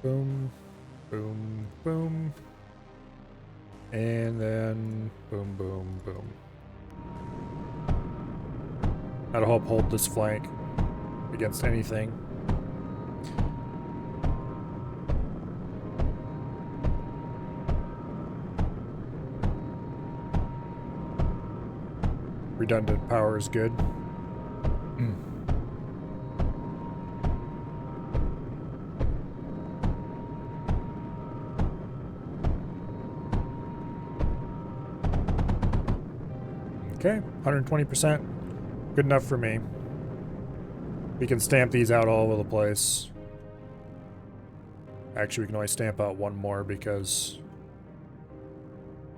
Boom, boom, boom. And then boom, boom, boom. That'll help hold this flank against anything. Redundant power is good. Okay, 120%. Good enough for me. We can stamp these out all over the place. Actually, we can only stamp out one more because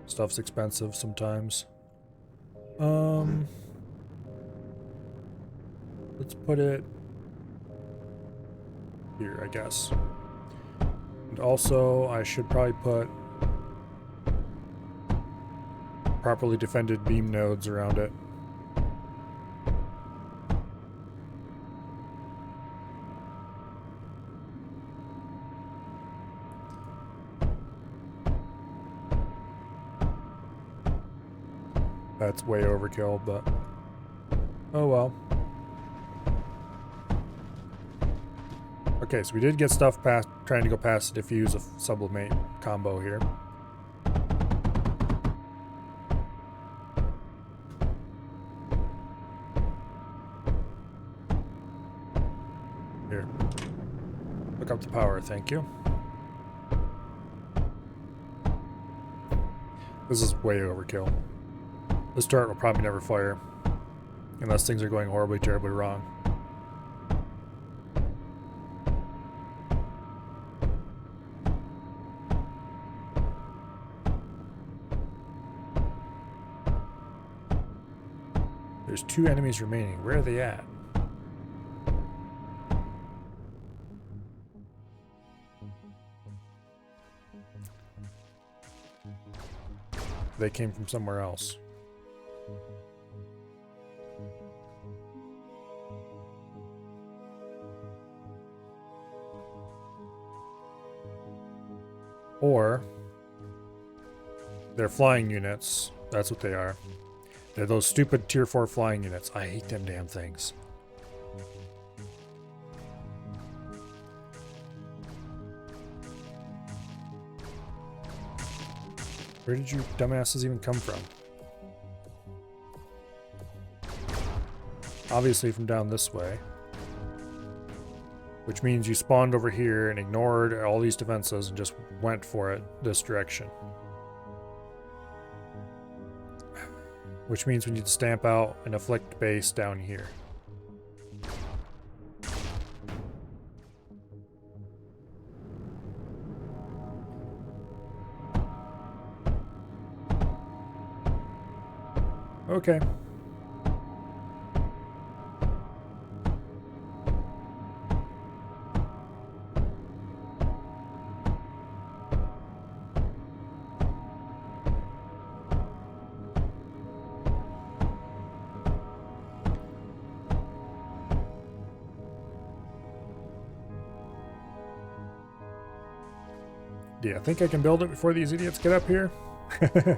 stuff's expensive sometimes. Let's put it here, I guess. And also, I should probably put properly defended beam nodes around it. That's way overkill, but oh well. Okay, so we did get stuff past, trying to go past the diffuse of sublimate combo here. Here. Look back up the power, thank you. This is way overkill. This turret will probably never fire. Unless things are going horribly, terribly wrong. There's 2 enemies remaining. Where are they at? They came from somewhere else. Or they're flying units. That's what they are. They're those stupid tier 4 flying units. I hate them damn things. Where did you dumbasses even come from? Obviously from down this way. Which means you spawned over here and ignored all these defenses and just went for it this direction. Which means we need to stamp out an afflict base down here. Okay. Do you think I can build it before these idiots get up here? I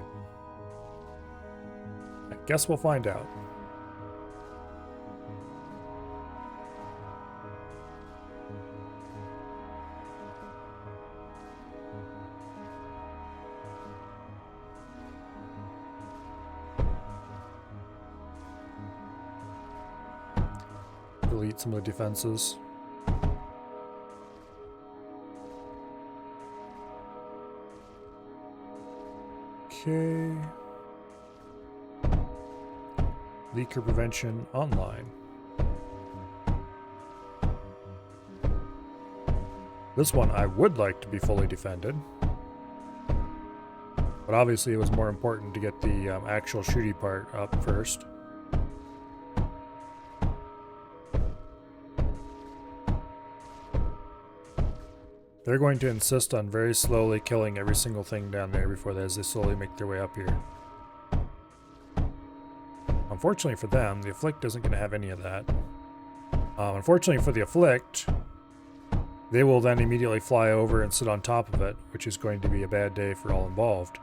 guess we'll find out. Delete some of the defenses. Okay. Leaker prevention online. This one I would like to be fully defended. But obviously it was more important to get the actual shooty part up first. They're going to insist on very slowly killing every single thing down there before as they slowly make their way up here. Unfortunately for them, the Afflict isn't going to have any of that. Unfortunately for the Afflict, they will then immediately fly over and sit on top of it, which is going to be a bad day for all involved.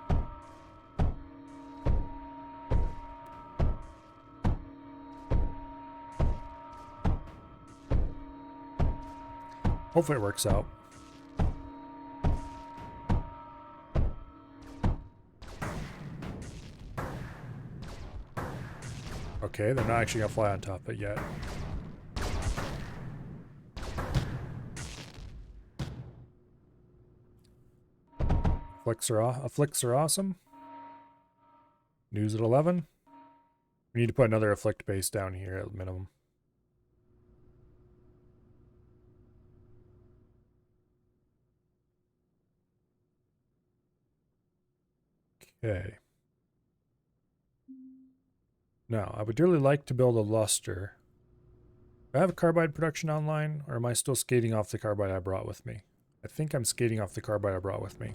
Hopefully it works out. Okay, they're not actually going to fly on top of it yet. Afflicts are awesome. News at 11. We need to put another Afflict base down here at minimum. Okay. Now, I would dearly like to build a luster. Do I have a carbide production online, or am I still skating off the carbide I brought with me? I think I'm skating off the carbide I brought with me.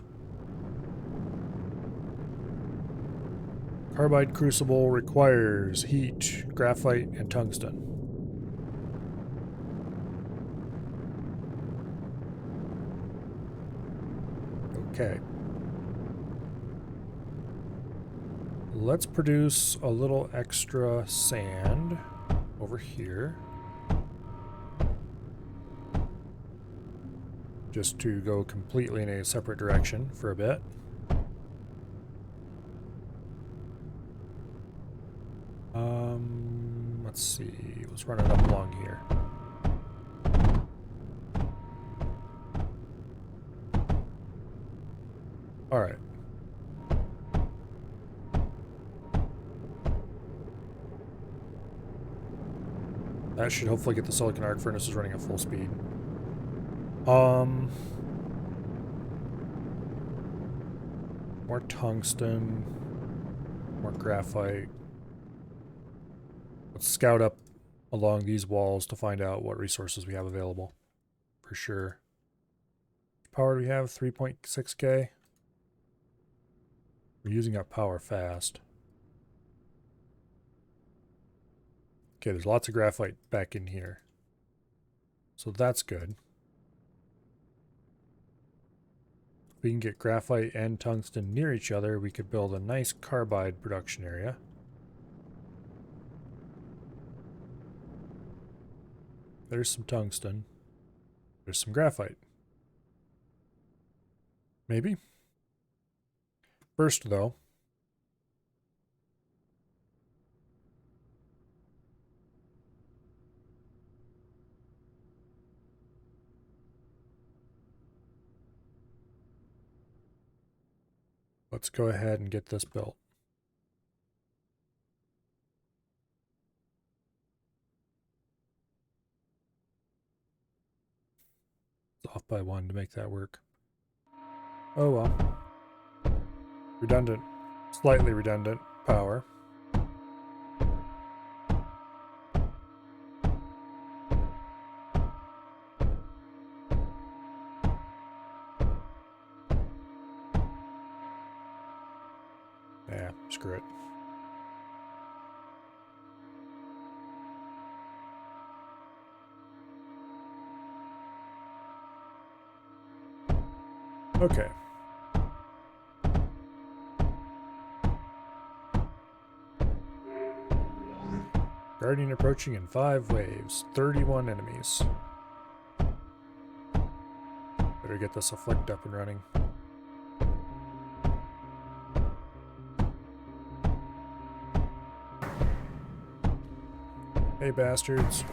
Carbide crucible requires heat, graphite, and tungsten. Okay. Let's produce a little extra sand over here. Just to go completely in a separate direction for a bit. Let's see. Let's run it up along here. All right. That should hopefully get the silicon arc furnaces running at full speed. More tungsten, more graphite. Let's scout up along these walls to find out what resources we have available. For sure. Power do we have? 3.6K. We're using up power fast. Okay, there's lots of graphite back in here. So that's good. If we can get graphite and tungsten near each other, we could build a nice carbide production area. There's some tungsten. There's some graphite. Maybe. First, though, let's go ahead and get this built. It's off by 1 to make that work. Oh well. Redundant. Slightly redundant power. Yeah, screw it. Okay. Guardian approaching in 5 waves. 31 enemies. Better get this afflict up and running. Hey, bastards.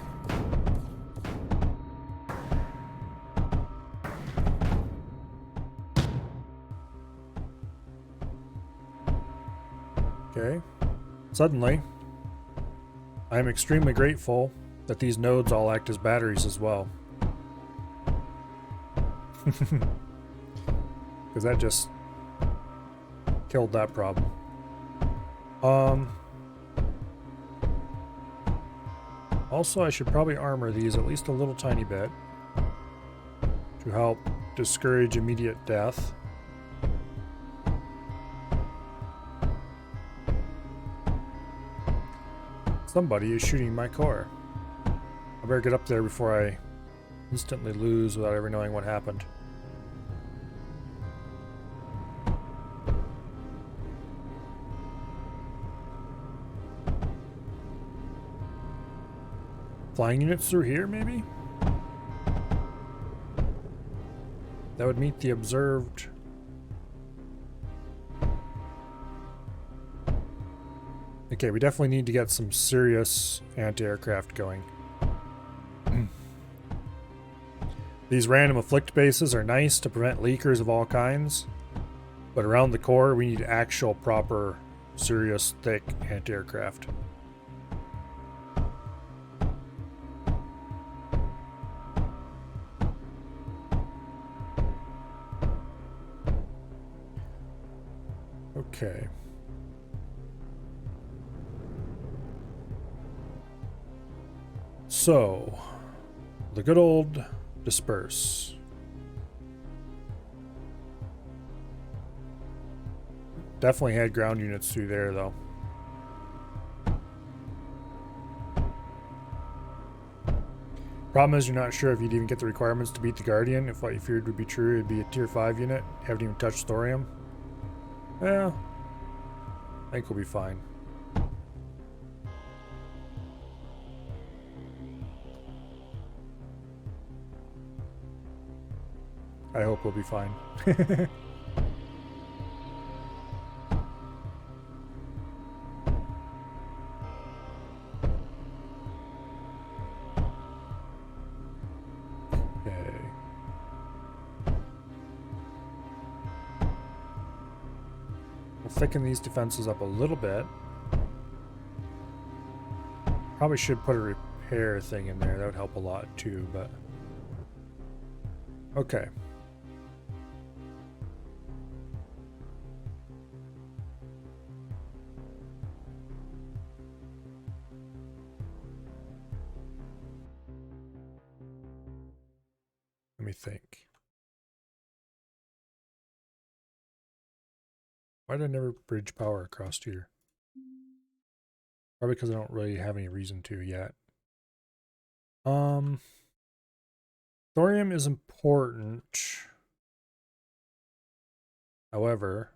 Okay. Suddenly, I am extremely grateful that these nodes all act as batteries as well. Because that just killed that problem. Also, I should probably armor these at least a little tiny bit to help discourage immediate death. Somebody is shooting my core. I better get up there before I instantly lose without ever knowing what happened. Flying units through here, maybe? That would meet the observed... Okay, we definitely need to get some serious anti-aircraft going. These random afflict bases are nice to prevent leakers of all kinds, but around the core we need actual proper, serious, thick anti-aircraft. Okay. So, the good old disperse. Definitely had ground units through there, though. Problem is, you're not sure if you'd even get the requirements to beat the Guardian. If what you feared would be true, it'd be a tier 5 unit. Haven't even touched thorium. Well, I think we'll be fine. I hope we'll be fine. Okay. thicken these defenses up a little bit. Probably should put a repair thing in there. That would help a lot too, but... Okay. Let me think. Why did I never bridge power across here? Probably because I don't really have any reason to yet. Thorium is important. However,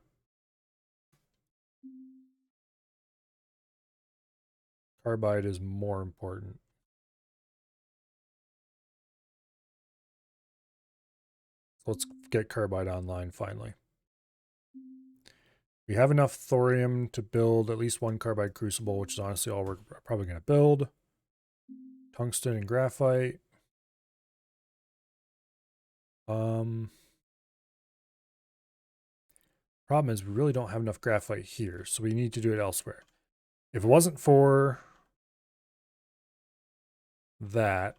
carbide is more important. So let's get carbide online finally. We have enough thorium to build at least one carbide crucible, which is honestly all we're probably going to build. Tungsten and graphite. Problem is we really don't have enough graphite here, so we need to do it elsewhere. If it wasn't for that,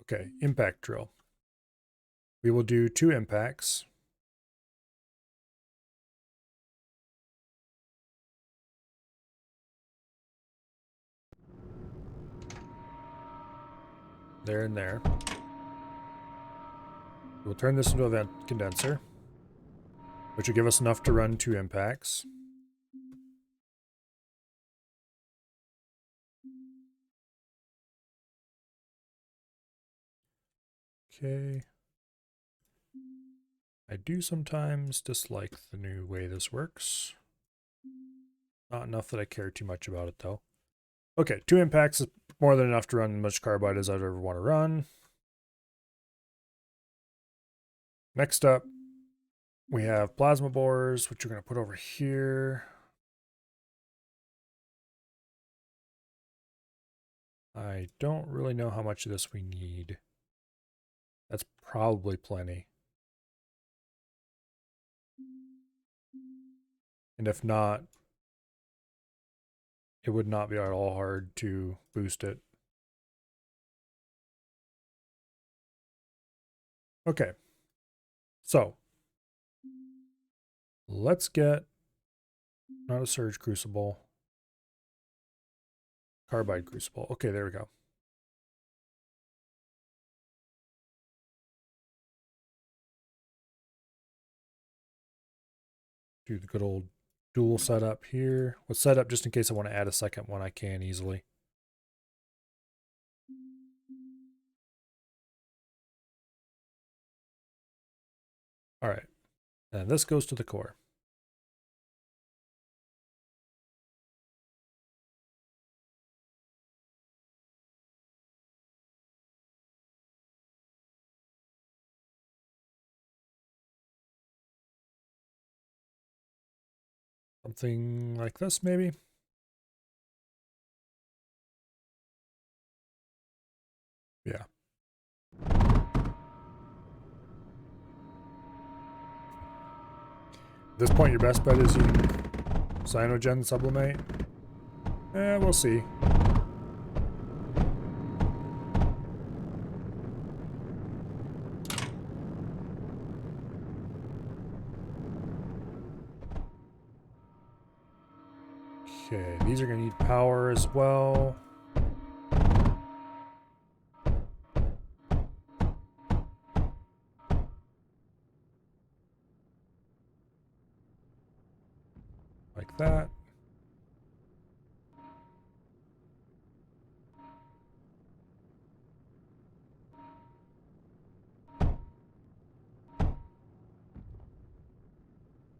okay, impact drill. We will do 2 impacts. There and there. We'll turn this into a vent condenser, which will give us enough to run 2 impacts. Okay. I do sometimes dislike the new way this works. Not enough that I care too much about it, though. Okay, 2 impacts is more than enough to run as much carbide as I'd ever want to run. Next up, we have plasma bores, which we're going to put over here. I don't really know how much of this we need. That's probably plenty. And if not, it would not be at all hard to boost it. Okay. So, let's get, not a surge crucible, carbide crucible. Okay, there we go. Do the good old dual setup here. Let's set up just in case I want to add a second one. I can easily. All right. And this goes to the core. Something like this, maybe? Yeah. At this point, your best bet is you cyanogen sublimate. We'll see. Okay, these are going to need power as well. Like that.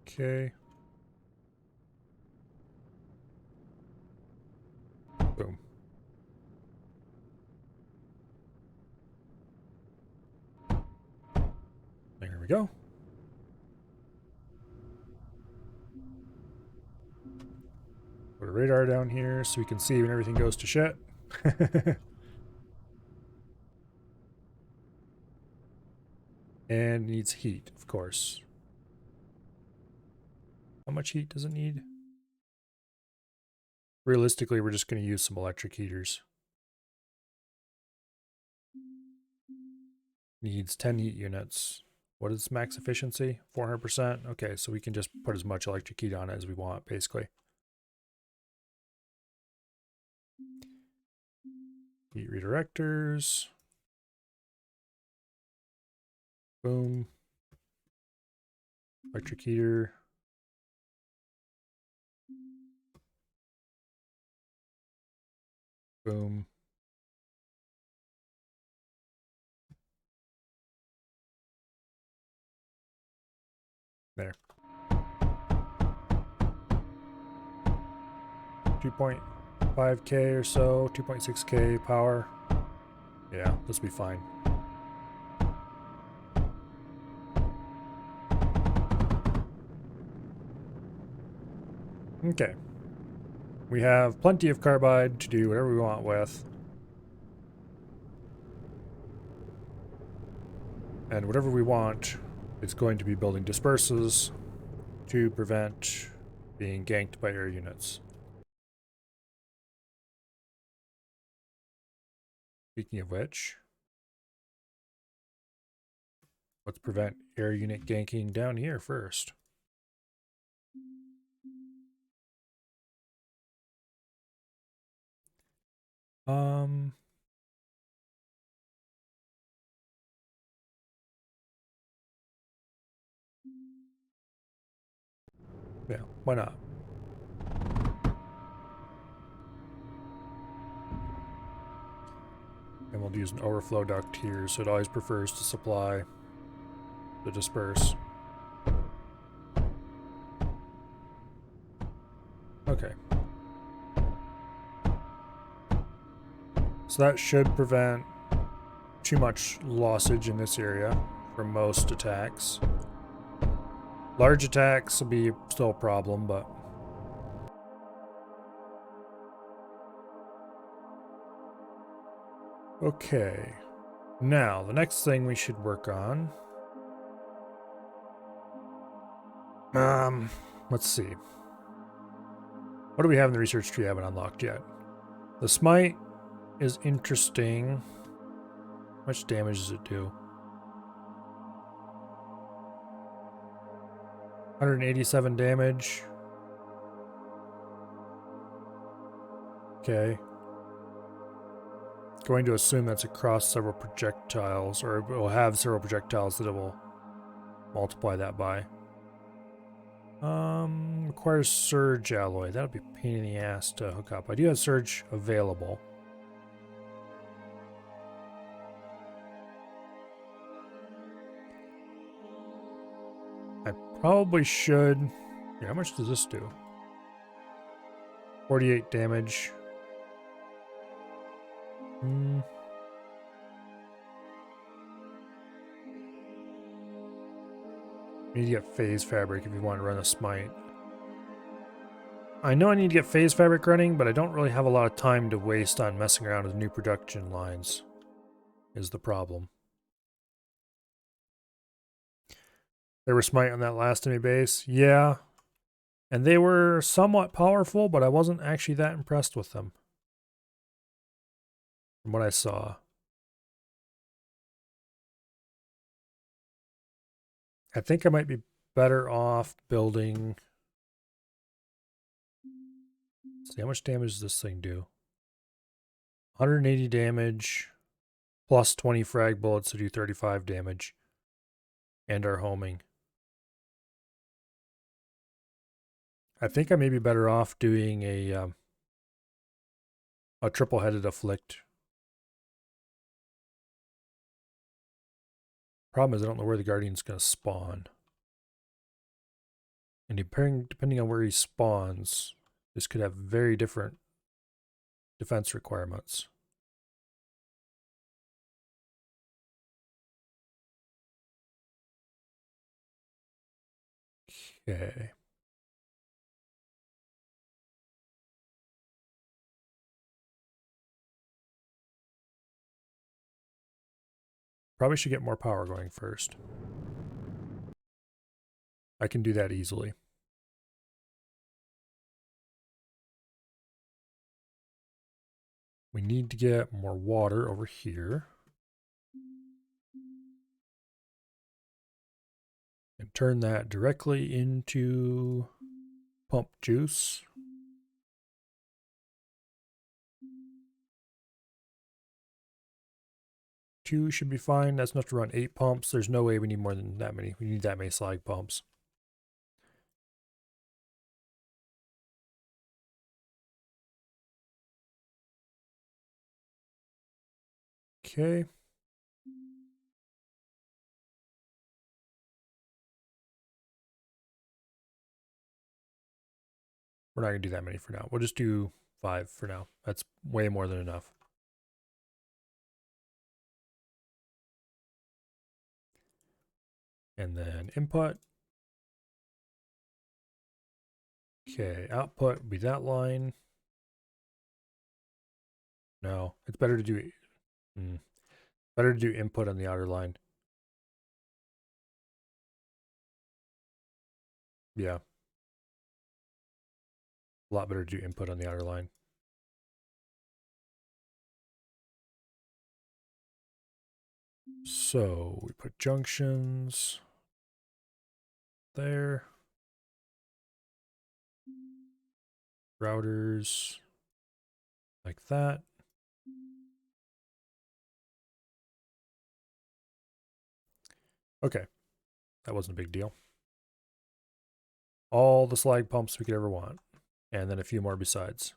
Okay. Boom. There we go. Put a radar down here so we can see when everything goes to shit. And it needs heat, of course. How much heat does it need? Realistically, we're just going to use some electric heaters. Needs 10 heat units. What is max efficiency? 400%? Okay, so we can just put as much electric heat on it as we want, basically. Heat redirectors. Boom. Electric heater. Boom. There. 2.5K or so, 2.6K power. Yeah, this will be fine. Okay. We have plenty of carbide to do whatever we want with. And whatever we want, it's going to be building dispersers to prevent being ganked by air units. Speaking of which, let's prevent air unit ganking down here first. Yeah, why not? And we'll use an overflow duct here, so it always prefers to supply the disperse. Okay. So that should prevent too much lossage in this area from most attacks. Large attacks will be still a problem, but... Okay. Now, the next thing we should work on... let's see. What do we have in the research tree I haven't unlocked yet? The smite is interesting. How much damage does it do? 187 damage. Okay. Going to assume that's across several projectiles, or it will have several projectiles that it will multiply that by. Requires surge alloy. That'll be a pain in the ass to hook up. I do have surge available. I probably should... Yeah, how much does this do? 48 damage. You need to get phase fabric if you want to run a smite. I know I need to get phase fabric running, but I don't really have a lot of time to waste on messing around with new production lines, is the problem. They were smite on that last enemy base? Yeah. And they were somewhat powerful, but I wasn't actually that impressed with them. From what I saw. I think I might be better off building... Let's see, how much damage does this thing do? 180 damage, plus 20 frag bullets to do 35 damage. And our homing. I think I may be better off doing a triple-headed afflict. Problem is I don't know where the Guardian's going to spawn. And depending on where he spawns, this could have very different defense requirements. Okay. Probably should get more power going first. I can do that easily. We need to get more water over here. And turn that directly into pump juice. Two should be fine. That's enough to run 8 pumps. There's no way we need more than that many. We need that many slag pumps. Okay. We're not going to do that many for now. We'll just do 5 for now. That's way more than enough. And then input. Okay, output would be that line. No, it's better to do better to do input on the outer line. Yeah. A lot better to do input on the outer line. So we put junctions there. Routers like that. Okay, that wasn't a big deal. All the slag pumps we could ever want, and then a few more besides.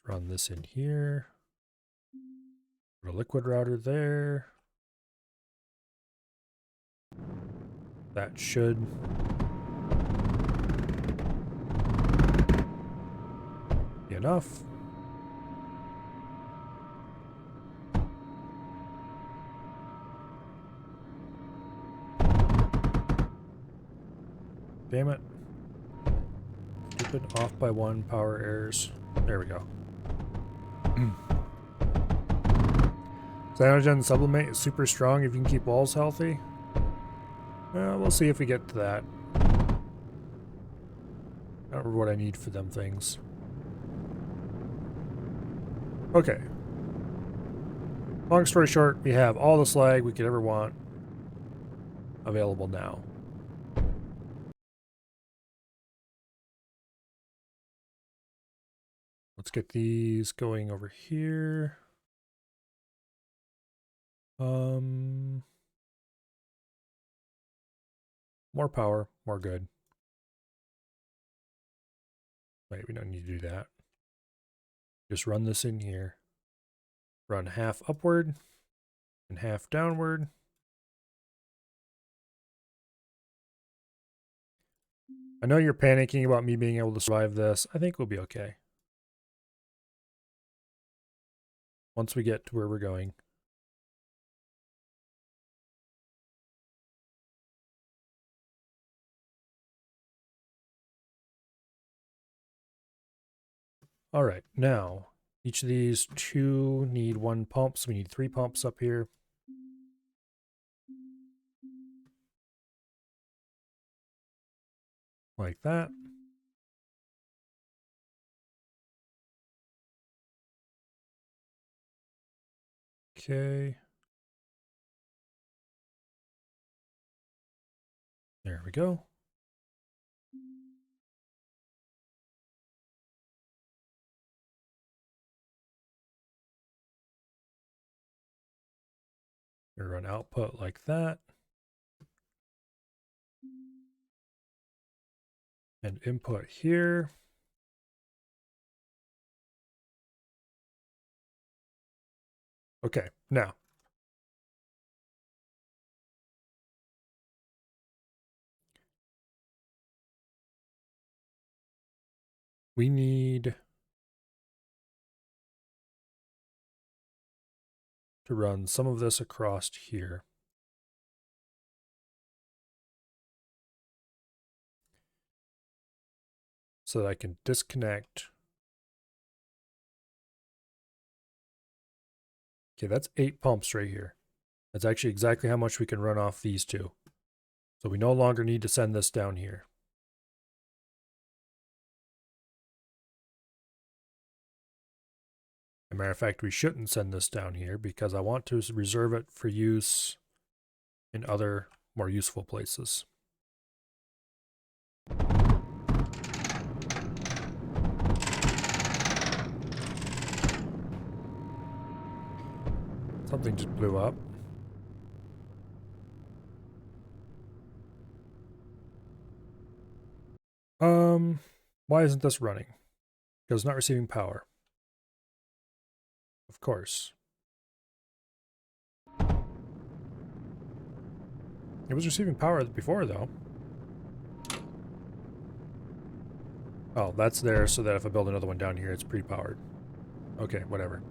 Run this in here. Put a liquid router there. That should be enough. Damn it. Stupid off by 1 power errors. There we go. Cyanogen sublimate is super strong if you can keep walls healthy. Well, we'll see if we get to that. I don't remember what I need for them things. Okay. Long story short, we have all the slag we could ever want available now. Let's get these going over here. More power, more good. Wait, we don't need to do that. Just run this in here. Run half upward and half downward. I know you're panicking about me being able to survive this. I think we'll be okay. Once we get to where we're going. All right, now each of these 2 need 1 pump, so we need 3 pumps up here. Like that. Okay. There we go. We run output like that. And input here. Okay, now. We need to run some of this across here. So that I can disconnect Okay, that's 8 pumps right here. That's actually exactly how much we can run off these two. So we no longer need to send this down here. As a matter of fact, we shouldn't send this down here because I want to reserve it for use in other more useful places. Something just blew up. Why isn't this running? Because it's not receiving power. Of course. It was receiving power before, though. Oh, that's there so that if I build another one down here, it's pre-powered. Okay, whatever.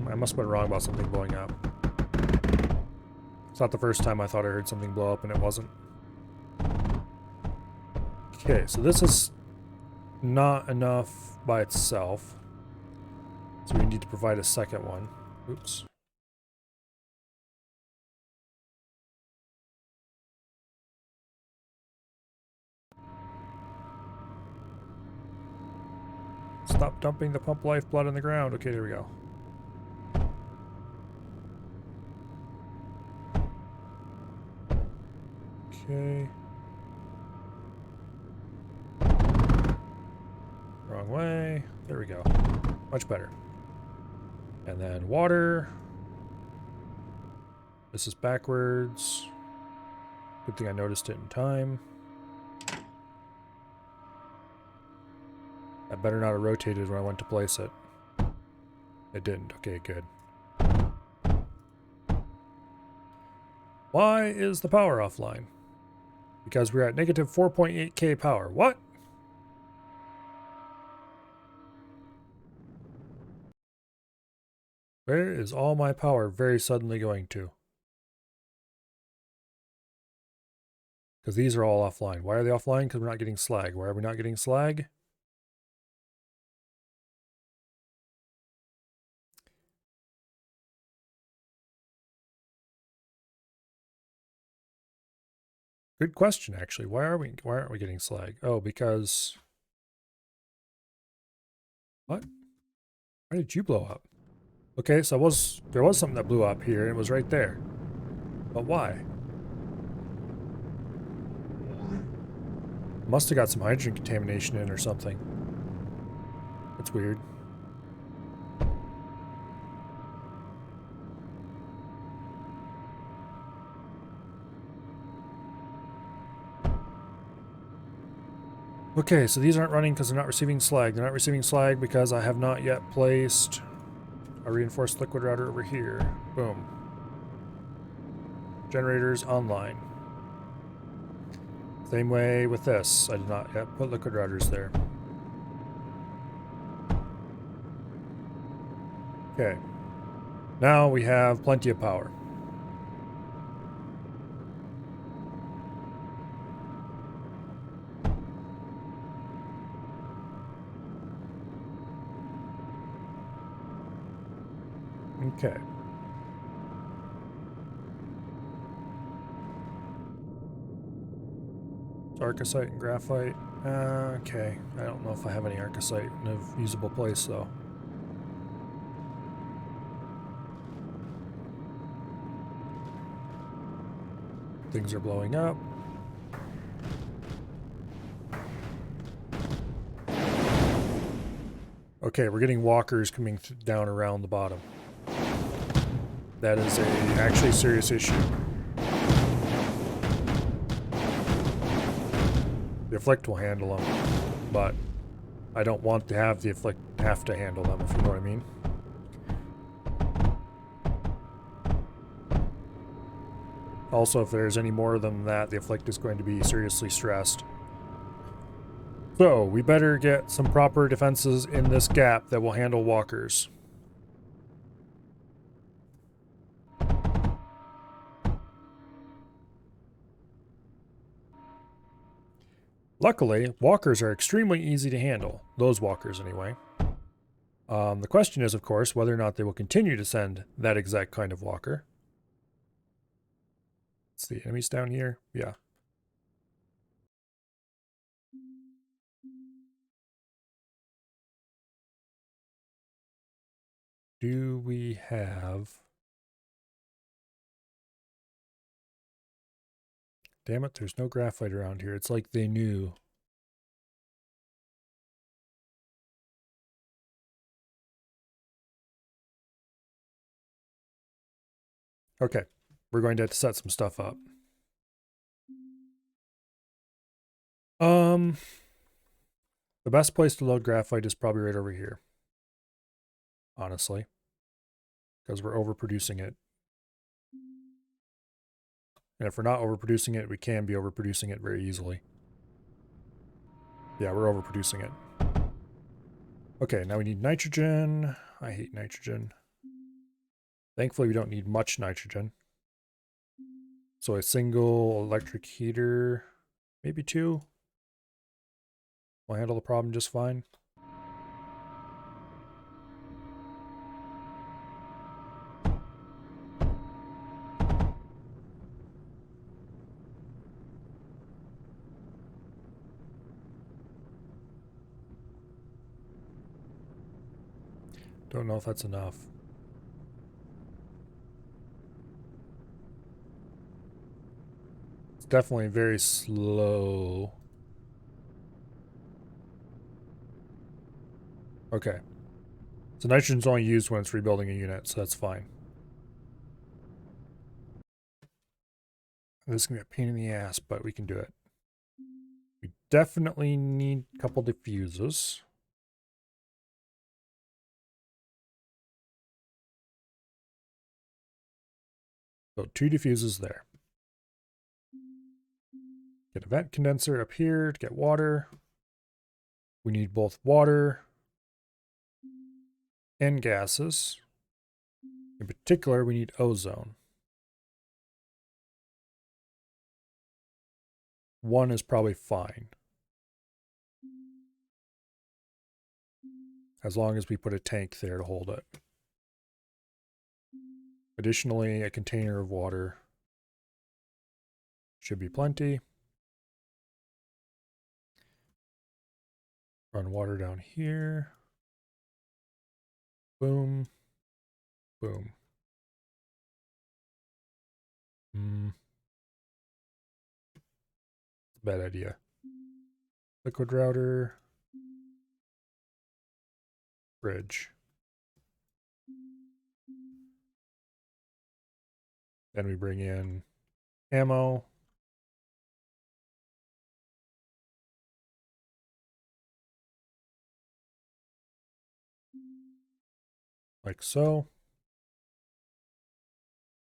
I must have been wrong about something blowing up. It's not the first time I thought I heard something blow up and it wasn't. Okay, so this is not enough by itself. So we need to provide a second one. Oops. Stop dumping the pump lifeblood on the ground. Okay, there we go. Okay. Wrong way. There we go. Much better. And then water. This is backwards. Good thing I noticed it in time. I better not have rotated when I went to place it. It didn't. Okay, good. Why is the power offline? Because we're at negative 4.8k power. What? Where is all my power very suddenly going to? Because these are all offline. Why are they offline? Because we're not getting slag. Why are we not getting slag? Good question, actually. Why aren't we getting slag? Oh, because what? Why did you blow up? Okay, so there was something that blew up here, and it was right there. But why? Must have got some hydrogen contamination in or something. That's weird. Okay, so these aren't running because they're not receiving slag. They're not receiving slag because I have not yet placed a reinforced liquid router over here. Boom. Generators online. Same way with this. I did not yet put liquid routers there. Okay. Now we have plenty of power. Okay. Arcosite and graphite. Okay. I don't know if I have any arcosite in a usable place, though. Things are blowing up. Okay, we're getting walkers coming down around the bottom. That is a actually serious issue. The Afflict will handle them, but I don't want to have the Afflict have to handle them, if you know what I mean. Also, if there's any more than that, the Afflict is going to be seriously stressed. So, we better get some proper defenses in this gap that will handle walkers. Luckily, walkers are extremely easy to handle. Those walkers, anyway. The question is, of course, whether or not they will continue to send that exact kind of walker. Let's see, enemies down here? Yeah. Do we have... Damn it, there's no graphite around here. It's like they knew. Okay, we're going to have to set some stuff up. The best place to load graphite is probably right over here. Honestly. Because we're overproducing it. And if we're not overproducing it, we can be overproducing it very easily. Yeah, we're overproducing it. Okay, now we need nitrogen. I hate nitrogen. Thankfully, we don't need much nitrogen. So a single electric heater, maybe two, will handle the problem just fine. Don't know if that's enough. It's definitely very slow. Okay. So nitrogen's only used when it's rebuilding a unit, so that's fine. This is going to be a pain in the ass, but we can do it. We definitely need a couple diffusers. So 2 diffusers there. Get a vent condenser up here to get water. We need both water and gases. In particular, we need ozone. 1 is probably fine. As long as we put a tank there to hold it. Additionally, a container of water should be plenty. Run water down here. Boom. Boom. Bad idea. Liquid router. Bridge. Then we bring in ammo. Like so.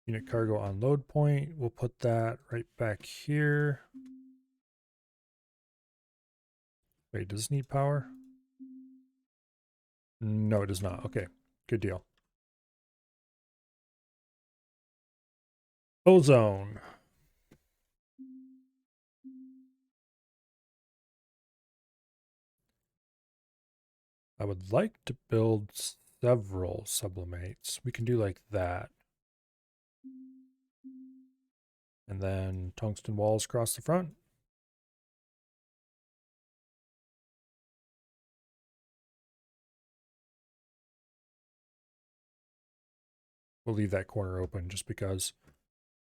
Unit cargo unload point. We'll put that right back here. Wait, does this need power? No, it does not. Okay, good deal. Ozone. I would like to build several sublimates. We can do like that. And then tungsten walls across the front. We'll leave that corner open just because.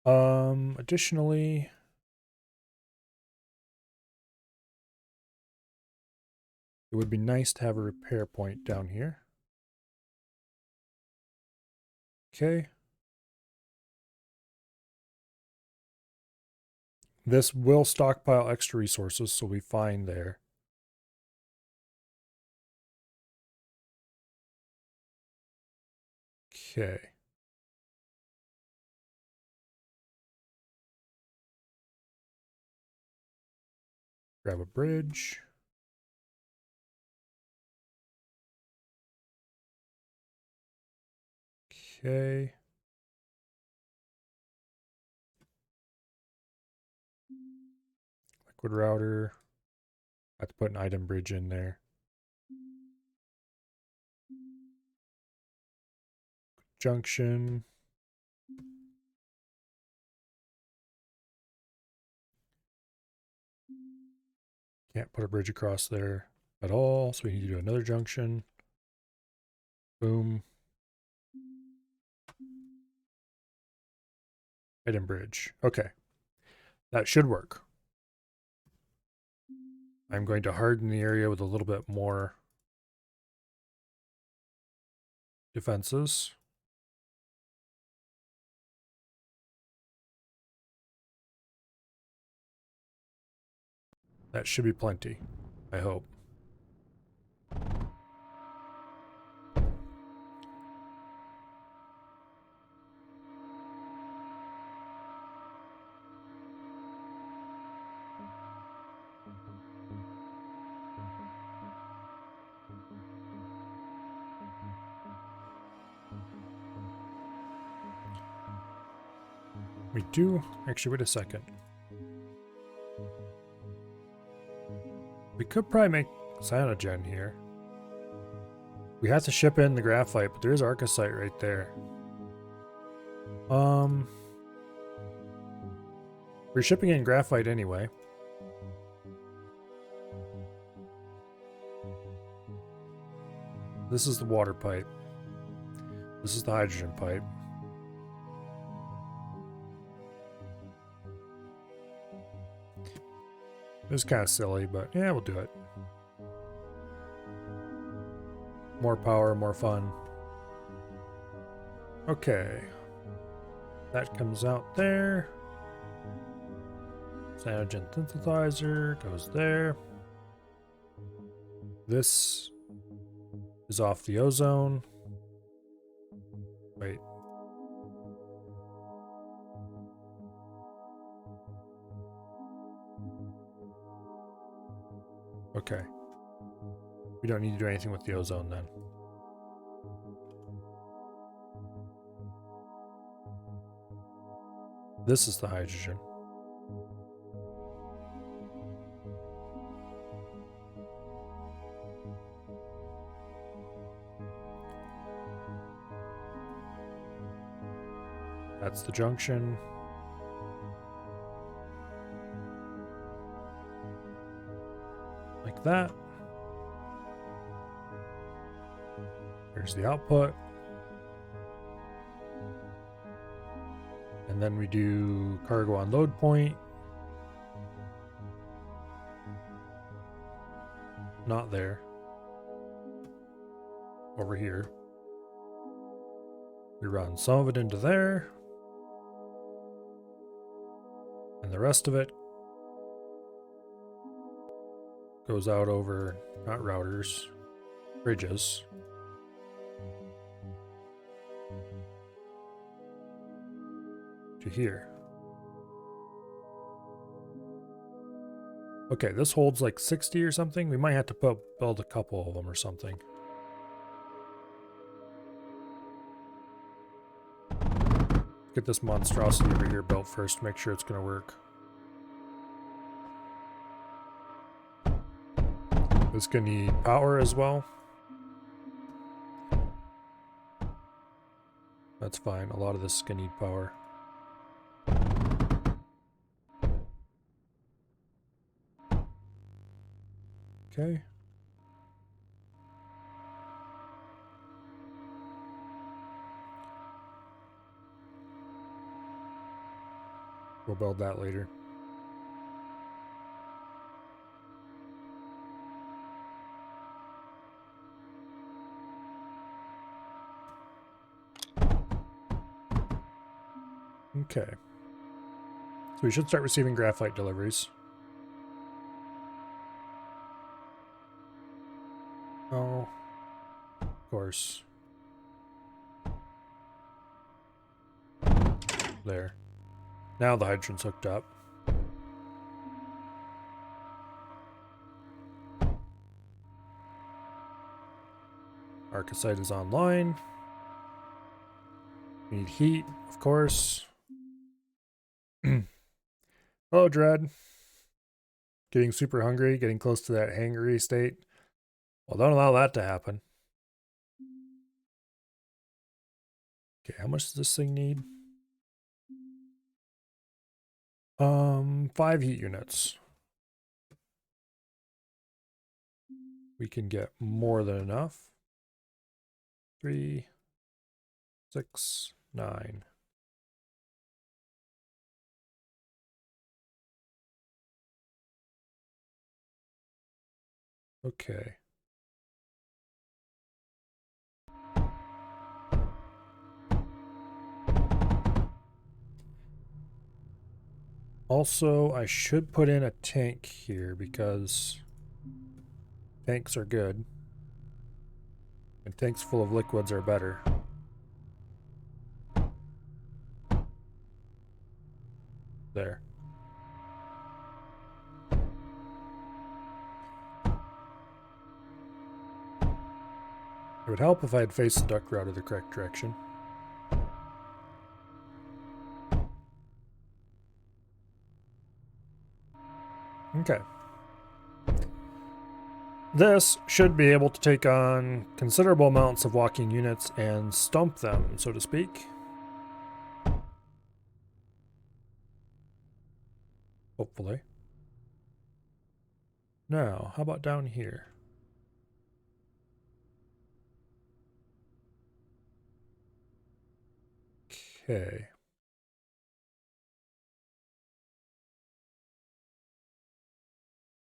Additionally, it would be nice to have a repair point down here. Okay. This will stockpile extra resources, so we find there. Okay. Grab a bridge. Okay. Liquid router. I have to put an item bridge in there. Junction. Can't put a bridge across there at all, so we need to do another junction. Boom. Item bridge. Okay. That should work. I'm going to harden the area with a little bit more defenses. That should be plenty, I hope. We do, actually, wait a second. We could probably make cyanogen here. We have to ship in the graphite, but there is arcosite right there. We're shipping in graphite anyway. This is the water pipe. This is the hydrogen pipe. It was kind of silly, but yeah, we'll do it. More power, more fun. Okay. That comes out there. Cyanogen synthesizer goes there. This is off the ozone. Wait. Okay. We don't need to do anything with the ozone then. This is the hydrogen. That's the junction. Like that. Here's the output. And then we do cargo unload point. Not there. Over here. We run some of it into there. And the rest of it goes out over, not routers, bridges. To here. Okay, this holds like 60 or something. We might have to build a couple of them or something. Get this monstrosity over here built first, make sure it's going to work. This going to need power as well. That's fine. A lot of this is going to need power. Okay. We'll build that later. Okay. So we should start receiving graphite deliveries. Oh, of course. There. Now the hydrogen's hooked up. Arcosite is online. We need heat, of course. Hello, Dread. getting super hungry, getting close to that hangry state. Well, don't allow that to happen. Okay, how much does this thing need? 5 heat units. We can get more than enough. 3, 6, 9. Okay. Also, I should put in a tank here because tanks are good. And tanks full of liquids are better. There. It would help if I had faced the duct route in the correct direction. Okay. This should be able to take on considerable amounts of walking units and stomp them, so to speak. Hopefully. Now, how about down here? Okay.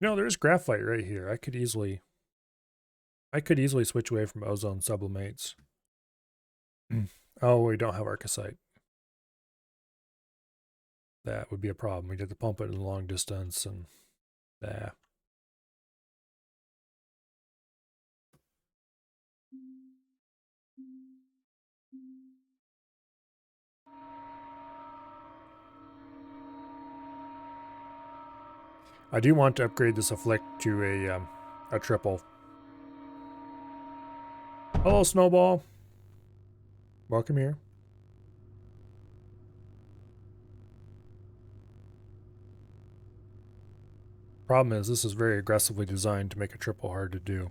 No, there's graphite right here. I could easily switch away from ozone sublimates. Oh, we don't have arcosite. That would be a problem. We'd have to pump it in the long distance and I do want to upgrade this afflict to a triple. Hello, Snowball. Welcome here. Problem is, this is very aggressively designed to make a triple hard to do.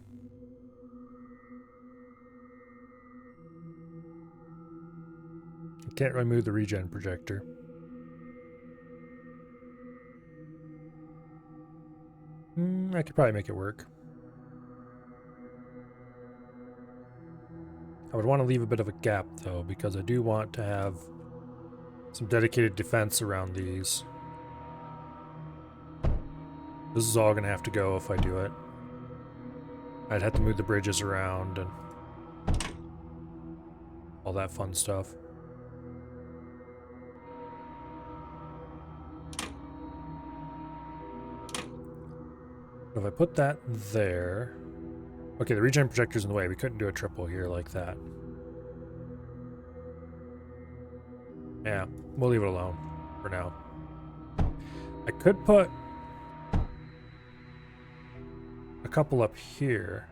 I can't really move the regen projector. I could probably make it work. I would want to leave a bit of a gap, though, because I do want to have some dedicated defense around these. This is all going to have to go if I do it. I'd have to move the bridges around and all that fun stuff. If I put that there... Okay, the regen projector's in the way. We couldn't do a triple here like that. Yeah, we'll leave it alone for now. I could put a couple up here.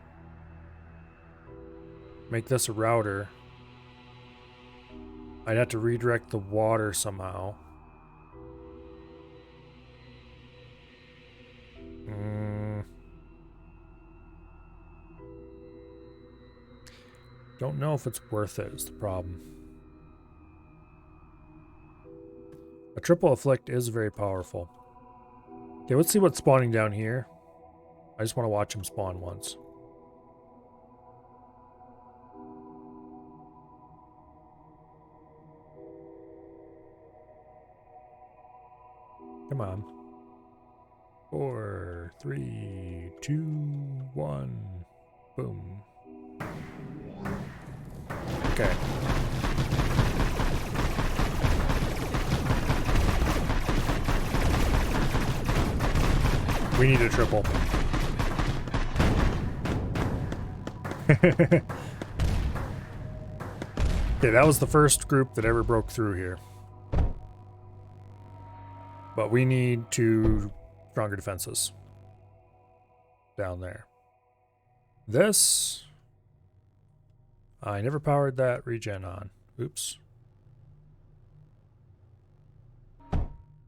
Make this a router. I'd have to redirect the water somehow. Don't know if it's worth it, is the problem. A triple afflict is very powerful. Okay, let's see what's spawning down here. I just want to watch him spawn once. Come on. 4, 3, 2, 1. Boom. Okay. We need a triple. Okay, that was the first group that ever broke through here. But we need 2 stronger defenses down there. This... I never powered that regen on. Oops.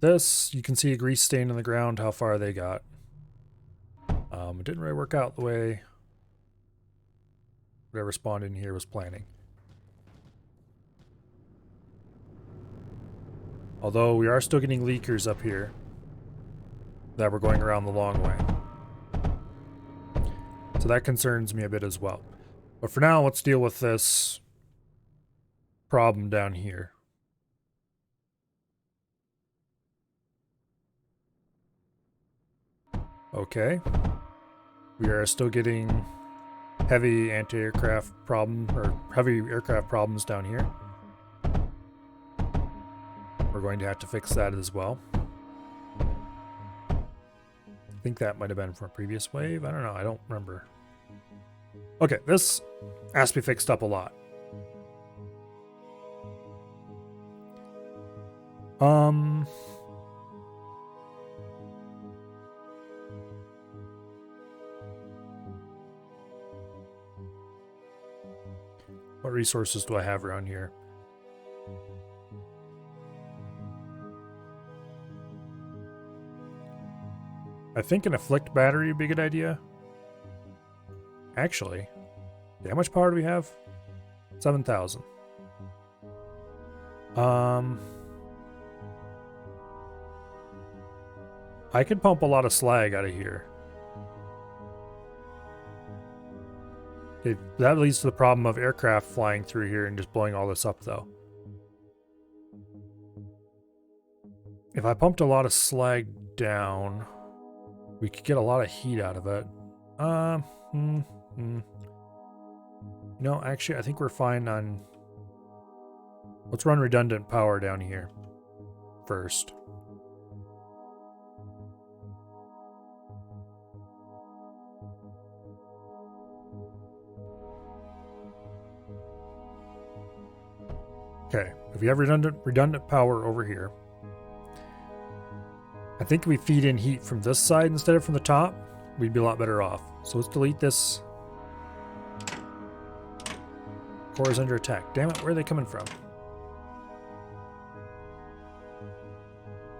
This, you can see a grease stain on the ground, how far they got. It didn't really work out the way whatever spawned in here was planning. Although we are still getting leakers up here that we're going around the long way. So that concerns me a bit as well. But for now, let's deal with this problem down here. Okay. We are still getting heavy anti-aircraft problem, or heavy aircraft problems down here. We're going to have to fix that as well. I think that might have been from a previous wave. I don't know. I don't remember. Okay, this has to be fixed up a lot. What resources do I have around here? I think an afflict battery would be a good idea. Actually, how much power do we have? 7,000. I could pump a lot of slag out of here. Okay, that leads to the problem of aircraft flying through here and just blowing all this up, though. If I pumped a lot of slag down, we could get a lot of heat out of it. No, actually, I think we're fine on... Let's run redundant power down here first. Okay, if we have redundant power over here, I think if we feed in heat from this side instead of from the top, we'd be a lot better off. So let's delete this. Core is under attack. Damn it, where are they coming from?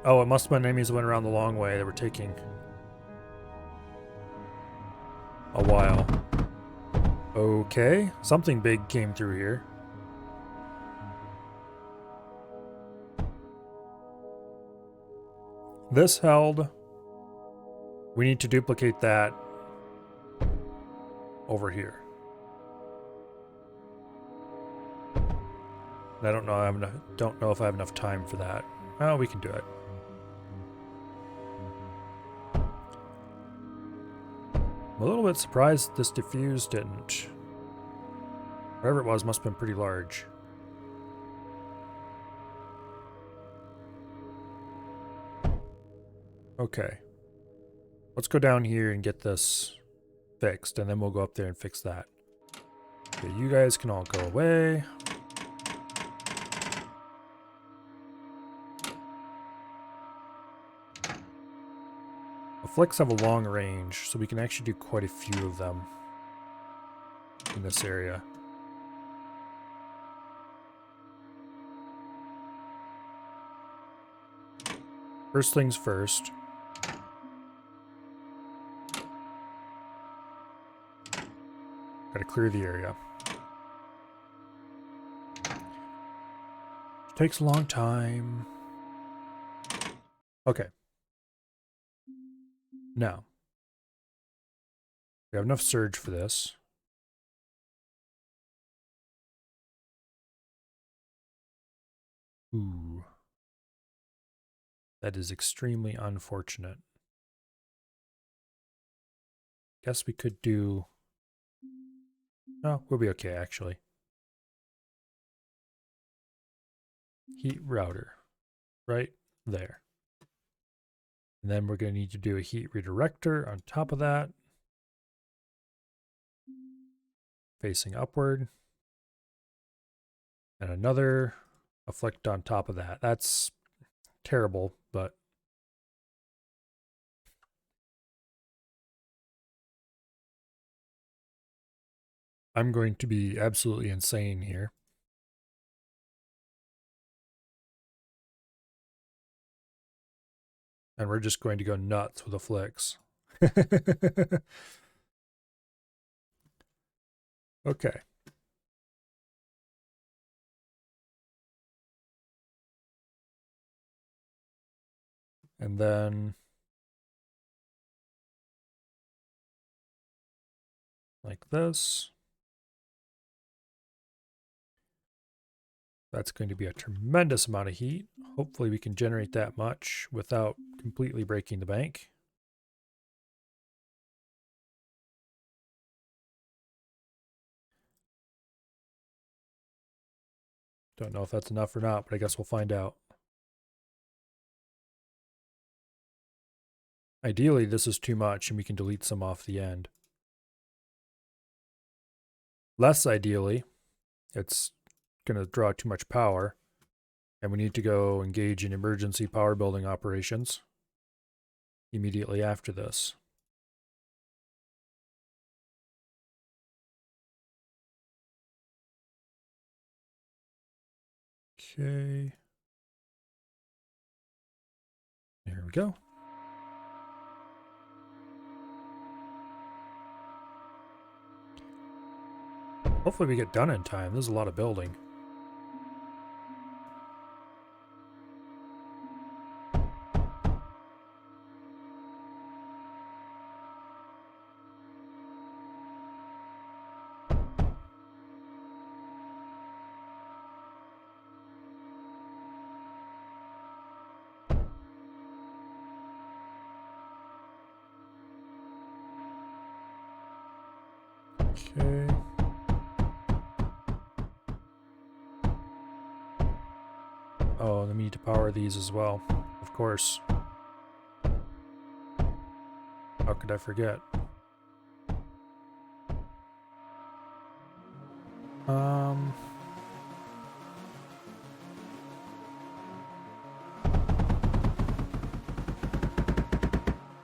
Oh, it must have been enemies that went around the long way that were taking a while. Okay, something big came through here. This held. We need to duplicate that over here. I don't know if I have enough time for that. Oh, we can do it. I'm a little bit surprised this diffuse didn't. Whatever it was must have been pretty large. Okay. Let's go down here and get this fixed, and then we'll go up there and fix that. Okay, you guys can all go away. The flicks have a long range, so we can actually do quite a few of them in this area. First things first. Gotta clear the area. Takes a long time. Okay. Now, we have enough surge for this. Ooh. That is extremely unfortunate. Guess we could do... Oh, we'll be okay, actually. Heat router. Right there. And then we're going to need to do a heat redirector on top of that. Facing upward. And another afflict on top of that. That's terrible, but... I'm going to be absolutely insane here. And we're just going to go nuts with afflicts. Okay. And then like this. That's going to be a tremendous amount of heat. Hopefully we can generate that much without completely breaking the bank. Don't know if that's enough or not, but I guess we'll find out. Ideally, this is too much and we can delete some off the end. Less ideally, it's going to draw too much power, and we need to go engage in emergency power building operations immediately after this. Okay. There we go. Hopefully we get done in time. There's a lot of building. Okay. Oh, then we need to power these as well. Of course. How could I forget?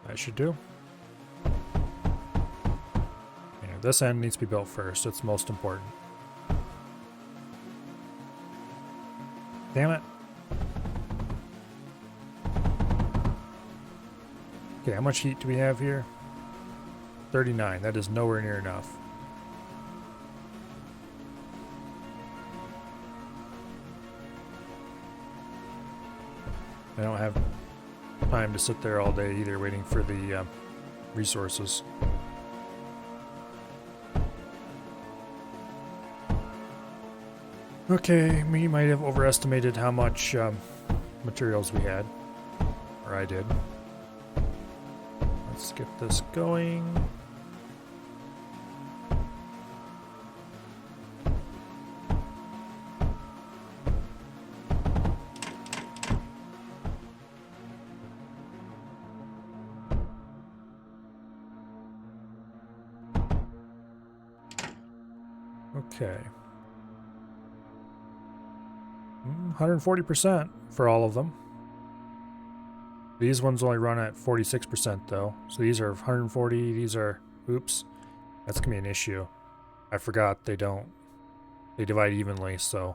That should do. Yeah, this end needs to be built first. It's most important. Damn it. Okay, how much heat do we have here? 39. That is nowhere near enough. I don't have time to sit there all day either waiting for the resources. Okay, we might have overestimated how much materials we had. Or I did. Let's get this going. Okay. 140% for all of them. These ones only run at 46% though. So these are 140, these are, oops, that's gonna be an issue. I forgot they divide evenly, so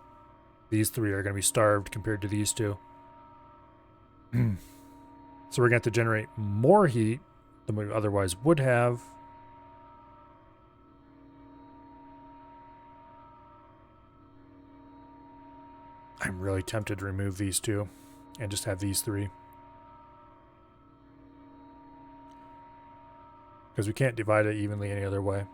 these three are gonna be starved compared to these two. So we're gonna have to generate more heat than we otherwise would have. I'm really tempted to remove these two and just have these three. Because we can't divide it evenly any other way.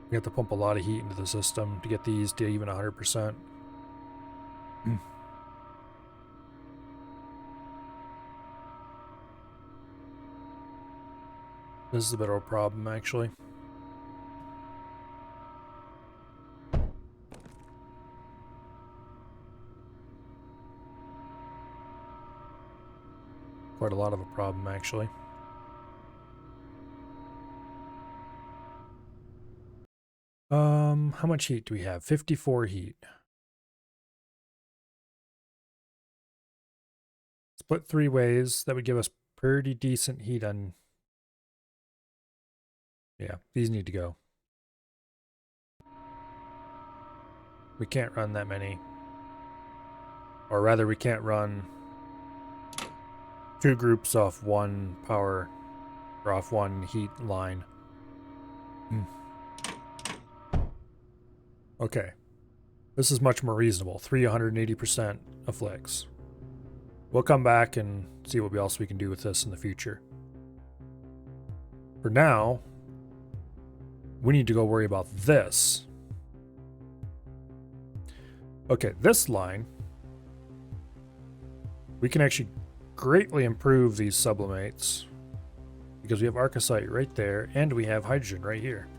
We have to pump a lot of heat into the system to get these to even 100%. This is a bit of a problem, actually. Quite a lot of a problem, actually. How much heat do we have? 54 heat. Split three ways. That would give us pretty decent heat on Yeah, these need to go. We can't run that many. Or rather, we can't run 2 groups off one power, or off one heat line. Okay. This is much more reasonable. 380% afflicts. We'll come back and see what else we can do with this in the future. For now, we need to go worry about this. Okay, this line, we can actually greatly improve these sublimates because we have arcosite right there and we have hydrogen right here.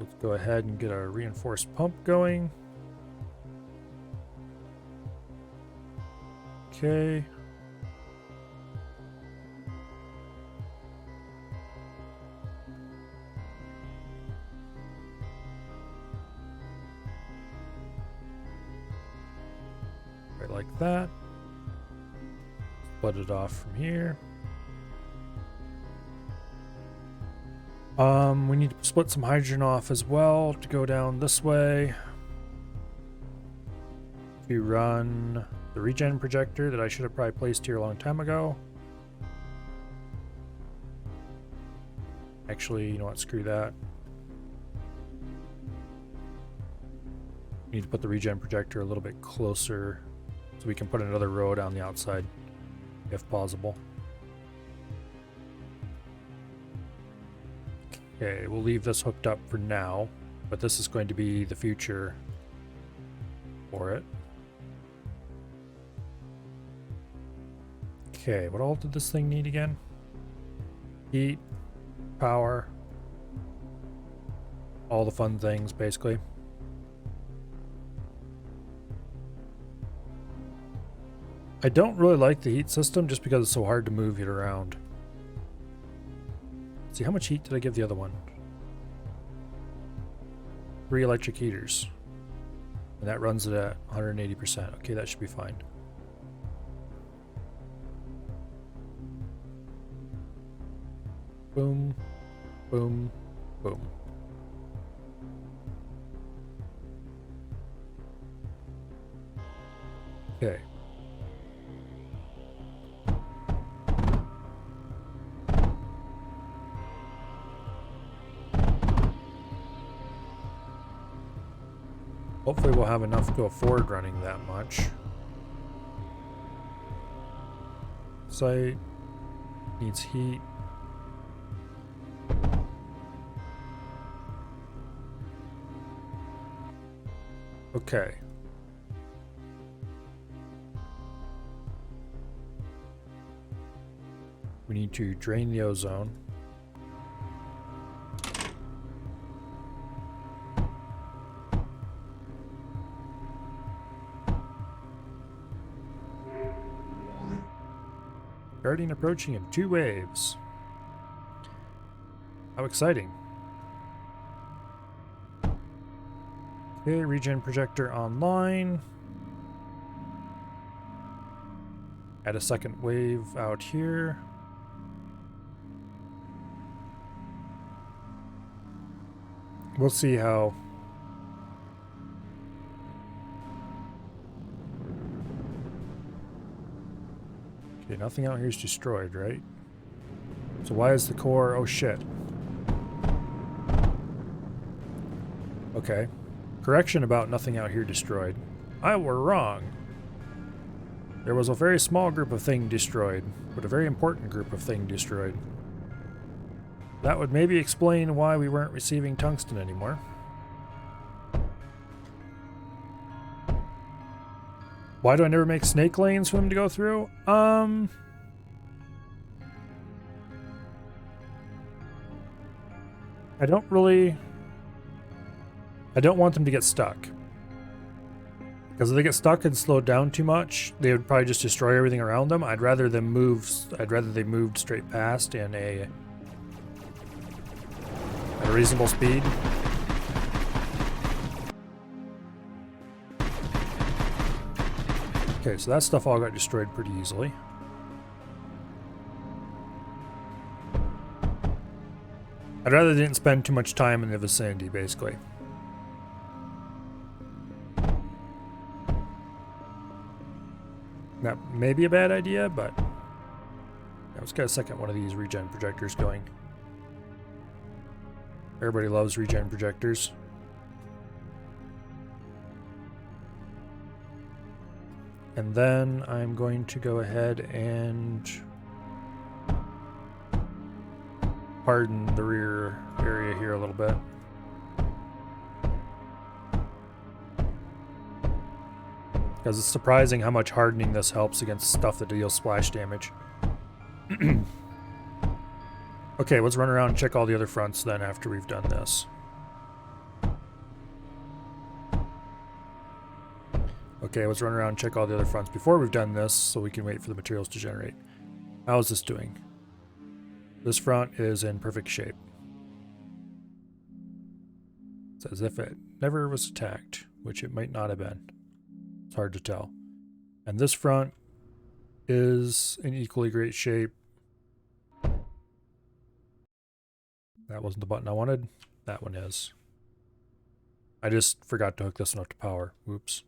Let's go ahead and get our reinforced pump going. Okay. Right like that. Split it off from here. We need to split some hydrogen off as well to go down this way. To run the regen projector that I should have probably placed here a long time ago. Actually, you know what? Screw that. Need to put the regen projector a little bit closer so we can put another row down the outside if possible. Okay, we'll leave this hooked up for now, but this is going to be the future for it. Okay, what all did this thing need again? Heat, power, all the fun things, basically. I don't really like the heat system just because it's so hard to move it around. Let's see, how much heat did I give the other one? 3 electric heaters. And that runs it at 180%. Okay, that should be fine. Boom, boom, boom. Okay. Hopefully we'll have enough to afford running that much. Site needs heat. Okay. We need to drain the ozone. Guardian approaching in 2 waves. How exciting. Okay, regen projector online. Add a second wave out here. We'll see how. Okay, nothing out here is destroyed, right? So why is the core... Oh, shit. Okay. Correction about nothing out here destroyed. I were wrong. There was a very small group of thing destroyed, but a very important group of thing destroyed. That would maybe explain why we weren't receiving tungsten anymore. Why do I never make snake lanes for them to go through? I don't want them to get stuck. Because if they get stuck and slowed down too much, they would probably just destroy everything around them. I'd rather they moved straight past in at a reasonable speed. Okay, so that stuff all got destroyed pretty easily. I'd rather they didn't spend too much time in the vicinity, basically. That may be a bad idea, but yeah, let's get a second one of these regen projectors going. Everybody loves regen projectors. And then I'm going to go ahead and harden the rear area here a little bit. Because it's surprising how much hardening this helps against stuff that deals splash damage. Okay, let's run around and check all the other fronts then after we've done this. Okay, let's run around and check all the other fronts before we've done this so we can wait for the materials to generate. How is this doing? This front is in perfect shape. It's as if it never was attacked, which it might not have been. It's hard to tell. And this front is in equally great shape. That wasn't the button I wanted. That one is. I just forgot to hook this one up to power. Whoops.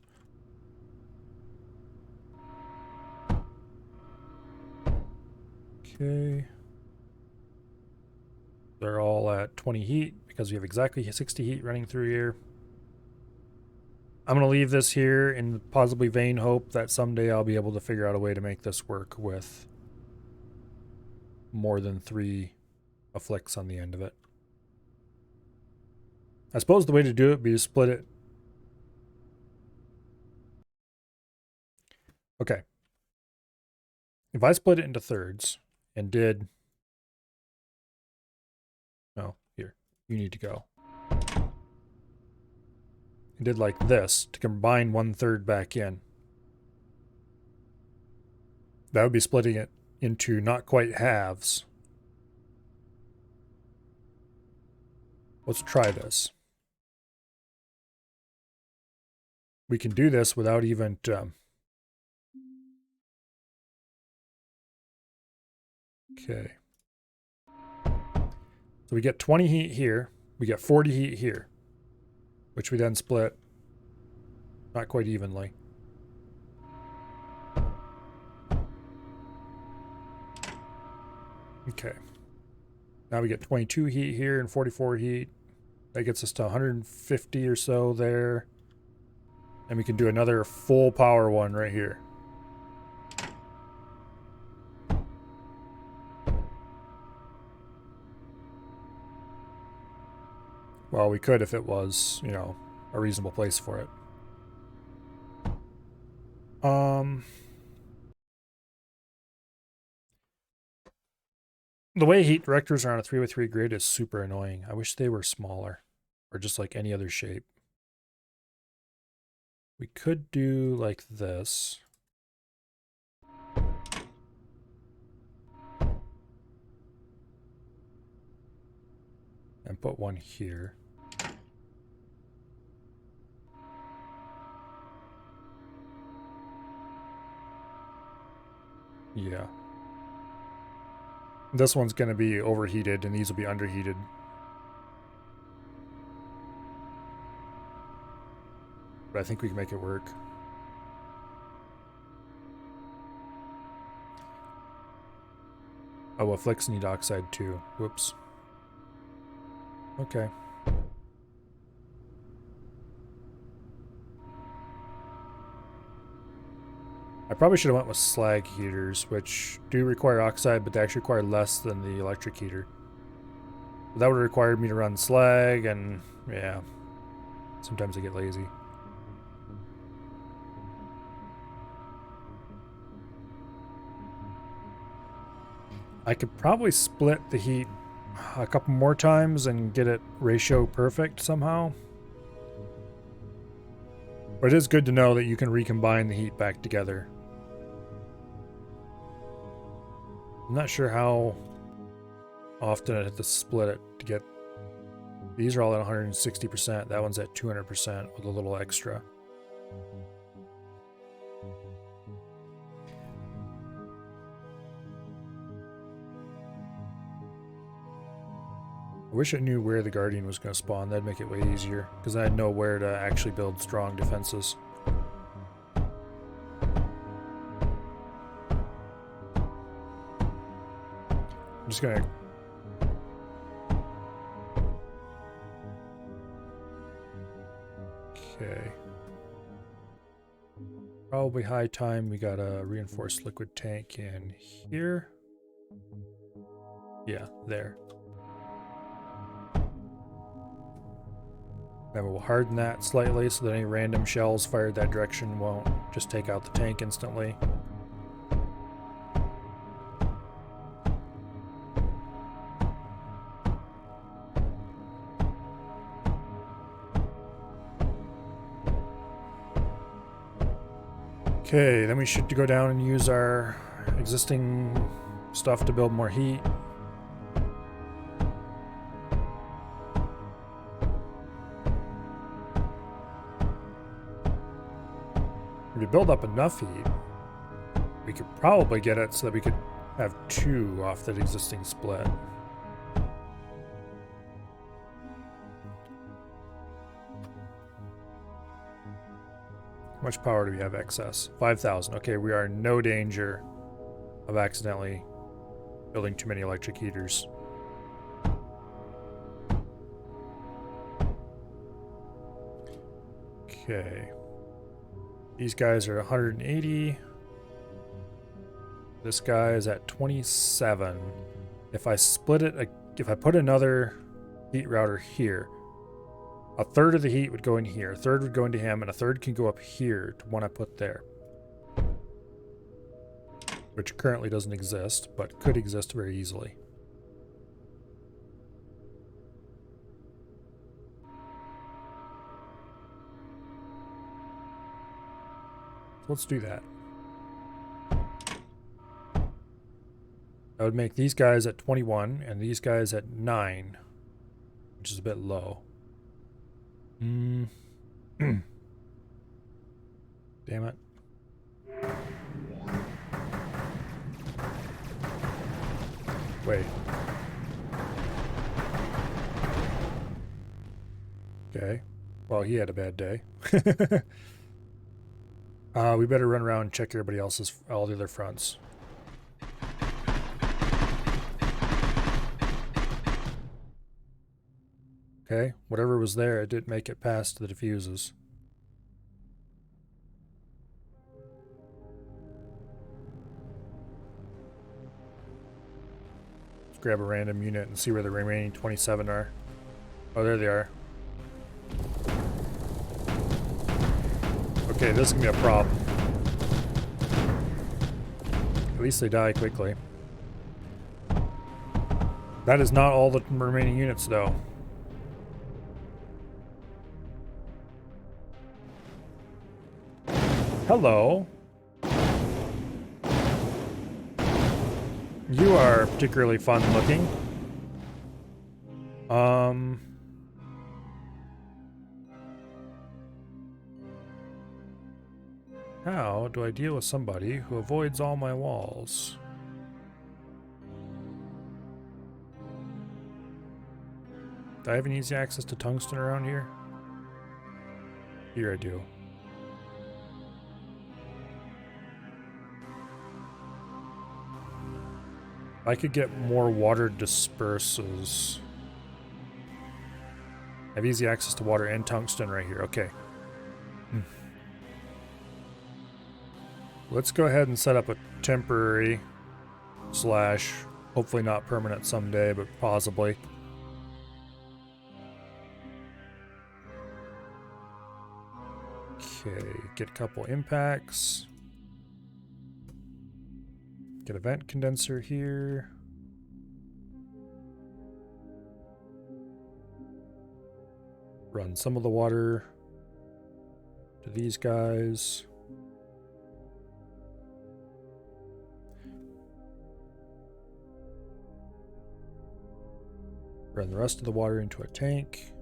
Okay. They're all at 20 heat because we have exactly 60 heat running through here. I'm going to leave this here in possibly vain hope that someday I'll be able to figure out a way to make this work with more than 3 afflicts on the end of it. I suppose the way to do it would be to split it. Okay. If I split it into thirds and did... No, here. You need to go. And did like this to combine 1/3 back in. That would be splitting it into not quite halves. Let's try this. We can do this without even... okay. So we get 20 heat here. We get 40 heat here. Which we then split not quite evenly. Okay. Now we get 22 heat here and 44 heat. That gets us to 150 or so there. And we can do another full power one right here. Well, we could if it was, you know, a reasonable place for it. The way heat directors are on a 3x3 grid is super annoying. I wish they were smaller. Or just like any other shape. We could do like this. And put one here. Yeah. This one's going to be overheated and these will be underheated. But I think we can make it work. Oh, well, flicks need oxide too. Whoops. Okay. I probably should have went with slag heaters, which do require oxide, but they actually require less than the electric heater. But that would have required me to run slag, and yeah, sometimes I get lazy. I could probably split the heat a couple more times and get it ratio perfect somehow. But it is good to know that you can recombine the heat back together. I'm not sure how often I have to split it to get... These are all at 160%. That one's at 200% with a little extra. I I wish I knew where the Guardian was going to spawn. That'd make it way easier, because then I'd know where to actually build strong defenses. I'm just going to... Okay. Probably high time we got a reinforced liquid tank in here. Yeah, there. Then we'll harden that slightly so that any random shells fired that direction won't just take out the tank instantly. Okay, then we should go down and use our existing stuff to build more heat. If we build up enough heat, we could probably get it so that we could have 2 off that existing split. How much power do we have excess? 5,000. Okay, we are in no danger of accidentally building too many electric heaters. Okay. These guys are 180. This guy is at 27. If I split it, if I put another heat router here, a third of the heat would go in here, a third would go into him, and a third can go up here to one I put there. Which currently doesn't exist, but could exist very easily. Let's do that. I would make these guys at 21 and these guys at 9, which is a bit low. Damn it. Wait. Okay. Well, he had a bad day. We better run around and check everybody else's, all the other fronts. Okay, whatever was there, it didn't make it past the diffuses. Let's grab a random unit and see where the remaining 27 are. Oh, there they are. Okay, this is gonna be a problem. At least they die quickly. That is not all the remaining units, though. Hello. You are particularly fun looking. How do I deal with somebody who avoids all my walls? Do I have any easy access to tungsten around here? Here I do. I could get more water dispersers. I have easy access to water and tungsten right here. Okay. Let's go ahead and set up a temporary slash, hopefully not permanent someday, but possibly. Okay, get a couple impacts. Get a vent condenser here. Run some of the water to these guys. Run the rest of the water into a tank.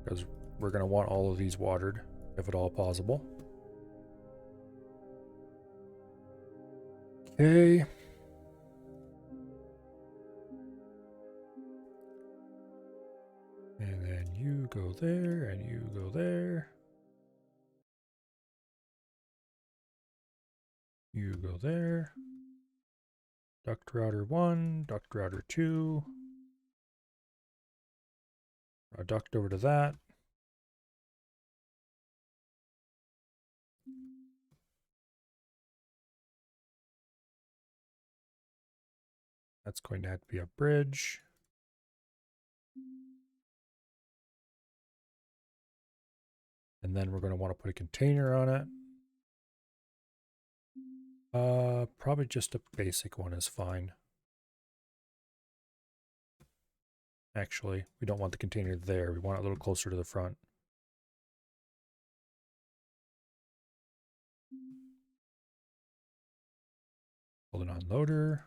Because we're going to want all of these watered, if at all possible. Okay. And then you go there, and you go there. You go there. Duct router 1, duct router 2. A duct over to that. That's going to have to be a bridge. And then we're going to want to put a container on it. Probably just a basic one is fine. Actually, we don't want the container there. We want it a little closer to the front. Hold an unloader.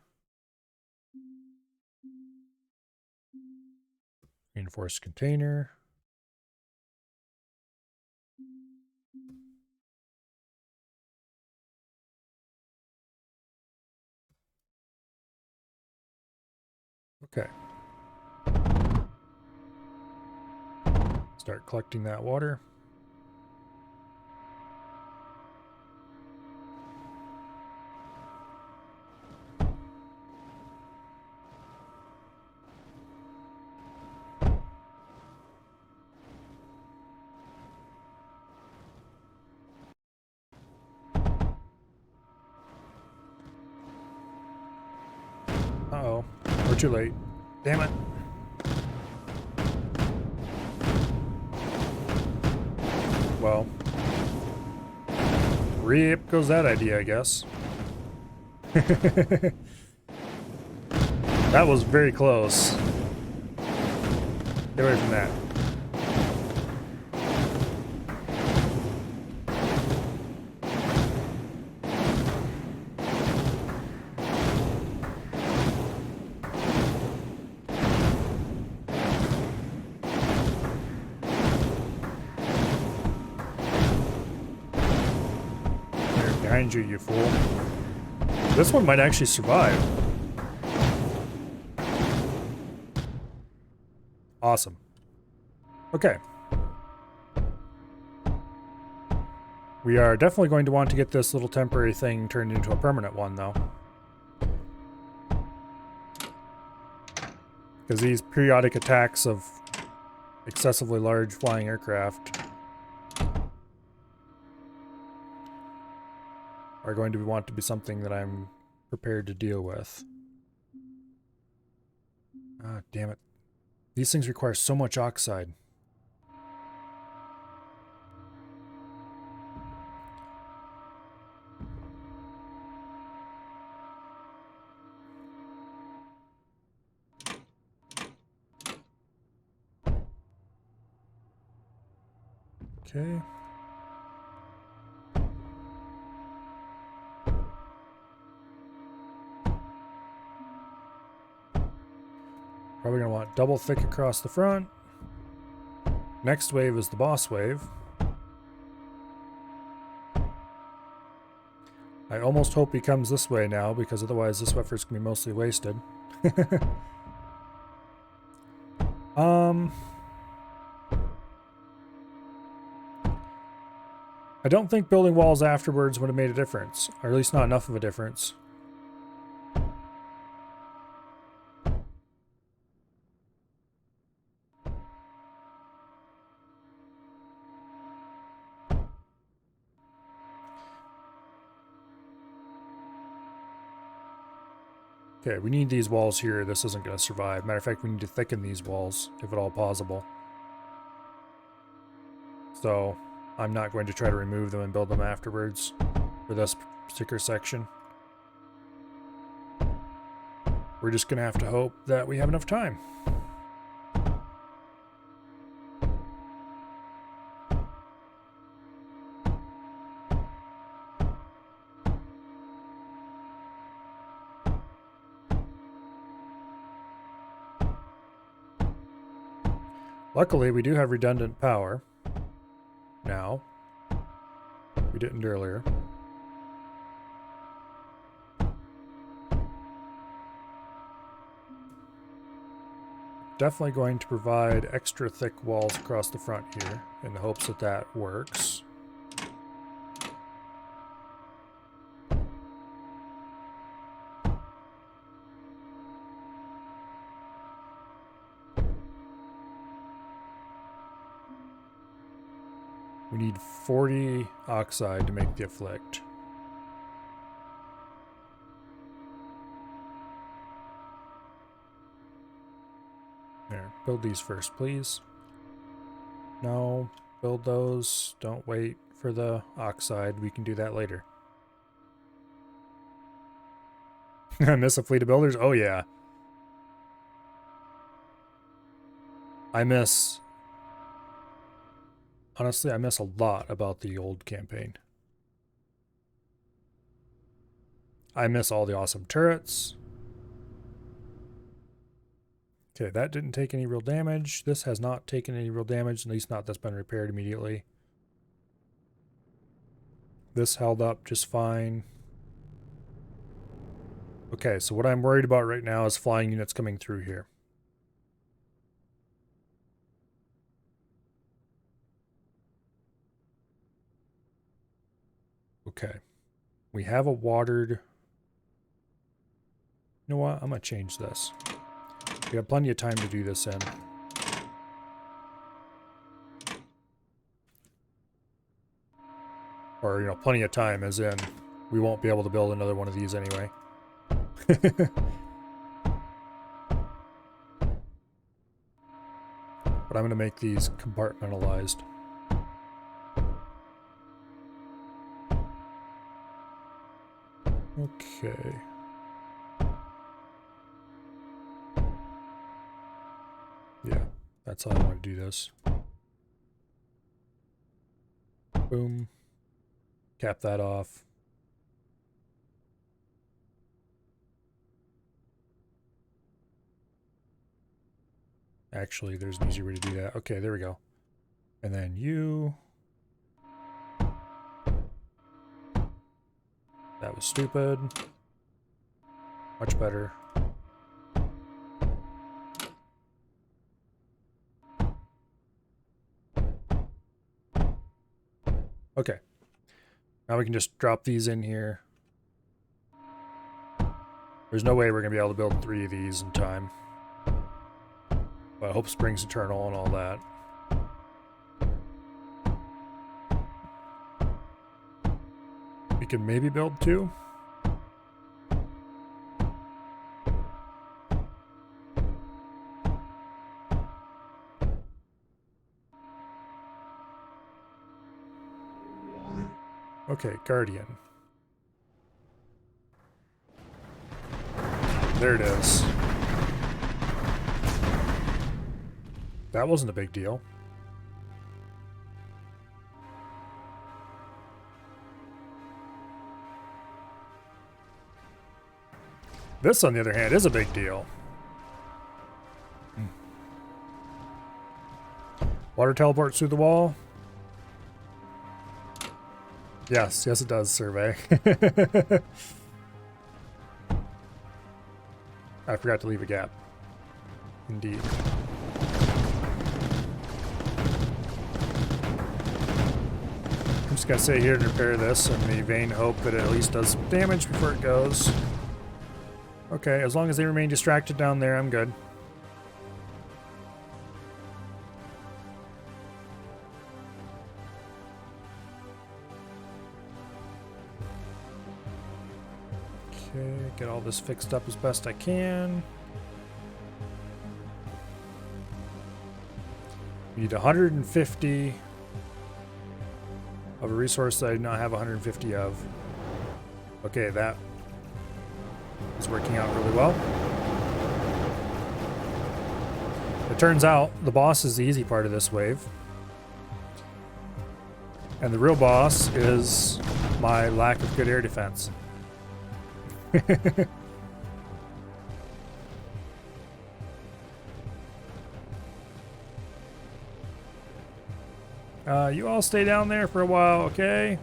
Reinforced container. Okay. Start collecting that water. Uh-oh. We're too late. Damn it. Well. Rip goes that idea, I guess. That was very close. Get away from that. Behind you, you fool. This one might actually survive. Awesome. Okay. We are definitely going to want to get this little temporary thing turned into a permanent one, though. Because these periodic attacks of excessively large flying aircraft are going to want to be something that I'm prepared to deal with. Ah, damn it. These things require so much oxide. Okay. Probably going to want double thick across the front. Next wave is the boss wave. I almost hope he comes this way now, because otherwise this effort's going to be mostly wasted. I don't think building walls afterwards would have made a difference, or at least not enough of a difference. Okay, we need these walls here. This isn't going to survive. Matter of fact, we need to thicken these walls, if at all possible. So, I'm not going to try to remove them and build them afterwards for this particular section. We're just going to have to hope that we have enough time. Luckily, we do have redundant power now. We didn't earlier. definitely going to provide extra thick walls across the front here in the hopes that that works. We need 40 oxide to make the afflict. There, build these first, please. No, build those. Don't wait for the oxide. We can do that later. I miss a fleet of builders? Oh, yeah. I miss... Honestly, I miss a lot about the old campaign. I miss all the awesome turrets. Okay, that didn't take any real damage. This has not taken any real damage, at least not that's been repaired immediately. This held up just fine. Okay, so what I'm worried about right now is flying units coming through here. Okay. We have a watered... You know what? I'm going to change this. We have plenty of time to do this in. Or, you know, plenty of time as in we won't be able to build another one of these anyway. But I'm going to make these compartmentalized. Okay. Yeah, that's how I want to do this. Boom. Cap that off. Actually, there's an easier way to do that. Okay, there we go. And then you... That was stupid. Much better. Okay. Now we can just drop these in here. There's no way we're going to be able to build 3 of these in time. But I hope Spring's eternal and all that. We can maybe build 2. Okay, Guardian. There it is. That wasn't a big deal. This, on the other hand, is a big deal. Water teleports through the wall. Yes, yes it does, survey. I forgot to leave a gap. Indeed. I'm just gonna sit here and repair this in the vain hope that it at least does some damage before it goes. Okay, as long as they remain distracted down there, I'm good. Okay, get all this fixed up as best I can. We need 150 of a resource that I do not have 150 of. Okay, that is working out really well. It turns out the boss is the easy part of this wave. And the real boss is my lack of good air defense. You all stay down there for a while, okay?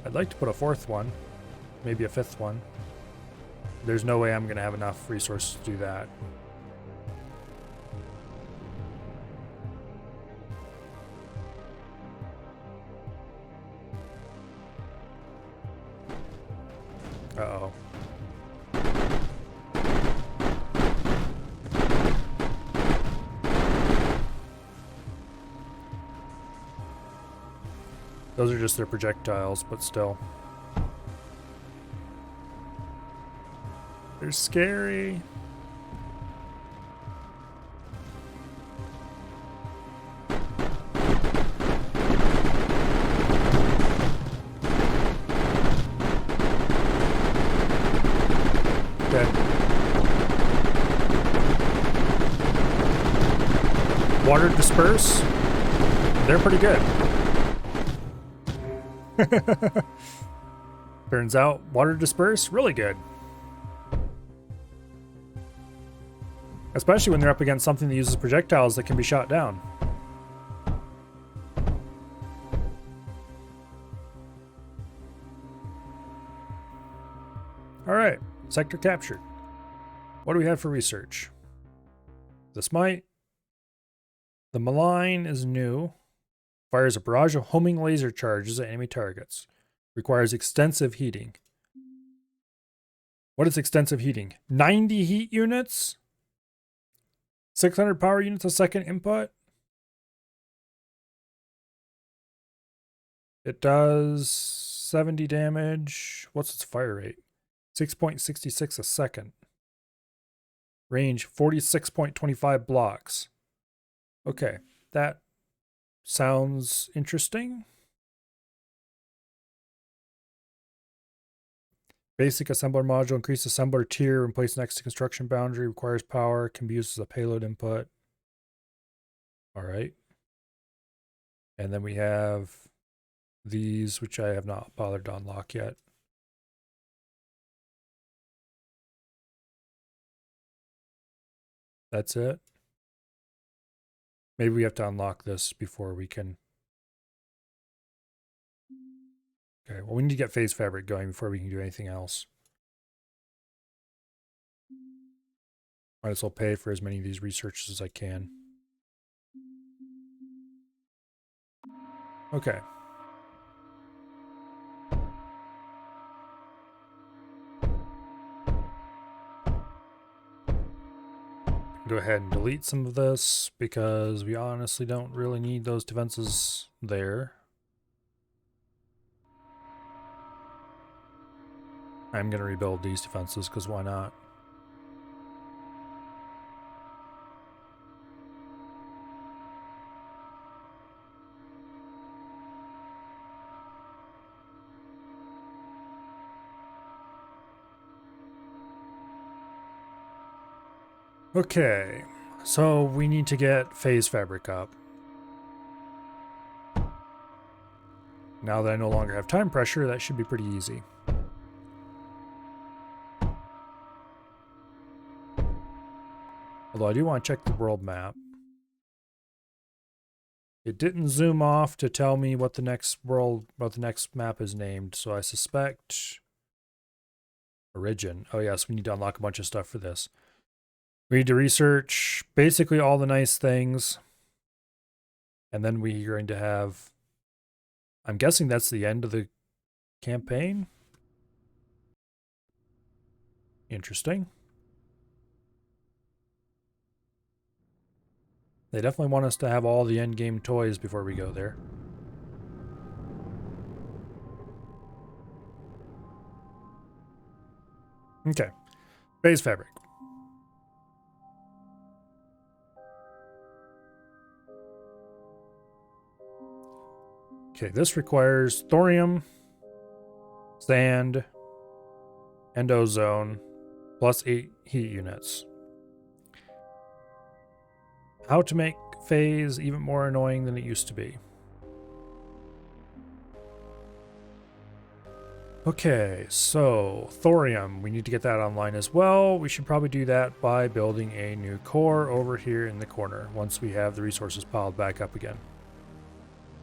I'd like to put a 4th one, maybe a 5th one. there's no way I'm going to have enough resources to do that. Uh-oh. Those are just their projectiles, but still. They're scary. Okay. Water disperse. They're pretty good. Turns out water disperse, really good. Especially when they're up against something that uses projectiles that can be shot down. Alright, sector captured. What do we have for research? The Smite. The Malign is new. Fires a barrage of homing laser charges at enemy targets. Requires extensive heating. What is extensive heating? 90 heat units? 600 power units a second input? It does 70 damage. What's its fire rate? 6.66 a second. Range 46.25 blocks. Okay, that sounds interesting. Basic assembler module, increase assembler tier when placed next to construction boundary, requires power, can be used as a payload input. All right. And then we have these, which I have not bothered to unlock yet. That's it. Maybe we have to unlock this before we can. Okay, well, we need to get phase fabric going before we can do anything else. Might as well pay for as many of these researches as I can. Okay. Go ahead and delete some of this because we honestly don't really need those defenses there. I'm going to rebuild these defenses because why not? Okay, so we need to get phase fabric up. Now that I no longer have time pressure, that should be pretty easy. Although I do want to check the world map. It didn't zoom off to tell me what the next map is named, so I suspect Origin. Oh yes, we need to unlock a bunch of stuff for this. We need to research basically all the nice things. And then we're going to have, I'm guessing that's the end of the campaign. Interesting. They definitely want us to have all the endgame toys before we go there. Okay. Phase fabric. Okay, this requires thorium, sand, and ozone, plus 8 heat units. How to make phase even more annoying than it used to be. Okay, so thorium, we need to get that online as well. We should probably do that by building a new core over here in the corner once we have the resources piled back up again,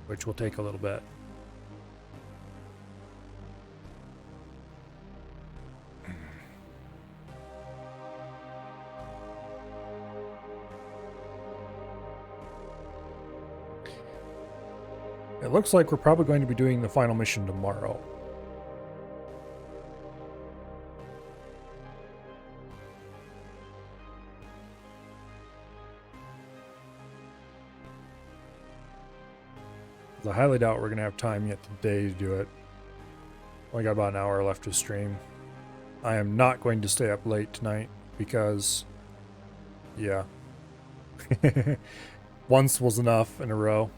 which will take a little bit. It looks like we're probably going to be doing the final mission tomorrow. I highly doubt we're going to have time yet today to do it. Only got about an hour left to stream. I am not going to stay up late tonight because, yeah. Once was enough in a row.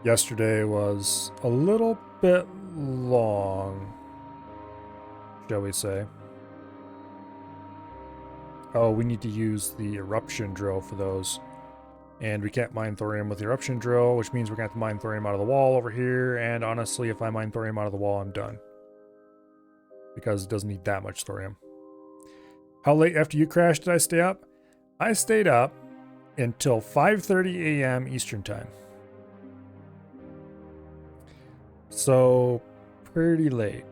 Yesterday was a little bit long, shall we say. Oh, we need to use the eruption drill for those. And we can't mine thorium with the eruption drill, which means we're going to have to mine thorium out of the wall over here. And honestly, if I mine thorium out of the wall, I'm done. Because it doesn't need that much thorium. How late after you crashed did I stay up? I stayed up until 5:30 a.m. Eastern Time. So, pretty late.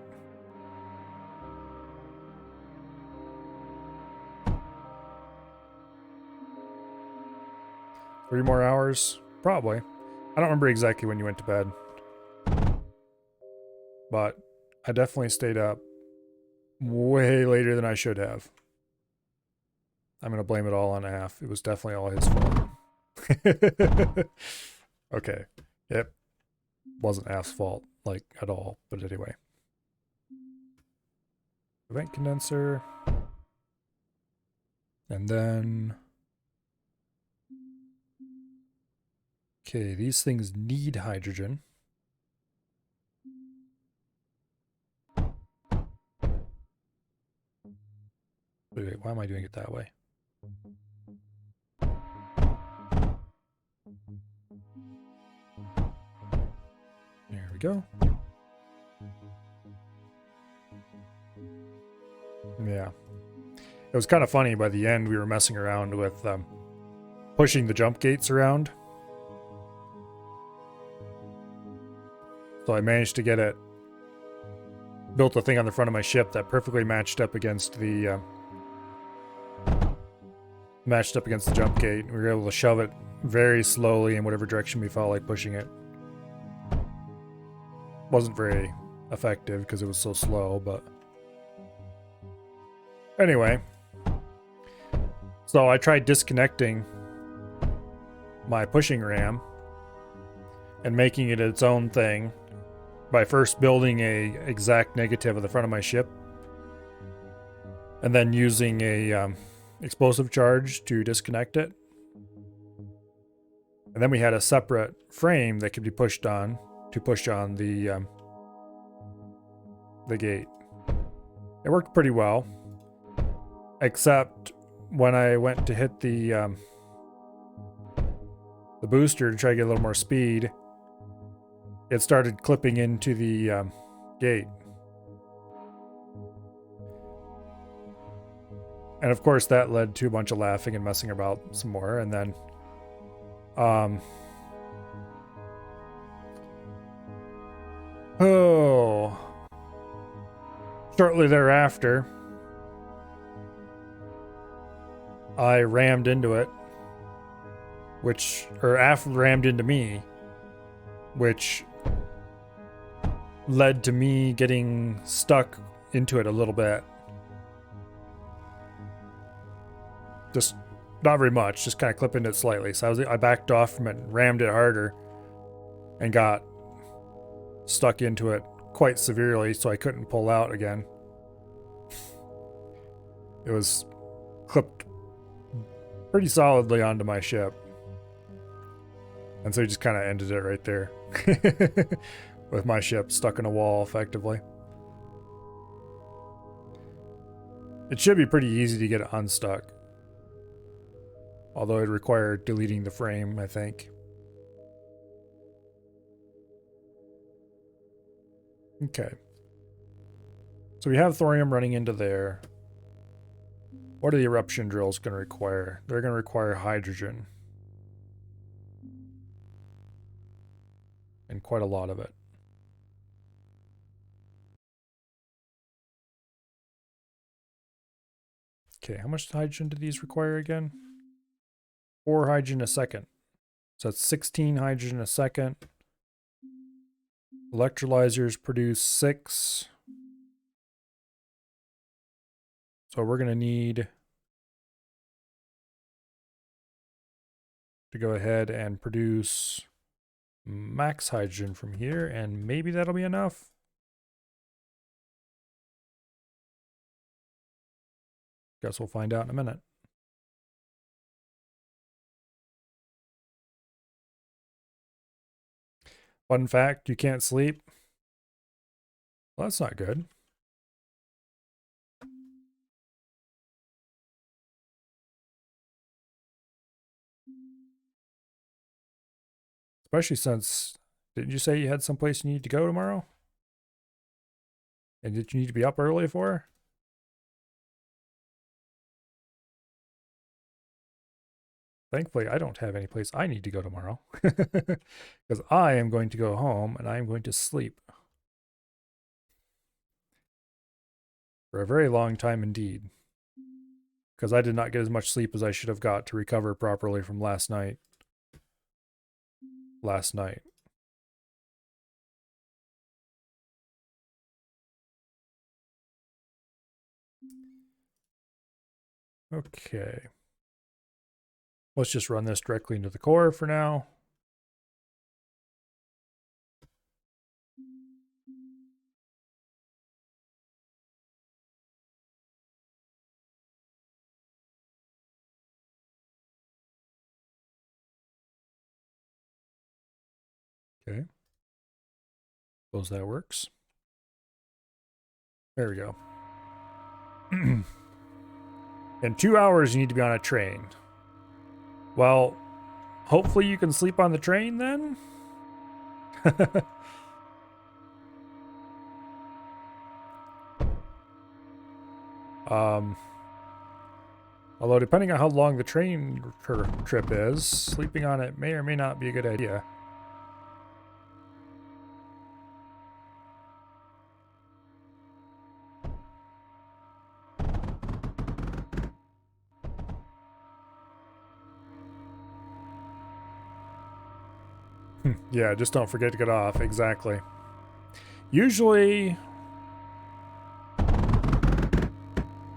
Three more hours? Probably. I don't remember exactly when you went to bed. But I definitely stayed up way later than I should have. I'm going to blame it all on Af. It was definitely all his fault. Okay. It wasn't Af's fault, like, at all. But anyway. Vent condenser. And then... Okay, these things need hydrogen. Wait, why am I doing it that way? There we go. Yeah. It was kind of funny. By the end, we were messing around with pushing the jump gates around. So I managed to get it, built a thing on the front of my ship that perfectly matched up against the jump gate. We were able to shove it very slowly in whatever direction we felt like pushing it. Wasn't very effective because it was so slow, but anyway. So I tried disconnecting my pushing ram and making it its own thing by first building a exact negative of the front of my ship and then using a explosive charge to disconnect it. And then we had a separate frame that could be pushed on to push on the gate. It worked pretty well, except when I went to hit the booster to try to get a little more speed, it started clipping into the gate. And of course that led to a bunch of laughing and messing about some more, and then shortly thereafter I rammed into it, Af rammed into me, which led to me getting stuck into it a little bit. Just not very much, just kind of clipping it slightly. So I backed off from it, rammed it harder, and got stuck into it quite severely, so I couldn't pull out again. It was clipped pretty solidly onto my ship. And so he just kind of ended it right there. With my ship stuck in a wall, effectively. It should be pretty easy to get it unstuck. Although it required deleting the frame, I think. Okay. So we have thorium running into there. What are the eruption drills going to require? They're going to require hydrogen. And quite a lot of it. Okay, how much hydrogen do these require again? 4 hydrogen a second. So that's 16 hydrogen a second. Electrolyzers produce 6. So we're going to need to go ahead and produce max hydrogen from here, and maybe that'll be enough. Guess we'll find out in a minute. Fun fact, you can't sleep. Well, that's not good. Especially since, didn't you say you had someplace you need to go tomorrow? And did you need to be up early for? Thankfully, I don't have any place I need to go tomorrow. Because I am going to go home and I am going to sleep. For a very long time indeed. Because I did not get as much sleep as I should have got to recover properly from last night. Okay. Let's just run this directly into the core for now. Okay. Suppose that works. There we go. In 2 hours, you need to be on a train. Well, hopefully you can sleep on the train then? Although depending on how long the train trip is, sleeping on it may or may not be a good idea. Yeah, just don't forget to get off. Exactly. Usually,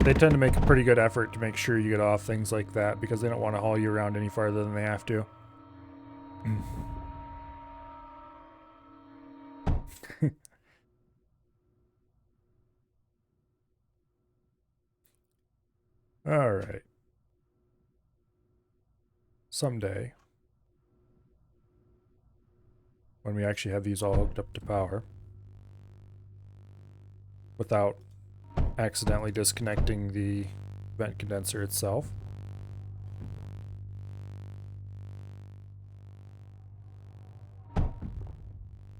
they tend to make a pretty good effort to make sure you get off things like that because they don't want to haul you around any farther than they have to. All right. Someday, when we actually have these all hooked up to power, without accidentally disconnecting the vent condenser itself.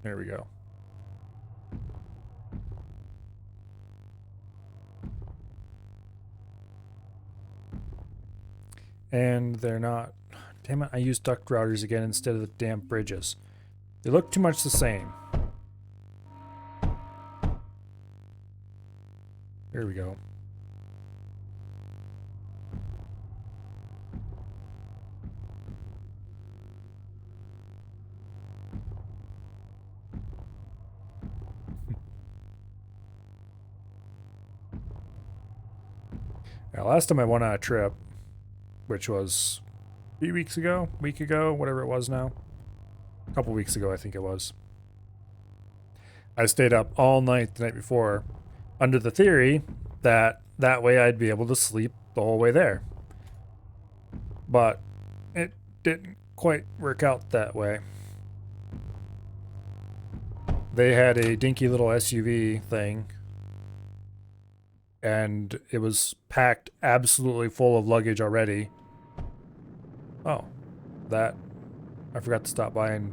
There we go. And they're not... Damn it, I used duct routers again instead of the damn bridges. They look too much the same. There we go. Now, last time I went on a trip, which was a few weeks ago, week ago, whatever it was now. A couple weeks ago, I think it was. I stayed up all night the night before under the theory that that way I'd be able to sleep the whole way there. But it didn't quite work out that way. They had a dinky little SUV thing, and it was packed absolutely full of luggage already. Oh, that... I forgot to stop by and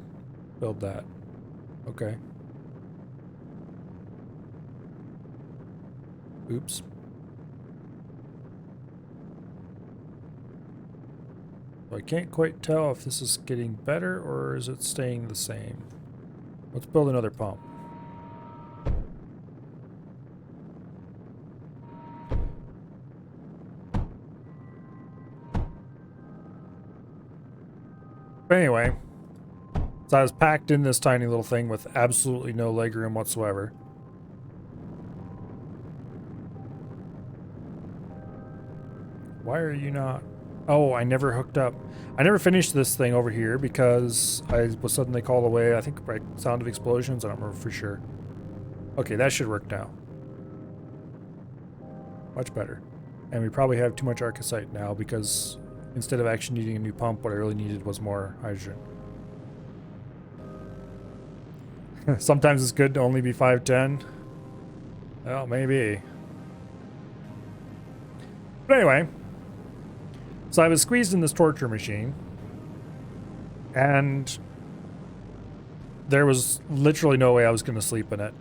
build that. Okay. Oops. I can't quite tell if this is getting better or is it staying the same. Let's build another pump. But anyway, so I was packed in this tiny little thing with absolutely no legroom whatsoever. Why are you not? Oh, I never hooked up. I never finished this thing over here because I was suddenly called away. I think by sound of explosions. I don't remember for sure. Okay, that should work now. Much better. And we probably have too much arcosite now because instead of actually needing a new pump, what I really needed was more hydrogen. Sometimes it's good to only be 510. Well, maybe. But anyway, so I was squeezed in this torture machine, and there was literally no way I was going to sleep in it.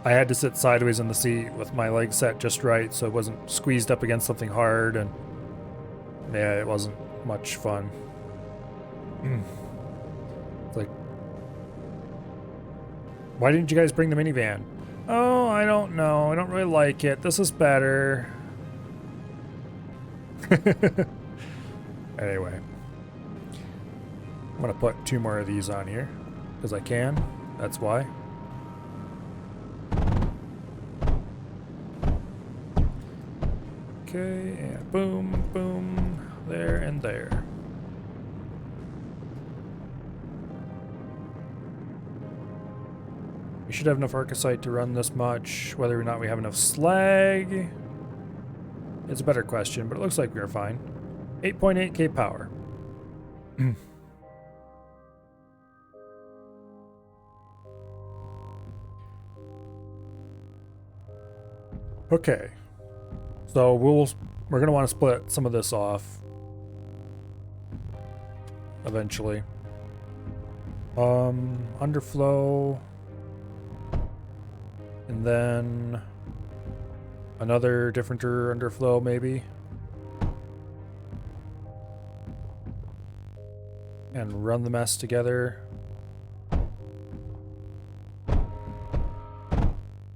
I had to sit sideways in the seat with my legs set just right so it wasn't squeezed up against something hard, and yeah, it wasn't much fun. It's like, why didn't you guys bring the minivan? Oh, I don't know. I don't really like it. This is better. Anyway, I'm gonna put 2 more of these on here because I can. That's why. Okay, and boom, boom, there and there. We should have enough arcosite to run this much. Whether or not we have enough slag, it's a better question, but it looks like we're fine. 8.8k power. Okay. So we're gonna want to split some of this off eventually. Underflow, and then another differenter underflow maybe, and run the mess together.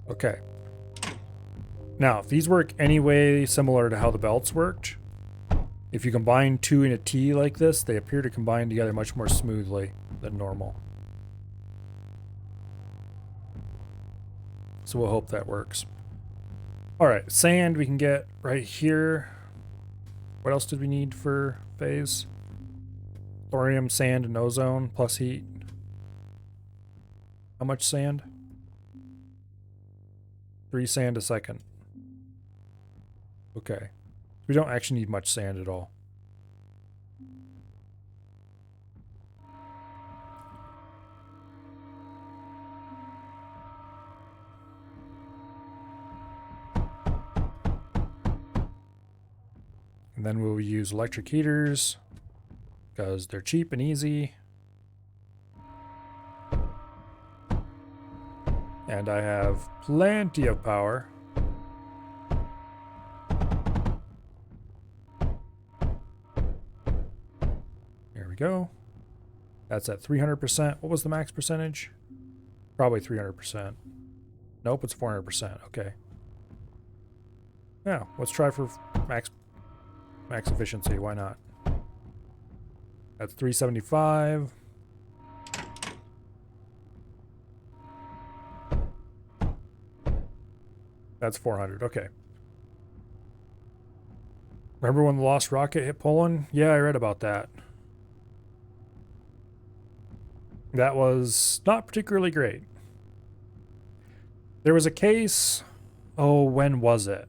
Okay. Now, if these work anyway similar to how the belts worked, if you combine 2 in a T like this, they appear to combine together much more smoothly than normal. So we'll hope that works. Alright, sand we can get right here. What else did we need for phase? Thorium, sand, and ozone, plus heat. How much sand? 3 sand a second. Okay. We don't actually need much sand at all. And then we'll use electric heaters because they're cheap and easy. And I have plenty of power. There we go. That's at 300%. What was the max percentage? Probably 300%. Nope, it's 400%. Okay. Now, let's try for max efficiency. Why not? That's 375. That's 400. Okay. Remember when the lost rocket hit Poland? Yeah, I read about that. That was not particularly great. There was a case. Oh, when was it?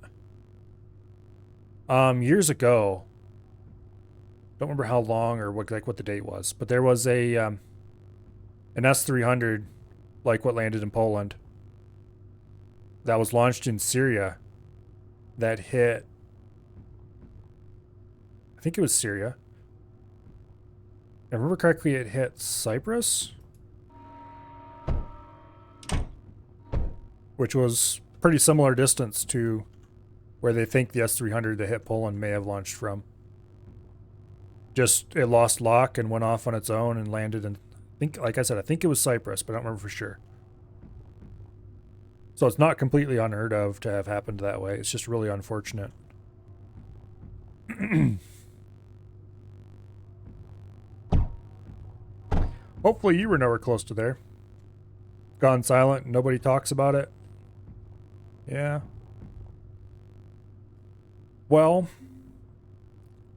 Years ago. Don't remember how long or what the date was, but there was a an S-300 like what landed in Poland that was launched in Syria that hit, I think it was Syria. If I remember correctly, it hit Cyprus, which was pretty similar distance to where they think the S-300 that hit Poland may have launched from. Just, it lost lock and went off on its own and landed in, like I said, I think it was Cyprus, but I don't remember for sure. So it's not completely unheard of to have happened that way. It's just really unfortunate. Hopefully you were nowhere close to there. Gone silent, nobody talks about it. Yeah. Well,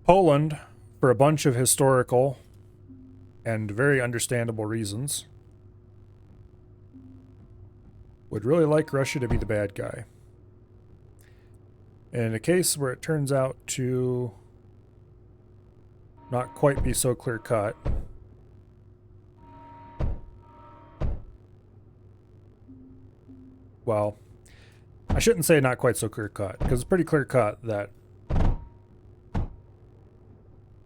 Poland, for a bunch of historical and very understandable reasons, would really like Russia to be the bad guy. And in a case where it turns out to not quite be so clear-cut, well, I shouldn't say not quite so clear-cut, because it's pretty clear-cut that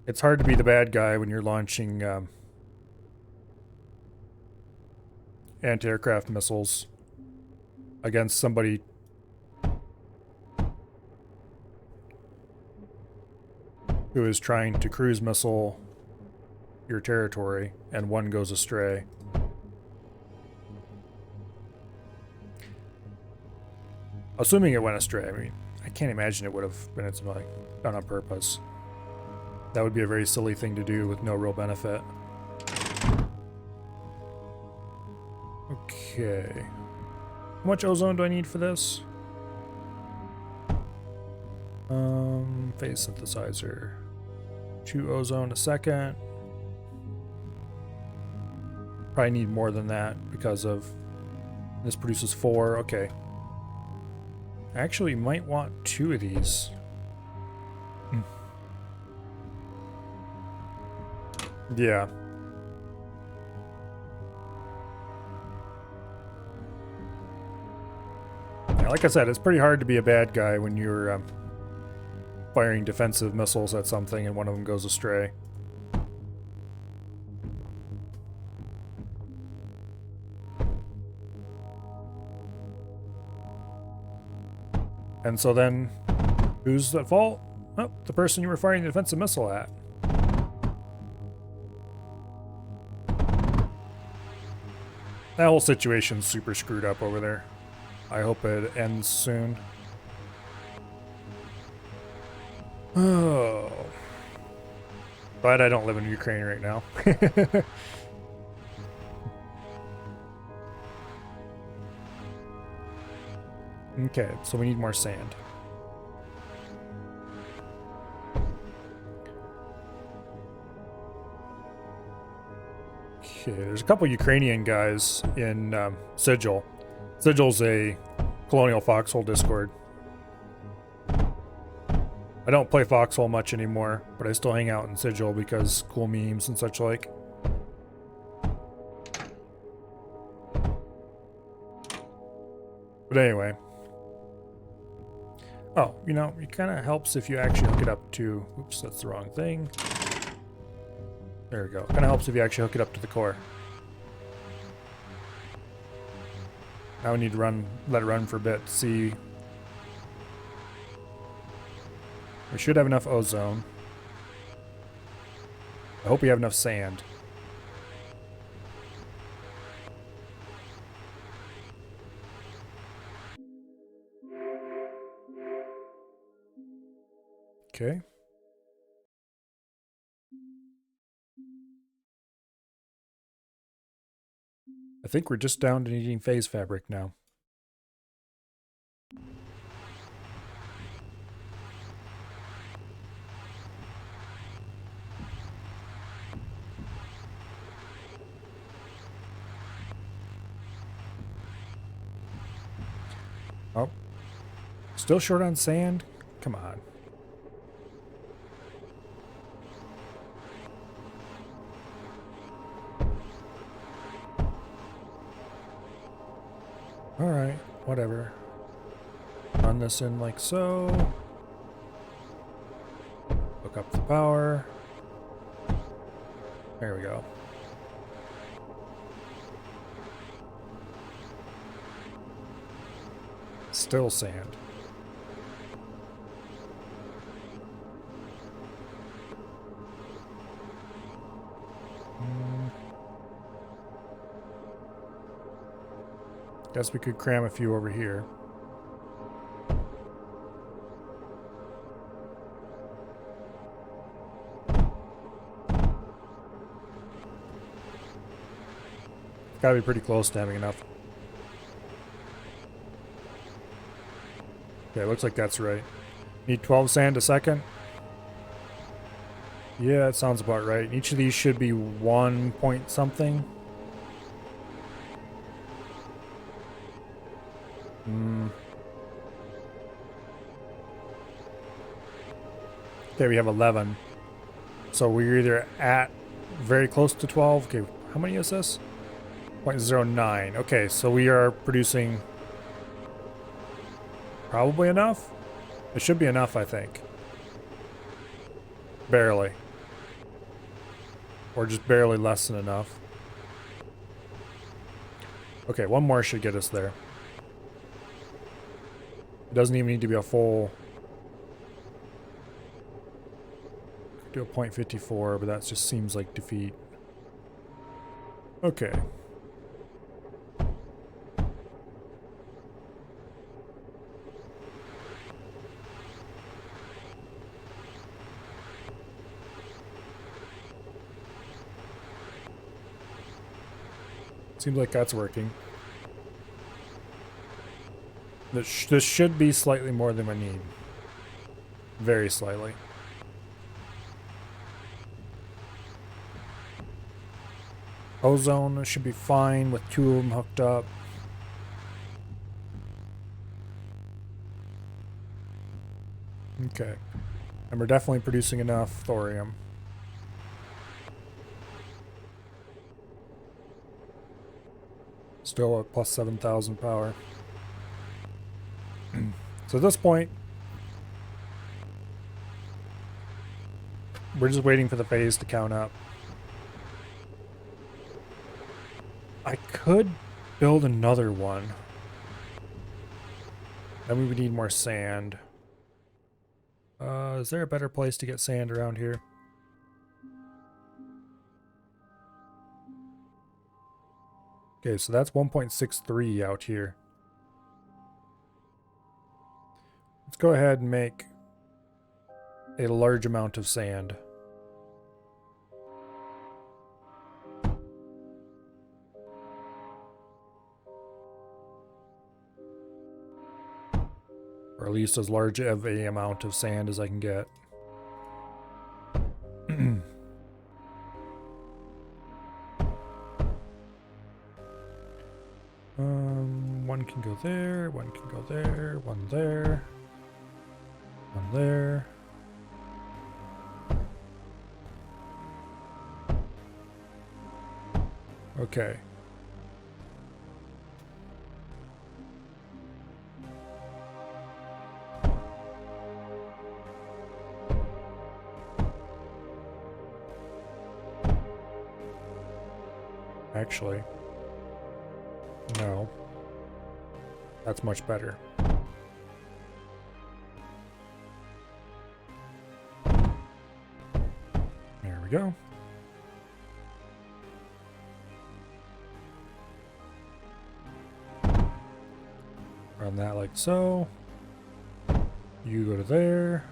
it's hard to be the bad guy when you're launching anti-aircraft missiles against somebody who is trying to cruise missile your territory and one goes astray. Assuming it went astray, I mean, I can't imagine it would have been done on purpose. That would be a very silly thing to do with no real benefit. Okay. How much ozone do I need for this? Phase synthesizer. 2 ozone a second. Probably need more than that because of this produces 4. Okay. Actually, might want 2 of these. Yeah. Yeah. Like I said, it's pretty hard to be a bad guy when you're firing defensive missiles at something and one of them goes astray. And so then, who's at fault? Oh, the person you were firing the defensive missile at. That whole situation's super screwed up over there. I hope it ends soon. Oh. But I don't live in Ukraine right now. Okay, so we need more sand. Okay, there's a couple Ukrainian guys in Sigil. Sigil's a Colonial Foxhole Discord. I don't play Foxhole much anymore, but I still hang out in Sigil because cool memes and such like. But anyway. Oh, you know, it kind of helps if you actually hook it up to... Oops, that's the wrong thing. There we go. Kind of helps if you actually hook it up to the core. Now we need to let it run for a bit to see... We should have enough ozone. I hope we have enough sand. Okay. I think we're just down to needing phase fabric now. Oh. Still short on sand? Come on. Alright, whatever. Run this in like so. Hook up the power. There we go. Still sand. Guess we could cram a few over here. Gotta be pretty close to having enough. Okay, looks like that's right. Need 12 sand a second. Yeah, that sounds about right. Each of these should be 1 point something. Okay, we have 11. So we're either at very close to 12. Okay, how many is this? 0.09. Okay, so we are producing probably enough. It should be enough, I think. Barely. Or just barely less than enough. Okay, one more should get us there. It doesn't even need to be a full... do a 0.54, but that just seems like defeat. Okay. Seems like that's working. This should be slightly more than we need. Very slightly. Ozone should be fine with 2 of them hooked up. Okay. And we're definitely producing enough thorium. Still at plus 7,000 power. So at this point, we're just waiting for the phase to count up. I could build another one. Then we would need more sand. Is there a better place to get sand around here? Okay, so that's 1.63 out here. Let's go ahead and make a large amount of sand. Or at least as large of a amount of sand as I can get. One can go there, one can go there, one there, one there. Okay. Actually, no. That's much better. There we go. Run that like so. You go to there.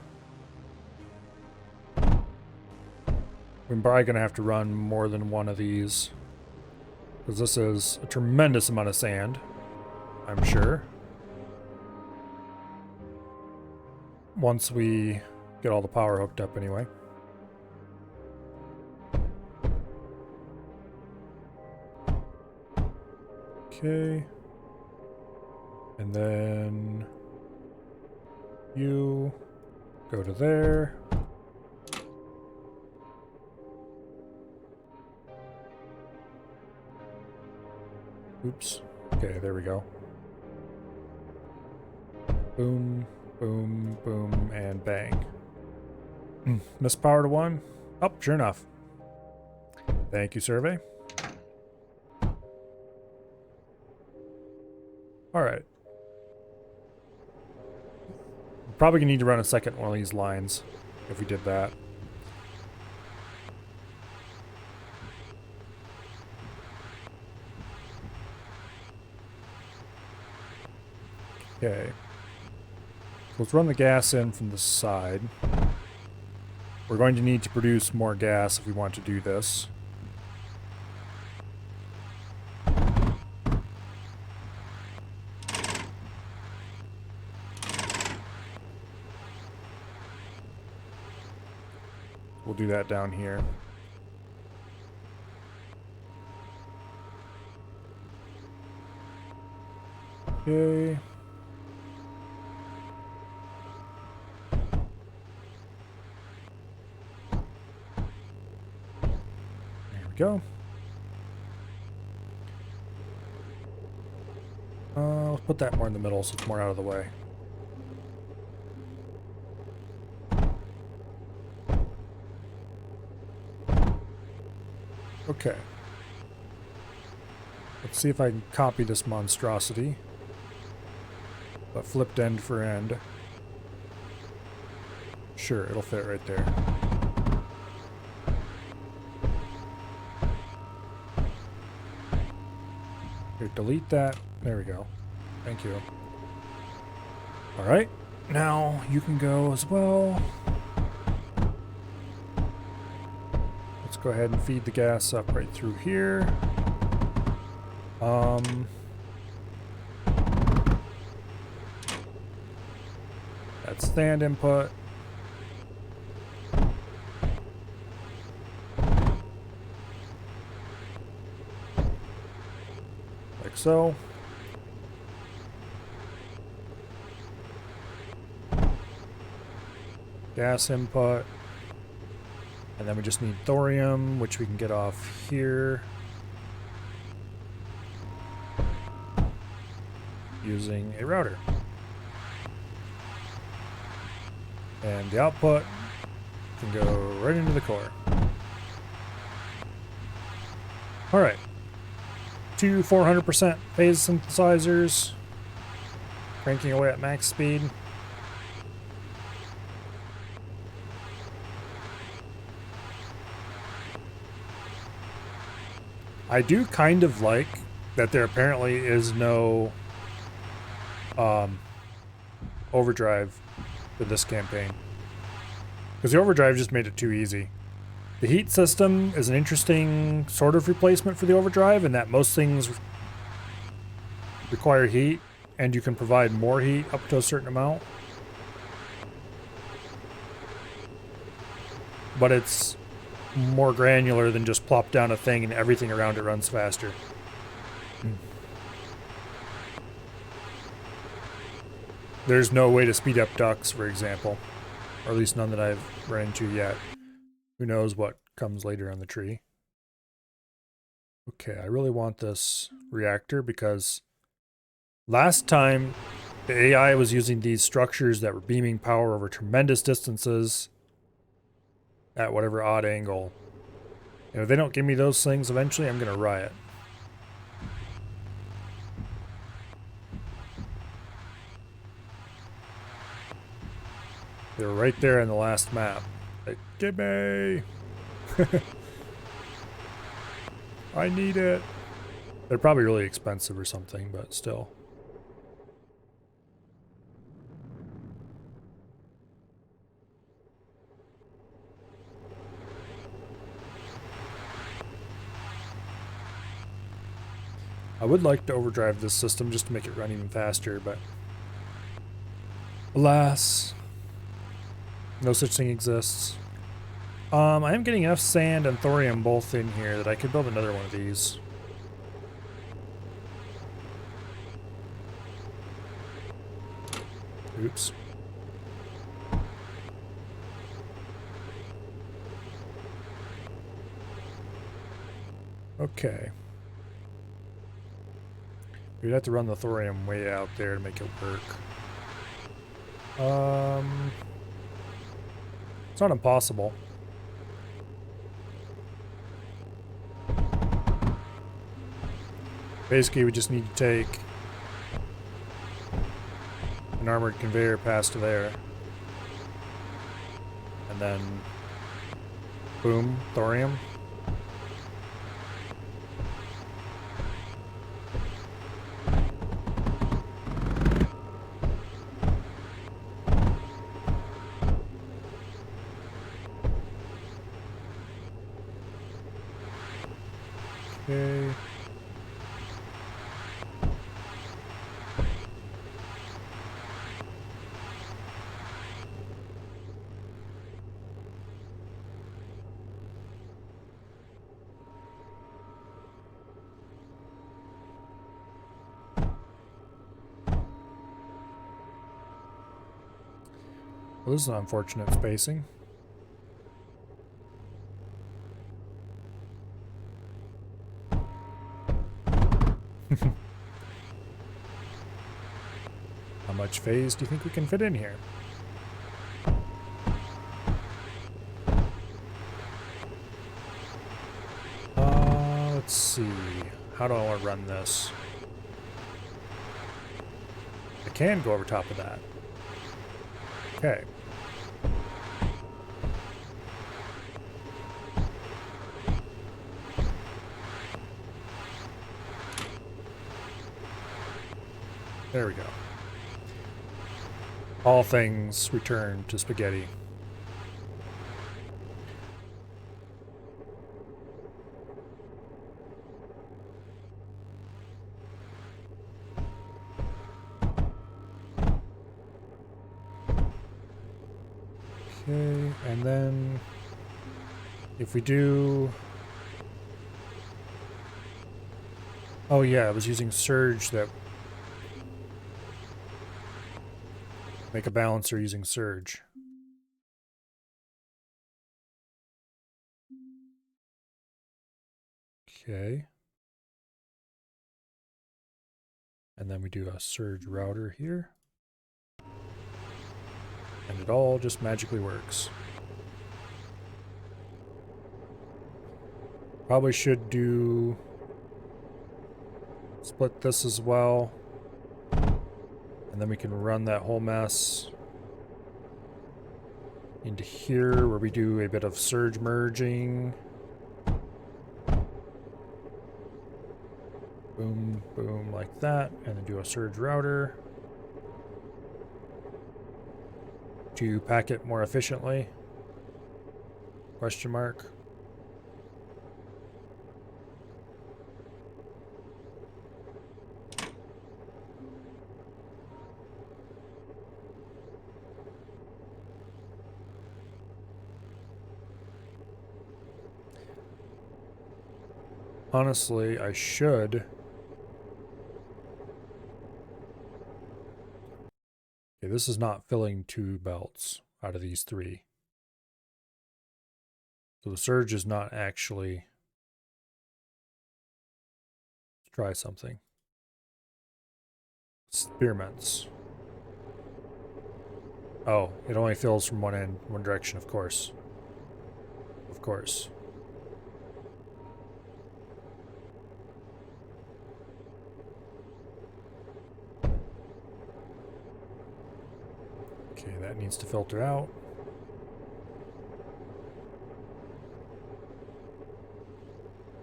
We're probably going to have to run more than one of these, because this is a tremendous amount of sand, I'm sure. Once we get all the power hooked up anyway. Okay. And then you go to there. Oops. Okay, there we go. Boom, boom, boom, and bang. Missed power to 1. Oh, sure enough. Thank you, survey. Alright. Probably gonna need to run a second one of these lines if we did that. Okay. So let's run the gas in from the side. We're going to need to produce more gas if we want to do this. We'll do that down here. Okay. There we go. Let's put that more in the middle so it's more out of the way. Okay. Let's see if I can copy this monstrosity. But flipped end for end. Sure, it'll fit right there. Here, delete that. There we go. Thank you. Alright, now you can go as well. Let's go ahead and feed the gas up right through here. That's stand input. Like so. Gas input. And then we just need thorium, which we can get off here. Using a router. And the output can go right into the core. Alright. 2 400% phase synthesizers. Cranking away at max speed. I do kind of like that there apparently is no overdrive for this campaign. Because the overdrive just made it too easy. The heat system is an interesting sort of replacement for the overdrive in that most things require heat and you can provide more heat up to a certain amount. But it's more granular than just plop down a thing and everything around it runs faster. There's no way to speed up ducts, for example. Or at least none that I've run into yet. Who knows what comes later on the tree. Okay, I really want this reactor because last time the AI was using these structures that were beaming power over tremendous distances at whatever odd angle. And if they don't give me those things eventually, I'm going to riot. They were right there in the last map. Like, give me! I need it! They're probably really expensive or something, but still. I would like to overdrive this system just to make it run even faster, but alas, no such thing exists. I am getting enough sand and thorium both in here that I could build another one of these. Oops. Okay. We'd have to run the thorium way out there to make it work. It's not impossible. Basically, we just need to take an armored conveyor past there. And then, boom, thorium. Okay. Well, this is an unfortunate spacing. How much phase do you think we can fit in here? Let's see. How do I want to run this? I can go over top of that. Okay. There we go. All things return to spaghetti. Okay, and then if we do... Oh yeah, I was using surge that... Make a balancer using surge. Okay. And then we do a surge router here. And it all just magically works. Probably should do... Split this as well. And then we can run that whole mess into here where we do a bit of surge merging. Boom, boom, like that. And then do a surge router to pack it more efficiently. Question mark. Honestly, I should. Okay, this is not filling 2 belts out of these 3. So the surge is not actually... Let's try something. Spearmints. Oh, it only fills from one direction, of course. Of course. Okay, that needs to filter out.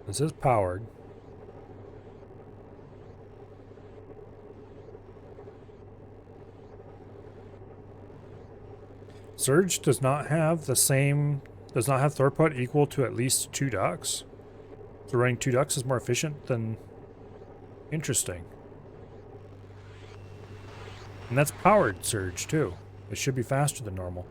This is powered. Surge does not have throughput equal to at least 2 ducts. So running 2 ducts is more efficient than... Interesting. And that's powered surge too. It should be faster than normal.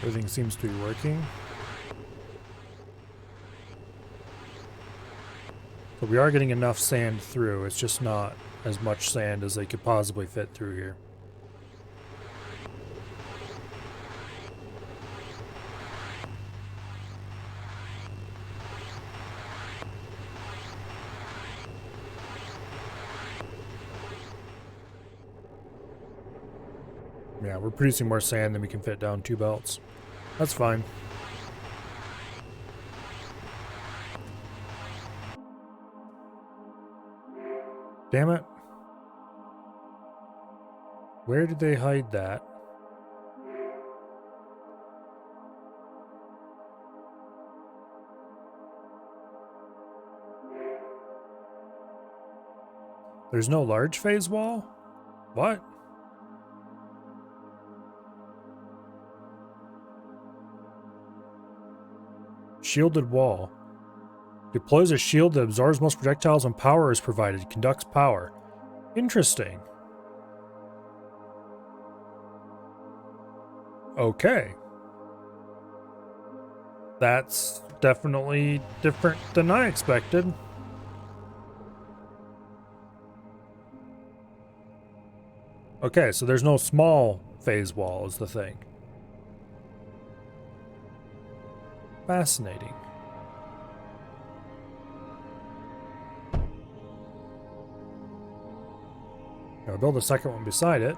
Everything seems to be working. But we are getting enough sand through. It's just not as much sand as they could possibly fit through here. Yeah, we're producing more sand than we can fit down 2 belts. That's fine. Damn it. Where did they hide that? There's no large phase wall? What? Shielded wall. Deploys a shield that absorbs most projectiles when power is provided. Conducts power. Interesting. Okay. That's definitely different than I expected. Okay, so there's no small phase wall is the thing. Fascinating. I'll build a second one beside it.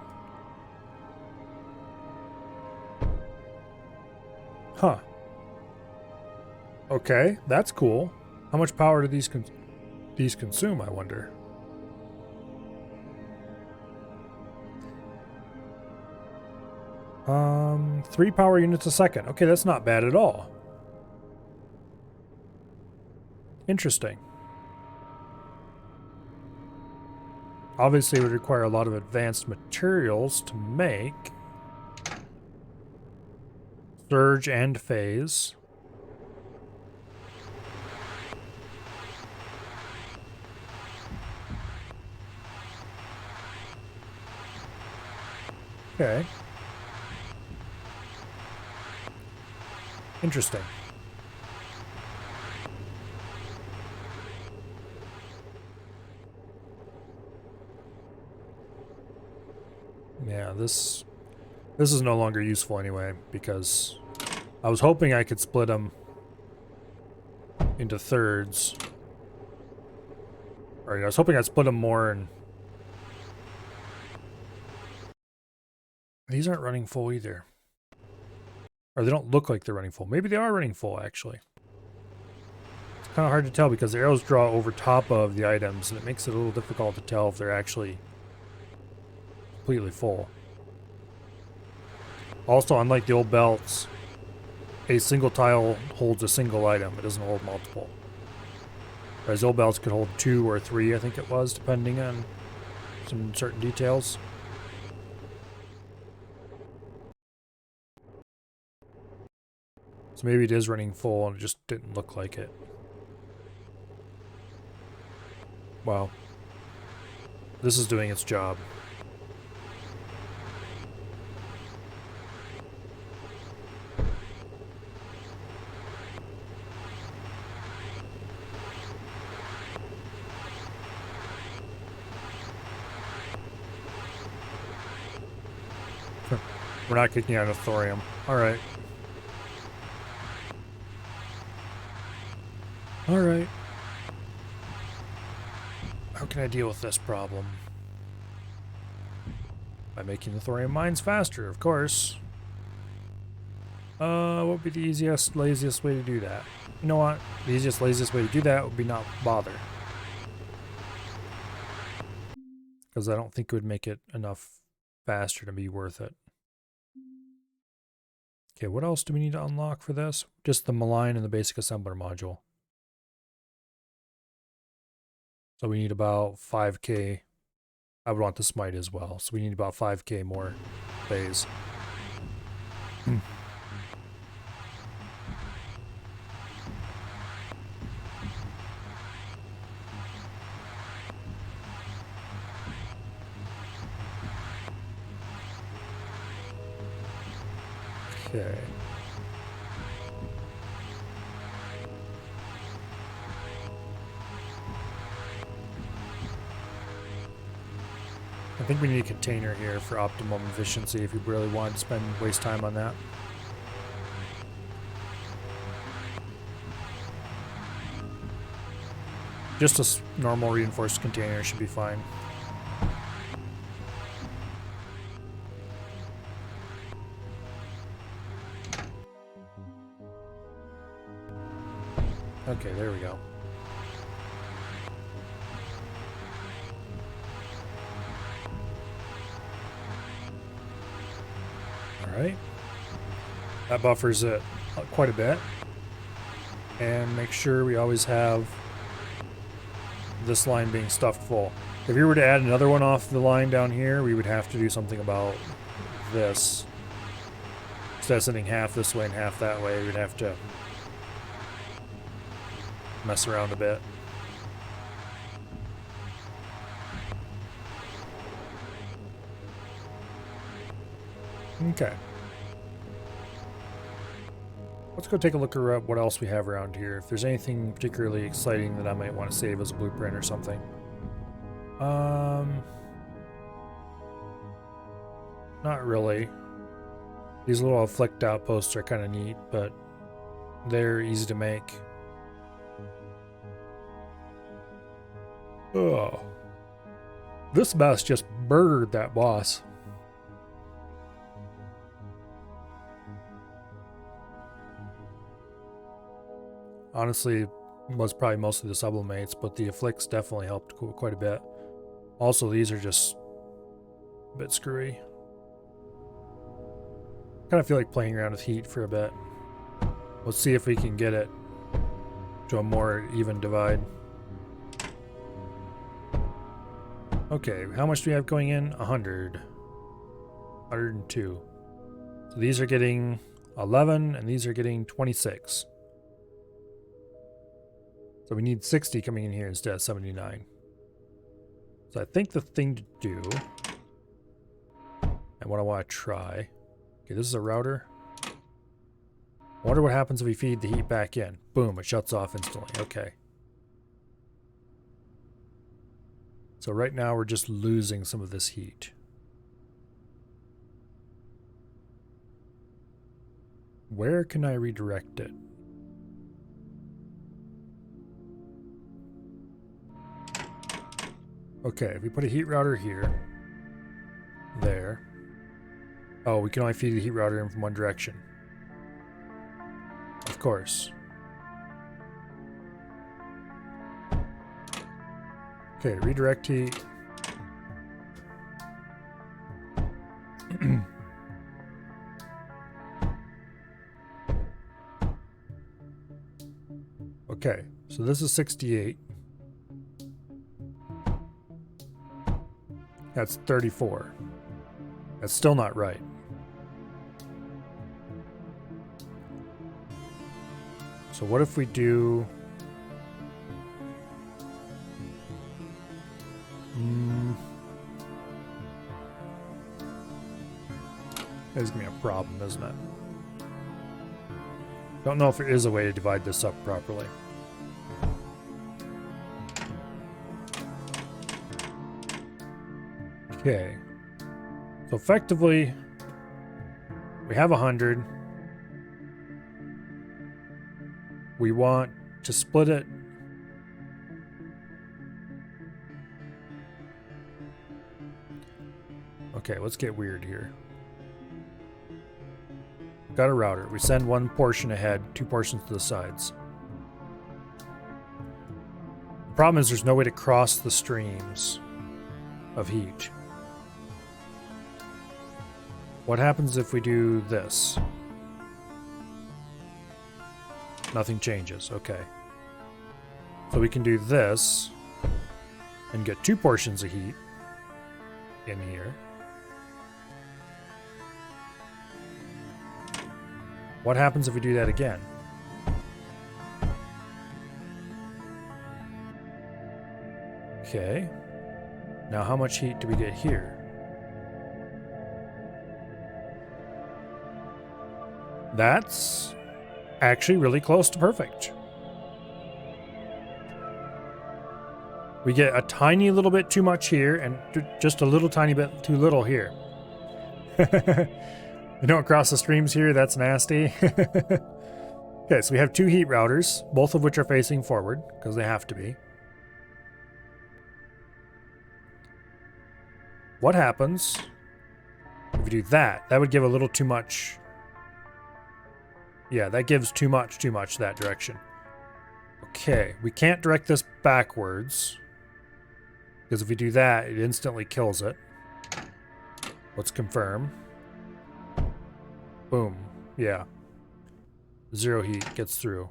Huh. Okay, that's cool. How much power do these consume, I wonder? Um, 3 power units a second. Okay, that's not bad at all. Interesting. Obviously, it would require a lot of advanced materials to make. Surge and phase. Okay. Interesting. Yeah, this is no longer useful anyway, because I was hoping I could split them into thirds. Or I was hoping I'd split them more, and these aren't running full either. Or they don't look like they're running full. Maybe they are running full, actually. It's kind of hard to tell because the arrows draw over top of the items, and it makes it a little difficult to tell if they're actually completely full. Also, unlike the old belts, a single tile holds a single item. It doesn't hold multiple. Whereas old belts could hold 2 or 3, I think it was, depending on some certain details. So maybe it is running full and it just didn't look like it. Wow. This is doing its job. We're not kicking out a thorium. Alright. Alright. How can I deal with this problem? By making the thorium mines faster, of course. What would be the easiest, laziest way to do that? You know what? The easiest, laziest way to do that would be not bother. Because I don't think it would make it enough faster to be worth it. Okay, what else do we need to unlock for this? Just the malign and the basic assembler module. So we need about 5k. I would want the smite as well. So we need about 5k more phase. Okay. I think we need a container here for optimum efficiency if you really want to waste time on that. Just a normal reinforced container should be fine. Okay, there we go. Alright. That buffers it quite a bit. And make sure we always have this line being stuffed full. If we were to add another one off the line down here, we would have to do something about this. Instead of sending half this way and half that way, we'd have to mess around a bit. Okay. Let's go take a look at what else we have around here. If there's anything particularly exciting that I might want to save as a blueprint or something. Not really. These little afflict outposts are kind of neat, but they're easy to make. Oh. This mess just murdered that boss. Honestly, was probably mostly the sublimates, but the afflicts definitely helped quite a bit. Also, these are just a bit screwy. Kind of feel like playing around with heat for a bit. Let's see if we can get it to a more even divide. Okay, how much do we have going in? 100. 102. So these are getting 11, and these are getting 26. So we need 60 coming in here instead of 79. So I think the thing to do, and what I want to try, okay, this is a router. I wonder what happens if we feed the heat back in. Boom, it shuts off instantly. Okay. So right now we're just losing some of this heat. Where can I redirect it? Okay, if we put a heat router here, there. Oh, we can only feed the heat router in from one direction. Of course. Okay, redirect heat. Okay, so this is 68. That's 34. That's still not right. So what if we do... That's gonna be a problem, isn't it? Don't know if there is a way to divide this up properly. Okay. So effectively, we have 100. We want to split it. Okay, let's get weird here. Got a router. We send one portion ahead, 2 portions to the sides. The problem is there's no way to cross the streams of heat. What happens if we do this? Nothing changes. Okay. So we can do this and get 2 portions of heat in here. What happens if we do that again? Okay. Now how much heat do we get here? That's actually really close to perfect. We get a tiny little bit too much here and just a little tiny bit too little here. We don't cross the streams here, that's nasty. Okay, so we have 2 heat routers, both of which are facing forward, because they have to be. What happens if we do that? That would give a little too much. Yeah, that gives too much that direction. Okay, we can't direct this backwards, because if we do that, it instantly kills it. Let's confirm. Boom. Yeah. 0 heat gets through.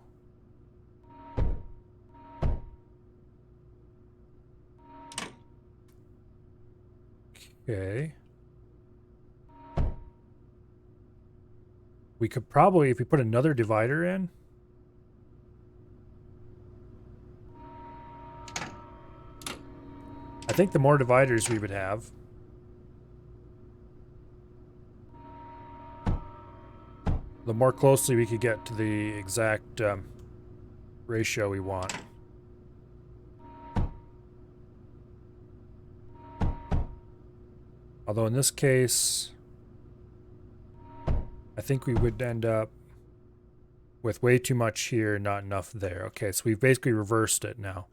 Okay. We could probably, if we put another divider in. I think the more dividers we would have, the more closely we could get to the exact ratio we want. Although in this case, I think we would end up with way too much here, not enough there. Okay, so we've basically reversed it now.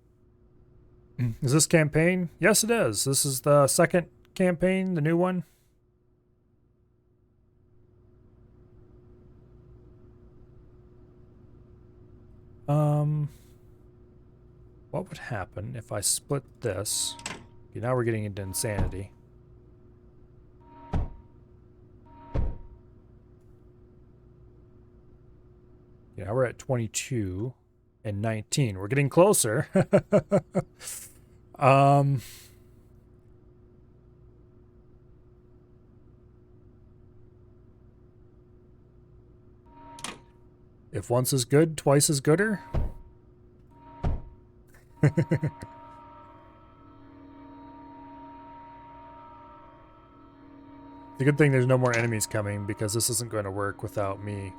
Is this campaign? Yes, it is. This is the second campaign, the new one. What would happen if I split this? Okay, now we're getting into insanity. Yeah, we're at 22 and 19. We're getting closer. If once is good, twice is gooder. The good thing there's no more enemies coming, because this isn't going to work without me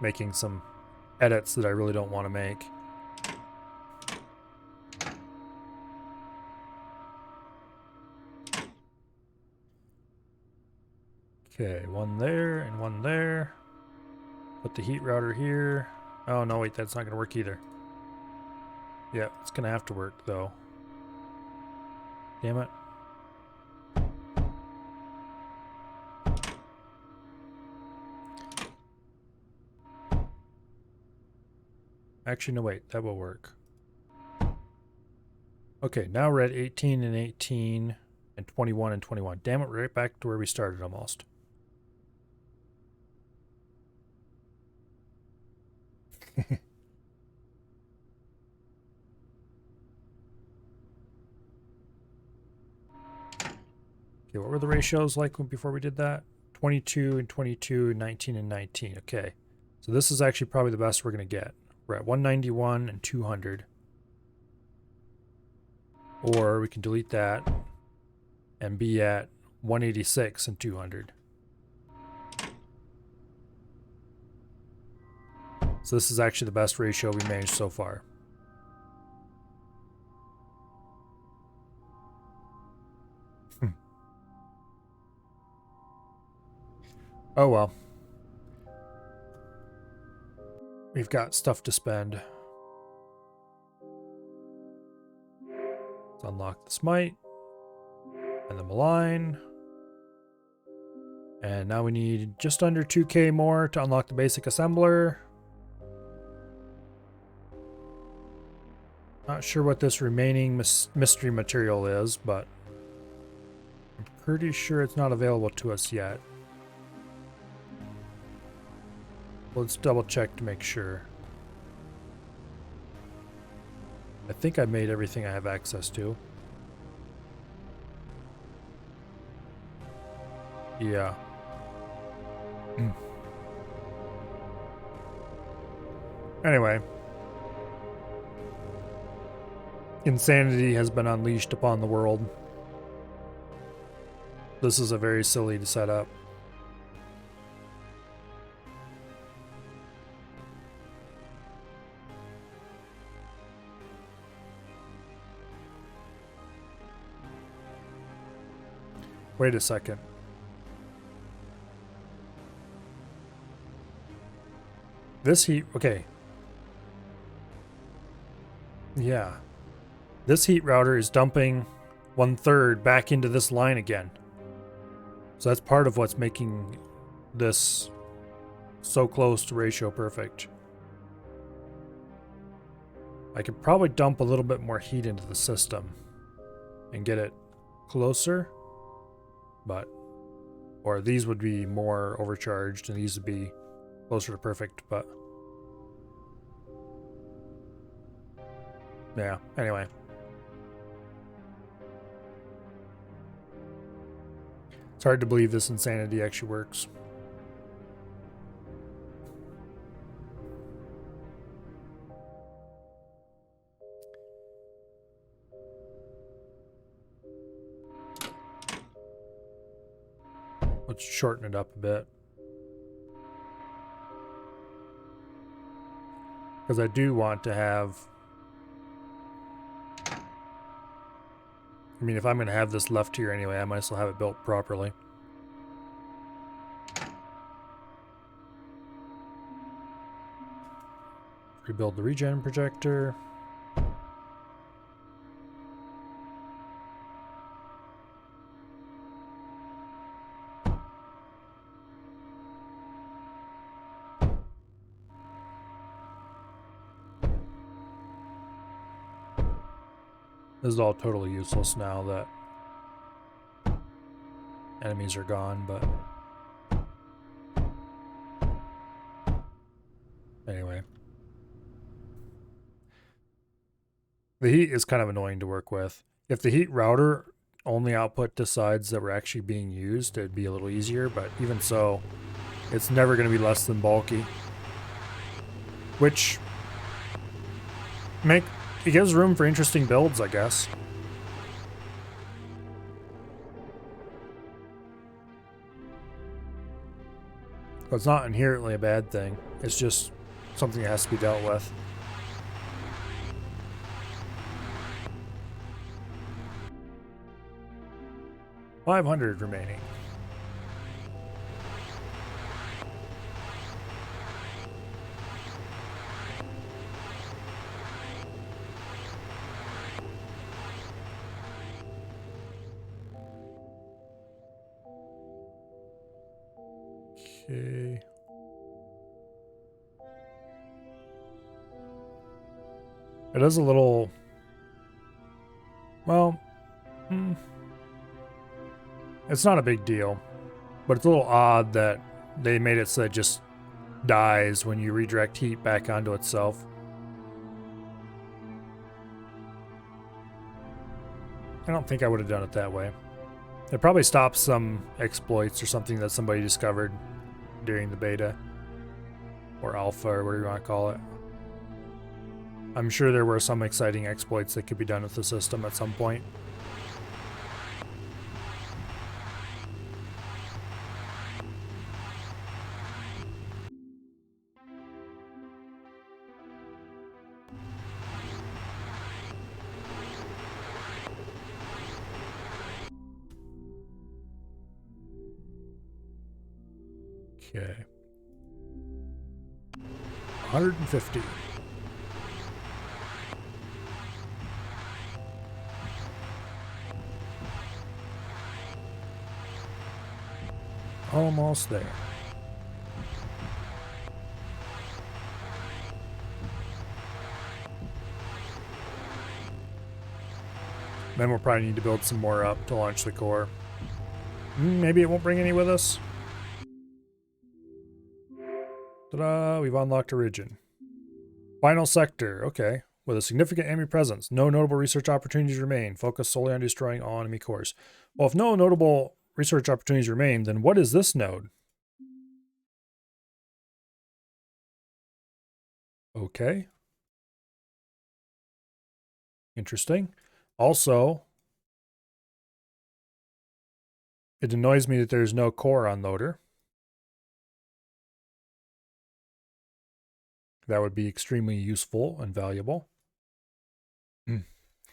making some edits that I really don't want to make. Okay, one there and one there. Put the heat router here. Oh no, wait, that's not going to work either. Yeah, it's going to have to work though. Damn it. Actually, no, wait, that will work. Okay, now we're at 18 and 18 and 21 and 21. Damn it, right back to where we started almost. Okay, what were the ratios like before we did that? 22 and 22, 19 and 19. Okay, so this is actually probably the best we're going to get. We're at 191 and 200. Or we can delete that and be at 186 and 200. So this is actually the best ratio we managed so far. Oh well. We've got stuff to spend. Let's unlock the smite and the malign. And now we need just under 2k more to unlock the basic assembler. Not sure what this remaining mystery material is, but I'm pretty sure it's not available to us yet. Let's double check to make sure. I think I made everything I have access to. Yeah. Anyway. Insanity has been unleashed upon the world. This is a very silly setup. Wait a second. This heat, okay. Yeah. This heat router is dumping 1/3 back into this line again. So that's part of what's making this so close to ratio perfect. I could probably dump a little bit more heat into the system and get it closer, but, or these would be more overcharged and these would be closer to perfect, but yeah, anyway. It's hard to believe this insanity actually works. Let's shorten it up a bit. Because I do want to have... I mean, if I'm going to have this left here anyway, I might as well have it built properly. Rebuild the regen projector. This is all totally useless now that enemies are gone, but anyway. The heat is kind of annoying to work with. If the heat router only output to sides that were actually being used, it'd be a little easier, but even so, it's never going to be less than bulky. Which it gives room for interesting builds, I guess. But it's not inherently a bad thing. It's just something that has to be dealt with. $500 remaining. Okay. It is a little... Well... It's not a big deal. But it's a little odd that they made it so it just dies when you redirect heat back onto itself. I don't think I would have done it that way. It probably stops some exploits or something that somebody discovered during the beta. Or alpha, or whatever you want to call it. I'm sure there were some exciting exploits that could be done with the system at some point. Okay. 150. Almost there. Then we'll probably need to build some more up to launch the core. Maybe it won't bring any with us. Ta-da! We've unlocked a region. Final sector. Okay. With a significant enemy presence, no notable research opportunities remain. Focus solely on destroying all enemy cores. Well, if no notable research opportunities remain, then what is this node? Okay. Interesting. Also, it annoys me that there's no core on loader. That would be extremely useful and valuable.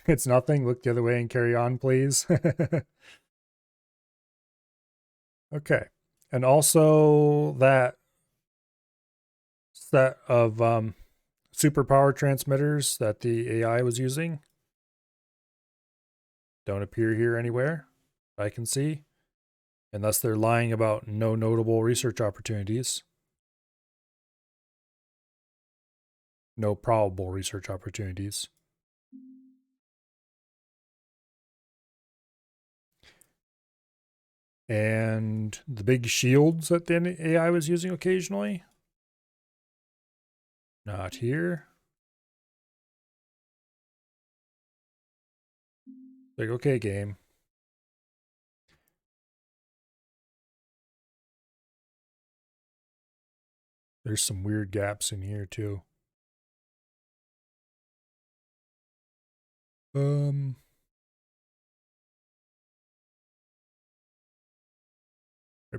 It's nothing. Look the other way and carry on, please. Okay. And also that set of superpower transmitters that the AI was using don't appear here anywhere I can see, unless they're lying about no notable research opportunities. No probable research opportunities. And the big shields that the AI was using occasionally. Not here. Like, okay, game. There's some weird gaps in here too. Right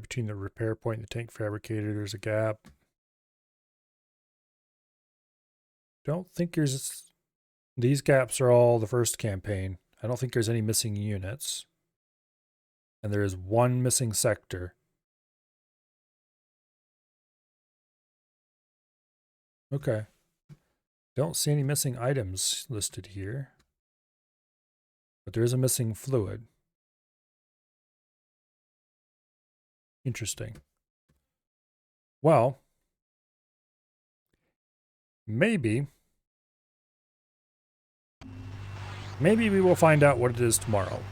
between the repair point and the tank fabricator, there's a gap. don't think there's... These gaps are all the first campaign. I don't think there's any missing units. And there is one missing sector. Okay. Don't see any missing items listed here. But there is a missing fluid. Interesting. Well, maybe we will find out what it is tomorrow.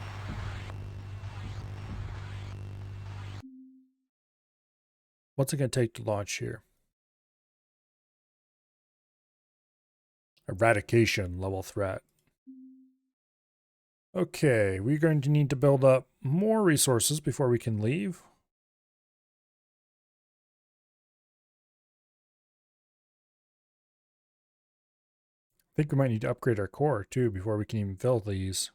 What's it going to take to launch here? Eradication level threat. Okay, we're going to need to build up more resources before we can leave. I think we might need to upgrade our core too before we can even fill these.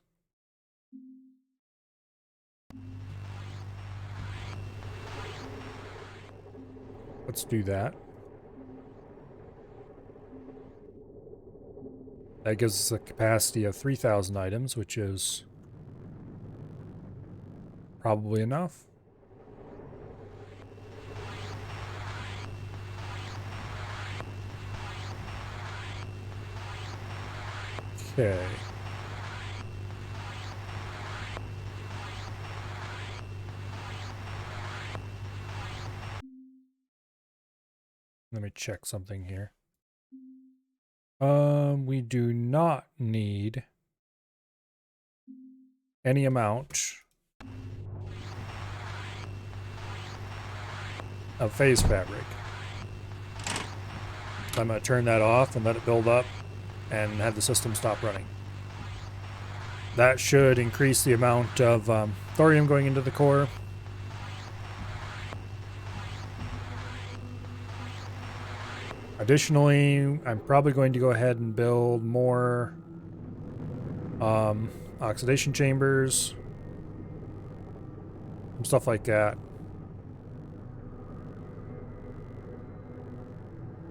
Let's do that. That gives us a capacity of 3,000 items, which is probably enough. Okay. Let me check something here. We do not need any amount of phase fabric. I'm going to turn that off and let it build up and have the system stop running. That should increase the amount of thorium going into the core. Additionally, I'm probably going to go ahead and build more oxidation chambers, and stuff like that.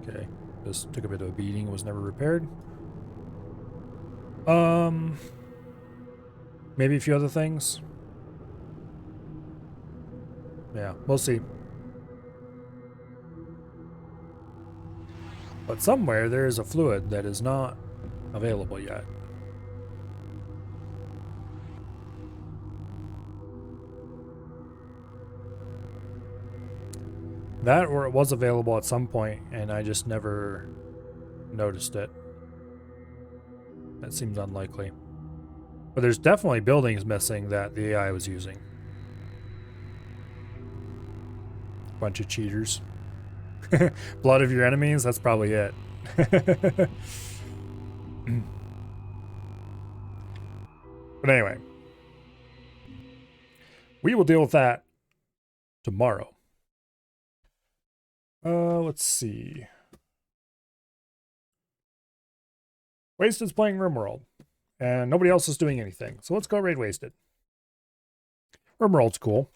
Okay, this took a bit of a beating, was never repaired. Maybe a few other things. Yeah, we'll see. But somewhere there is a fluid that is not available yet. That or it was available at some point and I just never noticed it. That seems unlikely. But there's definitely buildings missing that the AI was using. Bunch of cheaters. Blood of your enemies? That's probably it. But anyway. We will deal with that tomorrow. Let's see. Wasted's playing RimWorld. And nobody else is doing anything. So let's go raid Wasted. RimWorld's cool.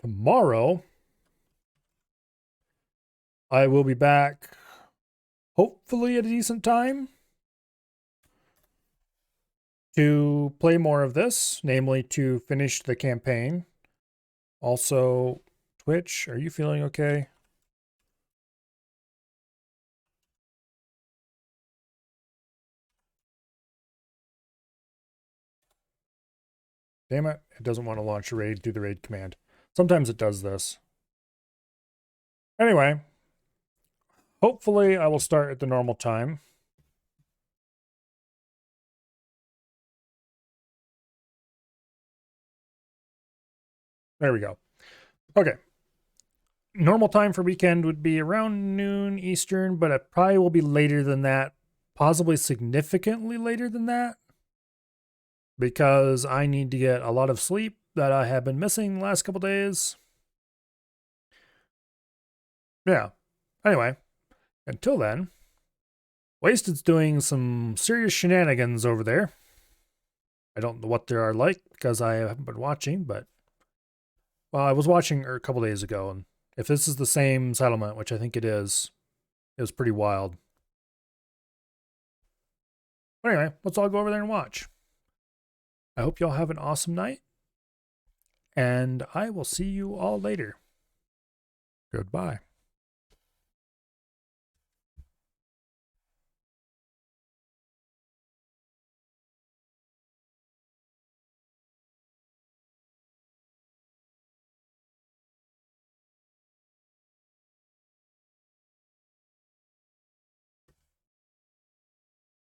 Tomorrow, I will be back, hopefully at a decent time, to play more of this, namely to finish the campaign. Also, Twitch, are you feeling okay? Damn it, it doesn't want to launch a raid through the raid command. Sometimes it does this. Anyway, hopefully I will start at the normal time. There we go. Okay. Normal time for weekend would be around noon Eastern, but it probably will be later than that. Possibly significantly later than that. Because I need to get a lot of sleep that I have been missing the last couple days. Yeah. Anyway, until then, Wasted's doing some serious shenanigans over there. I don't know what they are like because I haven't been watching, but well, I was watching a couple days ago, and if this is the same settlement, which I think it is, It was pretty wild. But anyway, let's all go over there and watch. I hope y'all have an awesome night, and I will see you all later. Goodbye.